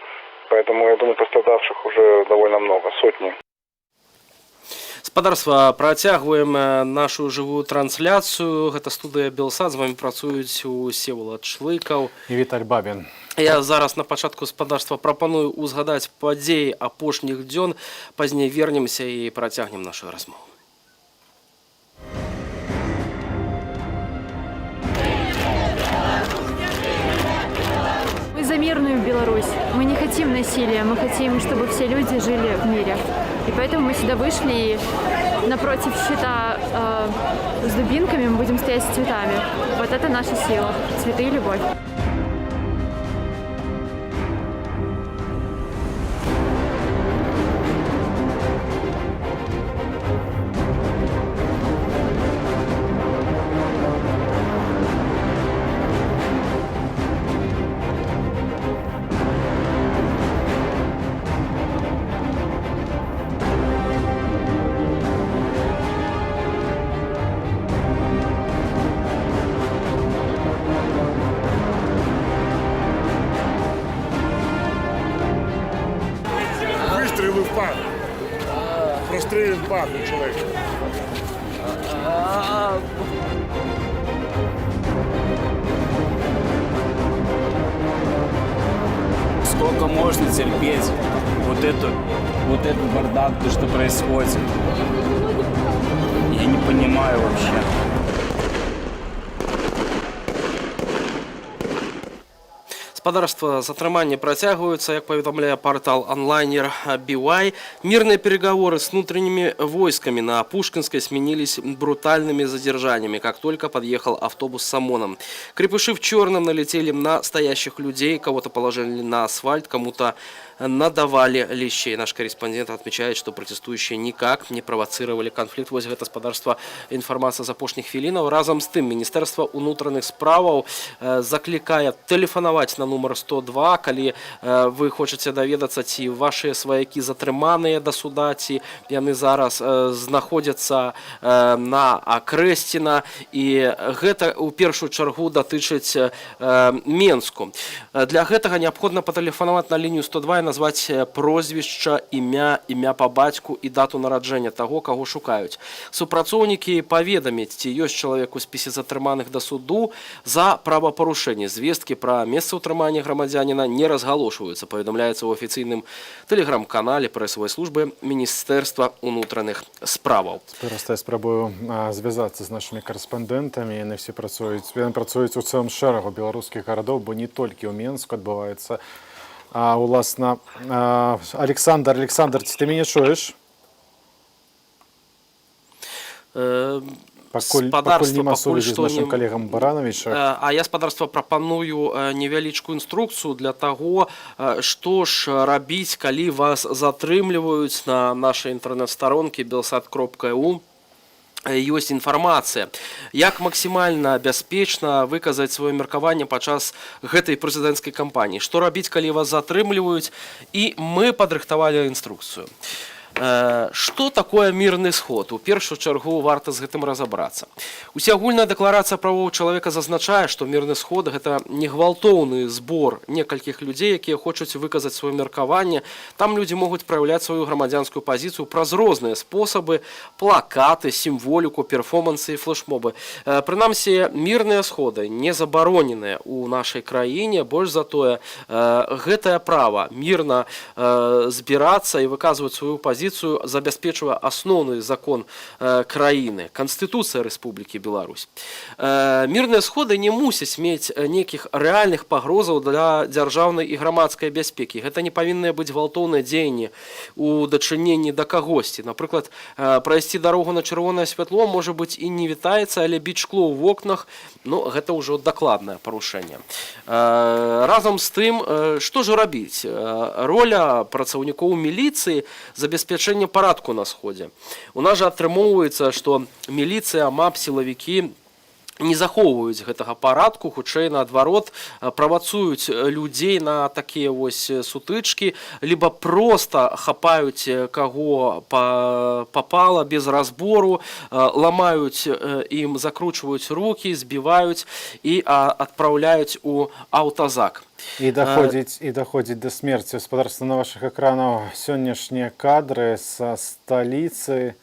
Поэтому, я думаю, пострадавших уже довольно много, сотни. Спадарства, працягваем нашу жывую трансляцыю. Гэта студыя Белсат, з вами працуюць Всеволод Шлыкаў і Віталь Бабін. Я зараз на пачатку спадарства прапаную узгадаць падзеі апошніх дзён, пазней вернемся і працягнем нашу размову. Мы за мирную Беларусь. Мы не хотим насилия, мы хотим, чтобы все люди жили в мире. И поэтому мы сюда вышли, и напротив щита с дубинками мы будем стоять с цветами. Вот это наша сила. Цветы и любовь. Выстрелы в пах. Прострелен пах у человека. Сколько можно терпеть вот этот бардак, то, что происходит? Я не понимаю вообще. Спадарства, затрыманні працягваюцца, як паведамляе партал онлайнер BY. Мирные переговоры с внутренними войсками на Пушкинской сменились брутальными задержаниями, как только подъехал автобус с ОМОНом. Крепыши в черном налетели на стоящих людей, кого-то положили на асфальт, кому-то надавали лещей. Наш корреспондент отмечает, что протестующие никак не провоцировали конфликт. Вось гэта, спадарства, информация з апошніх хвілінаў. Разом з тым, Міністэрства ўнутраных справаў закликае тэлефанаваць на номер 102, калі вы хочаце даведацца, ці ваши сваякі затрыманыя да суда, ці яны зараз знаходзяцца на Акрэсціна. І гэта ў першую чаргу датычыць Менску. Для гэтага неабходна патэлефанаваць на лінію 102 і назваць прозвішча, імя па бацьку і дату нараджэння таго, каго шукаюць. Супрацоўнікі паведамяць, ці ёсць чалавек у спісе затрыманых да суду за правапарушэнне. Звесткі пра месца ўтрымання грамадзяніна не разгалошваюцца, паведамляецца ў афіцыйным тэлеграм-канале прэсавай службы Міністэрства ўнутраных справаў. Просто я спрабую звязацца з нашымі карэспандэнтамі. Яны все працуюць у цэлым шэрагу беларускіх гарадоў, бо не толькі ў Менску адбываецца. Уласна, Александр, ці ты мяне чуеш? Пакуль нема сувязі з нашим калегам Барановичем. А я, спадарства, прапаную невялічкую інструкцыю для таго, што ж рабіць, калі вас затрымліваюць на нашай інтэрнэт-старонкі belsat.eu. ёсць інфармацыя, як максімальна бяспечна выказаць сваё меркаванне падчас гэтай прэзідэнцкай кампаніі, што рабіць, калі вас затрымліваюць, і мы падрыхтавалі інструкцыю. Што такое мірны сход? У першую чаргу варта з гэтым разабрацца. Усеагульная дэкларацыя правоў чалавека зазначае, што мірны сход гэта не гвалтоўны збор некалькіх людзей, якія хочуць выказаць сваё меркаванне. Там людзі могуць праяўляць сваю грамадзянскую пазіцыю праз розныя спосабы: плакаты, сімволіку, перформансы і флешмобы. Прынамсі, мірныя сходы не забароненыя ў нашай краіне, больш за тое, гэтае права мірна збірацца і выказваць сваю пазіцыю забяспечвае асноўны закон краіны, Канстытуцыя Рэспублікі Беларусь. Мірныя сходы не мусяць мець нейкіх рэальных пагрозаў для дзяржаўнай і грамадскай бяспекі. Гэта не павінны быць гвалтоўныя дзеянні ў дачыненні да кагосьці. Напрыклад, прайсці дарогу на чырвонае святло можа быць і не вітаецца, але біць шкло ў вокнах, гэта ўжо дакладнае парушэнне. Разам з тым, што ж рабіць? Роля працаўнікоў міліцыі забяспечвае парадку на сходзе. У нас жа атрымоўваецца, што міліцыя, МАП, сілавікі не захоўваюць гэтага парадку, хутчэй наадварот, правацуюць людзей на такія вось сутычкі, либо проста хапаюць каго папала без разбору, ламаюць ім, закручваюць рукі, збіваюць і адпраўляюць у аўтазак. І доходзіць да смерці. Гаспадарства, на ваших экранах сённяшнія кадры са сталіцы.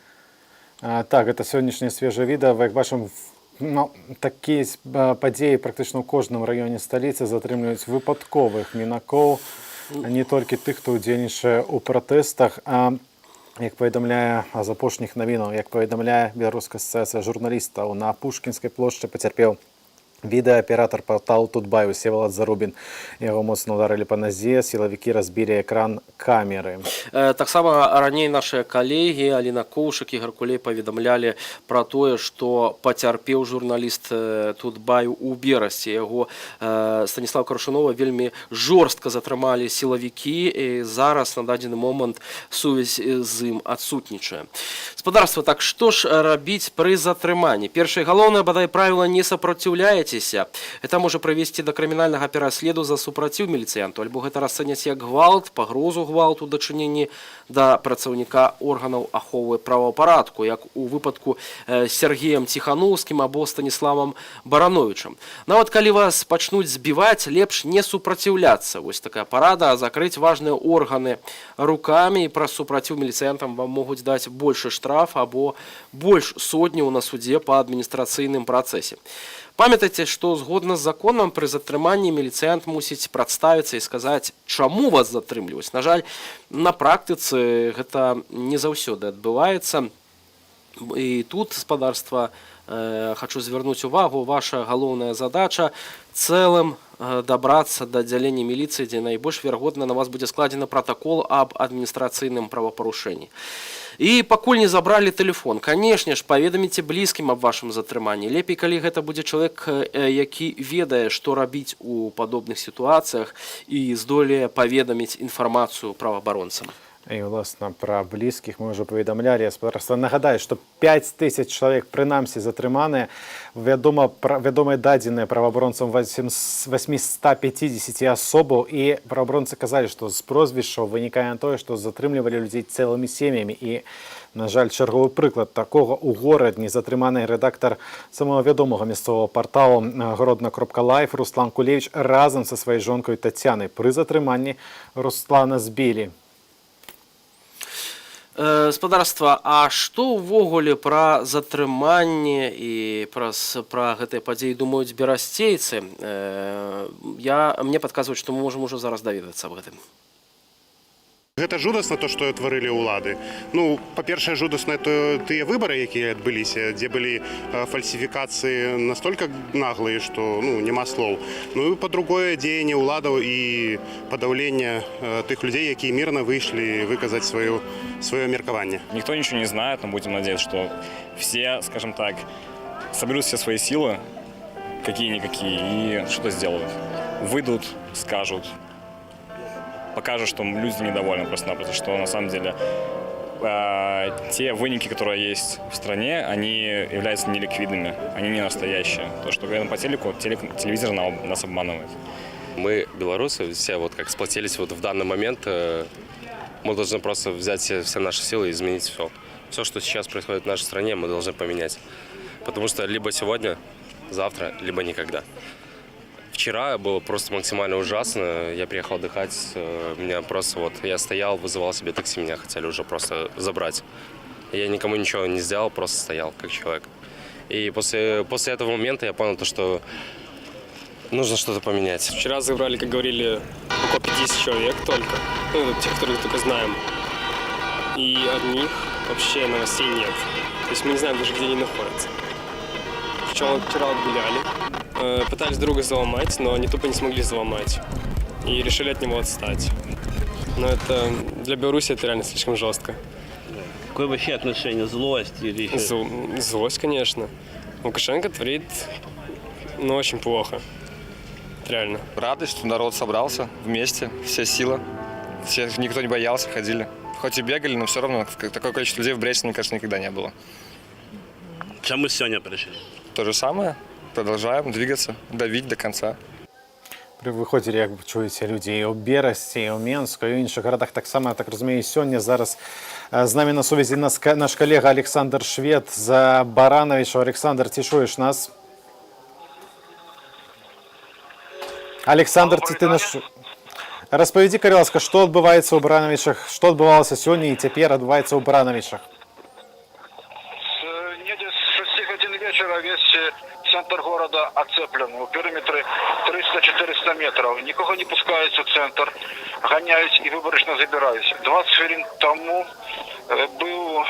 Так, гэта сённяшняе свежае відэа. Як бачым, такія падзеі практычна ў кожным раёне сталіцы затрымліваюць выпадковых мінакоў, не толькі тых, хто ўдзельнічае ў пратэстах. Як паведамляе з апошніх навінаў, як паведамляе Беларуская асацыяцыя журналістаў, на Пушкінскай плошчы пацярпеў відэааператар парталу Тутбай Всеволод Зарубін. Яго моцна ударылі па назе, сілавікі разбілі экран камеры. Таксама раней нашыя калегі Аліна Коўшык і Гаркулей паведамлялі пра тое, што пацярпеў журналіст Тутбай у Берасці. Яго Станіслава Крушунова вельмі жорстка затрымалі сілавікі, і зараз на дадзены момант сувязь з ім адсутнічае. Гаспадарства, так што ж рабіць пры затрыманні? Першае галоўнае, бадай правіла, не супраціўляеце. Это можа прывесці да крымінальнага пераследу за супраціў міліцыянту, альбо гэта расцэняць як гвалт, пагрозу гвалту ў дачыненні да працаўніка органаў аховы правапарадку, як у выпадку з Сергеем Ціхановскім або Станіславам Барановічам. Нават калі вас пачнуць збіваць, лепш не супраціўляцца. Вось такая парада: закрыць важныя органы рукамі, і праз супраціў міліцыянтам вам могуць даць большы штраф або больш сотняў на судзе па адміністрацыйным працэсе. Памятайце, што згодна з законам пры затрыманні міліцыянт мусіць прадставіцца і сказаць, чаму вас затрымліваюць. На жаль, на практыцы гэта не заўсёды адбываецца. І тут, гаспадарства, хочу звярнуць увагу, ваша галоўная задача цэлым дабрацца да аддзялення міліцыі, дзе найбольш верагодна на вас будзе складзены пратакол аб адміністрацыйным правапарушэнні. І пакуль не забралі тэлефон, канешне ж, паведаміце блізкім аб вашым затрыманні. Лепей, калі гэта будзе чалавек, які ведае, што рабіць у падобных сітуацыях, і здолее паведаміць інфармацыю праваабаронцам. І, власна, пра блізкіх мы ўжо паведамлялі. Гаспадарства, нагадаю, што 5000 чалавек прынамсі затрыманыя. Вядомыя дадзеныя праваабаронцам 850 асобаў, і праваабаронцы казалі, што з прозвішчаў вынікае на тое, што затрымлівалі людзей цэлымі сем'ямі. І, на жаль, чарговы прыклад такога ў горадні затрыманы рэдактар самого вядомага мясцовага парталу Гродна.Лайф Руслан Кулевіч разам са сваёй жонкай Тацянай. Пры затрыманні Руслана збілі. Гаспадарства, а што ўвогуле пра затрыманне і пра гэтыя падзеі думаюць берасцейцы? Мне падказваюць, што мы можам ужо зараз даведацца аб гэтым. Гэта жудасна, то, што тварылі ўлады. Па-першае, жудасна тыя выбары, якія адбыліся, дзе былі фальсіфікацыі настолькі наглыя, што няма слоў. І па-другое, дзеянне ўладаў і падаўленне тых людзей, якія мірна выйшлі выказаць сваё меркаванне. Никто ничего не знает, но будем надеяться, что все, скажем так, соберут все свои силы, какие-никакие, и что-то сделают. Выйдут, скажут. Покажут, что люди недовольны просто-напросто, что на самом деле те выники, которые есть в стране, они являются неликвидными, они не настоящие. То, что говорят по телеку, телевизор нас обманывает. Мы, белорусы, все вот как сплотились вот в данный момент, мы должны просто взять все наши силы и изменить все. Все, что сейчас происходит в нашей стране, мы должны поменять. Потому что либо сегодня, завтра, либо никогда. Вчера было просто максимально ужасно. Я приехал отдыхать, меня просто вот, я стоял, вызывал себе такси, меня хотели уже просто забрать. Я никому ничего не сделал, просто стоял как человек. И после этого момента я понял, что нужно что-то поменять. Вчера забрали, как говорили, около 50 человек только. Ну, тех, которых только знаем. И от них вообще новостей нет. То есть мы не знаем даже, где они находятся. Вчера отгуляли. Пытались друга заломать, но они тупо не смогли заломать. И решили от него отстать. Но это для Беларуси это реально слишком жестко. Какое вообще отношение? Злость или еще? Злость, конечно. Лукашенко творит, очень плохо. Реально. Радость, что народ собрался вместе, вся сила. Никто не боялся, ходили. Хоть и бегали, но все равно такое количество людей в Бресте, мне кажется, никогда не было. Чем мы сегодня пришли? То же самое. Продолжаем двигаться, давить до конца. При выході, як чуєте, люди і у Бересті, і у Менську, і у інших городах так само, я так розумію, сьогодні зараз з нами на сувязі наш колега Олександр Швед з Барановича. Олександр, ти чуєш нас? Олександр, ти наш... Розповіді, будь ласка, що відбувається у Барановичах, що відбувалося сьогодні і тепер відбувається у Барановичах? С 6 годин вечера весь центр города оцеплен. У периметра 300-400 метров. Никого не пускают в центр. Гоняют и выборочно забирают. 20 хвилин тому был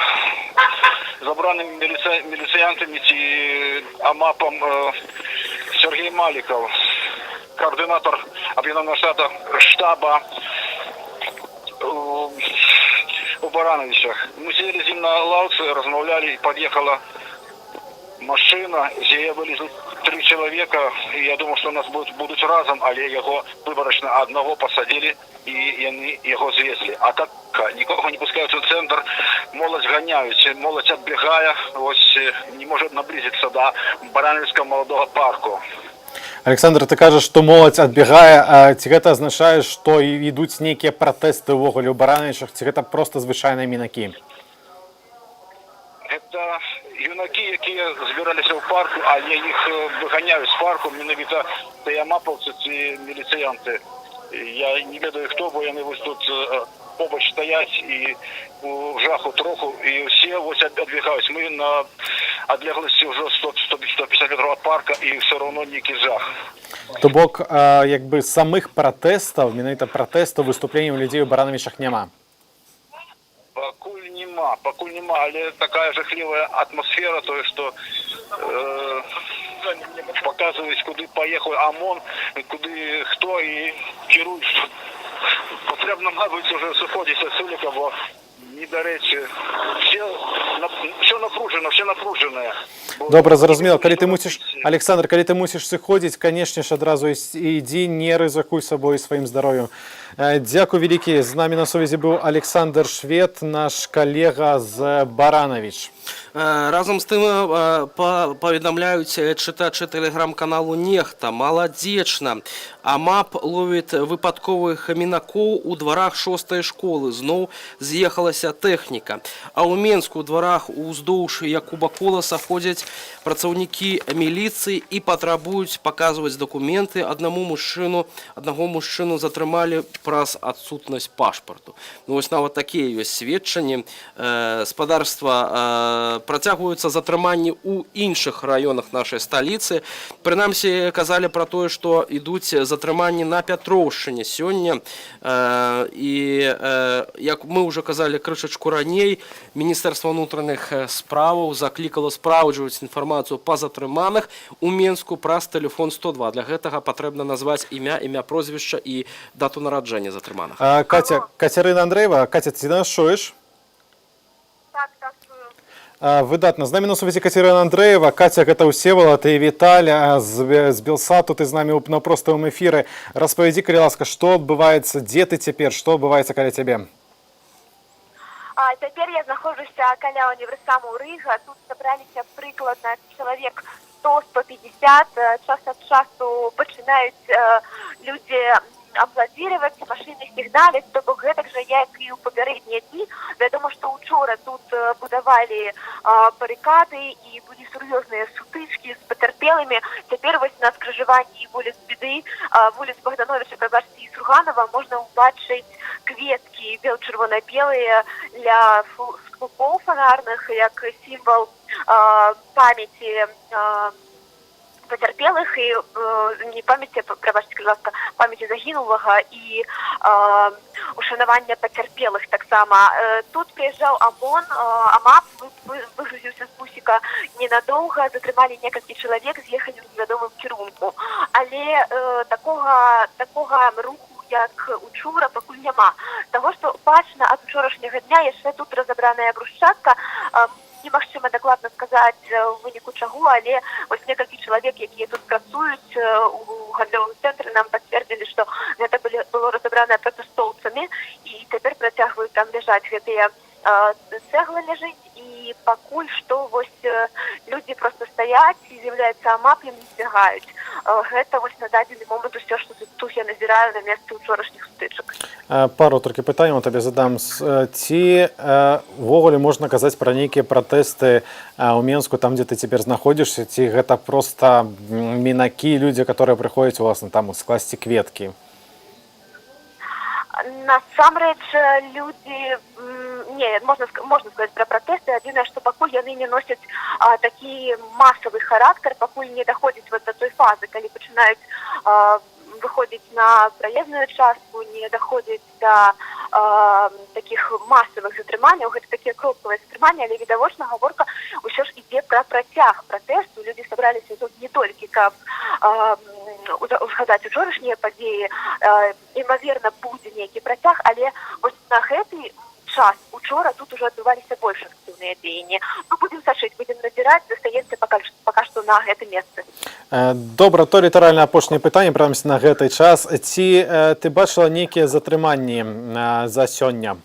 забранным милициантами и АМАПом Сергей Маликов, координатор объединенного штаба у Барановичах. Мы сидели с ним на лавке, размовляли, и подъехала машина, где были 3 человека, и я думал, что нас будут разом, але его выборочно одного посадили, и они его звезли. А так никого не пускают в центр, молодь гоняют, молодь отбегая, не может наблизиться до Барановичского молодого парку. Александр, ты кажешь, что молодь отбегае, а ці гэта азначае, што ідуць нейкія пратэсты ўвогуле ў Барановичах, ці гэта просто звычайныя мінакі? Это юнаки, якія збіраліся ў парку, але іх выганяюць з парку менавіта тыямапаўцы ці міліцыянты. Я не ведаю хто, бо яны вось тут побач стаяць і у жаху троху, і ўсе вось адбегаюць. Мы на адлегласці ўжо 100-150 метров ад парка, і ўсё роўно нейкі жах. То бок, якби самых пратэстаў, менавіта пратэстаў, выступленняў людзей у Барановичах няма? Пакуль нема, але такая жахлівая атмасфера, тое, што показваюць, куды паехаў ОМОН, куды хто і кіруюць. Патрэбна, мабыць, уже сыходзіць адсюль, бо не да рэчы. Все напружана, все напружанае. Добра, зразумела. Калі ты мусіш, Александр, калі ты мусіш сыходзіць, канешне ж, адразу ідзі, не рызыкуй сабой сваім здароўем. Дзякуй вялікі. З намі на сувязі быў Александр Швед, наш калега з Баранович. Разом з тым паведамляюць чытачы тэлеграм-каналу «Нехта». Маладзечна. АМАП ловіць выпадковых мінакоў у дварах 6-й школы. Зноў з'ехалася тэхніка. А ў Менску ў дварах уздоўж Якуба Коласа ходзяць працаўнікі міліцыі і патрабуюць паказваць дакументы. Аднаго мужчыну затрымалі праз адсутнасць пашпарту. Ну, вось нават такія ёсць сведчанні. Спадарства працягваюцца затрыманні ў іншых раёнах нашай сталіцы. Прынамсі, казалі пра тое, што ідуць затрыманні на Пятроўшчыне сёння. І, як мы ўжо казалі крышачку раней, Міністэрства ўнутраных справаў заклікала спраўджваць інфармацыю па затрыманых у Менску праз тэлефон 102. Для гэтага патрэбна назваць імя, прозвішча і дату нараджэння затрыманых. Катерина Андреева, Катя, ты нас чуеш? Выдатна. З намі на сувязі Катерина Андреева. Катя, гэта Всеволод і Віталь з Белсату. Ты з намі на простым эфіры. Распавядзі, калі ласка, што адбываецца, дзе ты цяпер, што адбываецца каля цябе? Цяпер я знаходжуся каля універсаму Рыга. Тут сабраліся прыкладна чалавек 100-150. Час ад часу пачынаюць людзі аплодировать, машины сигналить, то бок гэтак жа, як і ў папярэднія дні. Вядома, што учора тут будавалі барыкады і былі сур'ёзныя сутычкі з пацярпелымі. Цяпер вось на скрыжаванні вуліц Беды, вуліц Богдановича, прабачце, і Сурганова можна ўбачыць кветкі бел-чырвона-белыя ля слупоў фанарных, як сімвал памяці пацярпелых і не памяці, прабачце, ласка, памяці загінулага і ушанавання пацярпелых таксама. Тут прыязджаў ОМОН, АМАП выгрузіўся з бусіка ненадоўга, затрымалі некалькі чалавек, з'ехалі ў невядомым кірунку. Але такога руху, як учора, пакуль няма. Таго, што бачна ад учорашняга дня яшчэ тут разабраная брусчатка, немагчыма дакладна сказаць у выніку чаго, але вось некалькі чалавек, якія тут працуюць у гандлёвым цэнтры, нам пацвердзілі, што гэта было разабранае пратэстоўцамі, і цяпер працягваюць там ляжаць гэтыя цэглы ляжыць, і пакуль што вось людзі проста стаяць, і з'яўляецца АМАП, ім не збягаюць. Гэта вось на дадзены момант усё, што тут я назіраю на месцы учорашніх стычак. Пару толькі пытанняў табе задам. Ці ўвогуле можна казаць пра нейкія пратэсты ў Менску, там, дзе ты цяпер знаходзішся, ці гэта проста мінакі, людзі, которые прыходзяць, уласна, там скласці кветкі? Насамрэч, людзі, не, можна сказаць пра пратэсты, адзінае, што пакуль яны не носяць такі масавы характар, пакуль не даходзіць вот до той фазы, калі пачынаюць выходзіць на праездную частку, не даходзіць да такіх масавых затрыманняў, гэта такія кропкавыя затрыманні, але відавочна гаворка ўсё ж ідзе пра працяг пратэсту. Людзі сабраліся тут не толькі каб узгадаць учорашнія падзеі, імаверна, будзе нейкі працяг, але вось на гэты час учора тут ужо адбываліся больш актыўныя дзеянні. Ну, будзем сачыць, будзем назіраць, застаецца пака што на гэтым месцы. Добра, то літаральна апошняе пытанне, прынамсі на гэты час. Ці ты бачыла нейкія затрыманні за сёння?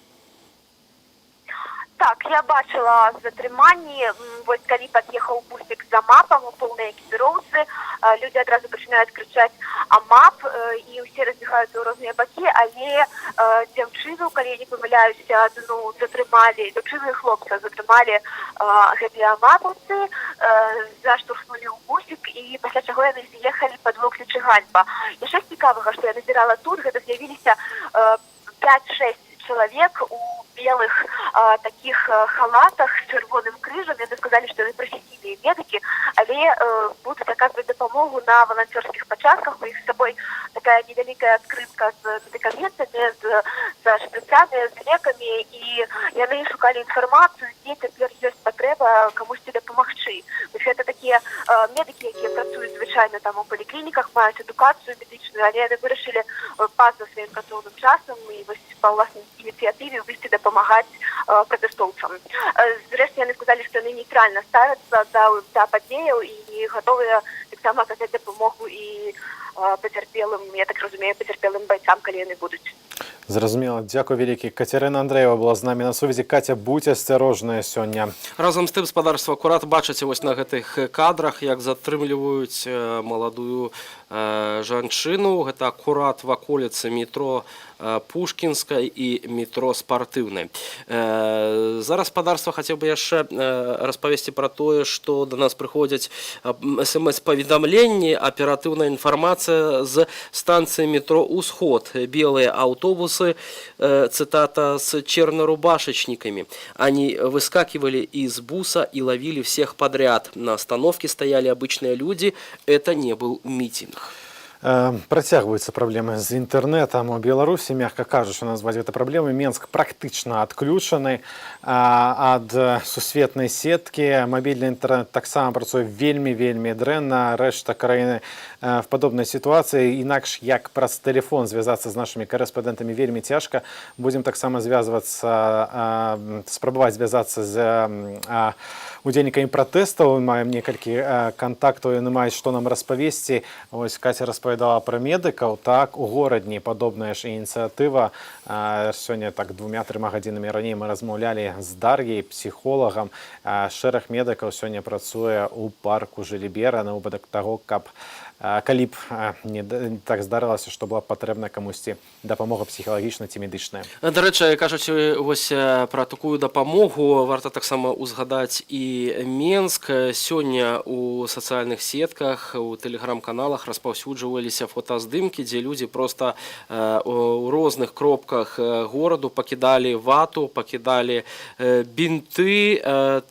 Так, я бачыла затрыманні, вось калі пад'ехаў бусік за АМАПам у поўнай экіпіроўцы, людзі адразу пачынаюць крычаць АМАП, і ўсе разбегаюцца ў розныя бакі, але дзяўчыну, калі я не памыляюся, адну затрымалі, дзяўчыну і хлопца затрымалі гэтыя амапаўцы, заштурхнулі ў бусік, і пасля чаго яны з'ехалі пад воклічы ганьба. Яшчэ цікавага, што я назірала тут, гэта з'явіліся 5-6 чалавек у белых таких халатах з чырвоным крыжам. Яны сказалі, што яны прафесійныя медыкі, але будуць аказваць дапамогу на валанцёрскіх пачатках. У іх з сабой такая невялікая адкрытка з медыкаментамі, з шпрыцамі, з лекамі, і яны шукалі інфармацыю, дзе цяпер ёсць патрэба камусьці дапамагчы. Гэта такія медыкі, якія працуюць звычайна там у паліклініках, маюць адукацыю медычную, але яны вырашылі па-за сваім працоўным часам і вось па ўласнай ініцыятыве выйсці дапамагаць пратэстоўцам. Зрэшты, яны сказалі, што яны нейтральна ставяцца да падзеяў і гатовыя таксама аказаць дапамогу і пацярпелым, я так разумею, пацярпелым байцам, калі яны будуць. Зразумела, дзякуй вялікі. Кацярына Андрэева была з намі на сувязі. Каця, будзь асцярожная сёння. Разам з тым, спадарства, акурат бачыце вось на гэтых кадрах, як затрымліваюць маладую жанчыну. Гэта акурат ваколіцы метро Пушкінскай і метро Спартыўнай. Зараз, спадарства, хацеў бы яшчэ распавесці пра тое, што да нас прыходзяць смс-паведамленні, аператыўная інфармацыя з станцыі метро «Усход». Белыя аўтобусы, цитата, с чернорубашечниками. Они выскакивали из буса и ловили всех подряд. На остановке стояли обычные люди. Это не был митинг. Працягваюцца праблемы з інтэрнэтам у Беларусі, мякка кажучы, назваць гэта праблемай. Менск практычна адключаны ад сусветнай сеткі. Мабільны інтэрнэт таксама працуе вельмі дрэнна. Рэшта краіны в падобнай сітуацыі, інакш як праз тэлефон звязацца з нашымі карэспандэнтамі вельмі цяжка. Будзем таксама звязвацца, спрабаваць звязацца з удзельнікамі пратэстаў. Маем некалькі кантактаў, яны маюць што нам распавесці. Вось Каця распавядала пра медыкаў. Так, у горадні падобная ж ініцыятыва. Сёння так 2-3 гадзінамі раней мы размаўлялі з Дар'яй, псіхолагам. Шэраг медыкаў сёння працуе ў парку Жылібера на выпадак таго, калі б не так здарылася, што была патрэбна камусьці дапамога псіхалагічная ці медычная. Дарэчы, кажучы вось пра такую дапамогу, варта таксама ўзгадаць і Менск. Сёння у сацыяльных сетках, у тэлеграм-каналах распаўсюджваліся фотаздымкі, дзе людзі проста у розных кропках гораду пакідалі вату, пакідалі бінты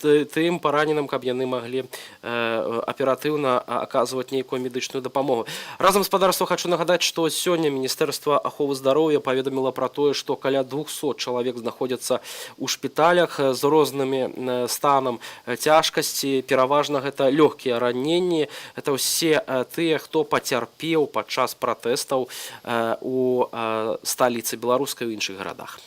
тым параненым, каб яны маглі аператыўна аказваць нейкую медычную дапамогу. Разам з спадарствам хочу нагадаць, што сёння Міністэрства аховы здароўя паведаміла пра тое, што каля 200 чалавек знаходзяцца ў шпіталях з рознымі станам цяжкасці. Пераважна гэта лёгкія раненні. Гэта ўсе тыя, хто пацярпеў падчас пратэстаў у сталіцы беларускай і іншых гарадах.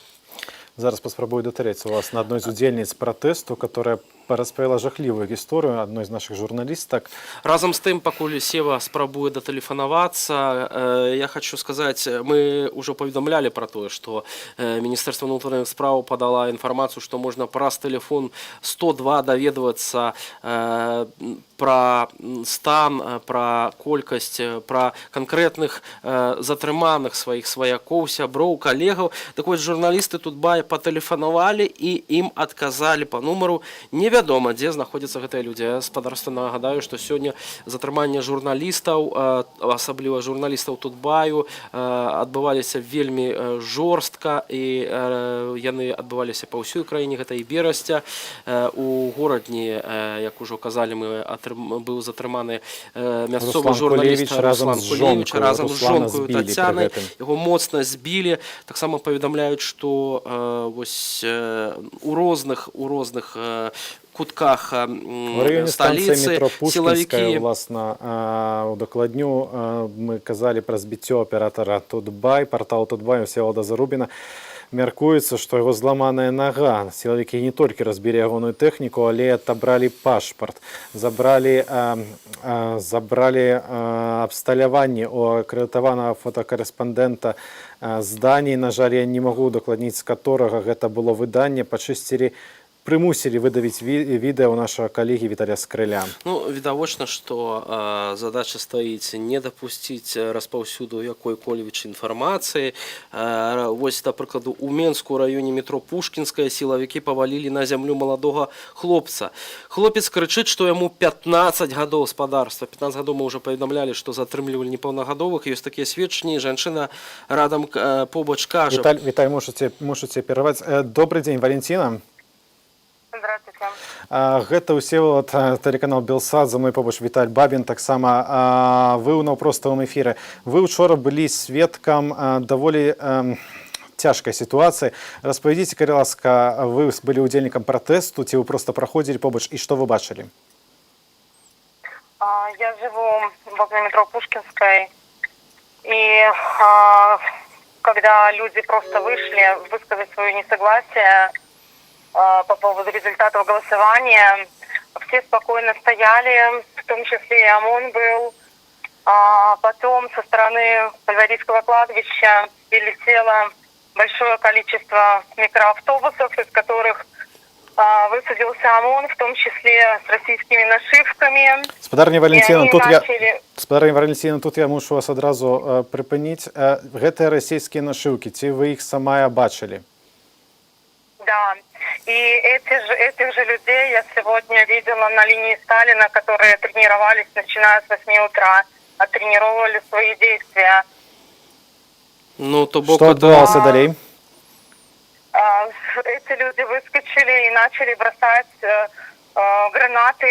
Зараз паспрабую датарэць у вас на адной з удзельніц пратэсту, которая распавяла жахлівую гісторыю адной з нашых журналістак. Разам з тым, пакуль Сева спрабуе датэлефанавацца, я хочу сказаць, мы ўжо паведамлялі пра тое, што Міністэрства ўнутраных спраў падала інфармацыю, што можна праз тэлефон 102 даведвацца пра стан, пра колькасць, пра канкрэтных затрыманых сваіх сваякоў, сяброў, калегаў. Так вось, журналісты тут патэлефанавалі і ім адказалі па нумару. Невядома, дзе знаходзяцца гэтыя людзі. Спадарства нагадаю, што сёння затрыманне журналістаў, асабліва журналістаў Тутбаю, адбываліся вельмі жорстка, і яны адбываліся па ўсёй краіне. Гэта і Берасця. У горадні, як ужо казалі, быў затрыманы мясцовы журналіст Руслан Кулевіч разам з жонкою Тацянай. Яго моцна збілі. Таксама паведамляюць, што у розных кутках сталіцы сілавікі. Уласна, у дакладню мы казалі пра збіццё аператара Тутбай, парталу Тутбай Всеволода Зарубіна. Мяркуецца, што яго зламаная нага. Сілавікі не толькі разбілі ягоную тэхніку, але адабралі пашпарт, забралі абсталяванне у акрэдытаванага фотакарэспандэнта зданий. На жаль, я не магу удакладніць, з каторага гэта было выданне. Прымусілі выдавіць відэа ў нашага калегі Віталія Скрыля. Відавочна, што задача стаіць не дапусціць распаўсюду якой-колевіч інфармацыі. Вось, да прыкладу, у Менску ў раёне метро Пушкінская сілавікі павалілі на зямлю маладога хлопца. Хлопец крычыць, што яму 15 гадоў спадарства. 15 гадоў мы ўжо паведамлялі, што затрымлівалі непаўнагадовых. Ёсць такія сведчанні, жанчына радам побач кажа. Віталь, можаце перарваць. Добрый дзень, Валентина. Здравствуйте. Гэта Всеволод, тэлеканал Белсад, за мной побач Віталь Бабін. Таксама вы ў наўпроставым эфіры. Вы учора былі сведкам даволі цяжкай сітуацыі. Распавядзіце, калі ласка, вы былі ўдзельнікам пратэсту, ці вы проста праходзілі побач, і што вы бачылі? Я живу возле метро Пушкинской, и когда люди просто вышли высказать свое несогласие по поводу результатов голосования, все спокойно стояли, в том числе и ОМОН был. Потом со стороны Польварийского кладбища прилетело большое количество микроавтобусов, из которых высадился ОМОН, в том числе с российскими нашивками. Спадарня Валентина, тут я мушу вас адразу прыпыніць. Гэтыя расійскія нашыўкі, ці вы іх самая бачылі? Да. И этих же людей я сегодня видела на линии Сталина, которые тренировались, начиная с 8 утра, оттренировали свои действия. Что отбывалось далее? Эти люди выскочили и начали бросать гранаты,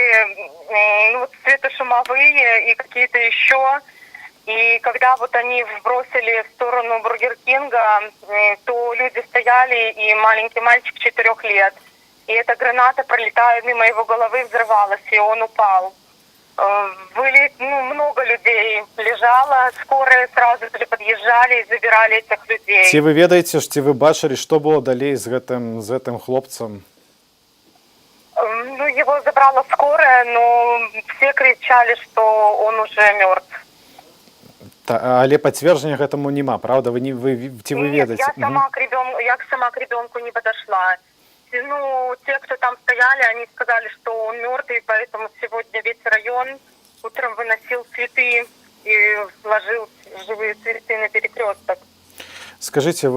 светошумовые и какие-то еще. И когда вот они вбросили в сторону Бургер Кинга, то люди стояли, и маленький мальчик 4 лет. И эта граната, пролетая мимо его головы, взрывалась, и он упал. Были, много людей лежало, скорые сразу же подъезжали и забирали этих людей. Ці вы ведаеце, ці вы бачылі, што было далей з гэтым хлопцам? Его забрала скорая, но все кричали, что он уже мертв. Але пацверджання гэтаму няма, правда? Вы ведаеце? Я сама к ребенку не подошла. Те, кто там стояли, они сказали, что он мертвый, поэтому сегодня весь район утром выносил цветы и ложил живые цветы на перекресток. Скажите,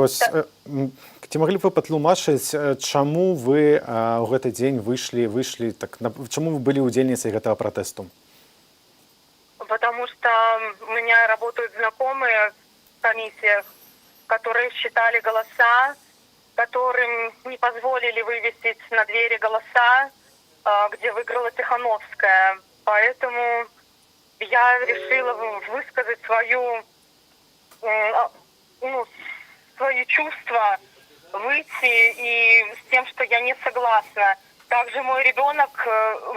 ці маглі б вы патлумачыць, чаму вы ў гэты дзень выйшлі так, чаму вы былі удзельніцай гэтага пратэсту? Потому что у меня работают знакомые в комиссиях, которые считали голоса, которым не позволили вывесить на двери голоса, где выиграла Тихановская. Поэтому я решила высказать свои чувства, выйти и с тем, что я не согласна. Также мой ребенок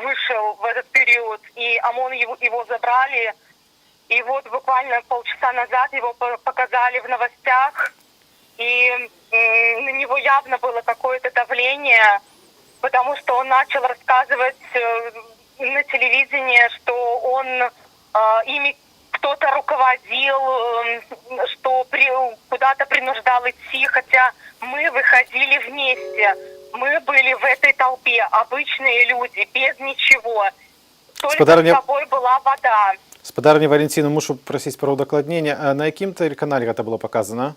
вышел в этот период, и ОМОН его забрали. И вот буквально полчаса назад его показали в новостях, и на него явно было какое-то давление, потому что он начал рассказывать на телевидении, что он ими кто-то руководил, что куда-то принуждал идти, хотя мы выходили вместе. Мы были в этой толпе, обычные люди, без ничего. Только с собой была вода. Спадарня Валентина, мушу просить про удакладнение. А на якім телеканале это было показано?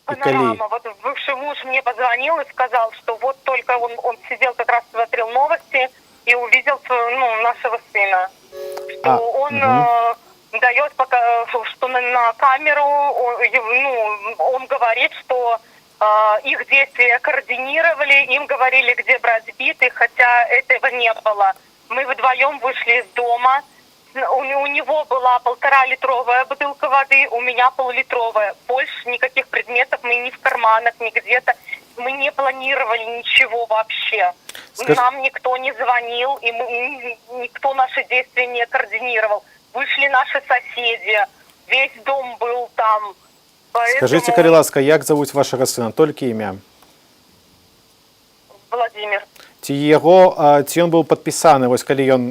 Панорама. Вот бывший муж мне позвонил и сказал, что вот только он сидел, как раз смотрел новости и увидел нашего сына. Что он дает, что на камеру, он говорит, что их действия координировали, им говорили, где брать битых, хотя этого не было. Мы вдвоем вышли из дома. У него была 1,5-литровая бутылка воды, у меня пол-литровая. Больше никаких предметов мы ни в карманах, ни где-то. Мы не планировали ничего вообще. Нам никто не звонил, и никто наши действия не координировал. Вышли наши соседи, весь дом был там. Поэтому... Скажите, калі ласка, як завуць вашага сына? Толькі імя? Владимир. Ці ён быў падпісаны, вось калі ён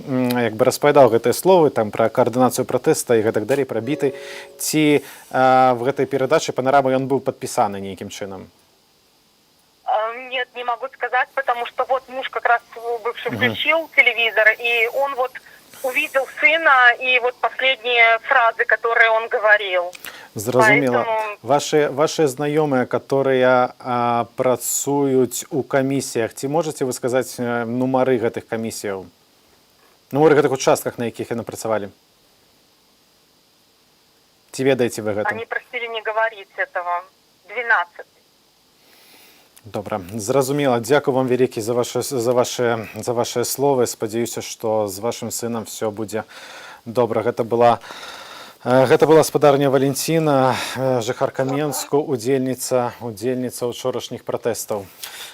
распавядаў гэтыя словы там пра каардынацыю пратэста і гэтак далей, пра біты, ці в гэтай перадачы «Панорама» ён быў падпісаны нейкім чынам? Нет, не могу сказать, потому что вот муж как раз бывший включил телевизор, и он вот увидел сына и вот последние фразы, которые он говорил. Зразумела. Поэтому... Ваши знаёмыя, которые працуюць у камісіях, ці можете вы сказаць нумары гэтых камісіяў? Нумары гэтых участках, на якіх яны працавалі? Ці ведаеце вы гэта? Они просили не говорить этого. 12. Добра, зразумела. Дзякую вам вялікі за ваши словы. Спадзяюся, што з вашым сынам все будзе добра. Гэта была спадарня Валентина, жыхарка Менску, удзельніца учорашніх пратэстаў.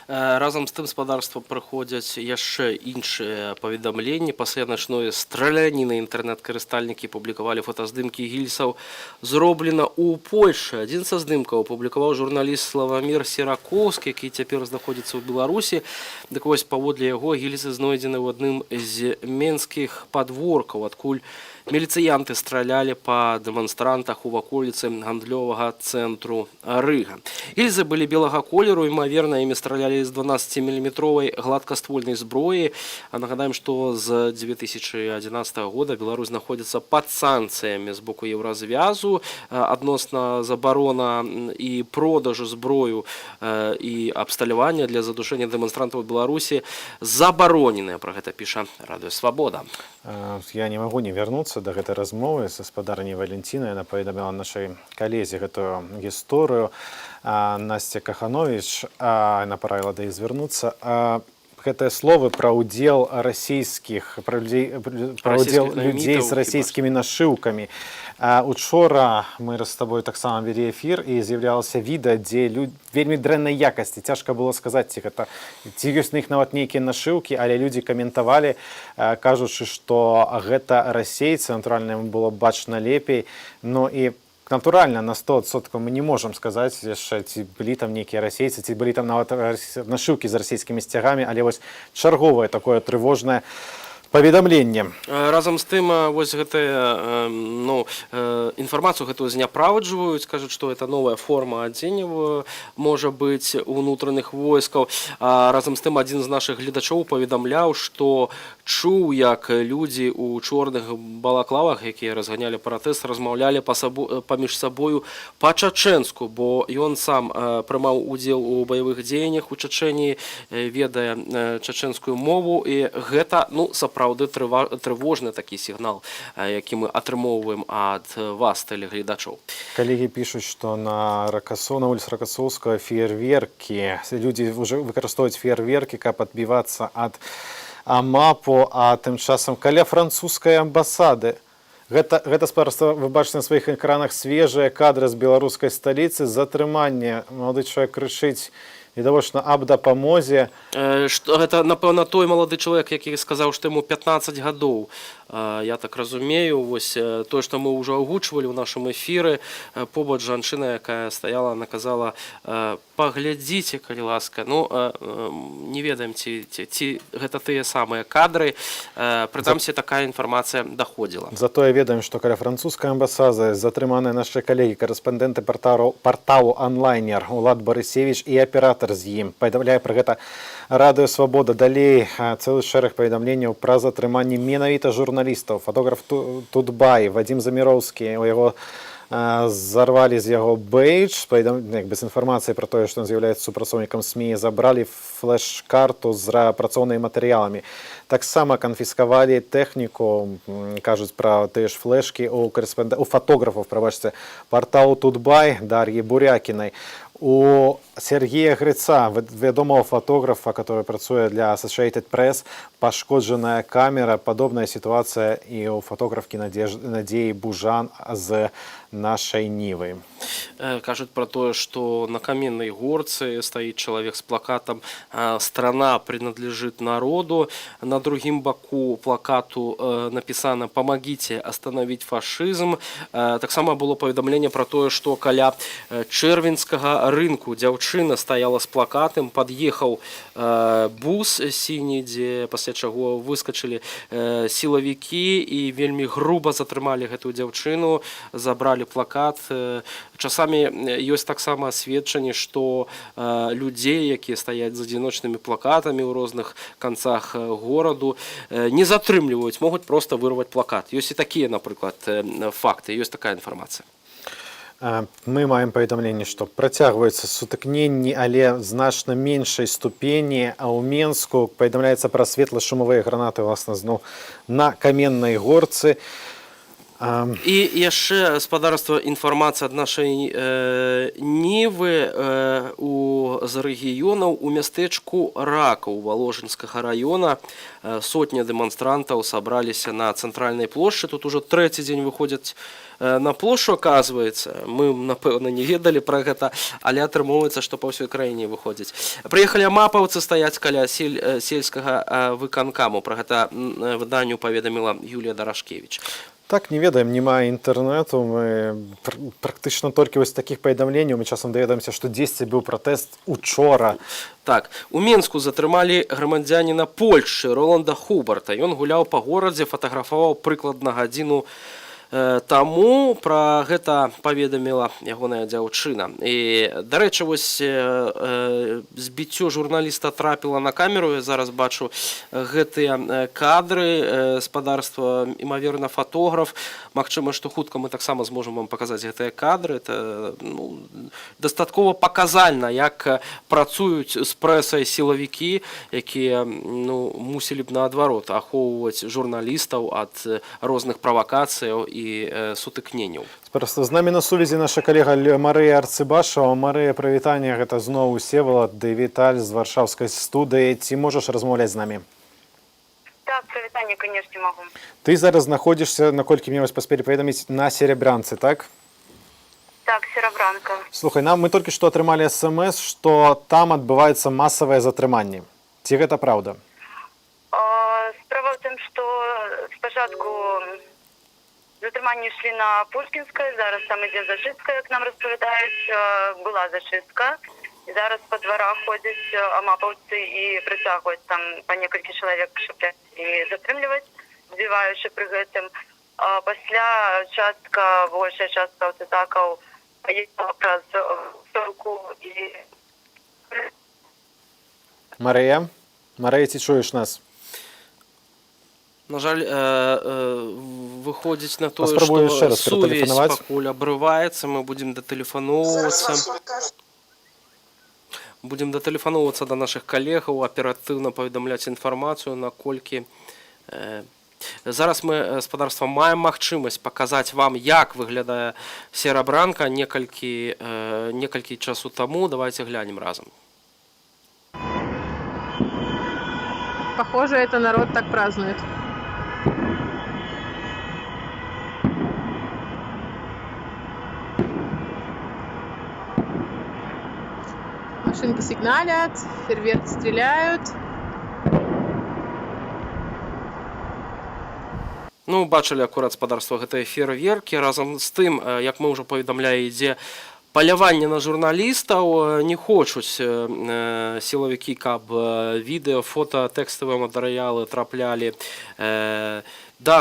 Разам з тым спадарства прыходзяць яшчэ іншыя паведамленні. Пасля начной страляніны інтэрнэт-карыстальнікі публікавалі фотаздымкі гільсаў, зроблена ў Польшы. Адзін са здымкаў публікаваў журналіст Славамір Серакоўскі, які цяпер знаходзіцца ў Беларусі. Дык вось, паводле яго, гільсы знойдзены ў адным з менскіх падворкаў, адкуль міліцыянты стралялі па дэманстрантах у ваколіцы гандлёвага цэнтру Рыга. Гільзы былі белага колеру, імаверна, імі стралялі з 12-мм гладкаствольнай зброі. А нагадаем, што з 2011 года Беларусь знаходзіцца пад санкцыямі з боку Еўразвязу адносна забарона і продажу зброю і абсталявання для задушэння дэманстрантаў Беларусі забароненыя. Пра гэта піша Радыё Свабода. Я не магу не вярнуцца да гэтай размовы са спадарняй Валентинай. Яна паведаміла нашай калезе гэтую гісторыю. Насця Каханович, яна параіла да іх звярнуцца. гэтыя словы пра ўдзел расійскіх, пра ўдзел людзей з расійскімі нашыўкамі. Учора мы з табой таксама вялі эфір і з'яўлялася відэа, дзе вельмі дрэннай якасці. Цяжка было сказаць, ці ёсць на іх нават нейкія нашыўкі, але людзі каментавалі, кажучы, што гэта расейцы, натуральна, ім было бачна лепей. Ну і натуральна, на 100% мы не можам сказаць яшчэ, ці былі там нейкія расейцы, ці былі там нават нашыўкі з расійскімі сцягамі, але вось чарговае такое трывожнае паведамленне. Разам з тым, вось гэтая інфармацыю гэтую зняправаджваюць, кажуць, што это новая форма адзення можа быць у ўнутраных войскаў. Разам з тым, адзін з нашых гледачоў паведамляў, што чуў, як людзі ў чорных балаклавах, якія разганялі пратэст, размаўлялі паміж сабою па-чачэнску, бо ён сам прымаў удзел у баявых дзеяннях у Чачэніі, ведае чачэнскую мову, і гэта, сапраўды трывожны такі сігнал, які мы атрымоўваем ад вас, тэлегледачоў. Калегі пішуць, што на вуліцы Ракасоўскага феерверкі, людзі ўжо выкарыстоўваюць феерверкі, каб адбівацца ад АМАПу, а тым часам каля французскай амбасады. Гэта спадарства, вы бачыце на сваіх экранах свежыя кадры з беларускай сталіцы, затрыманне. Малады чалавек крычыць відавочна аб дапамозе. Гэта, напэўна, той малады чалавек, які сказаў, што яму 15 гадоў. Я так разумею, вось тое, што мы ўжо агучвалі ў нашым эфіры, побач жанчына, якая стаяла, наказала: паглядзіце, калі ласка. Не ведаем, ці гэта тыя самыя кадры. Прытамсі, такая інфармацыя даходзіла. Затое ведаем, што каля французскай амбасады затрыманыя нашы калегі, карэспандэнты парталу «Онлайнер» Улад Барысевіч і аператар з ім. Паведамляе пра гэта Радыё Свабода. Далей цэлы шэраг паведамленняў пра затрыманне менавіта журналістаў. Фотограф Тутбай, Вадзім Заміроўскі, у яго зарвалі з яго бейдж, без інфармацыі пра тое, што ён з'яўляецца супрацоўнікам СМІ, забралі флеш-карту з працоўнымі матэрыяламі. Таксама канфіскавалі тэхніку, кажуць пра тыя ж флешкі у фотографаў, парталу Тутбай Дар'і Бурякінай. У Сергея Грыца, вядомого фотографа, который працуе для Associated Press, пашкоджаная камера. Падобная сітуацыя і у фотографкі Надзеі Бужан з нашай Нівы. Кажуць пра тое, што на Каменнай горцы стаіць чалавек з плакатам «Страна принадлежит народу». На другім баку плакату напісана «Помогите остановить фашизм». Таксама было паведамленне пра тое, што каля Чэрвенскага рынку дзяўчына стаяла з плакатам, пад'ехаў бус сіні, дзе пасля чаго выскачылі сілавікі і вельмі груба затрымалі гэтую дзяўчыну, забралі плакат. Часамі ёсць таксама сведчанні, што людзей, якія стаяць з адзіночнымі плакатамі ў розных канцах гораду, не затрымліваюць, могуць проста вырваць плакат. Ёсць і такія, напрыклад, факты, ёсць такая інфармацыя. Мы маем паведамленне, што працягваюцца сутыкненні, але значна меншай ступені, а ў Менску паведамляецца пра светла-шумавыя гранаты, власна, зноў на Каменнай горцы. І яшчэ, спадарства, інфармацыя ад нашай Нівы з рэгіёнаў. У мястэчку Ракаў Валожынскага раёна сотня дэманстрантаў сабраліся на цэнтральнай плошчы. Тут ужо трэці дзень выходзяць на плошчу, аказваецца. Мы, напэўна, не ведалі пра гэта, але атрымоўваецца, што па ўсёй краіне выходзяць. Прыехалі амапаўцы стаяць каля сельскага выканкаму. Пра гэта выданню паведаміла Юлія Дарашкевіч. Так, не ведаем, няма інтэрнэту, мы практычна толькі вось такіх паведамленняў, мы часам даведаемся, што дзесьці быў пратэст учора. Так, у Менску затрымалі грамадзяніна Польшчы Роланда Хубарта. Ён гуляў па горадзе, фатаграфаваў прыкладна гадзіну таму. Пра гэта паведаміла ягоная дзяўчына. І, дарэчы, вось збіццё журналіста трапіла на камеру. Я зараз бачу гэтыя кадры. Спадарства, імаверна, фотограф. Магчыма, што хутка мы таксама зможам вам паказаць гэтыя кадры. Это дастаткова паказальна, як працуюць з прэсай сілавікі, якія мусілі б наадварот ахоўваць журналістаў ад розных правакацыяў і сутыкненняў. Просто з намі на сувязі наша калега Марыя Арцыбашава. Марыя, прывітанне, гэта зноў Всевалад ды Віталь з варшаўскай студыі. Ці можаш размаўляць з намі? Так, привитание, конечно, могу. Ты зараз знаходзішся, наколькі мне вас паспелі паведаміць, на Серебрянцы, так? Так, Серебранка. Слухай, мы толькі што атрымалі смс, што там адбываецца масавае затрыманне. Ці гэта праўда? Справа в том, что спочатку затримання шли на Пушкінської, зараз там іде зачистка, як нам розповідають, була зачистка. І зараз по дворах ходять амаповці і притягують там по кілька чоловік, щоб і затримлювати, збиваючи при цьому. Після частка, більша частка атаків поїхала про ссылку і... Марія, ці чуєш нас? На жаль, выходзіць на тое, што сувязь пакуль абрываецца, мы будзем датэлефаноўвацца да нашых калегаў, аператыўна паведамляць інфармацыю, наколькі... Зараз мы, спадарства, маем магчымасць паказаць вам, як выглядае Серебранка некалькі часу таму. Давайте глянем разом. Похоже, это народ так празднует. Машинки сигналят, фейерверки стреляют. Ну, бачылі акурат, спадарства, гэтыя фейерверкі. Разам з тым, як мы ўжо паведамлялі, ідзе паляванне на журналістаў. Не хочуць сілавікі, каб відэо, фота, тэкставыя матэрыялы траплялі да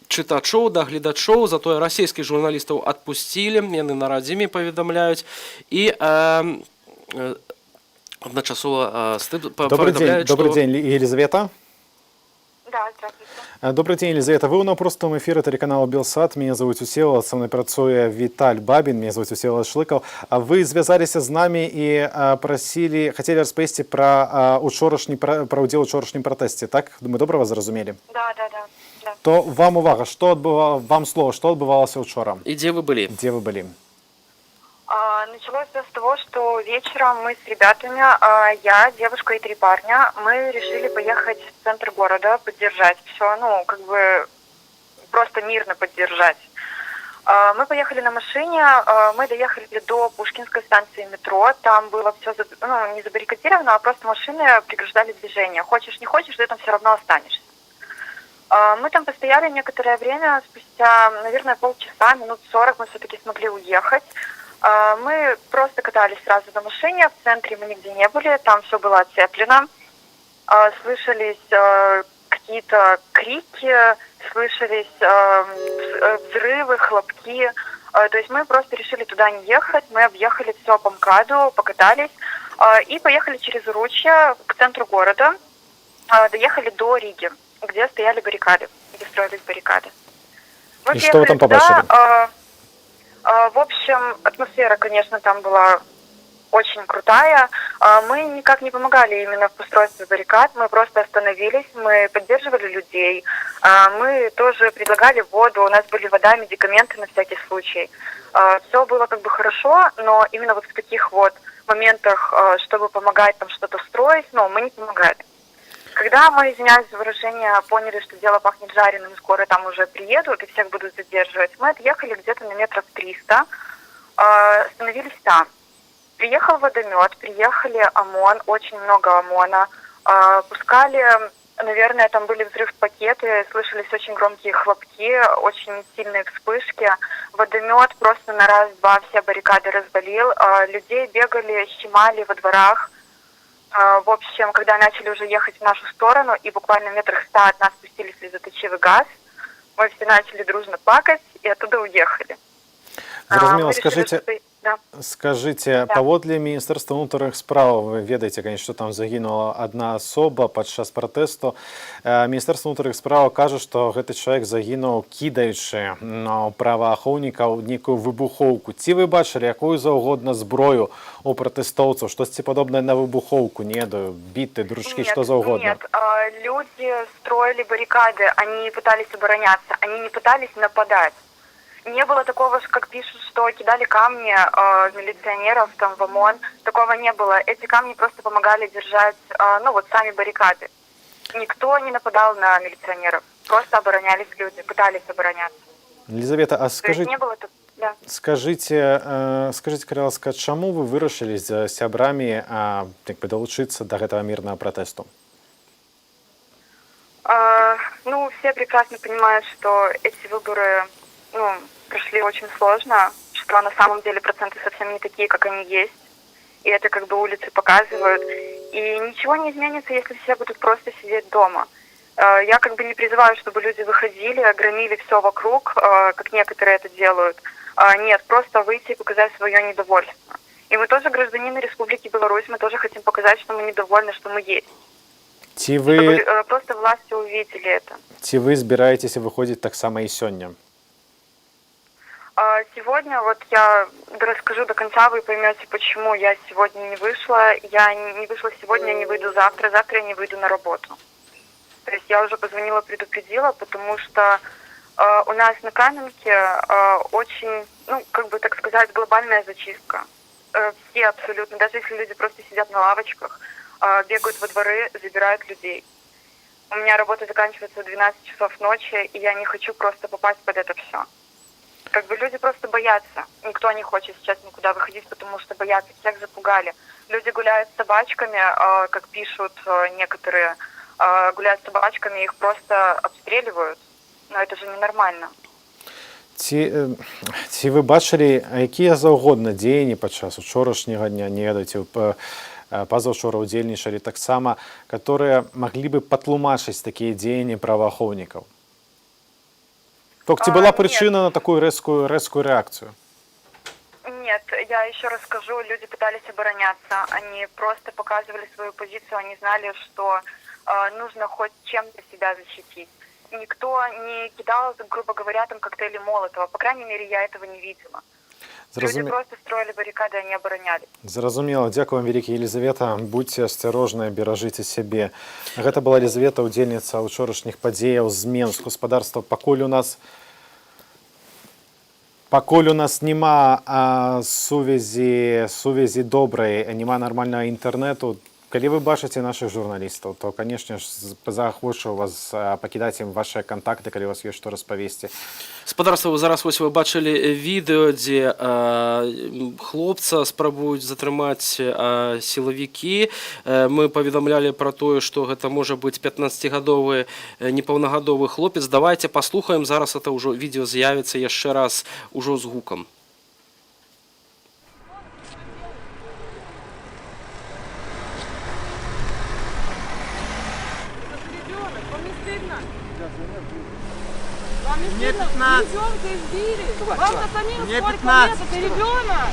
чытачоў, да гледачоў. Затое расійскіх журналістаў адпусцілі, яны на радзіме паведамляюць. І адначасова паведамляюць, што... Добрый день, Елизавета. Да, здравствуйте. Добрый день, Елизавета. Вы на простом эфире телеканала Белсат. Меня зовут Всеволод, со мной працуе Виталь Бабин, меня зовут Всеволод Шлыков. Вы звязались с нами и хотели распавесці про удзел у учорашнім пратэсце, так? Мы добра вас зразумелі? Да. То вам увага, вам слово, что отбывалось учора? И где вы были? Где вы были? Началось с того, что вечером мы с ребятами, я, девушка и 3 парня, мы решили поехать в центр города, поддержать все, просто мирно поддержать. Мы поехали на машине, мы доехали до Пушкинской станции метро, там было все не забаррикадировано, а просто машины преграждали движение. Хочешь, не хочешь, ты там все равно останешься. Мы там постояли некоторое время, спустя, наверное, полчаса, минут 40 мы все-таки смогли уехать. Мы просто катались сразу на машине, в центре мы нигде не были, там все было оцеплено. Слышались какие-то крики, слышались взрывы, хлопки. То есть мы просто решили туда не ехать, мы объехали все по МКАДу, покатались и поехали через Уручье к центру города. Доехали до Риги, где стояли баррикады, где строились баррикады. И что вы там побачили? В общем, атмосфера, конечно, там была очень крутая. Мы никак не помогали именно в устройстве баррикад, мы просто остановились, мы поддерживали людей, мы тоже предлагали воду, у нас были вода, медикаменты на всякий случай. Все было как бы хорошо, но именно вот в таких вот моментах, чтобы помогать там что-то строить, мы не помогали. Когда мы, извиняюсь за выражение, поняли, что дело пахнет жареным, скоро там уже приедут и всех будут задерживать, мы отъехали где-то на метров 300, остановились там. Приехал водомет, приехали ОМОН, очень много ОМОНа, пускали, наверное, там были взрыв-пакеты, слышались очень громкие хлопки, очень сильные вспышки. Водомет просто на раз-два все баррикады развалил, людей бегали, щемали во дворах. В общем, когда начали уже ехать в нашу сторону, и буквально в метрах 100 от нас спустили слезоточивый газ, мы все начали дружно плакать и оттуда уехали. Зразумела, мы решили, скажите, что... Да. скажите, паводле Міністэрства ўнутраных спраў, вы ведаеце, конечно, што там загінула адна асоба падчас пратэсту. Міністэрства ўнутраных спраў кажа, што гэты чалавек загінуў, кідаючы праваахоўнікаў нейкую выбухоўку. Ці вы бачылі якую заўгодна зброю у пратэстоўцаў, штосьці падобнае на выбухоўку, не ведаю, біты, дружкі, што заўгодна? Нет, люди строили баррикады, они пытались обороняться, они не пытались нападать. Не было такого, как пишут, что кидали камни милиционеров там в ОМОН. Такого не было. Эти камни просто помогали держать, сами баррикады. Никто не нападал на милиционеров. Просто оборонялись люди, пытались обороняться. Елизавета, а скажите, не было да. скажите, калі ласка, чаму вы вырашылі з сябрамі далучыцца до гэтага мирного протесту? Все прекрасно понимают, что эти выборы прошли очень сложно, что на самом деле проценты совсем не такие, как они есть. И это как бы улицы показывают. И ничего не изменится, если все будут просто сидеть дома. Я как бы не призываю, чтобы люди выходили, громили все вокруг, как некоторые это делают. Нет, просто выйти и показать свое недовольство. И мы тоже гражданины Республики Беларусь, мы тоже хотим показать, что мы недовольны, что мы есть. Чтобы просто власти увидели это. Ці вы збіраецеся выходзіць таксама і сёння? Сегодня, я расскажу до конца, вы поймете, почему я сегодня не вышла. Я не вышла сегодня, я не выйду завтра, завтра я не выйду на работу. То есть я уже позвонила, предупредила, потому что у нас на Каменке очень, так сказать, глобальная зачистка. Все абсолютно, даже если люди просто сидят на лавочках, бегают во дворы, забирают людей. У меня работа заканчивается в 12 часов ночи, и я не хочу просто попасть под это все. Люди просто боятся. Никто не хочет сейчас никуда выходить, потому что боятся. Всех запугали. Люди гуляют с собачками, как пишут некоторые, гуляют с собачками, их просто обстреливают. Но это же ненормально. Ці ви бачили, якія заўгодна дзеянні падчас учорашняга дня, не ведаеце, пазаўчора ўдзельнічалі таксама, которые маглі бы патлумачыць такія дзеянні праваахоўнікаў? Ці была причина на такую резкую реакцию? Нет, я еще раз скажу, люди пытались обороняться, они просто показывали свою позицию, они знали, что нужно хоть чем-то себя защитить. Никто не кидал, грубо говоря, там коктейли Молотова, по крайней мере, я этого не видела. Люди просто строили баррикады, они оборонялись. Зразумела, дзякуй вам вялікі, Елизавета, будьце асцярожныя, беражыце сябе. Гэта была Елизавета, удзельніца учорашніх падзеяў з Менску. Гаспадарства, пакуль у нас нема сувязі добрай, нема нармальнага інтэрнэту, калі вы бачыце нашых журналістаў, то, канешне ж, заахвочу вас пакідаць ім вашыя кантакты, калі у вас ёсць што распавесці. Спадарства, зараз вы бачылі відэо, дзе хлопца спрабуюць затрымаць сілавікі. Мы паведамлялі пра тое, што гэта можа быць 15-гадовы непаўнагадовы хлопец. Давайте паслухаем, зараз это ўжо відэо з'явіцца яшчэ раз ужо з гукам. Мне 15. Ребенка избили. Вам-то самим сколько лет? Это ребенок.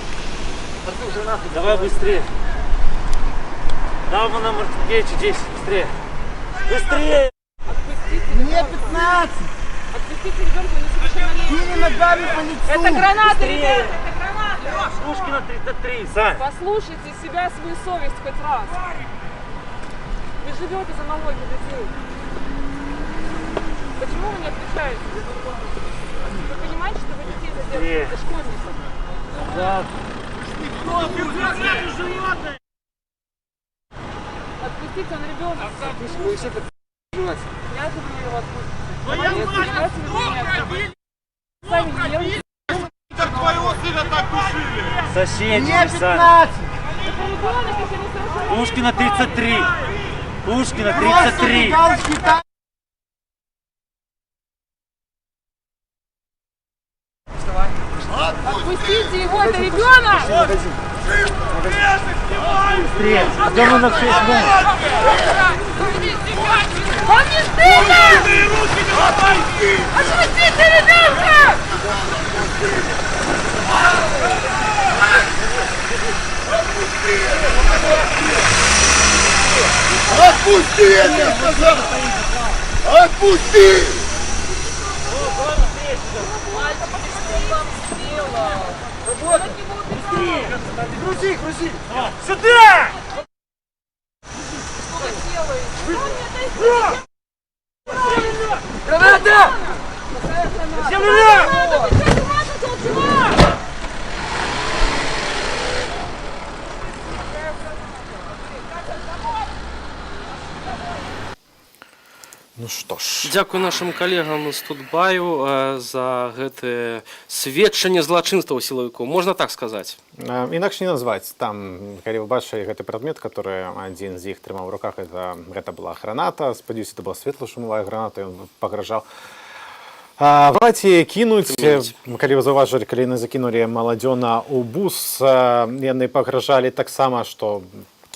Давай быстрее. Давай на Мартингейче 10, быстрее. Быстрее! Отпустите. Мне 15. Отпустите ребенка, несовершеннолетнего. Кинь ногами по лицу. Это граната, ребята, это граната. Пушкина 33, Сань. Послушайте себя, свою совесть хоть раз. Вы живете за налоги детей. Почему вы не отвечаете? Вы понимаете, что вы детей задерживаете? Это школьников. Да. Отпустите, он ребенок. Я думаю, его отпустите. Сами не как твоего сына так душили. Соседи, Сань. Пушкина 33. Пушкина 33. Отпустите его, это ребенок! Быстрее! Идем на 6 минут! Вам не стыдно! Отпустите ребенка! Отпусти, я тебе сказал! Отпусти! Грузи, грузи! Сюда! Граната! Земля! Ну што ж. Дзякуй нашим калегам з Тутбаю за гэтае сведчанне злачынстваў сілавікоў. Можна так сказаць? Інакш не назваць. Там, калі вы бачылі гэты прадмет, который адзін з іх трымаў у руках, гэта была граната. Спадзяюся, это была светла-шумовая граната, ён пагражаў. Давайте кінуць, калі вы заўважылі, калі яны закінулі маладзёна ў бус, яны пагражалі таксама, што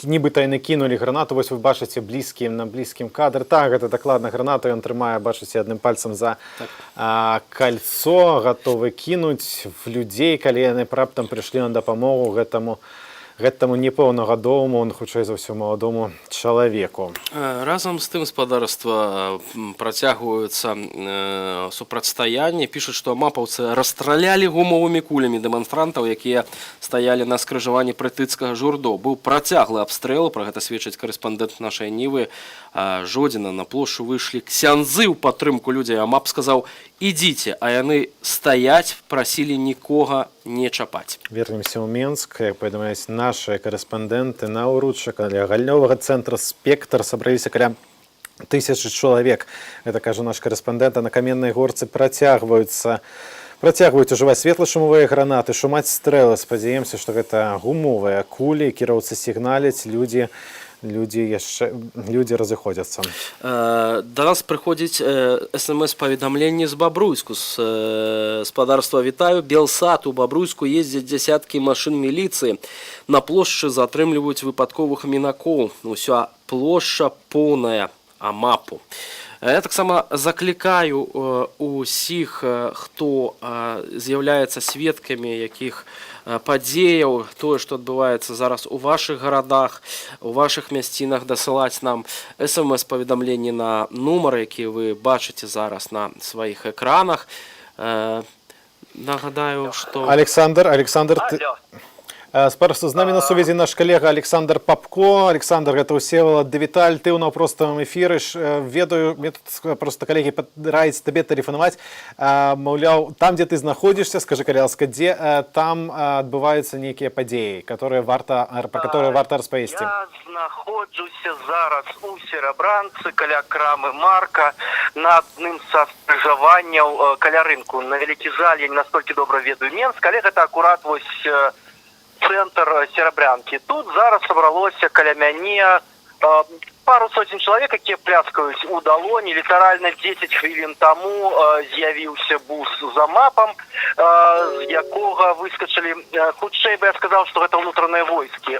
нібыта яны кінулі гранату. Вось вы бачыце на блізкім кадр. Так, гэта дакладна граната, ён трымае, бачыце, адным пальцам за кольцо, гатовы кінуць в людзей, калі яны раптам прыйшлі на дапамогу гэтаму непаўнагадоваму, хутчэй за ўсё маладому чалавеку. Разам з тым спадарства працягваюцца супрацьстаянні. Пішуць, што мапаўцы расстралялі гумовымі кулямі дэманстрантаў, якія стаялі на скрыжаванні прытыцкага журдо. Быў працяглы абстрэл, пра гэта сведчыць карэспандэнт нашай Нівы Жодзіна. На плошчу выйшлі ксяндзы ў падтрымку людзей, а мап сказаў: «Ідзіце», а яны стаяць, прасілі нікога не чапаць. Вернемся ў Менск. Як паведамляюць наши карэспандэнты, на ўручча каля галлёвага цэнтра «Спектр» сабраліся каля 1000 чалавек. Гэта кажа наш карэспандэнт. А на Каменнай Горцы працягваюць ужываць светла-шумовыя гранаты, шумаць стрэлы. Спадзяемся, што гэта гумовыя кулі, кіроўцы сігналяць, люди разыходзяцца. Да нас прыходзіць смс-паведамленне з Бабруйску. Спадарства вітаю. Белсад у Бабруйску ездзяць дзясяткі машын міліцыі. На плошчы затрымліваюць выпадковых мінакоў. Уся плошча поўная амапу. Я таксама заклікаю усіх, хто з'яўляецца сведкамі якіх падзеяў, тое, што адбываецца зараз у вашых гарадах, у вашых мясцінах, дасылаць нам смс-паведамленні на нумар, які вы бачыце зараз на сваіх экранах. Нагадаю, што... Александр, спадарства, з намі на сувязі наш калега Александр Папко. Александр, гэта Всеволод Девіталь, ты ў наўпроставым эфіры. Ведаю, мне тут просто калегі раяць табе тэлефанаваць. Маўляў, там, дзе ты знаходзішся, скажы, калі ласка, дзе там адбываюцца нейкія падзеі, пра которые варта распавесці? Я знаходжуся зараз у Серабранцы, каля крамы Марка, на адным са скрыжаванняў каля рынку. На вялікі жаль, я не настолькі добра ведаю Менск, але гэта акурат вось центр Серабрянкі. Тут зараз сабралося каля мяне пару сотень чалавек, якія пляскаюць у далоні. Літаральна 10 хвілін таму з'явіўся бус за мапам, з якога выскачылі, хутчэй бы я сказаў, што гэта ўнутраныя войскі.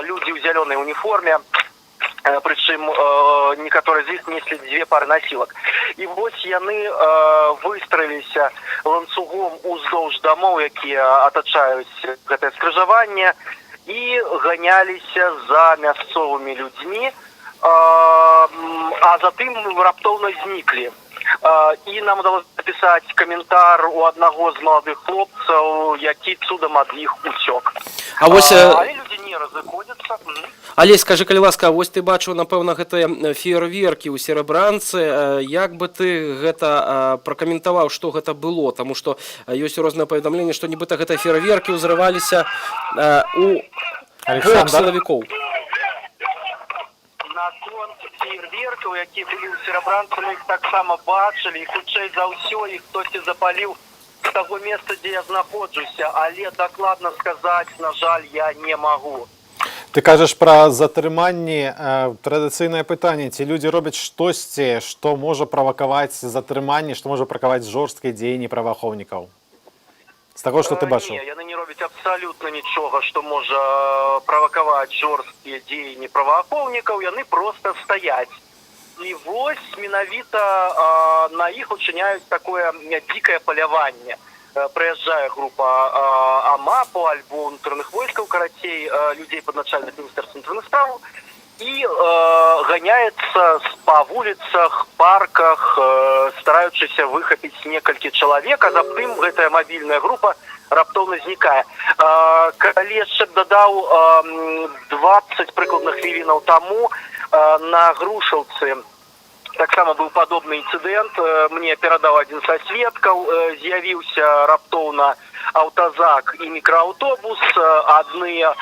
Людзі ў зялёнай уніформе, прычым некаторыя з іх неслі 2 пары насілак. І вось яны выстраіліся ланцугом уздоўж дамоў, якія атачаюць гэтае скрыжаванне, і ганяліся за мясцовымі людзьмі, а затым раптоўна зніклі. І нам удалося напісаць каментар у аднаго з маладых хлопцаў, які цудам ад іх уцёк. Але людзі не разыходзяцца. Алесь, скажы, калі ласка, вось ты бачыў, напэўна, гэтыя феерверкі ў Серабранцы. Як бы ты гэта пракаментаваў, што гэта было? Таму што ёсць розныя паведамленні, што нібыта гэтыя феерверкі ўзрываліся у бок сілавікоў. Наконт феерверкаў, які былі ў Серабранцы, мы іх таксама бачылі, і хутчэй за ўсё іх хтосьці запаліў з таго месца, дзе я знаходжуся, але дакладна сказаць, на жаль, я не магу. Ты кажаш пра затрыманні. Традыцыйнае пытанне, ці людзі робяць штосьці, што можа правакаваць затрыманне, што можа правакаваць жорсткія дзеянні праваахоўнікаў? З таго, што ты бачыў? Не, яны не робяць абсалютна нічога, што можа правакаваць жорсткія дзеянні праваахоўнікаў, яны проста стаяць. І вось менавіта на іх учыняюць такое дзікае паляванне. прыязджае група АМАПу альбо ўнутраных войскаў, карацей, людзей пад начальных міністэрства ўнутраных спраў, і ганяецца па вуліцах, парках, стараючыся выхапіць некалькі чалавек, а затым гэтая мабільная група раптоўна знікае. Калі яшчэ б дадаў 20 прыкладных хвілінаў таму на Грушаўцы таксама быў падобны інцыдэнт. Мне перадаў адзін са сведкаў, з'явіўся раптоўна аўтазак і мікрааўтобус, адныя...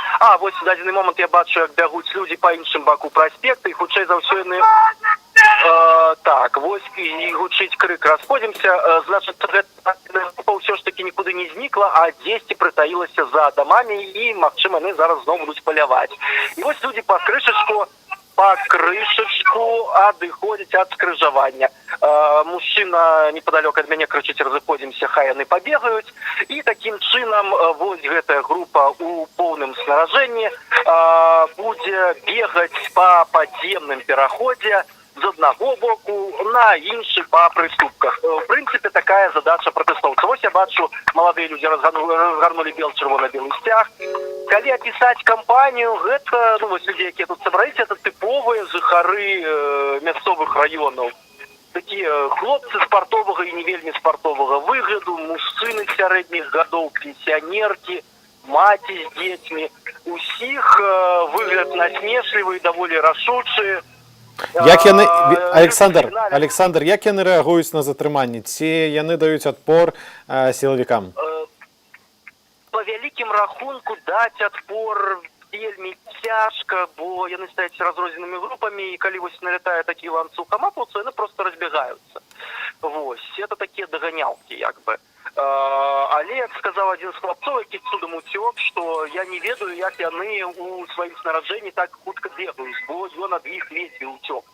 вось в дадзены момант я бачу, як бягуць людзі па іншым баку праспекта, і хутчэй за ўсё яны... Так, вось і гучыць крык «Расходзімся». Значыць, гэта група ўсё ж такі нікуды не знікла, а дзесьці прытаілася за дамамі, і, магчыма, яны зараз зноў будуць паляваць. І вось людзі па крышачку адыходзяць ад скрыжавання. Мужчына непадалёк ад мяне крычыць «Разыходзімся», хай яны пабегаюць. І такім чынам вось гэтая група у поўным снаражэнні будзе бегаць па падземным пераходзе з аднаго боку на іншы па прыступках. В прынцыпе, такая задача пратэстоўцаў. Вось я бачу, маладыя людзі разгарнулі чырвона-белы сцяг. Калі апісаць кампанію, гэта, вось людзі, якія тут сабраліся, это тыповыя жыхары мясцовых раёнаў. Такія хлопцы спартовага і не вельмі спартовага выгляду, мужчыны сярэдніх гадоў, пенсіянеркі, маці з дзецьмі. Усіх выгляд насмешлівы і даволі рашучы. Александр, як яны рэагуюць на затрыманне? Ці яны даюць адпор сілавікам? Па вялікім рахунку даць адпор вельмі цяжка, бо яны стаяць разрозненымі групамі, і калі вось налятае такі ланцуг амапаўцаў, яны проста разбегаюцца. Вось, это такія даганялкі, як бы. Але, як сказаў адзін з хлапцоў, які цудам уцёк, што я не ведаю, як яны у сваім снараджэнні так хутка бегаюць, бо ён ад іх ледзьве уцёк.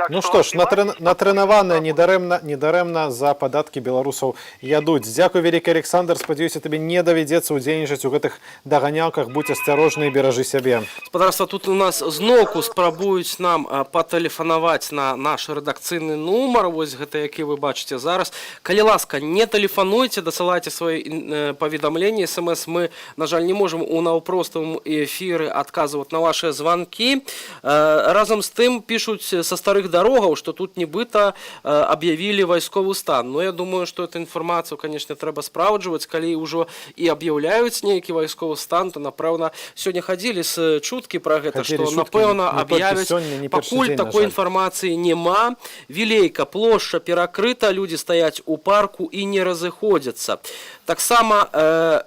Ну што ж, натрэнаваныя недарэмна за падаткі беларусаў ядуць. Дзякуй вялікі, Александр, спадзяюся, табе не давядзецца ўдзельнічаць у гэтых даганялках, будзь асцярожны і беражы сябе. Спадарства, тут у нас зноўку спрабуюць нам патэлефанаваць на наш рэдакцыйны нумар, вось гэта, які вы бачыце зараз. Калі ласка, не тэлефануйце, дасылайце свае паведамленні, смс. Мы, на жаль, не можам у наўпростым эфіры адказваць на вашыя званкі. Разам з тым пишут со старых дорогаў, что тут нібыта объявили вайсковы стан. Но я думаю, что эту информацию, конечно, трэба спраўджваць. Калі ўжо і аб'яўляюць нейкі вайсковы стан, то, напэўна, сёння хадзілі з чуткі пра гэта, што, напэўна, аб'явяць. Пакуль такой інфармацыі няма. Вілейка, плошча перакрыта, людзі стаяць у парку і не разыходзяцца. Таксама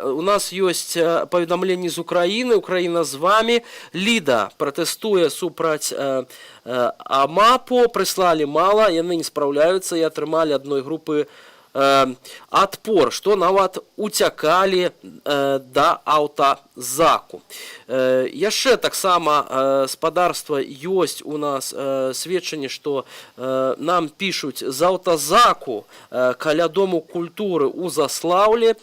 у нас ёсць паведамленні з Украіны. Украіна з вами. Ліда пратэстуе супраць АМАПу, прыслалі мала, яны не спраўляюцца і атрымалі адной групы адпор, што нават уцякалі да аўтазаку. Яшчэ таксама спадарства ёсць у нас сведчанне, што нам пішуць з аўтазаку каля Дому культуры ў Заслаўлі.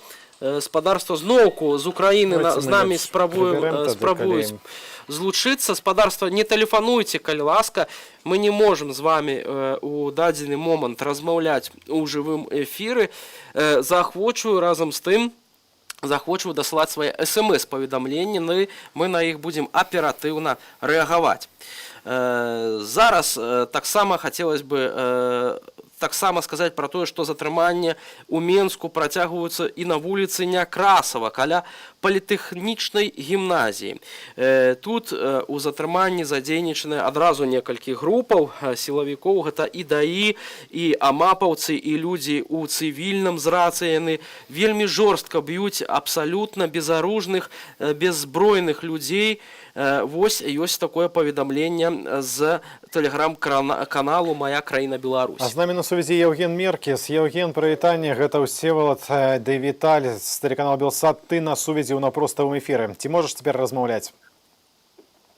Спадарства зноўку з Украіны з намі спрабуюць злучыцца. Спадарства, не тэлефануйце, калі ласка. Мы не можам з вами у дадзены момант размаўляць у жывым эфіры. Заахвочваю разам з тым, дасылаць свае смс-паведамленні, мы на іх будзем аператыўна рэагаваць. Зараз таксама хацелось бы сказаць пра тое, што затрыманне ў Менску працягваюцца і на вуліцы Някрасава, каля політэхнічнай гімназіі. Тут у затрыманні задзейнічаны адразу некалькі групаў сілавікоў, гэта і ДАІ, і амапаўцы, і людзі ў цывільным з рацыяй. Яны вельмі жорстка б'юць абсалютна безаружных, беззброеных людзей. Вось ёсць такое паведамленне з тэлеграм-каналу «Моя краіна Беларусь». А з намі на сувязі Евген Меркес. Евген, прывітанне, гэта Всеволод Дэвіталь з тэлеканала Белсат. Ты на сувязі ў напроставым эфіры. Ці можаш цяпер размаўляць?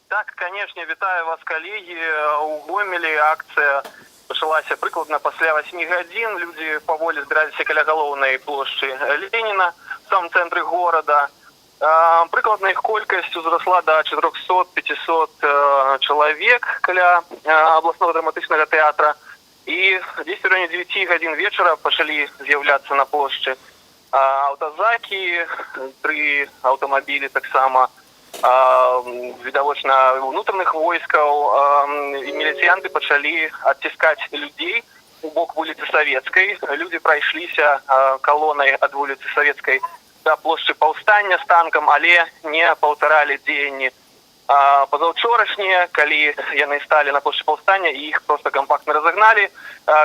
Так, канешне, вітаю вас, калегі. У Гомелі акцыя пачалася прыкладна пасля 8 гадзін. Людзі паволі збіраліся каля галоўнай плошчы Леніна, в самом цэнтры горада. Прыкладна іх колькасць узрасла до 400-500 чалавек каля абласнога драматычнага тэатра. И десь в районе 9 годин вечера пошли з'являться на площади аўтазакі, 3 аўтамабілі таксама, відавочна внутренних войскаў, і міліцыянты пачалі адціскаць людзей у бок вуліцы Савецкай. Люди прайшліся калонай ад вуліцы Савецкай да плошчы Паўстання з танкам, але не паўтаралі дзеянні пазаўчорашнія, калі яны сталі на плошчы Паўстання, і іх просто кампактна разагналі.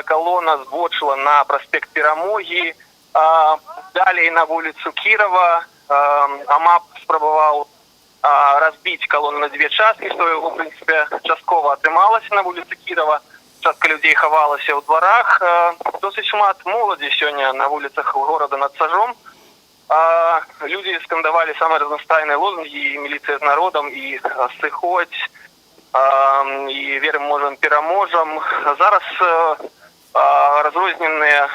Калона збочыла на праспект Перамогі, далей на вуліцу Кірова. АМАП спрабаваў разбіць калону на 2 часткі, што яго, в прынцыпе, часткова атрымалася на вуліцы Кірова. Частка людей хавалася ў дварах. Досыць шмат моладзі сёння на вуліцах горада над Сажом. Люди скандавалі самыя разнастайныя лозунгі, і міліцыя з народам, і сыходзь, і верым, можам, пераможам. Зараз разрозненыя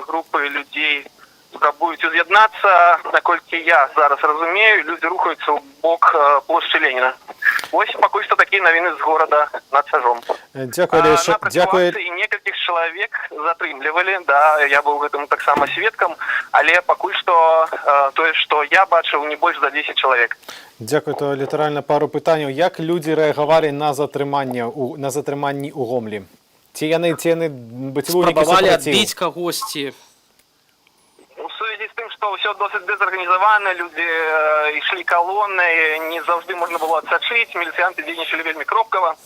групы людзей спрабуюць уз'яднацца. Наколькі я зараз разумею, люди рухаюцца ў бок плошчы Леніна. Вось пакуль што такія навіны з горада над Сажом. Дякую, Алеша. Дякую. І некалькіх чалавек затрымлівалі, да, я быў гэтым таксама сведкам, але пакуль што тое, што я бачыў, не больш за 10 чалавек. Дякую, то літаральна пару пытанняў. Як людзі рэагавалі на затрыманні ў Гомлі? Ці яны быццевую нейкі Спрабавалі супраціў? адбіць кагосьці? У сувязі з тым, што ўсё досыць дэзарганізавана, людзі ішлі калонай, не заўжды можна было адсачыць, міліцыянты дзейнічалі вельмі кропкава,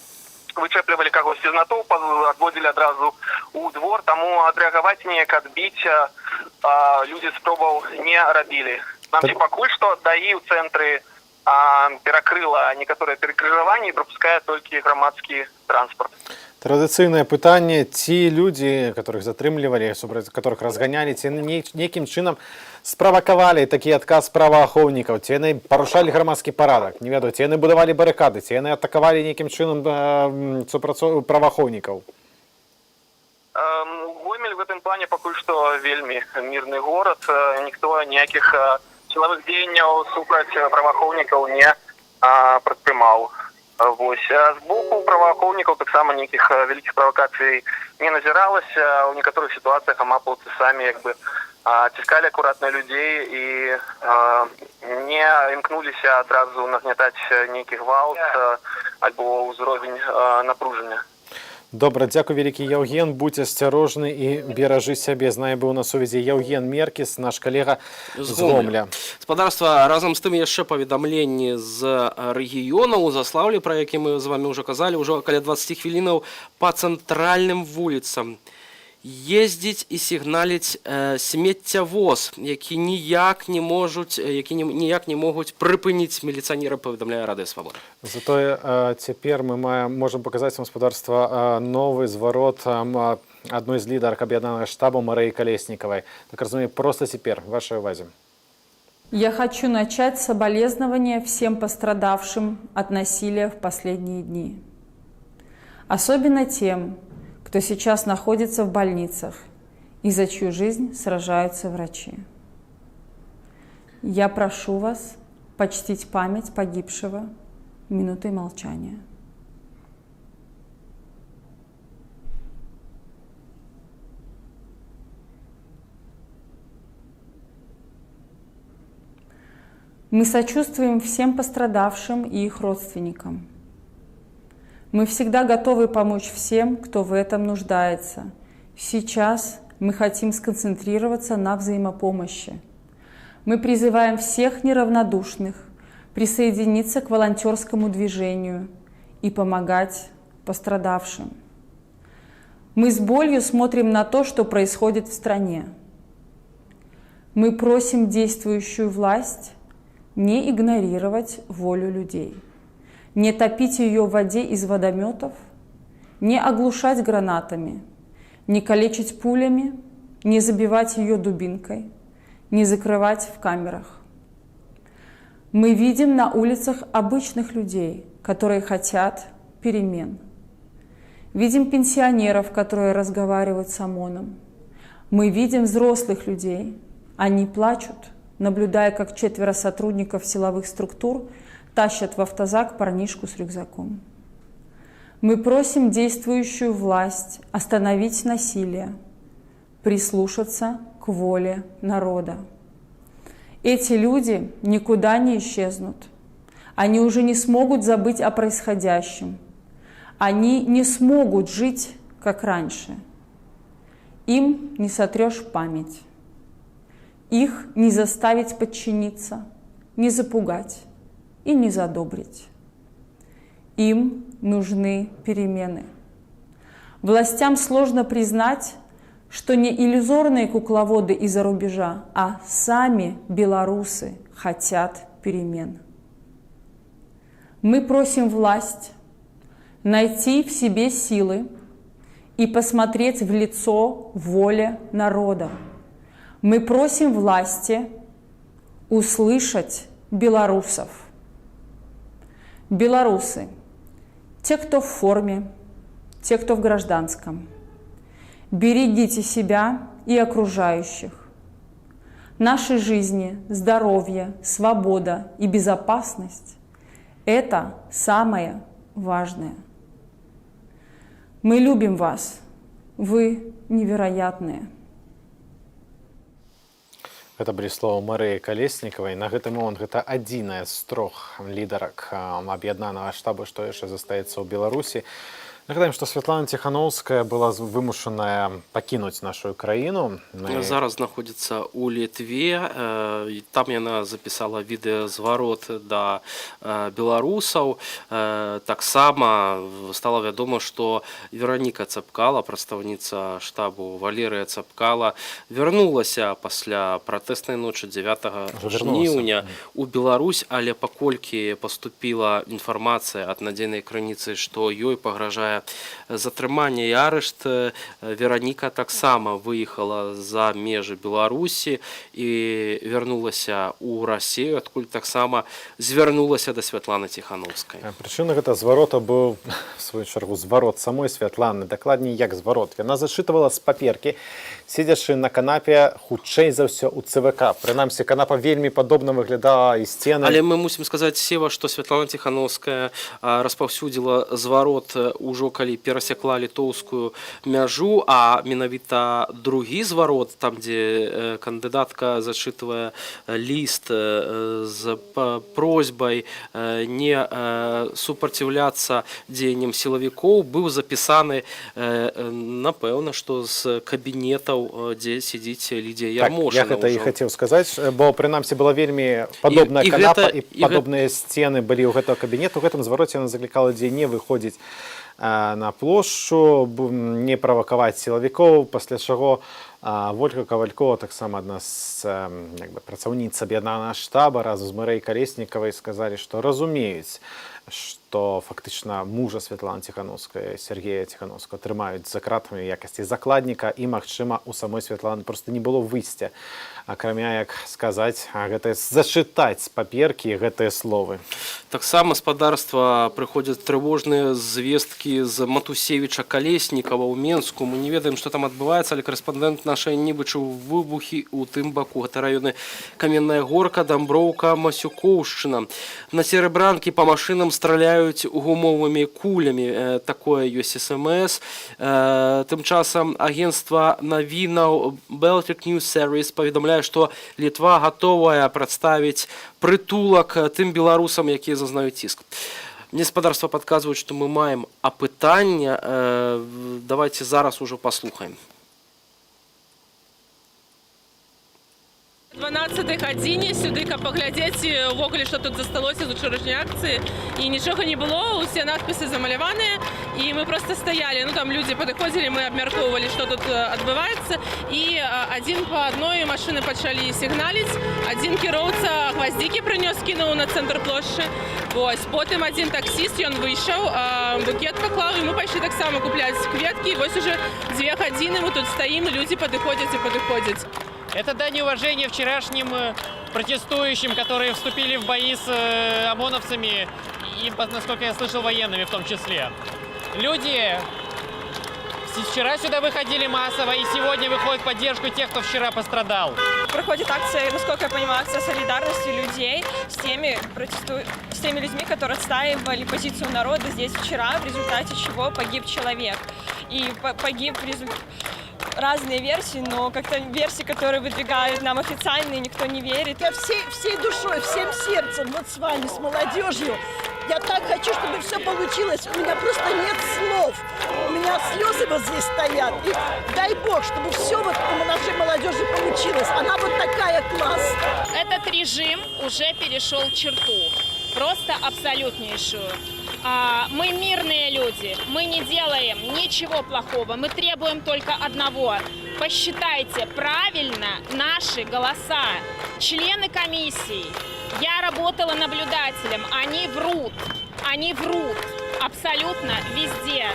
вычэплівалі кагосьці з натоўпа, адводзілі адразу ў двор, таму адрэагаваць неяк, адбіць людзі спробаў не рабілі. Нам пакуль што ДАІ ў цэнтры перакрыла некаторыя перакрыжаванні і прапускае толькі грамадскі транспарт. Традыцыйнае пытанне, ці людзі, которых затрымлівалі, супраць которых разганялі, ці нейкім чынам справакавалі такі адказ праваахоўнікаў, ці яны парушалі грамадскі парадак, не ведаю, ці яны будавалі барыкады, ці яны атакавалі нейкім чынам праваахоўнікаў? Гомель в гэтым плане пакуль што вельмі мірны горад, ніхто ніякіх сілавых дзеянняў супраць праваахоўнікаў не прадпрымаў. Вось. З боку праваахоўнікаў таксама нейкіх вялікіх правакацый не назіралася. У некаторых сітуацыях амапаўцы самі ціскалі акуратна людзей і не імкнуліся адразу нагнятаць нейкі гвалт альбо ўзровень напружання. Добра, дзякуй вялікі, Яўген, будзь асцярожны і беражы сябе. З намі быў на сувязі Яўген Меркіс, наш калега з Гомля. Спадарства, разам з тым яшчэ паведамленні з рэгіёнаў Заслаўля, пра які мы з вами ўжо казалі, ўжо каля 20 хвілінаў па цэнтральным вуліцам ездзіць і сігналіць смеццявоз, які ніяк не могуць прыпыніць міліцыянеры, паведамляе Радыё Свабода. Затое цяпер мы можам паказаць вам, спадарства, новы зварот адной з лідарак аб'яднанага штабу Марыі Калеснікавай. Так разумею, просто цяпер, вашай увазе. Я хочу начать с соболезнования всем пострадавшим от насилия в последние дни. Особенно тем, кто сейчас находится в больницах и за чью жизнь сражаются врачи. Я прошу вас почтить память погибшего минутой молчания. Мы сочувствуем всем пострадавшим и их родственникам. Мы всегда готовы помочь всем, кто в этом нуждается. Сейчас мы хотим сконцентрироваться на взаимопомощи. Мы призываем всех неравнодушных присоединиться к волонтерскому движению и помогать пострадавшим. Мы с болью смотрим на то, что происходит в стране. Мы просим действующую власть не игнорировать волю людей, не топить ее в воде из водометов, не оглушать гранатами, не калечить пулями, не забивать ее дубинкой, не закрывать в камерах. Мы видим на улицах обычных людей, которые хотят перемен. Видим пенсионеров, которые разговаривают с ОМОНом. Мы видим взрослых людей, они плачут, наблюдая, как 4 сотрудников силовых структур тащат в автозак парнишку с рюкзаком. Мы просим действующую власть остановить насилие, прислушаться к воле народа. Эти люди никуда не исчезнут. Они уже не смогут забыть о происходящем. Они не смогут жить, как раньше. Им не сотрешь память. Их не заставить подчиниться, не запугать и не задобрить. Им нужны перемены. Властям сложно признать, что не иллюзорные кукловоды из-за рубежа, а сами белорусы хотят перемен. Мы просим власть найти в себе силы и посмотреть в лицо воле народа. Мы просим власти услышать белорусов. Белорусы, те, кто в форме, те, кто в гражданском, берегите себя и окружающих. Наши жизни, здоровье, свобода и безопасность – это самое важное. Мы любим вас. Вы невероятные. Гэта былі словы Марыі Калеснікавай. На гэты момант гэта адзіная з трох лідарак аб'яднанага штабу, што яшчэ застаецца ў Беларусі. Нагадаем, што Святлана Ціханаўская была вымушаная пакінуць нашу краіну. Зараз знаходзіцца ў Літве. Там яна запісала відэазварот да беларусаў. Таксама стала вядома, што Вераніка Цапкала, прадстаўніца штабу Валерыя Цапкала, вярнулася пасля пратэснай ночы 9 жніўня ў Беларусь, але паколькі паступіла інфармацыя ад надзейнай крыніцы, што ёй пагражае затрыманне і арышт, Вераніка таксама выехала за межы Беларусі і вярнулася ў Расію, адкуль таксама звярнулася да Святланы Ціханаўскай. Прычына гэта зварота быў, в сваю чаргу, зварот самой Святланы, дакладней як зварот. Яна зачытывала з паперкі, седзячы на канапе, хутчэй за ўсё ў ЦВК. Прынамсі, канапа вельмі падобна выглядала і сцены. Але мы мусім сказаць, Сева, што Святлана Ціханаўская распаўсюдзіла зварот ужо калі перасякла літоўскую мяжу, а менавіта другі зварот, там, дзе кандыдатка зачытвае ліст з просьбай не супраціўляцца дзеянням сілавікоў, быў запісаны, напэўна, што з кабінетаў, дзе сядзіць Лідія Ярмошына. Так, я гэта і хацеў сказаць, бо прынамсі была вельмі падобная канапа і падобныя сцены былі ў гэтага кабінету. У гэтым звароце яна заклікала дзе не выходзіць на плошчу, не правакаваць сілавікоў, пасля чаго Вольга Кавалькова, таксама адна з працаўніц аб'яднанага штаба, разам з Марыяй Калеснікавай сказалі, што разумеюць, што фактычна мужа Святланы Ціханаўскай, Сергея Ціханаўскага, трымаюць за кратамі ў якасці закладніка і, магчыма, у самой Святланы проста не было выйсця, акрамя як сказаць, гэта зачытаць з паперкі гэтыя словы. Таксама спадарства прыходзяць трывожныя звесткі з Матусевіча Калеснікава ў Менску. Мы не ведаем, што там адбываецца, але карэспандэнт нашай не бачыў выбухі ў тым баку. Гэта раёны Каменная Горка, Дамброўка, Масюкоўшчына. На Серебранкі па машынам страляюць гумовымі кулямі. Такое ёсць СМС. Тым часам агенцтва навінаў Baltic News Service паведамляе, што Літва гатовая прадставіць прытулак тым беларусам, якія зазнаюць ціск. Мне спадарства падказваюць, што мы маем апытанне. Давайте зараз ужо паслухаем. 12 гадзіне сюды, каб паглядзець увогуле, што тут засталося з учарашняй акцыі, і нічога не было, усе надпісы замаляваныя, і мы проста стаялі, ну там людзі падыходзілі, мы абмяркоўвалі, што тут адбываецца, і адзін па адной машыны пачалі сігналіць, адзін кіроўца гваздзікі прынёс, кінуў на цэнтр плошчы, вось, потым адзін таксіст, ён выйшаў, букет паклаў, і мы пайшлі таксама купляць кветкі, і вось уже 2 гадзіны мы тут стаім, і людзі падыходзяць і падыходзяць. Это дань уважения вчерашним протестующим, которые вступили в бои с ОМОНовцами и, насколько я слышал, военными в том числе. Люди вчера сюда выходили массово и сегодня выходят в поддержку тех, кто вчера пострадал. проходит акция, насколько я понимаю, акция солидарности людей с теми людьми, которые отстаивали позицию народа здесь вчера, в результате чего погиб человек. И погиб в результате... Разные версии, но как-то версии, которые выдвигают нам официальные, никто не верит. Я всей душой, всем сердцем вот с вами, с молодежью. Я так хочу, чтобы все получилось. У меня просто нет слов. У меня слезы вот здесь стоят. И дай Бог, чтобы все вот у нашей молодежи получилось. Она вот такая классная. Этот режим уже перешел черту. Просто абсолютнейшую. Мы мирные люди, мы не делаем ничего плохого, мы требуем только одного. Посчитайте правильно наши голоса. Члены комиссии, я работала наблюдателем, они врут абсолютно везде.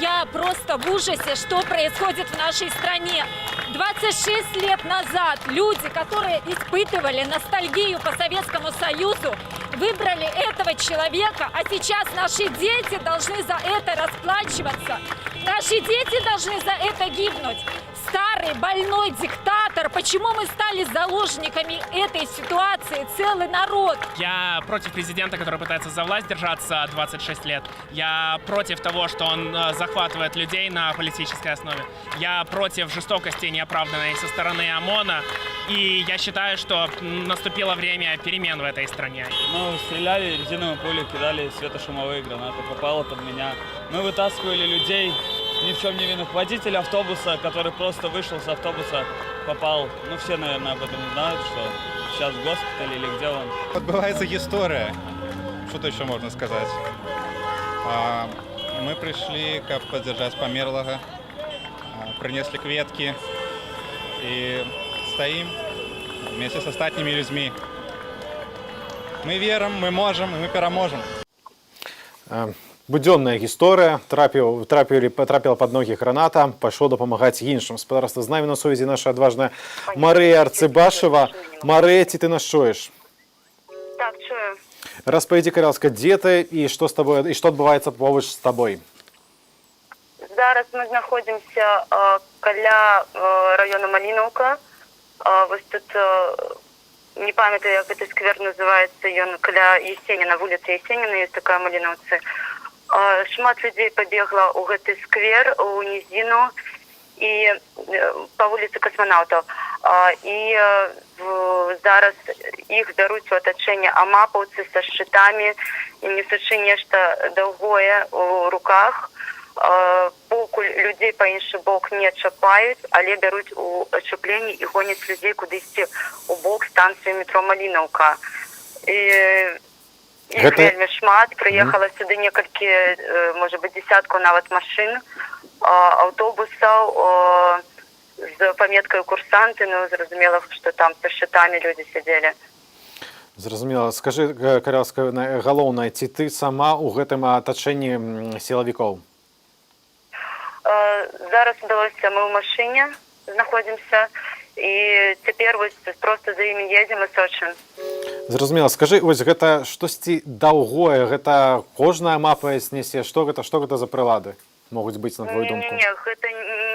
Я просто в ужасе, что происходит в нашей стране. 26 лет назад люди, которые испытывали ностальгию по Советскому Союзу, выбрали этого человека, а сейчас наши дети должны за это расплачиваться. Наши дети должны за это гибнуть. Старый, больной диктатор. Почему мы стали заложниками этой ситуации, целый народ? Я против президента, который пытается за власть держаться 26 лет. Я против того, что он захватывает людей на политической основе. Я против жестокости неоправданной со стороны ОМОНа. И я считаю, что наступило время перемен в этой стране. Ну, стреляли, резиновые пули, кидали светошумовые гранаты. Попало под меня. Мы вытаскивали людей, ни в чем не винных. Водитель автобуса, который просто вышел с автобуса, попал. Ну, все, наверное, об этом знают, что сейчас в госпитале или где он. Отбывается история. Что-то еще можно сказать. Мы пришли поддержать померлого, принесли кветки и стоим вместе с остальными людьми. Мы верим, мы можем, и мы переможем. Буденная гісторыя, трапіла пад ногі граната, пайшоў дапамагаць іншым. Спадарства, з намі на сувязі наша адважная Марыя Арцыбашева. Марыя, ці ты нас чуеш? Так, чую. Распавядзі, карэлска, дзе ты і што адбываецца побач з табой? Зараз мы знаходзімся каля району Малінаўка. Вось тут, не памятаю, як гэты сквер называецца, ён каля Есеніна, вуліца Есеніна, ёсць такая Малінаўцы. Шмат людзей пабегла ў гэты сквер, у нізіну і па вуліцы Касманаўтаў. І зараз іх бяруць у атачэнне амапаўцы са шчытамі і несучы нешта даўгое ў руках. Покуль людзей па іншы бок не чапаюць, але бяруць у ачупленні і гоняць людзей кудысьці ў бок станцыі метро Малінаўка. Іх вельмі шмат, прыехала сюды некалькі, можа быць, десяткаў нават машын, аўтобусаў з паметкай курсанты, ну, зразумела, што там са шчытамі людзі сядзелі. Зразумела. Скажы, карэлска, галоўнае, ці ты сама ў гэтым атачэнні сілавікоў? Зараз удалося, мы ў машыне знаходзімся, і цяпер вось проста за імі едзем і сочым. Зразумела. Скажы, вось гэта штосьці даўгое, гэта кожная мапа снесе, што гэта за прылады могуць быць, на твою думку? Не, гэта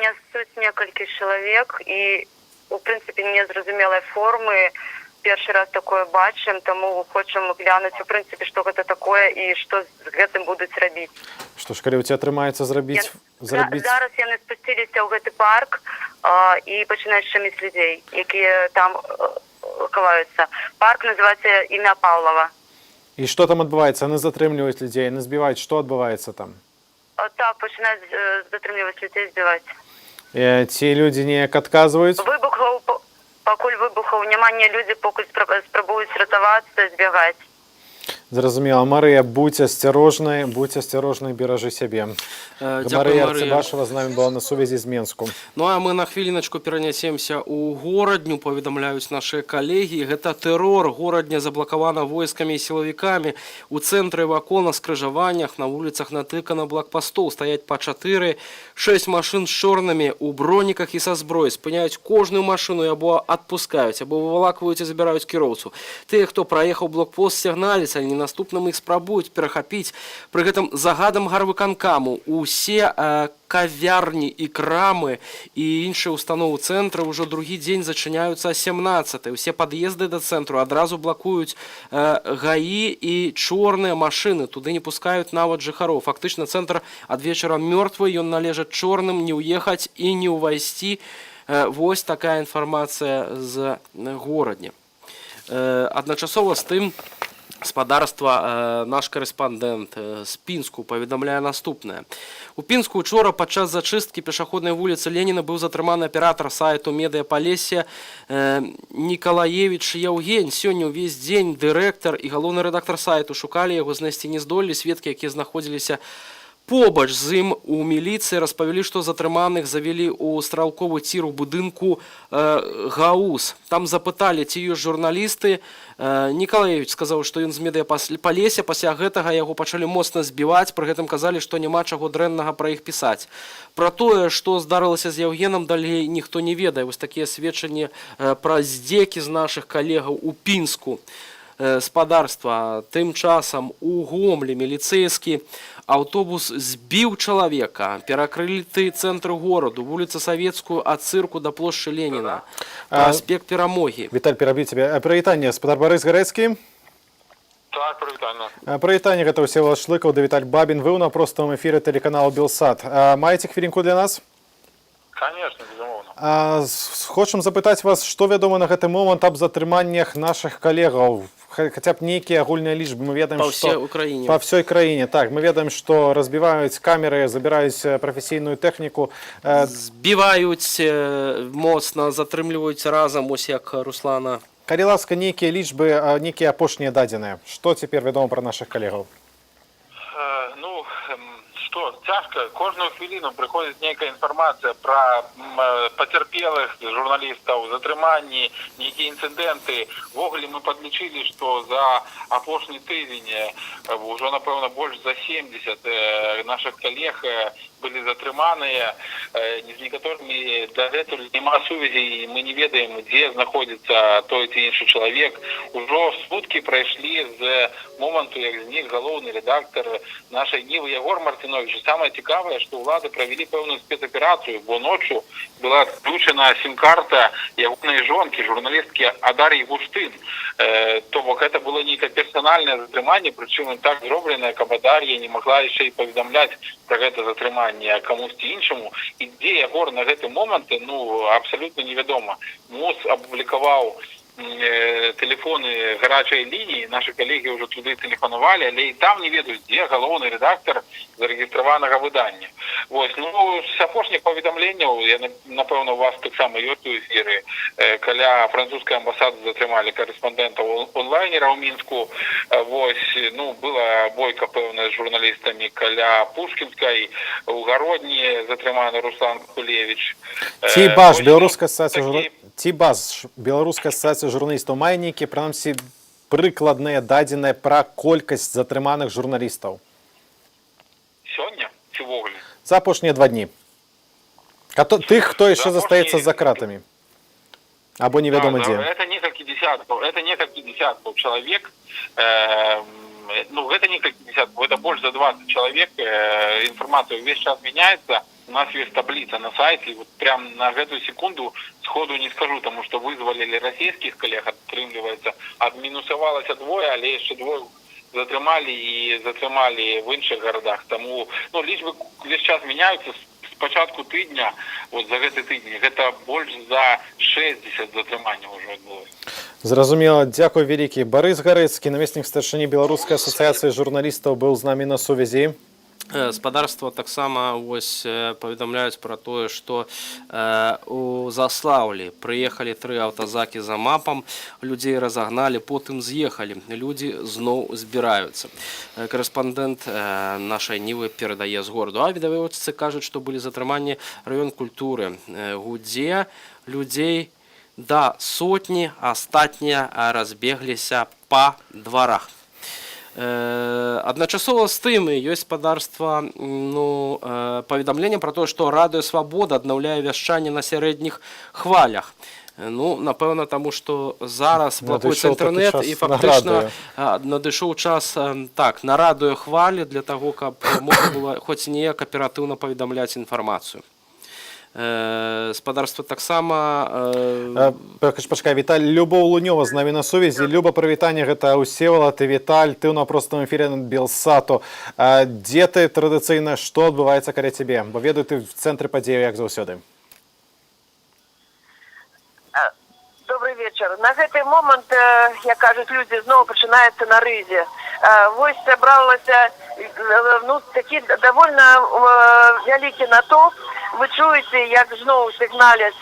нясуць некалькі чалавек і, у прынцыпе, незразумелай формы. Першы раз такое бачым, таму хочам глянуць, у прынцыпе, што гэта такое і што з гэтым будуць рабіць. Што ж, калі ў цябе атрымаецца зрабіць? Зараз яны спусціліся ў гэты парк і пачынаюць шаміць людзей, якія там хаваюцца. Парк называецца імя Паўлава. І што там адбываецца? Яны затрымліваюць людзей, яны збіваюць. Што адбываецца там? Так, пачынаюць затрымліваць людзей, збіваць. Ці людзі неяк адказваюць? Пакуль выбухаў няма, людзі пакуль спрабуюць ратавацца, збягаць. Зразумела. Марыя, будь асцярожнай, беражы сябе. Марыя Арцыбашева з намі была на сувязі з Менску. Ну а мы на хвіліначку перанясемся ў горадню, паведамляюць нашыя калегі. Гэта тэрор. Горадня заблакавана войскамі і сілавікамі. У цэнтры вакол на скрыжаваннях, на вуліцах натыкана блокпастоў. Стаяць па 4-6 машын з чорнымі у броніках і са зброі. Спыняюць кожную машыну або адпускаюць, або вывалакваюць і забіраюць кіроўцу. Тыя, хто праехаў блокпост, сігналіць, але не наступным іх спрабуюць перахапіць. Пры гэтым загадам гарвыканкаму усе кавярні і крамы і іншыя установы цэнтра ўжо другі дзень зачыняюцца 17. Усе пад'езды да цэнтру адразу блакуюць ГАІ і чорныя машыны. Туды не пускаюць нават жыхароў. Фактычна цэнтр ад вечара мёртвы, ён належыць чорным, не ўехаць і не ўвайсці. Вось такая інфармацыя з горадня. Адначасова з тым спадарства наш корэспандэнт з Пінску паведамляе наступнае. У Пінску учора падчас зачысткі пешаходнай вуліцы Леніна быў затрыманы аператар сайту Медыапалесе Нікалаевіч Яўгень. Сёння ўвесь дзень дырэктар і галоўны рэдактар сайту шукалі яго, знайсці не здолелі. Сведкі, якія знаходзіліся побач з ім у міліцыі, распавялі, што затрыманых завялі ў стралковы цір у будынку ГАУС. Там запыталі, ці ёсць журналісты. Нікалаевіч сказаў, што ён з Медыапалесе, пасля гэтага яго пачалі моцна збіваць, пры гэтым казалі, што няма чаго дрэннага пра іх пісаць. Пра тое, што здарылася з Яўгенам, далей ніхто не ведае. Вось такія сведчанні пра здзекі з нашых калегаў у Пінску. Спадарства. Тым часам у Гомлі міліцэйскі аўтобус збіў чалавека. Перакрыты цэнтр гораду, вуліца Савецкую ад цырку да плошчы Леніна. Праспект Перамогі. Віталь, пераб'ю цябе. Прывітанне, спадар Барыс Гарэцкі. Так, прывітанне. Прывітанне, гэта Всеволод Шлыкаў, да Віталь Бабін. Вы ў на простым эфіры тэлеканалу Белсат. Маеце хвілінку для нас? Конечно, безумоўна. Хочам запытаць вас, што вядома на гэты момант аб затрыманнях нашых калегаў? Хаця б нейкія агульныя лічбы. Мы ведаем, што па ўсёй краіне. Так, мы ведаем, што разбіваюць камеры, забіраюць прафесійную тэхніку. Збіваюць моцна, затрымліваюць разам, ось як Руслана. Калі ласка, нейкія лічбы, нейкія апошнія дадзеныя. Што цяпер вядома пра нашых калегаў? Ну, што, цяжка. Кожную хвіліну прыходзіць нейкая інфармацыя пра пацярпелых журналістаў, затрыманні, нейкія інцыдэнты. Ввогуле мы падлічылі, што за апошні тыдзень ўжо, напэўна, больш за 70 нашых калег былі затрыманыя. З некаторымі дагэтуль няма сувязі, мы не ведаем, дзе знаходзіцца той ці іншы чалавек. Ужо суткі прайшлі з моманту, як знік галоўны рэдактар нашай Нівы Ягор Мартынович. Самае цікавае, што ўлады правялі пэўную спецаперацыю, бо ноччу была адключена сім-карта ягонай жонкі, журналісткі Адар'і Гуштын. То бок гэта было нейкае персанальнае затрыманне, прычым так зробленае, каб Адар'я не магла яшчэ і паведамляць пра гэта затрыманне камусьці іншаму. І дзе Ягор на гэты момант, ну, абсалютна невядома. МОЗ апублікаваў тэлефоны гарачай лініі, нашы калегі ўжо туды тэлефанавалі, але і там не ведаюць, дзе галоўны рэдактар зарэгістраванага выдання. Вось, ну, з апошніх паведамленняў, я, напэўна, у вас таксама ёсць у эфіры, каля французскай амбасады затрымалі корэспандэнта онлайнера ў Мінску. Вось, ну, была бойка, пэўна, з журналістамі каля Пушкінскай, у Гародні затрыманы Руслан Кулевіч. Ці-баш, беларуская асацыяцыя журналістаў мае нейкія, прынамсі, прыкладныя дадзеныя пра колькасць затрыманых журналістаў? Сёння ці ввогуле? За апошнія 2 дні. Тых, хто яшчэ застаецца за кратамі. Або невядома дзе. Это некалькі десяткаў чалавек. Ну, гэта некалькі десяткаў, гэта больш за 20 чалавек. Інфармацыя ўвесь час мяняецца. У нас есть таблица на сайте, вот прям на эту секунду сходу не скажу, потому что вызволили российских коллег, отрымливается, админусовалось 2, але еще 2 затрымали в іншых городах. Тому, ну, лічбы весь час меняются с початку тыдня, вот за гэты тыдзень, гэта больш за 60 затрыманняў уже адбылося. Зразумела, дзякуй вялікі. Барыс Гарэцкі, намеснік старшыні Беларускай асацыяцыі журналістаў, быў з намі на сувязі. Спадарства таксама вось паведамляюць пра тое, што у Заслаўлі прыехалі 3 аўтазакі за мапам, людзей разагналі, потым з'ехалі. Людзі зноў збіраюцца. Корэспандэнт нашай Нівы перадае з гораду. А відавочцы кажуць, што былі затрыманні раён культуры. Гудзе людзей да сотні, астатнія разбегліся па дварах. Адначасова з тым ёсць спадарства паведамленне пра тое, што Радыё Свабода аднаўляе вяшчанне на сярэдніх хвалях. Ну, напэўна, таму што зараз блокуецца інтэрнет і фактычна надышоў час так, на радыёхвалі для таго, каб можна было хоць неяк аператыўна паведамляць інфармацыю. Спадарства таксама... Пачакай, Віталь, Любоў Лунёва з намі на сувязі. Люба, прывітанне, гэта Усевалад і Віталь, ты на простым эфіре Белсату. Дзе ты традыцыйна, што адбываецца каля цябе? Бо ведаю, ты в цэнтры падзеяў, як заўсёды. Добрый вечер. На гэты момант, як кажуць людзі, зноў пачынаецца на рызе. Вось сабралася такі давольна вялікі натоўп. Вы чуеце, як зноў сігналяць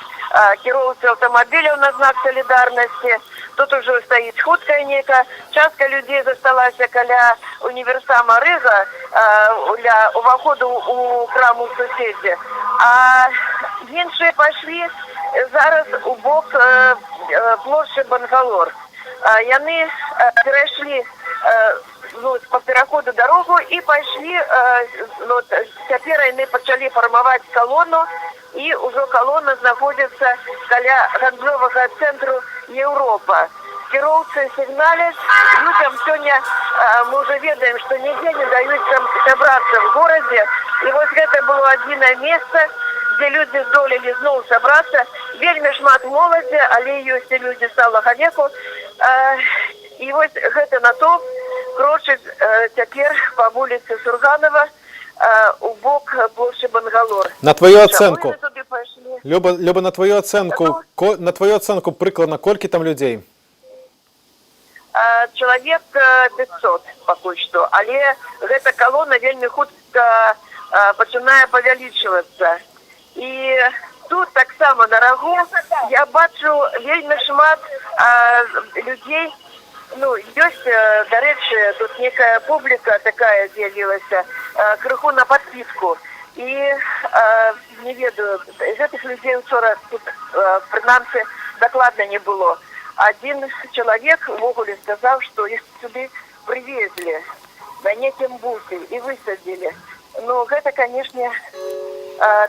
кіроўцы аўтамабіляў на знак салідарнасці. Тут ужо стаіць хуткая нейка. Частка людзей засталася каля універсама Рыга для уваходу ў краму суседзі. А іншыя пайшлі зараз у бок плошчы Бангалор. Яны перайшлі по пераходу дарогу і пайшлі, цяпер яны пачалі фармаваць калону, і ўжо калона знаходзіцца каля гандлёвага цэнтру Еўропа. Кіроўцы сігналяць, людзям сёння мы ўжо ведаем, што нідзе не даюць сабрацца в горадзе, і вось гэта было адзінае месца, дзе людзі здолелі зноў сабрацца. Вельмі шмат моладзі, але ёсць і людзі сталага веку. І вось гэты натоўп крочыць цяпер па вуліцы Сурганова у бок плошчы Бангалор. На твою ацэнку, Люба, на твою ацэнку прыкладна колькі там людзей? Чалавек 500 пакуль што, але гэта калона вельмі хутка пачынае павялічвацца. І тут таксама на рагу я бачу вельмі шмат людзей. Ну, ёсць, дарэчы, тут некая публіка такая з'явілася, крыху на падпіску. І не ведаю, гэтых людзей учора тут, прынамсі, дакладна не было. Адзін чалавек увогуле сказаў, што іх сюды прывезлі на некім бусе і высадзілі. Ну, гэта, канешне,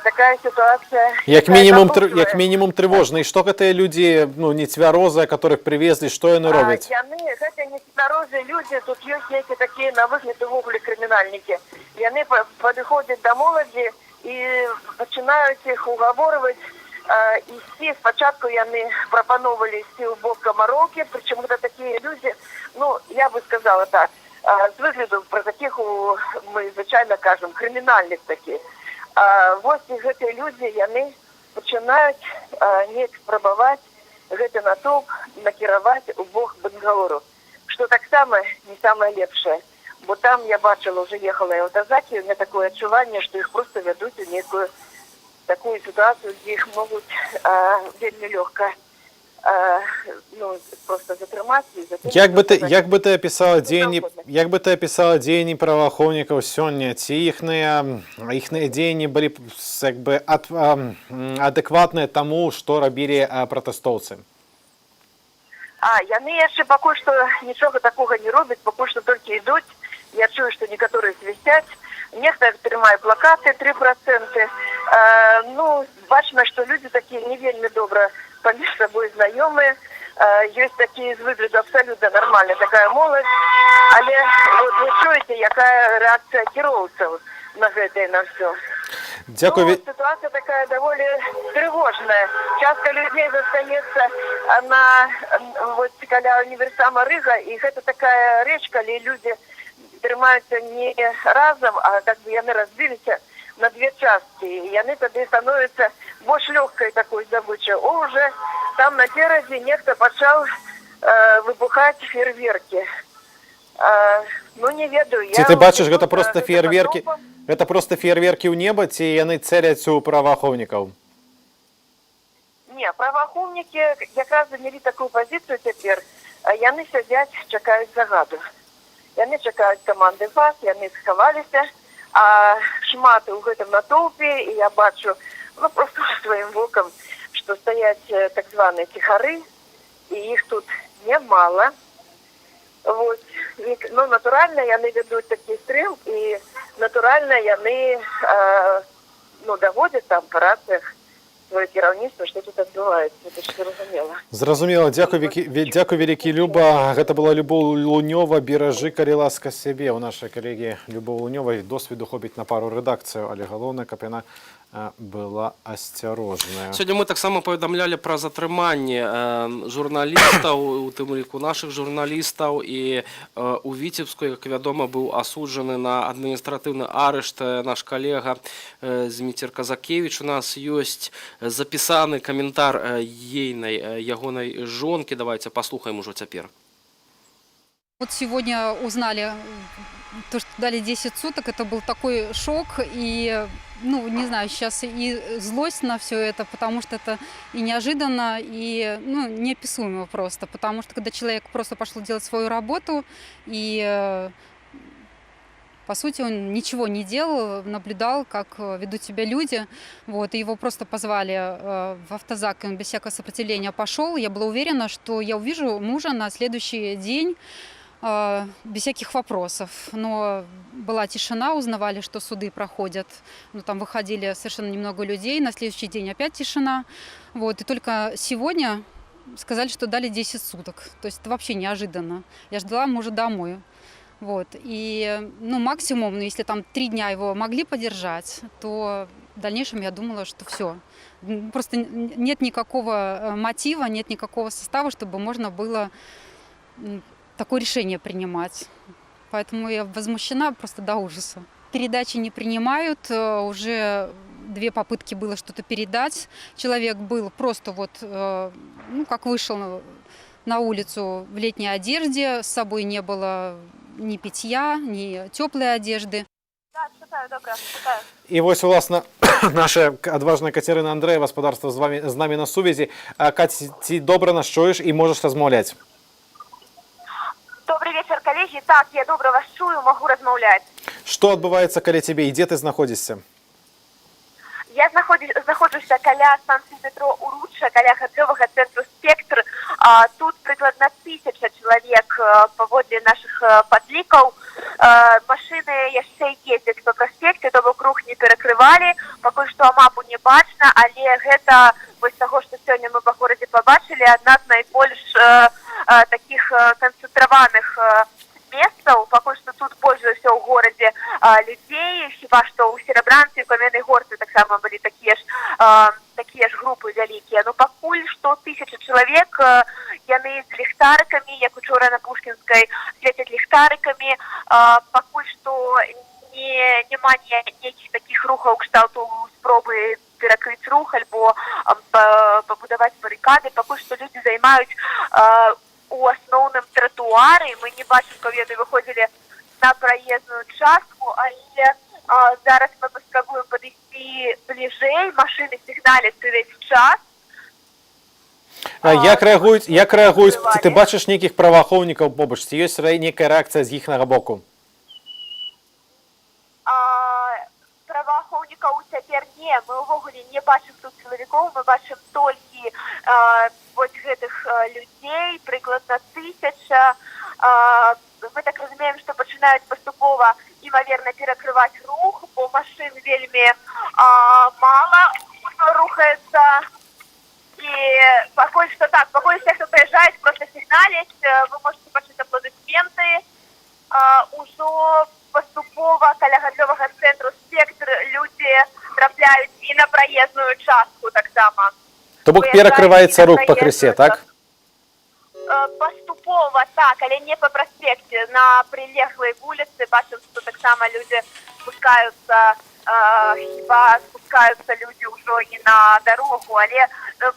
такая ситуация. Як мінімум трывожна. І што гэтыя людзі, нецвярозыя, которых прывезлі, што яны робяць? Гэта нецвярозыя людзі, тут ёсць нейкі такія на выгляд увогуле крымінальнікі. Яны падыходзяць да моладзі і пачынаюць іх угаворваць ісці. Спачатку яны прапановалі ісці ў бок Камароўкі, прычым гэта такія людзі, я бы сказала так, з выгляду пра такіх мы звычайна кажам, крымінальных такіх. Вось і гэтыя людзі, яны пачынаюць неяк спрабаваць гэты натоўп накіраваць у бок Бангалору, што таксама не самае лепшае, бо там я бачыла, уже ехала і аўтазакі, у меня такое адчуванне, што іх проста вядуць у некую такую ситуацию, где их могут вельмі легко просто затрымаць. Як бы ты описала дзеянні праваахоўнікаў сёння? Ці іхныя дзеянні былі адэкватныя таму, што рабілі пратэстоўцы? Яны яшчэ пакуль што нічога такога не робяць, пакуль што толькі ідуць. Я чую, што некаторыя свісцяць. Нехта трымае плакаты 3%. Бачна, што людзі такія не вельмі добра паміж сабой знаёмыя. Ёсць такія з выгляду абсалютна нармальная такая моладзь. Але вы чуеце, якая рэакцыя кіроўцаў на гэта і на ўсё. Ситуация такая довольно тревожная. Часто людей застанется каля универсама Рыга, и это такая речка, где люди трымаются не разом, а как бы яны разбились на две части. И яны тогда становятся больш легкой такой добычей. Уже там на березе некто пачал выбухать фейерверки. Не ведаю. Ці ты бачыш, гэта проста фейерверки? Гэта проста фейерверки ў неба, ці яны цэляць у праваахоўнікаў? Не, праваахоўнікі якраз занялі такую пазіцыю цяпер. Яны сядзяць, чакаюць загаду. Яны чакаюць каманды ВАС, яны схаваліся, а шмат у гэтым натоўпе, і я бачу, просто сваім вокам, што стаяць так званыя ціхары, і іх тут немало. Натуральна, яны ведуць такі стрэл, і натуральна, яны даводзяць там па рацыях свое кіраўніцтва, што тут адбываецца, это ж зразумела. Зразумела, дзякуй вялікі, Люба. Гэта была Любоў Лунёва. Беражы, калі ласка, сябе. У нашай калегі Любоў Лунёвай досведу хопіць на пару рэдакцыяў, але галоўнае, каб яна была асцярожная. Сёння мы таксама паведамлялі пра затрыманне журналістаў, у тым ліку нашых журналістаў, і у Віцебску, як вядома, быў асуджаны на адміністратыўны арышт наш калега Зміцер Казакевіч. У нас ёсць запісаны каментар ягонай жонкі. Давайте паслухаем ужо цяпер. Вот сегодня узнали то, что дали 10 суток, это был такой шок и, ну, не знаю, сейчас и злость на все это, потому что это и неожиданно, и, ну, неописуемо просто, потому что когда человек просто пошел делать свою работу, и, по сути, он ничего не делал, наблюдал, как ведут себя люди, вот, и его просто позвали в автозак, и он без всякого сопротивления пошел. Я была уверена, что я увижу мужа на следующий день, без всяких вопросов. Но была тишина, узнавали, что суды проходят. Ну, там выходили совершенно немного людей. На следующий день опять тишина. Вот. И только сегодня сказали, что дали 10 суток. То есть это вообще неожиданно. Я ждала мужа домой. Вот. И, ну, максимум, ну, если там 3 дня его могли подержать, то в дальнейшем я думала, что все. Просто нет никакого мотива, нет никакого состава, чтобы можно было такое решение принимать. Поэтому я возмущена просто до ужаса. Передачи не принимают, уже 2 попытки было что-то передать. Человек был просто вот, ну, как вышел на улицу в летней одежде, с собой не было ни питья, ни теплой одежды. І ось, власне, наша адважна Катерина Андреева, господарство з нами на сувязі. Кать, ці добра нас чуєш і можеш розмовляти? Добрый вечер, коллеги. Так, я добра вас чую, могу размаўляць. Што адбываецца каля цябе і дзе ты знаходзішся? Я знаходжуся каля станцыі метро Уручча, каля гандлёвага цэнтру «Спектр». Тут прыкладна 1000 чалавек паводле нашых падлікаў. Машыны яшчэ ездзяць па праспекце, то бок рух не перакрывалі. Пакуль што амапу не бачна, але гэта вось таго, што сёння мы па горадзе пабачылі, адна з найбольш такіх канцэнтраваных месцаў, пакуль што тут больш за ўсё ў горадзе людзей, хіба што ў Серабранцы, Каменнай Горцы таксама былі такія ж групы вялікія. Но пакуль што 1000 чалавек, яны з ліхтарыкамі, як учора на Пушкінскай, свецяць ліхтарыкамі, пакуль што няма нейкіх такіх рухаў кшталту спробы перакрыць рух альбо пабудаваць барыкады, пакуль што людзі займаюць у асноўным тратуары. Мы не бачым, каб яны выходзілі на праезную частку, але зараз мы паспрабуем падысці бліжэй, машыны сігналяць увесь час. Як рэагуюць? Ты бачыш нейкіх праваахоўнікаў побач? Ці ёсць нейкая рэакцыя з іхнага боку? Праваахоўнікаў цяпер не. Мы ўвогуле не бачым тут сілавікоў, мы бачым толькі вось гэтых людзей, прыкладна 1000. Мы так разумеем, што пачынаюць паступова, імаверна, перакрываць рух, бо машын вельмі мала рухаецца. І пакуль што так, пакуль все, хто прыязджаюць, проста сігналяць, вы можете пачуць апладысменты. Ужо паступова каля гандлёвага цэнтру «Спектр» людзі трапляюць і на праезную частку таксама. То бок перакрываецца рух пакрысе, так? Паступова, так, але не па праспекце. На прилеглай вуліцы бачым, што таксама людзі спускаюцца, хіба спускаюцца людзі ўжо і на дарогу, але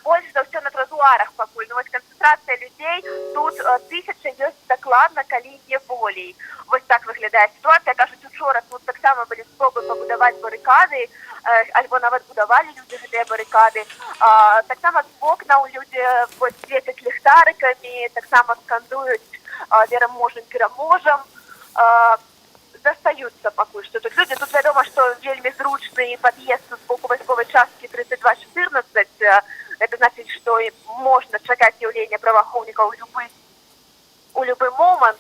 больш за ўсё на тратуарах пакуль. Ну, вось канцэнтрацыя людзей тут 1000 ёсць дакладна, калі не болей. Вось так выглядае сітуацыя. Кажуць, учора тут таксама былі спробы пабудаваць барыкады, альбо нават будавалі людзі гэтыя барыкады. Таксама з вокнаў людзі свецяць ліхтарыкамі, таксама скандуюць «Пераможам, пераможам». Застаюцца пакуль што тут людзі. Тут вядома, што вельмі зручны пад'езд з боку вайсковай часткі 3214. Гэта значыць, што можна чакаць з'яўлення праваахоўнікаў у любы у любы момант.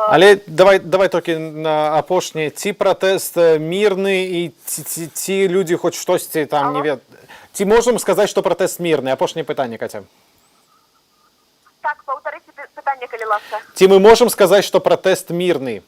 Але давай толькі на апошні. Ці пратэст мірны і ці людзі хоць штосьці там не ведаюць. Ці можам сказаць, што пратэст мірны? Апошняе пытанне, Каця. Так, паўтарыце пытанне, калі ласка. Ці мы можам сказаць, што пратэст мірны?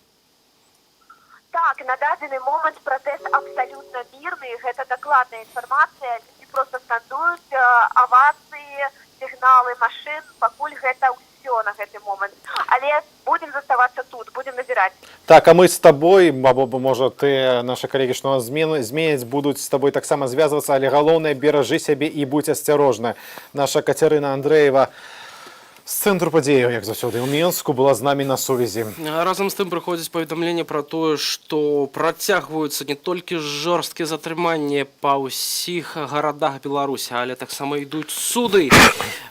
Так, на дадзены момант пратэст абсалютна мірны. Гэта дакладная інфармацыя. Людзі проста скандуюць авацыі, сігналы машын, пакуль гэта ўсё на гэты момант. Але будзем заставацца тут, будзем назіраць. Так, а мы з табой, або, можа, ты, нашы калегі, што нас зменяць, будуць з табой таксама звязвацца, але галоўнае, беражы сябе і будзь асцярожна. Наша Кацярына Андрэева з цэнтру падзеяў, як заўсёды, у Менску была з намі на сувязі. Разам з тым прыходзіць паведамленне пра тое, што працягваюцца не толькі жорсткія затрыманні па ўсіх гарадах Беларусі, але таксама ідуць суды.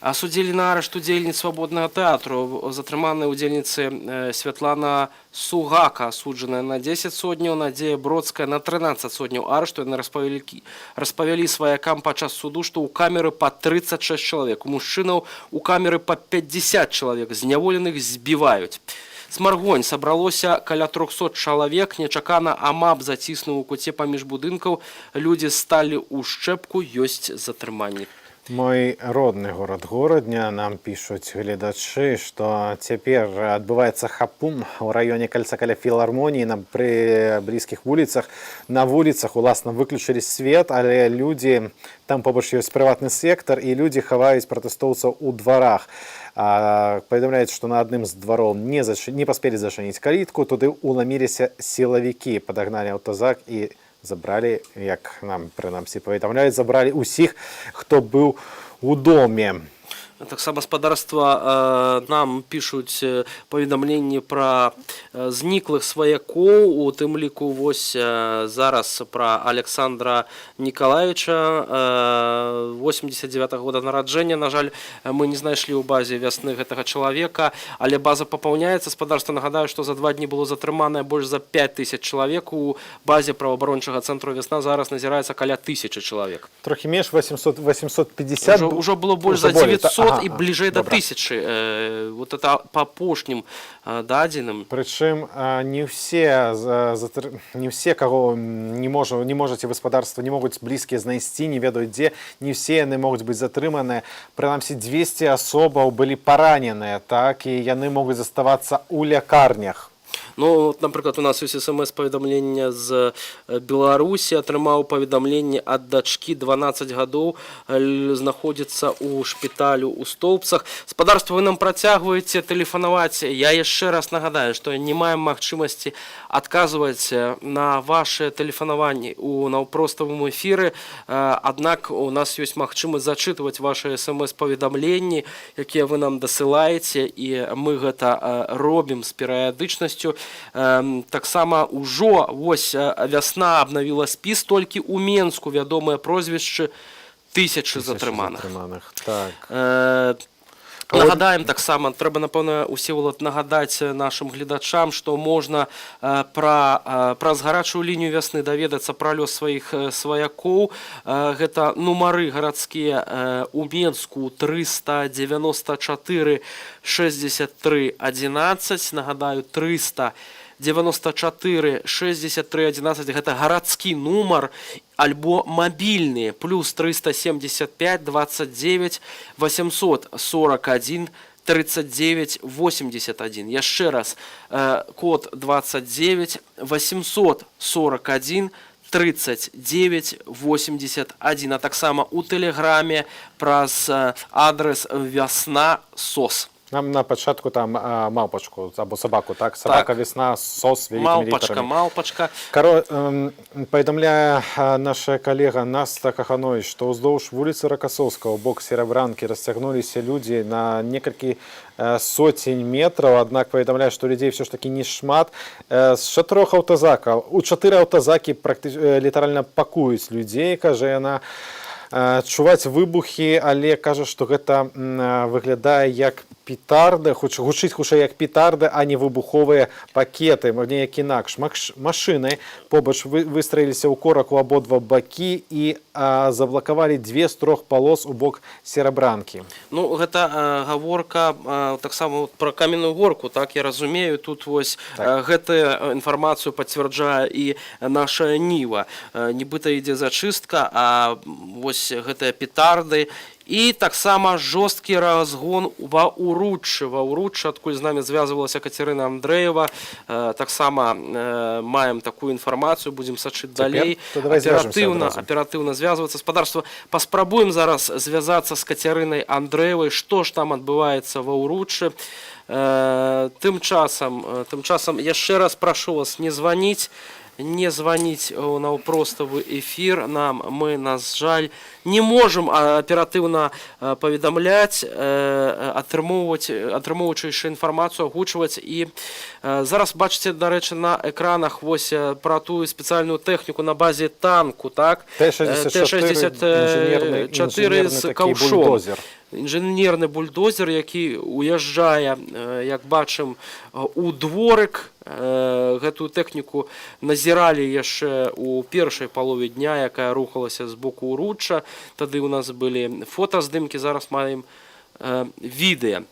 Асудзілі на арышт удзельніц свабоднага тэатру. Затрыманыя удзельніцы Святлана Сугака, асуджаная на 10 сотняў, Надзея Бродская на 13 сотняў арышту. Яны распавялі сваякам падчас суду, што ў камеры па 36 чалавек, у мужчынаў у камеры па 50 чалавек, зняволеных збіваюць. Смаргонь сабралося каля 300 чалавек, нечакана АМАП заціснуў у куце паміж будынкаў, людзі сталі ў шчэпку, ёсць затрыманні. Мой родны горад Горадня, нам пішуць гледачы, што цяпер адбываецца хапум у раёне кальца каля філармоніі пры блізкіх вуліцах. На вуліцах, уласна, выключылі свет, але людзі, там побач ёсць прыватны сектар, і людзі хаваюць пратэстоўцаў у дварах. Паведамляюць, што на адным з двароў не паспелі зачыніць калітку, туды уламіліся сілавікі, падагналі аўтазак і забралі, як нам прынамсі паведамляюць, забралі ўсіх, хто быў у доме. Таксама спадарства нам пішуць паведамленні пра зніклых сваякоў, у тым ліку вось зараз пра Александра Николаевича, 89-го года нараджэння. На жаль, мы не знайшлі ў базе вясны гэтага чалавека, але база папаўняецца. Спадарства нагадаю, што за 2 дні было затрыманае больш за 5000 чалавек. У базе праваабарончага цэнтру «Вясна» зараз назіраецца каля 1000 чалавек. Трохі менш, 850. Ужо было больш за 900 і бліжэй да 1000. Вот это па апошнім дадзеным. Прычым не ўсе, каго не можаце гаспадарства, не могуць блізкія знайсці, не ведаюць дзе, не ўсе яны могуць быць затрыманыя. Прынамсі 200 асобаў былі параненыя, так, і яны могуць заставацца ў лякарнях. Ну, напрыклад, у нас ёсць СМС-паведамленне з Беларусі, атрымаў паведамленне ад дачкі, 12 гадоў, знаходзіцца ў шпіталю ў Столбцах. Спадарства, вы нам працягваеце тэлефанаваць. Я яшчэ раз нагадаю, што не маем магчымасці адказваць на ваши тэлефанаванні ў наўпроставым эфіры, аднак у нас ёсць магчымасць зачытваць ваши СМС-паведамленні, якія вы нам дасылаеце, і мы гэта робім з перыядычнасцю. Таксама ўжо вось «Вясна» абнавіла спіс, толькі ў Менску вядомыя прозвішчы 1000 затрыманых. Нагадаем таксама, трэба, напэўна, Усевалад нагадаць нашым гледачам, што можна праз гарачую лінію «Вясны» даведацца пра лёс сваіх сваякоў. Гэта нумары гарадскія ў Менску 394 63 11. Нагадаю, 394 63 11 гэта гарадскі нумар, альбо мабільныя, плюс 375 29 841 39 81. Яшчэ раз, код 29 841 39 81. А таксама у тэлеграме праз адрес «Вясна СОС». Нам на пачатку там маўпачку або сабаку, так? Сабака, вясна, сос, вялікімі літарамі. Маўпачка. Паведамляе наша калега Наста Каханович, што ўздоўж вуліцы Ракасоўскага ў бок Серабранкі расцягнуліся людзі на некалькі сотень метраў, аднак паведамляе, што людзей ўсё ж такі не шмат. З 4 аўтазакаў, у 4 аўтазакі літаральна пакуюць людзей, кажа яна. Чуваць выбухі, але кажа, што гэта выглядае як петарды, гучыць хутчэй як петарды, а не выбуховыя пакеты, неяк інакш. Машыны побач выстраіліся ў корак у абодва бакі і заблакавалі 2 з 3 палос у бок Серабранкі. Ну, гэта гаворка таксама пра Каменную Горку, так я разумею, тут вось гэтую інфармацыю пацвярджае і наша Ніва. Нібыта ідзе зачыстка, а вось гэтыя петарды. І таксама жорсткі разгон ва Уруччы. Ва Уруччы, адкуль з намі звязвалася Кацярына Андрэева. Таксама маем такую інфармацыю, будзем сачыць далей. Аператыўна звязвацца. Спадарства, паспрабуем зараз звязацца з Кацярынай Андрэевай, што ж там адбываецца ва Уруччы. Тым часам яшчэ раз прашу вас не званіць наўпроставы эфір нам. Мы, на жаль, не можам аператыўна паведамляць, атрымоўваючы інфармацыю, агучваць. І зараз бачыце, дарэчы, на экранах вось пра тую спецыяльную тэхніку на базе танку, так? Т-64 з каўшом. Інжынерны бульдозер, які уязджае, як бачым, у дворык. Гэтую тэхніку назіралі яшчэ у першай палове дня, якая рухалася з боку Уручча. Тады у нас былі фотаздымкі, зараз маем відэа.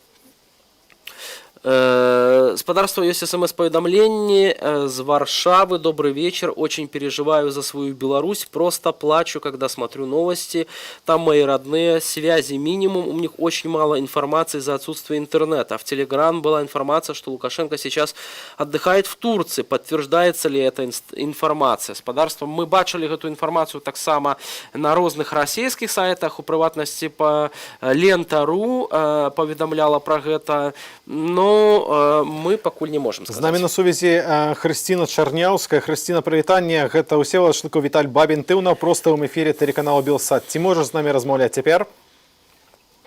Спадарства, есть смс-поведомление с Варшавы. Добрый вечер. Очень переживаю за свою Беларусь. Просто плачу, когда смотрю новости. Там мои родные. Связи минимум. У них очень мало информации из-за отсутствия интернета. В Телеграм была информация, что Лукашенко сейчас отдыхает в Турции. Подтверждается ли эта информация? Спадарства, мы бачили эту информацию так само на разных российских сайтах. У приватности по Лента.ру поведомляла про это. Но мы пакуль не можем сказать. З намі на сувязі Хрысціна Чарняўская. Хрысціна, прывітанне. Гэта Всеволод Шлыкаў, Віталь Бабін. Ты ў простым эфіры тэлеканалу Белсат. Ці можаш з намі размаўляць цяпер?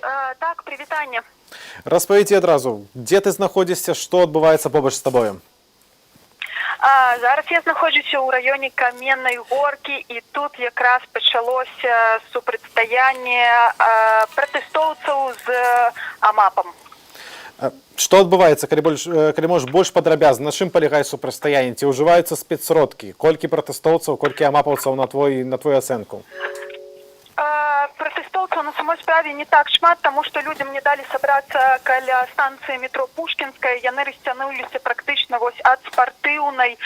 Так, прывітанне. Распавядзі адразу, дзе ты знаходзішся, што адбываецца побач з табою? Зараз я знаходжуся ў раёне Каменнай Горкі, і тут якраз пачалося супрацьстаянне пратэстоўцаў з АМАПам. Што адбываецца, калі можаш больш падрабязна, на чым палягае супрацьстаянне? Ці ўжываюцца спецсродкі? Колькі пратэстоўцаў, колькі амапаўцаў на твою ацэнку? Пратэстоўцаў на самой справе не так шмат, таму што людзям не далі сабрацца каля станцыі метро Пушкінская. Яны расцягнуліся практычна вось ад Спартыўнай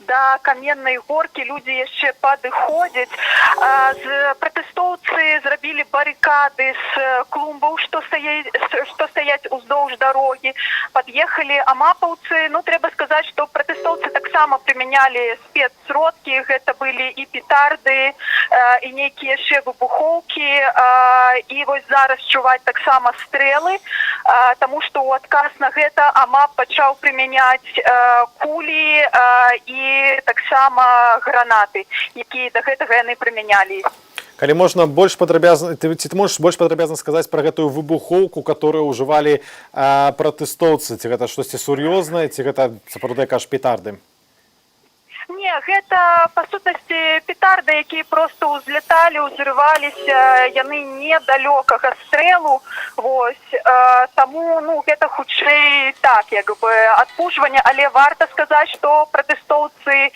да Каменнай Горкі. Людзі яшчэ падыходзяць. Пратэстоўцы зрабілі барыкады з клумбаў, што стаяць уздоўж дарогі. Пад'ехалі амапаўцы. Ну, трэба сказаць, што пратэстоўцы таксама прымянялі спецсродкі. Гэта былі і петарды, і нейкія яшчэ выбухоўкі. І вось зараз чуваць таксама стрэлы, таму што ў адказ на гэта АМАП пачаў прымяняць кулі і таксама гранаты, якія да гэтага яны прымянялі. Калі можна больш падрабязна, ці ты можаш больш падрабязна сказаць пра гэтую выбухоўку, которую ўжывалі пратэстоўцы? Ці гэта штосьці сур'ёзнае, ці гэта сапраўды кажаш петарды? Не, гэта, па сутнасці, петарды, якія проста ўзляталі, узрываліся, яны недалёкага стрэлу, вось, таму, ну, гэта хутчэй так, як бы, адпужванне, але варта сказаць, што пратэстоўцы,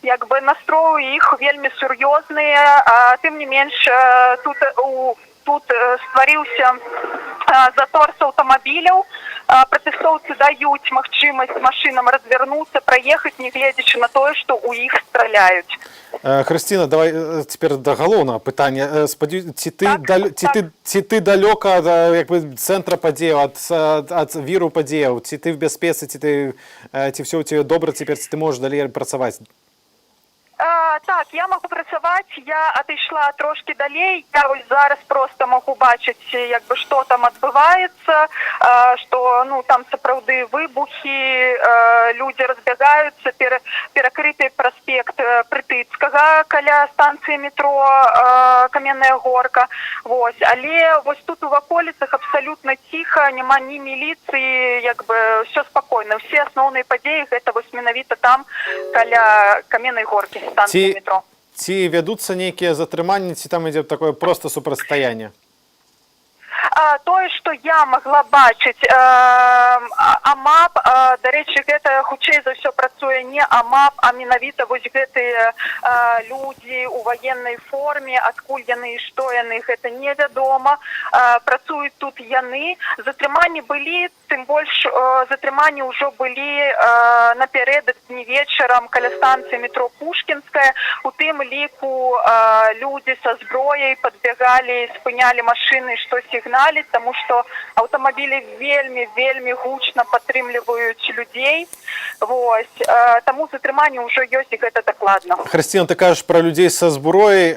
як бы, настрой іх вельмі сур'ёзныя, тым не менш, тут стварыўся затор з аўтамабіляў, пратэстоўцы даюць магчымасць машынам развярнуцца, праехаць, не гледзячы на тое, што ў іх страляюць. Хрысціна, давай цяпер да галоўнага пытання. Ці ты далёка ад цэнтра падзеяў, ад віру падзеяў? Ці ты в бяспецы, ці ўсё ў цябе добра цяпер, ці ты можаш далей працаваць? Так, я могу працаваць, я адышла трошки далей, я вось зараз просто могу бачыць, як бы, што там адбываецца, што, ну, там сапраўды выбухі, людзі разбягаюцца, перакрыты праспект Прытыцкага каля станцыі метро Каменная Горка, вось, але вось тут у ваколіцах абсалютна ціха, няма ні міліцыі, як бы, ўсё спакойна, усе асноўныя падзеі, гэта вось менавіта там, каля Каменнай Горкі. Ці вядуцца нейкія затрыманні, ці там ідзе такое проста супрацьстаянне? Тое, тое, што я магла бачыць, АМАП, дарэчы, гэта хутчэй за ўсё працуе не АМАП, а менавіта вось гэтыя людзі ў ваеннай форме, адкуль яны і што яны, гэта невядома. Працуюць тут яны. Затрыманні былі, тым больш затрыманні ўжо былі напярэдадні вечарам каля станцыі метро Пушкінская. У тым ліку людзі са зброяй падбягалі, спынялі машыны, што сігналіць, таму што аўтамабілі вельмі гучна падтрымліваюць людзей. Вось. Таму затрыманні ўжо ёсць, і гэта дакладна. Хрысціна, ты кажаш пра людзей са зброяй.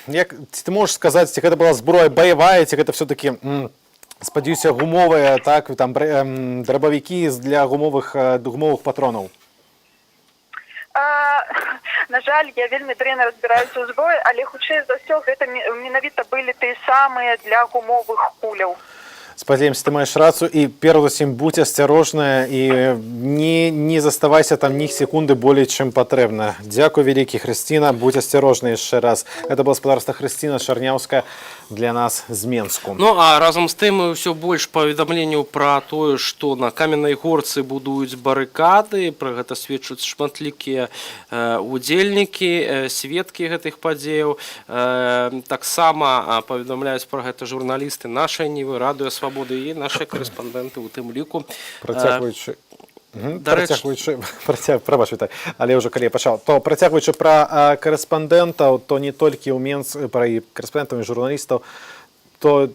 Ці ты можаш сказаць, ці гэта была зброя баявая, ці гэта все-таки, спадзяюся, гумовая, так, там драбавікі для гумовых патронаў? На жаль, я вельмі дрэнна разбіраюся ў зброі, але хутчэй за ўсё гэта менавіта былі тыя самыя для гумовых куляў. Спадзяемся, ты маеш рацыю, і перш за ўсім будь асцярожная і не заставайся там ні секунды болей, чым патрэбна. Дзякуй вялікі, Хрысціна, будь асцярожна яшчэ раз. Гэта была спадарства Хрысціна Чарняўская для нас з Менску. Ну, а разам з тым ўсё больш паведамленняў пра тое, што на Каменнай Горцы будуюць барыкады, пра гэта сведчаць шматлікія удзельнікі, сведкі гэтых падзеяў. Таксама паведамляюць пра гэта журналісты нашай Нівы, Радыё Свабоды і нашыя корэспандэнты ў тым ліку. Працягваючы але ўжо калі я пачаў, то працягваючы пра корэспандэнтаў, то не толькі ў Менску, пра корэспандэнтаў і журналістаў, то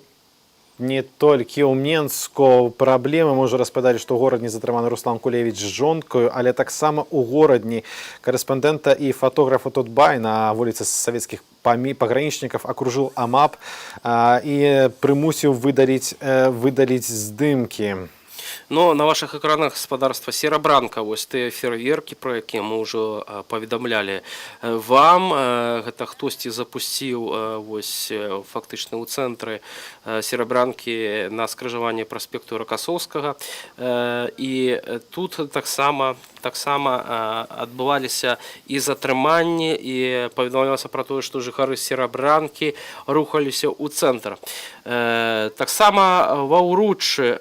не толькі ў Менску праблемы. Мы ўжо распавядалі, што ў горадні затрыманы Руслан Кулевіч з жонкаю, але таксама ў горадні корэспандэнта і фотографа Тутбай на вуліцы савецкіх пагранічнікаў акружыў АМАП і прымусіў выдаліць здымкі. Но на ваших экранах спадарства Серабранка, вось тыя фейерверкі, пра якія мы ўжо паведамлялі вам. Гэта хтосьці запусціў вось фактычна ў цэнтры Серабранкі на скрыжаванні праспекту Ракасоўскага. І тут таксама адбываліся і затрыманні, і паведамлялася пра тое, што жыхары Серабранкі рухаліся ў цэнтр. Таксама ва ўруччы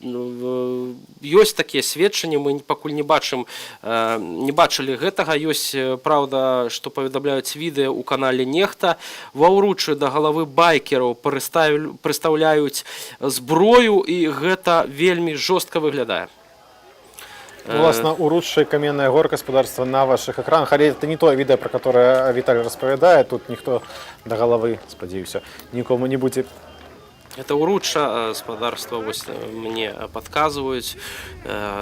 ёсць такія сведчанні, мы пакуль не бачылі гэтага. Ёсць, праўда, што паведамляюць відэа ў канале Нехта. Ва ўруччы да галавы байкераў прыстаўляюць зброю, і гэта вельмі жорстка выглядае. Власна, уручча Каменная Горка, спадарства, на ваших экранах, але это не тое відэа, пра которое Віталій распавядае. Тут ніхто да галавы, спадзяюся, нікому не будзе. Это уручча спадарства, вось мне падказваюць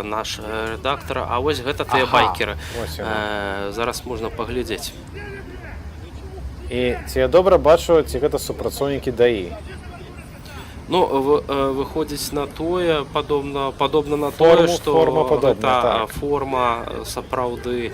наш рэдактар, а вось гэта тыя байкеры. Зараз можна паглядзець. І ці я добра бачу, ці гэта супрацоўнікі ДАІ? Ну, выходзіць на тое, падобна на тое, што гэта форма сапраўды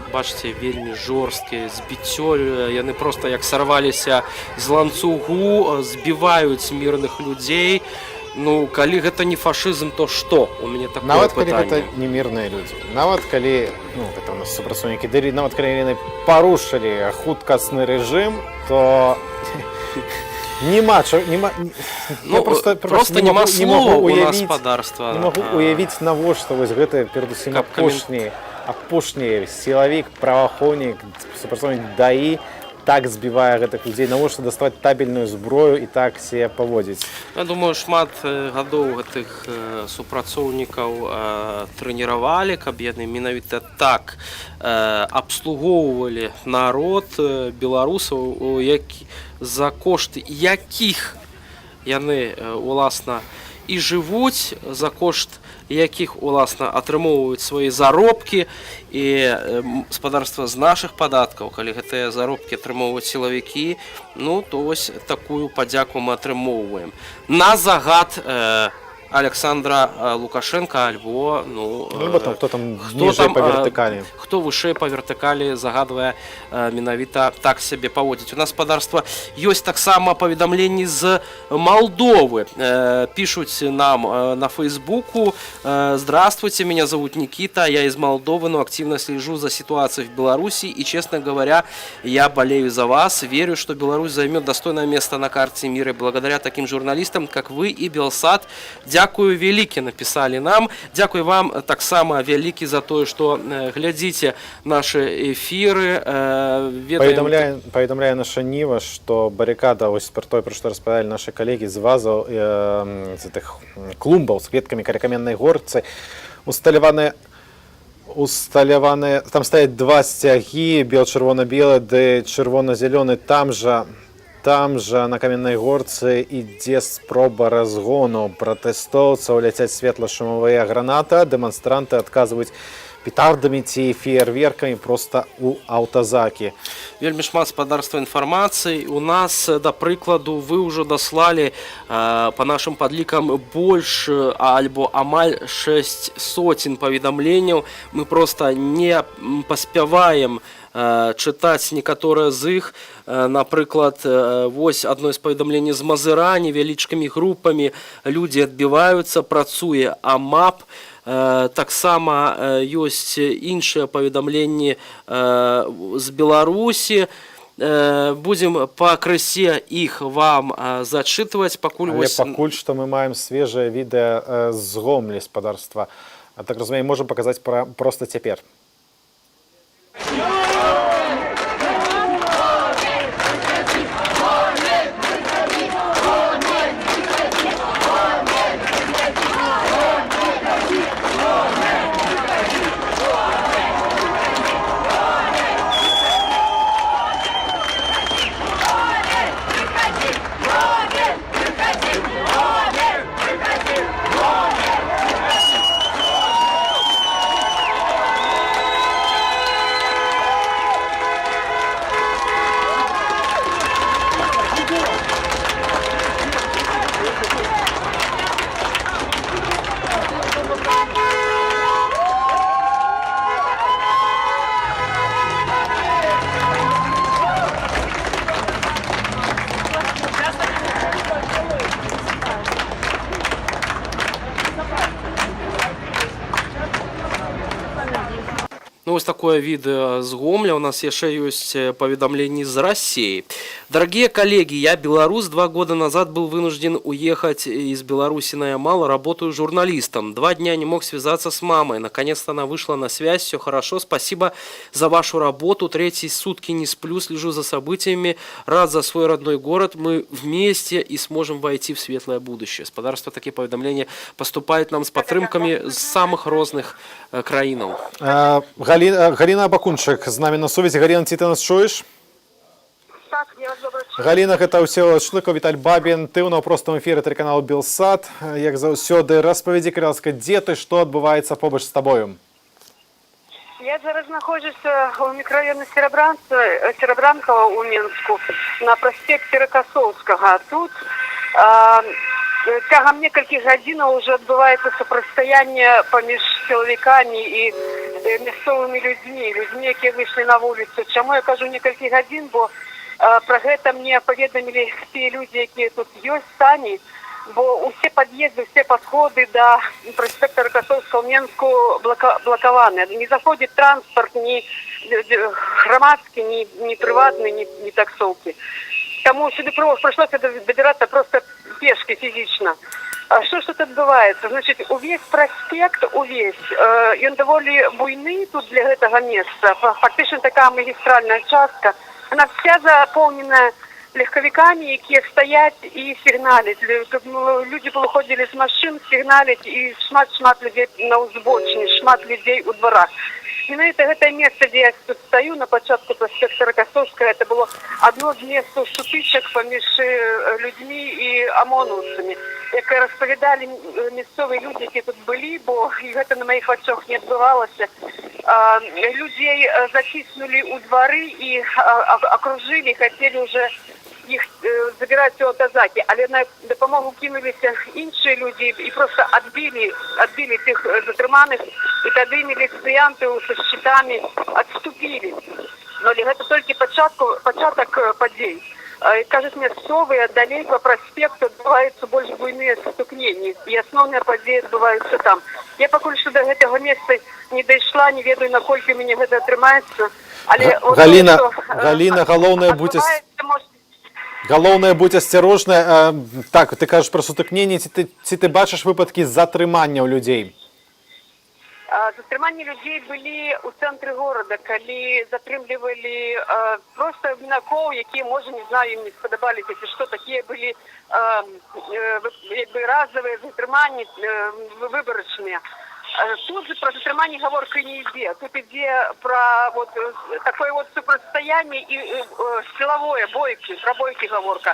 бачыце, вельмі жорсткія, збіццё, яны проста як сарваліся з ланцугу, збіваюць мірных людзей. Ну, калі гэта не фашызм, то што? У мяне такое нават пытанне. Нават калі гэта не мірныя людзі, нават калі, гэта у нас супрацоўнікі ДАІ, нават калі яны парушылі хуткасны рэжым, то просто няма слоў у нас спадарства. Не магу уявіць, навошта вось гэта перадусім апошні сілавік, праваахоўнік, супрацоўнік ДАІ так збівае гэтых людзей, навошта даставаць табельную зброю і так себе паводзіць? Я думаю, шмат гадоў гэтых супрацоўнікаў трэніравалі, каб яны менавіта так абслугоўвалі народ беларусаў, за кошт якіх яны уласна і жывуць, за кошт якіх уласна атрымоўваюць свае заробкі, і спадарства з нашых падаткаў, калі гэтыя заробкі атрымоўваюць сілавікі, ну то вось такую падзяку мы атрымоўваем. На загад Александра Лукашенко, альбо хто там ніжэй па вертыкалі. Хто вышэй па вертыкалі, загадвае менавіта так сябе паводзіць. У нас спадарства ёсць таксама паведамленні з Молдовы. Пишут нам на Фейсбуку: «Здравствуйте, меня зовут Никита, я из Молдовы, но активно слежу за ситуацией в Беларуси и, честно говоря, я болею за вас. Верю, что Беларусь займет достойное место на карте мира благодаря таким журналистам, как вы и Белсат. Дякую вялікі», написали нам. Дякую вам так само вялікі за то, что глядите наши эфиры. Паведамляе наша Нива, что баррикада, ось про то, про что распавядалі наши коллеги, з вазаў, з этих клумбаў з кветкамі каля каменнай горцы усталяваны, там стаять два сцягі, бел-чырвона-белы ды чырвона-зялёны. Там жа на каменнай горцы ідзе спроба разгону пратэстоўцаў, ляцяць светла-шумавыя гранаты, дэманстранты адказваюць петардамі ці феерверкамі проста у аўтазакі. Вельмі шмат спадарства інфармацыі. У нас, да прыкладу, вы ўжо даслалі па нашым падлікам больш альбо амаль 600 паведамленняў. Мы проста не паспяваем чытаць некаторыя з іх. Напрыклад, вось адно з паведамленняў з Мазырані, невялічкімі групамі людзі адбіваюцца, працуе АМАП. Таксама ёсць іншыя паведамленні з Беларусі. Будзем пакрысе іх вам зачытваць. Пакуль што мы маем свежае відэа з Гомлі, спадарства. Так разумеем, можам паказаць проста цяпер. Ну, вот такое видео с Гомля. У нас еще есть поведомление из России. Дорогие коллеги, я белорус. 2 года назад был вынужден уехать из Беларуси на Ямал. Работаю журналистом. 2 дня не мог связаться с мамой. Наконец-то она вышла на связь. Все хорошо. Спасибо за вашу работу. 3-й сутки не сплю, слежу за событиями. Рад за свой родной город. Мы вместе и сможем войти в светлое будущее. Спадарства такие поведомления поступают нам с подтрымками з самых розных краінаў. Галина Бакунчик з нами на сувязі. Галина, ти нас чуєш? Так, я вас добре чую. Галина, гэта ўсё Шлыкаў, Віталь Бабін. Ты ў наўпростым эфіры тэлеканалу Белсат. Як заўсёды, распавядзі, калі ласка, дзе ты, што адбываецца побач з табою? Я зараз знаходжуся ў мікрараёне Серабранкава ў Мінску на праспекце Ракасоўскага. Тут цягам некалькіх гадзінаў уже адбываецца супрацьстаянне паміж сілавікамі і мясцовымі людзьмі, якія выйшлі на вуліцу. Чаму я кажу некалькі гадзін, бо пра гэта мне паведамілі тыя людзі, якія тут ёсць самі, бо ўсе пад'езды, ўсе падходы да праспекта Ракасоўскага ў Мінску блакаваны. Не заходзіць транспарт, ні грамадскі, ні прыватны, ні таксоўкі. Таму сюды прыйшлося дабірацца проста пешки фізічна. Што ж тут адбываецца? Значыць, увесь праспект, ён даволі буйны тут для гэтага месца. Фактычна такая магістральная частка. Она вся запоўнена легкавікамі, якія стаяць і сігналяць. Людзі выходзілі з машын, сігналяць, і шмат людзей на ўзбочыне, шмат людзей у дварах. Менавіта гэтае месца, дзе я тут стаю на пачатку праспекта Ракасоўскага, это было адно з месцаў сутычак паміж людзьмі і амонаўцамі. Як распавядалі мясцовыя людзі, якія тут былі, бо гэта на маіх вачах не адбывалася. Людзей заціснулі ў двары і акружылі, хацелі ўжо їх забирати у Отазакі, але на допомогу кинулися інші люди і просто відбили тих затриманих, і тоді міліціянти з щитами відступили. Но це тільки початок подій. Кажется, мясцовые далей по проспекту адбываюцца больш буйныя сутыкненні, і асноўныя падзеі адбываюцца там. Я пакуль што до гэтага месца не дайшла, не ведаю, наколькі мяне гэта атрымаецца. Але Галіна, галоўнае будь асцярожная. Так, ты кажаш пра сутыкненні, ці ты бачыш выпадкі затрыманняў людзей? Затрыманні людзей былі ў цэнтры горада, калі затрымлівалі проста мінакоў, якія, можа, не знаю, ім не спадабаліся, ці што, такія былі разовыя затрыманні выбарачныя. Тут же про затрыманне гаворка не ідзе. Тут ідзе про вот такое вот супрацьстаянне і сілавое, бойкі, про бойкі гаворка.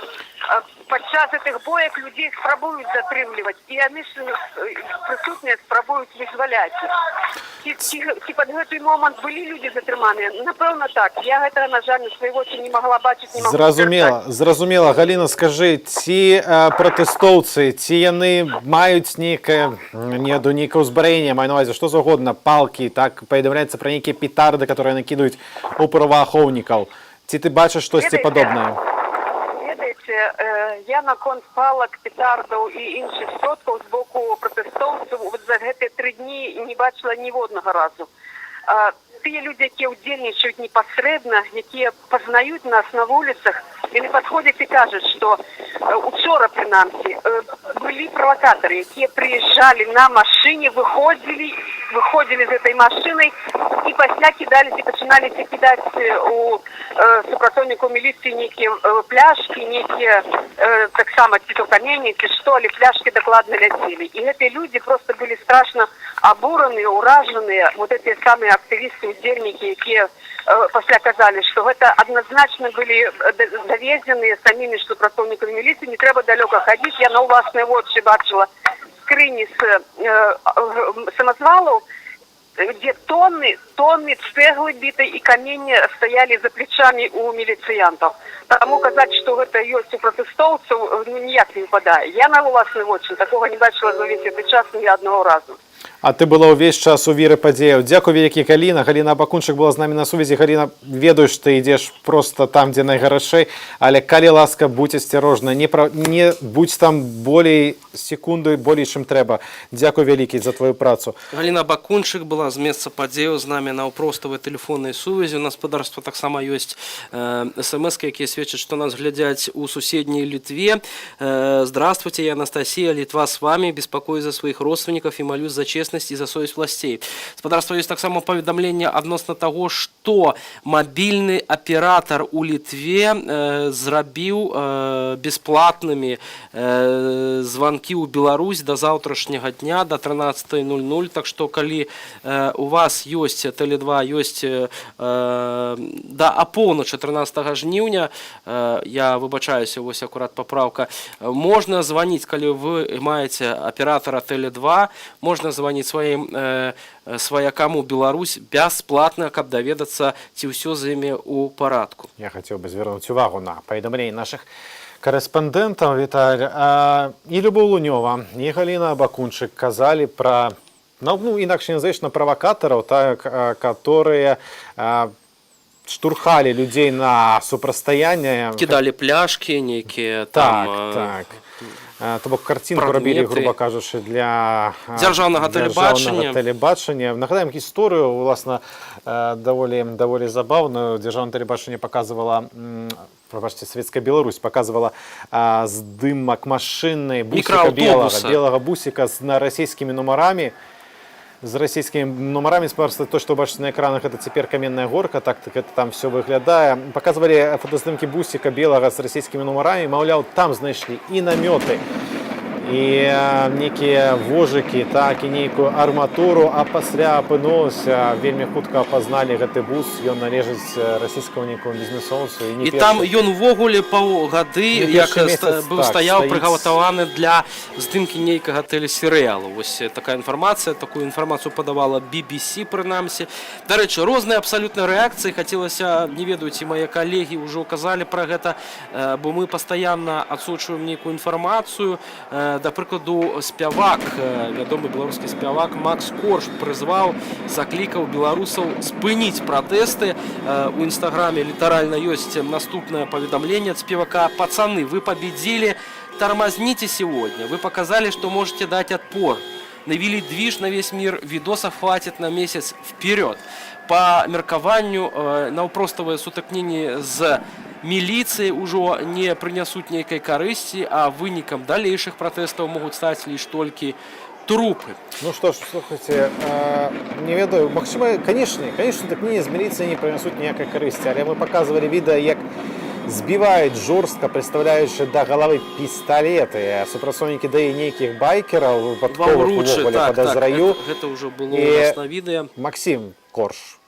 Падчас гэтых боек людзей спрабуюць затрымліваць, і яны ж прысутныя спрабуюць вызваляць. Ці пад гэты момант былі людзі затрыманыя? Напэўна, так. Я гэтага, на жаль, на свае вочы не магла бачыць, не магу. Зразумела. Галіна, скажы, ці пратэстоўцы, ці яны маюць нейкае ўзбраенне, маю на ўвазе, што заўгодна, палкі, так, паведамляецца пра нейкія петарды, которые накідаюць у праваахоўнікаў. Ці ты бачыш штосьці падобнае? Я наконт палак, петардаў і іншых сродкаў з боку пратэстоўцаў за гэтыя 3 дні не бачыла ніводнага разу. Тыя людзі, якія ўдзельнічаюць непасрэдна, якія пазнаюць нас на вуліцах, яны падходзяць і кажуць, што учора, прынамсі, былі правакатары, якія прыязджалі на машыне, выходзілі з гэтай машынай і пасля кідаліся, пачыналіся кідаць у супрацоўнікаў міліцыі нейкія пляшкі, нейкія таксама ці то камені, ці што, але пляшкі дакладна ляцелі. І гэтыя людзі проста былі страшна абураныя, уражаныя, вот гэтыя самыя актывісты, удзельнікі, якія пасля казалі, што гэта адназначна былі даведзеныя самімі супрацоўнікамі міліцыі, не трэба далёка хадзіць. Я на ўласныя вочы бачыла скрыні з самазвалаў, дзе тонны цэглы бітай і камені стаялі за плечамі у міліцыянтаў. Таму казаць, што гэта ёсць у пратэстоўцаў, ніяк не выпадае. Я на ўласныя вочы такога не бачыла за ўвесь гэты час ні аднаго разу. А ты была ўвесь час у віры падзеяў. Дзякуй вялікі, Галіна. Галіна Абакунчык была з намі на сувязі. Галіна, ведаю, што ты ідзеш проста там, дзе найгарачэй, але калі ласка, будь асцярожна, не будь там болей секунды, болей, чым трэба. Дзякуй вялікі за твою працу. Галіна Абакунчык была з месца падзеяў з намі на ўпроставай тэлефоннай сувязі. У нас спадарства таксама ёсць смс-кі, якія сведчаць, што нас глядзяць у суседняй Литве. Здравствуйте, я Анастасия, Литва с вами. Беспокоюсь за своих родственников и молюсь за честность и за совесть властей. Спадарства, есть так само поведомление относно того, что мобильный оператор у Литве зрабіў бесплатными звонки у Беларусь до завтрашняга дня, до 13:00. Так что, калі у вас есть Теле2, есть до опоўначы 14 жніўня, я выбачаюся, вось акурат поправка, можно звонить, калі вы маете оператора Теле2, можно звонить сваім сваякам у Беларусь бясплатна, каб даведацца, ці ўсё з імі ў парадку. Я хацеў бы звярнуць увагу на паведамленні нашых корэспандэнтаў, Віталь. І Любоў Лунёва, і Галіна Абакунчык казалі пра, інакш не назовеш, на правакатараў, которые штурхали людей на супрацьстаянне. Кидали пляшки некие. Так. То бок карцінку рабілі, грубо кажучы, для дзяржаўнага тэлебачання. Нагадаем гісторыю, уласна, даволі забаўную. Дзяржаўнае тэлебачанне показывала, прабачце, Савецкая Беларусь показывала здымак машыны бусіка белага бусіка на расійскімі нумарамі. З расійскімі нумарамі, спадарства, то, што бачыце на экранах, это цяпер Каменная горка, так это там все выглядае. Показывалі фотаздымкі бусіка белага з расійскімі нумарамі, маўляў, там знайшлі і намёты, і некія вожыкі, так, і нейкую арматуру, а пасля апынулася, вельмі хутка апазналі гэты бус, ён належыць расійскаму нейкаму бізнесоўцу. І там ён увогуле паўгады, як быў стаяў прыгатаваны для здымкі нейкага тэлесерыялу. Вось такая інфармацыя, такую інфармацыю падавала BBC, прынамсі. Дарэчы, розныя абсалютна рэакцыі, хацелася, не ведаю, ці мае калегі ўжо казалі пра гэта, бо мы пастаянна адсочваем нейкую інфармацыю. Да прыкладу, спявак, вядомы беларускі спявак Макс Корж прызваў, заклікаў беларусаў спыніць пратэсты. У інстаграме літаральна ёсць наступнае паведамленне ад спевака: «Пацаны, вы победили, тормозните сегодня, вы показали, что можете дать отпор. Навели движ на весь мир, видосов хватит на месяц вперед». По меркаванню, наўпроставыя сутыкненні з міліцыяй ужо не прынясуць нейкай карысці, а вынікам далейшых пратэстаў могуць стаць лишь толькі трупы. Ну что ж, слухайте, не ведаю, магчыма, конечно, сутыкненні з міліцыяй не прынесуць ніякай карысці, але мы показывали відэа, як збіваюць жорстка, прыставляючы да галавы пісталеты, супрацоўнікі да і нейкіх байкераў, выпадковых увогуле падазраю. Гэта ўжо было у нас на відэа. Максим Корж,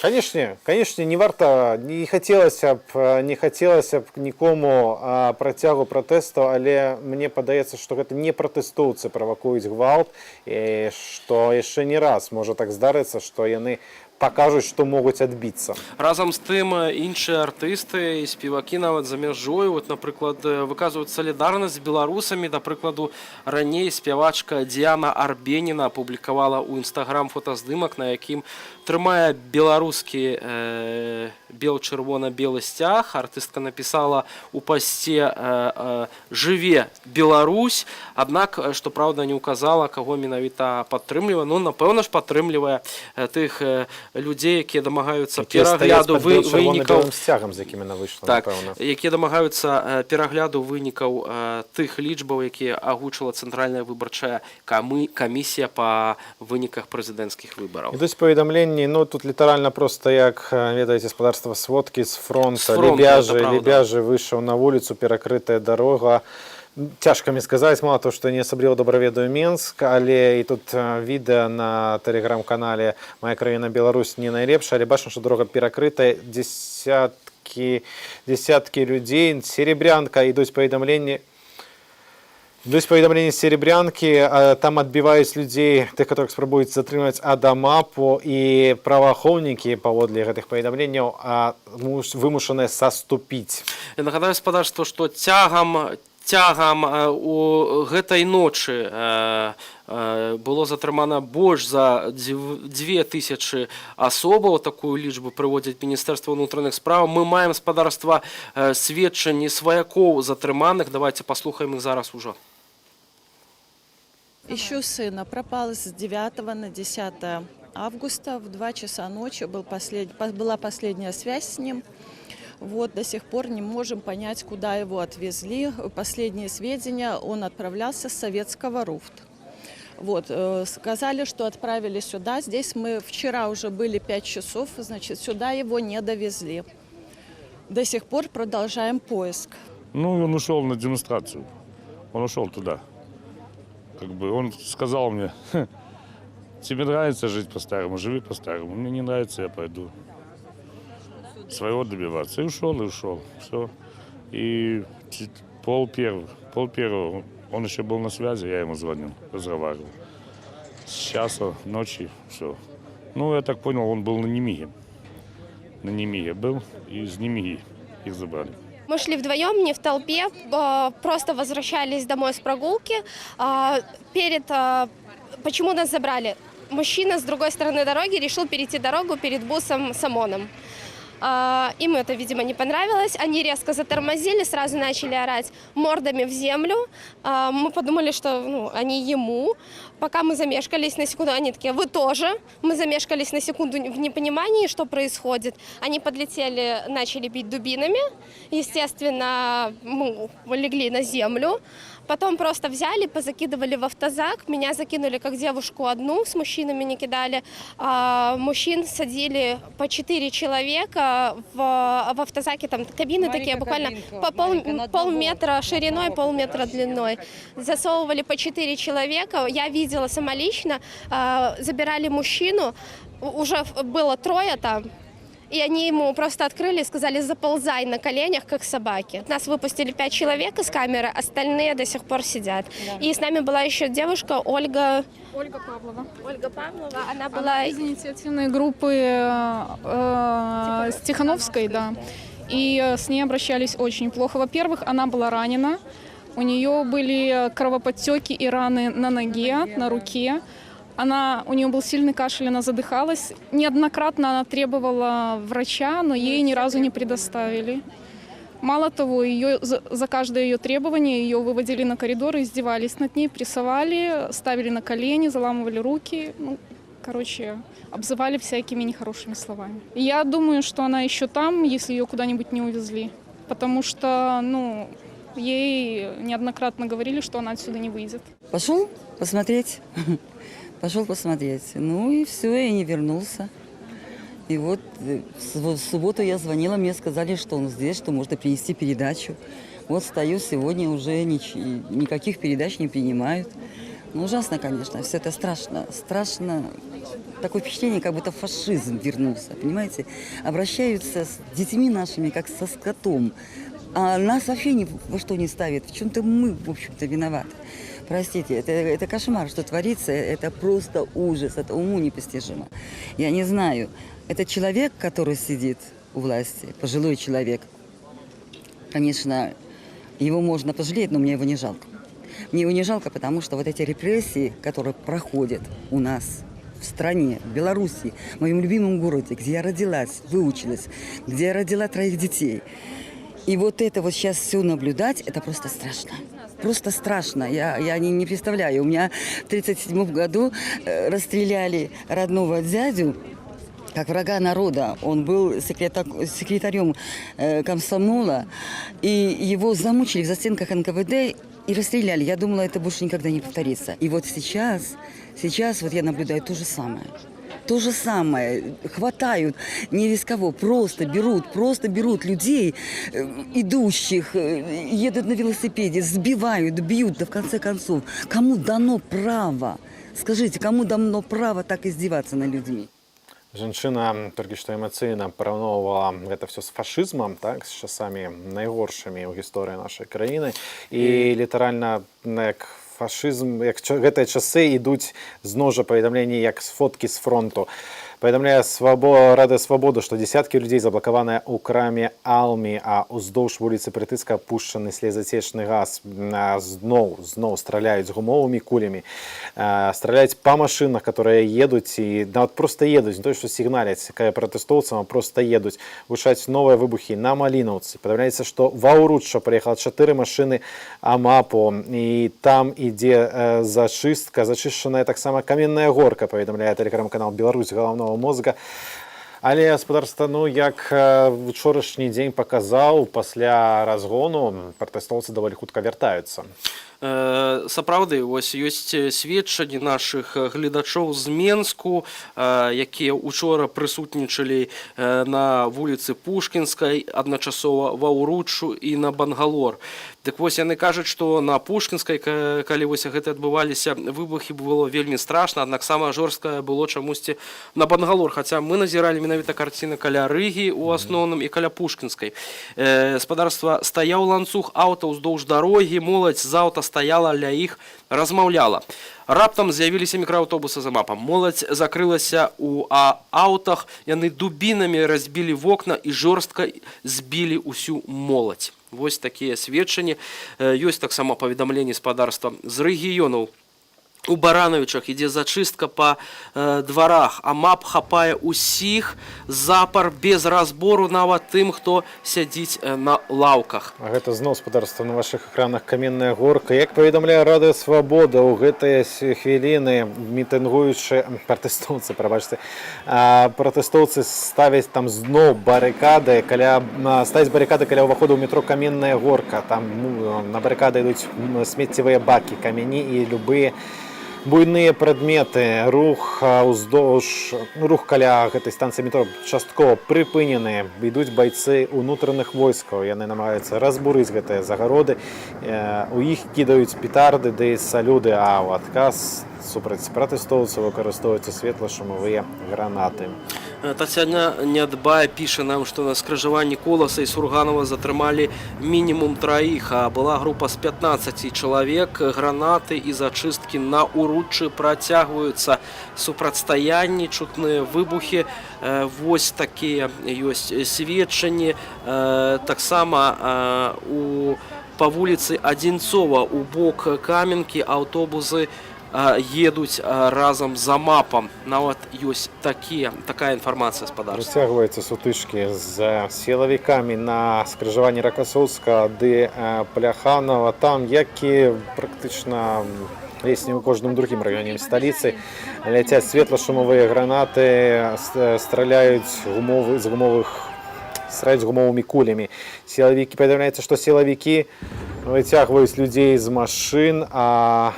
конечно, не варта, не хацелася б нікому працягу пратэстаў, але мне падаецца, што гэта не пратэстоўцы правакуюць гвалт, і што яшчэ не раз можа так здарыцца, што яны пакажуць, што могуць адбіцца. Разам з тым, іншыя артысты і спевакі нават за мяжою, напрыклад, выказваюць салідарнасць з беларусамі. Да прыкладу, раней спявачка Діана Арбеніна апублікавала ў інстаграм фотаздымак, на якім трымае беларускі бел-чырвона-белы сцяг. Артыстка напісала у пасце «Жыве Беларусь», аднак, што праўда, не ўказала, каго менавіта падтрымлівае. Ну, напэўна ж, падтрымлівае тых людзей, якія дамагаюцца перагляду вынікаў, якія дамагаюцца перагляду вынікаў тых лічбаў, якія агучыла Цэнтральная выбарчая камісія па выніках прэзідэнцкіх выбараў. Ідуць паведамленні, ну тут літаральна проста, як ведаеце, спадарства сводкі з фронта, Лебяжы выйшаў на вуліцу, перакрытая дарога. Цяжка мне сказаць, мало того, што не асабліва добра ведаю Менск, але і тут відэа на тэлеграм-канале «Моя краіна Беларусь» не найлепшая, але бачна, што дарога перакрытая, дзесяткі людзей, Серебрянка, ідуць паведамленні з Серебрянкі, там адбіваюць людзей, тых, которых спрабуюць затрымаць Адамапу, і праваахоўнікі, паводле гэтых паведамленняў, вымушаныя саступіць. Я нагадаю, спадарства, што цягам у гэтай ночы было затрымана больш за 2000 асобаў. Такую лічбу прыводзіць Міністэрства ўнутраных спраў. Мы маем, спадарства, сведчанні сваякоў затрыманых. Давайте паслухаем іх зараз ужо. Ищу сына. Пропал с 9 на 10 августа в 2 часа ночи. Была последняя связь с ним. Вот, до сих пор не можем понять, куда его отвезли. Последние сведения, он отправлялся с Советского РУФТ. Вот, сказали, что отправили сюда. Здесь мы вчера уже были 5 часов, значит, сюда его не довезли. До сих пор продолжаем поиск. Ну, он ушел на демонстрацию. Он ушел туда. Как бы он сказал мне: тебе нравится жить по-старому, живи по-старому. Мне не нравится, я пойду своего добиваться. И ушел. Все. И пол первого он еще был на связи, я ему звонил, разговаривал. С часа ночи, все. Ну, я так понял, он был на Немиге. На Немиге был, и из Немиги их забрали. Мы шли вдвоем, не в толпе, просто возвращались домой с прогулки. Почему нас забрали? Мужчина с другой стороны дороги решил перейти дорогу перед бусом с ОМОНом. Им это, видимо, не понравилось. Они резко затормозили, сразу начали орать мордами в землю. Мы подумали, что они ему. Пока мы замешкались на секунду, они такие: вы тоже. Мы замешкались на секунду в непонимании, что происходит. Они подлетели, начали бить дубинами. Естественно, мы легли на землю. Потом просто взяли, позакидывали в автозак. Меня закинули как девушку одну, с мужчинами не кидали. Мужчин садили по 4 человека в автозаке там кабины такие буквально по полметра шириной, полметра длиной. Засовывали по 4 человека. Я видела самолично, забирали мужчину, уже было 3 там. И они ему просто открыли и сказали: заползай на коленях, как собаки. Нас выпустили 5 человек из камеры, остальные до сих пор сидят. Да. И с нами была еще девушка Ольга Павлова. Она была из инициативной группы с Тихановской, да. И с ней обращались очень плохо. Во-первых, она была ранена. У нее были кровоподтеки и раны на ноге, на руке. У нее был сильный кашель, она задыхалась. Неоднократно она требовала врача, но ей ни разу не предоставили. Мало того, за каждое ее требование ее выводили на коридор, издевались над ней, прессовали, ставили на колени, заламывали руки. Обзывали всякими нехорошими словами. Я думаю, что она еще там, если ее куда-нибудь не увезли. Потому что, ей неоднократно говорили, что она отсюда не выйдет. Пошел посмотреть. Пошел посмотреть. И все, и не вернулся. И вот в субботу я звонила, мне сказали, что он здесь, что можно принести передачу. Вот стою сегодня, уже никаких передач не принимают. Ужасно, конечно, все это страшно. Страшно. Такое впечатление, как будто фашизм вернулся, понимаете? Обращаются с детьми нашими, как со скотом. А нас вообще ни во что не ставят. В чем-то мы, в общем-то, виноваты. Простите, это кошмар, что творится, это просто ужас, это уму непостижимо. Я не знаю, этот человек, который сидит у власти, пожилой человек, конечно, его можно пожалеть, но мне его не жалко. Мне его не жалко, потому что вот эти репрессии, которые проходят у нас в стране, в Беларуси, в моем любимом городе, где я родилась, выучилась, где я родила 3 детей, и вот это вот сейчас все наблюдать, это просто страшно. Просто страшно. Я не представляю. У меня в 1937 году расстреляли родного дядю, как врага народа. Он был секретарем комсомола, и его замучили в застенках НКВД и расстреляли. Я думала, это больше никогда не повторится. И вот сейчас вот я наблюдаю то же самое. То же самое. Хватают не весь кого, просто берут людей, идущих, едут на велосипеде, сбивают, бьют, да в конце концов. Кому дано право? Скажите, кому дано право так издеваться над людьми? Жанчына толькі што эмацыйна параўноўвала гэта все з фашызмам, так, з часамі найгоршымі ў гісторыі нашай краіны. І літаральна, як фашизм, як гэтыя часы ідуць зноў жа паведамленні як з фоткі з фронту. Паведамляе Радыё Свабода, што дзесяткі людзей заблакаваныя ў краме Алми, а ўздоўж вуліцы Прытыцка пушчаны слезацечны газ. Зноў страляюць гумовымі кулямі, страляюць па машынах, которые едуць, і нават проста едуць, не то, што сігналяць пратэстоўцам, а проста едуць. Гучаць новыя выбухі на Малінаўцы. Паведамляецца, што ва Ўручча прыехала 4 машыны АМАПу, і там ідзе зачышчаная таксама Каменная Горка, паведамляе тэлеграм-канал «Беларусь галаўнога мозга». Але гаспадарства, як учорашні дзень паказаў, пасля разгону пратэстоўцы даволі хутка вяртаюцца. Сапраўды, вось ёсць сведчанні нашых гледачоў з Менску, якія учора прысутнічалі на вуліцы Пушкінскай, адначасова ва Ўруччу і на Бангалор. Так вось яны кажуць, што на Пушкінскай, калі вось гэта адбываліся выбухі, было вельмі страшна, аднак самае жорсткае было чамусьці на Бангалор, хаця мы назіралі менавіта карціны каля Рыгі у асноўным і каля Пушкінскай. Гаспадарства, стаяў ланцуг аўтаў уздоўж дарогі, моладзь з аўта стаяла ля іх, размаўляла. Раптам з'явіліся мікрааўтобусы за МАПам. Моладзь закрылася ў аўтах, яны дубінамі разбілі вокна і жорстка збілі ўсю моладзь. Вось такія сведчанні. Ёсць таксама паведамленні гаспадарства з рэгіёнаў. У Барановичах ідзе зачыстка па дварах, а МАП хапае ўсіх запар без разбору нават тым, хто сядзіць на лаўках. А гэта зноў гаспадарства на вашых экранах Каменная Горка. Як паведамляе Радыё Свабода, у гэтыя хвіліны мітынгуючыя пратэстоўцы, пратэстоўцы ставяць там зноў барыкады, ставяць барыкады каля ўваходу ў метро Каменная Горка. Там на барыкады ідуць смеццевыя бакі, камяні і любыя буйныя прадметы, рух рух каля гэтай станцыі метро часткова прыпынены. Ідуць байцы ўнутраных войскаў, яны намагаюцца разбурыць гэтыя загароды, у іх кідаюць петарды ды салюды, а ў адказ супраць пратэстоўцаў выкарыстоўваюцца светла-шумавыя гранаты. Татьяна Нядбая піша нам, што на скрыжаванні Коласа і Сурганова затрымалі мінімум 3, а была група з 15 чалавек. Гранаты і зачысткі на уруччы працягваюцца. Супрацьстаянні, чутныя выбухі. Вось такія ёсць сведчанні. Таксама па вуліцы Адзінцова у бок Каменкі аўтобусы едуць разам за МАПам. Нават ёсць такая інфармацыя з падарства. Працягваюцца сутычкі з сілавікамі на скрыжаванні Ракасоўска ды Пляханова. Там, як і практычна есть не ў кожным другім раёне сталіцы, ляцяць светла-шумавыя гранаты, страляюць з гумовымі кулямі. Паведамляецца, што сілавікі выцягваюць людзей з машын, а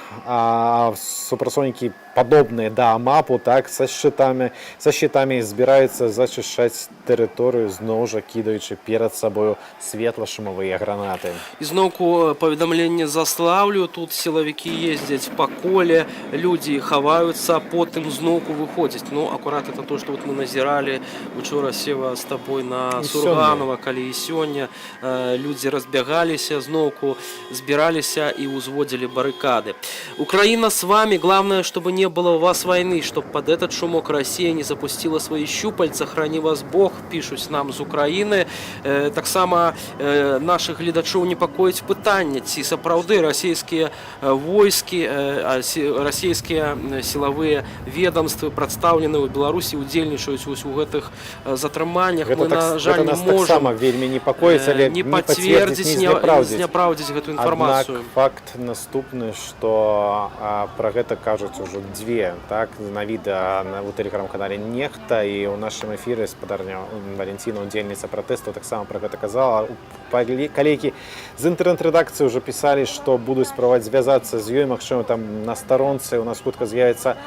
супрацоўнікі падобныя да МАПу, так, са шчытамі збіраюцца зачышчаць тэрыторыю, зноў жа кідаючы перад сабою светла-шумавыя гранаты. Ізноўку паведамленне заслаўлю, тут сілавікі ездзяць па коле, людзі хаваюцца, потым зноўку выходзяць. Ну, акурат это то, што мы назіралі учора, Сева, з табой на Сурганова, калі і сёння. Людзі разбягаліся, зноўку збіраліся і ўзводзілі барыкады. Украина с вами, главное, чтобы не было у вас войны, чтобы под этот шумок Россия не запустила свои щупальца, храни вас Бог, пишут нам з Украины. Так само наших гледачоў непакоіць пытанне, ці сапраўды расійскія войскі, расійскія сілавыя ведомствы прадстаўлены ў Беларусі удзельнічаюць у гэтых затрыманнях. Мы, на жаль, не можем не пацвердзіць, не зняпраўдзіць гэту інфармацыю. Аднак факт наступны, што пра гэта кажуць ужо дзве, так, на відэа у тэлеграм-канале Нехта, і ў нашым эфіры спадарня Валентина, удзельніца пратэсту, таксама пра гэта казала. Калегі з інтэрнэт-рэдакцыі ўжо пісалі, што будуць спрабаваць звязацца з ёй, магчыма, там на старонцы у нас хутка з'явіцца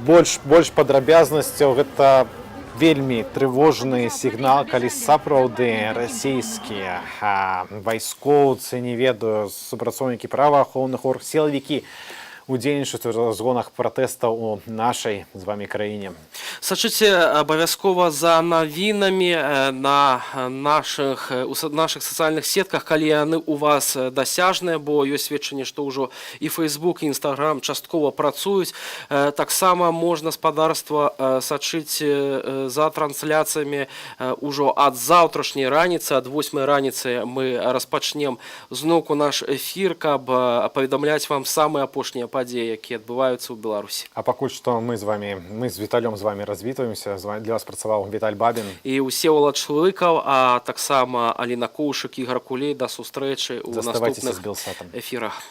больш падрабязнасцяў. Гэта вельмі трывожны сігнал, калі сапраўды расійскія вайскоўцы, не ведаю, супрацоўнікі праваахоўных органаў, сілавікі удзельнічаюць у разгонах пратэстаў у нашай з вами краіне. Сачыце абавязкова за навінамі на наших сацыяльных сетках, калі яны у вас дасяжныя, бо ёсць сведчанне, што ўжо і Facebook, і Instagram часткова працуюць. Таксама можна спадарства сачыць за трансляцыямі ўжо ад заўтрашняй раніцы, ад 8 раніцы мы распачнем зноўку наш эфір, каб паведамляць вам самыя апошнія падзеі, якія адбываюцца ў Беларусі. А пакуль што мы з Віталём з вами развітваемся. Для вас працаваў Віталь Бабін і Всеволод Шлыкаў, а таксама Аліна Коўшык, Ігор Кулей. Да сустрэчы ў наступных эфірах.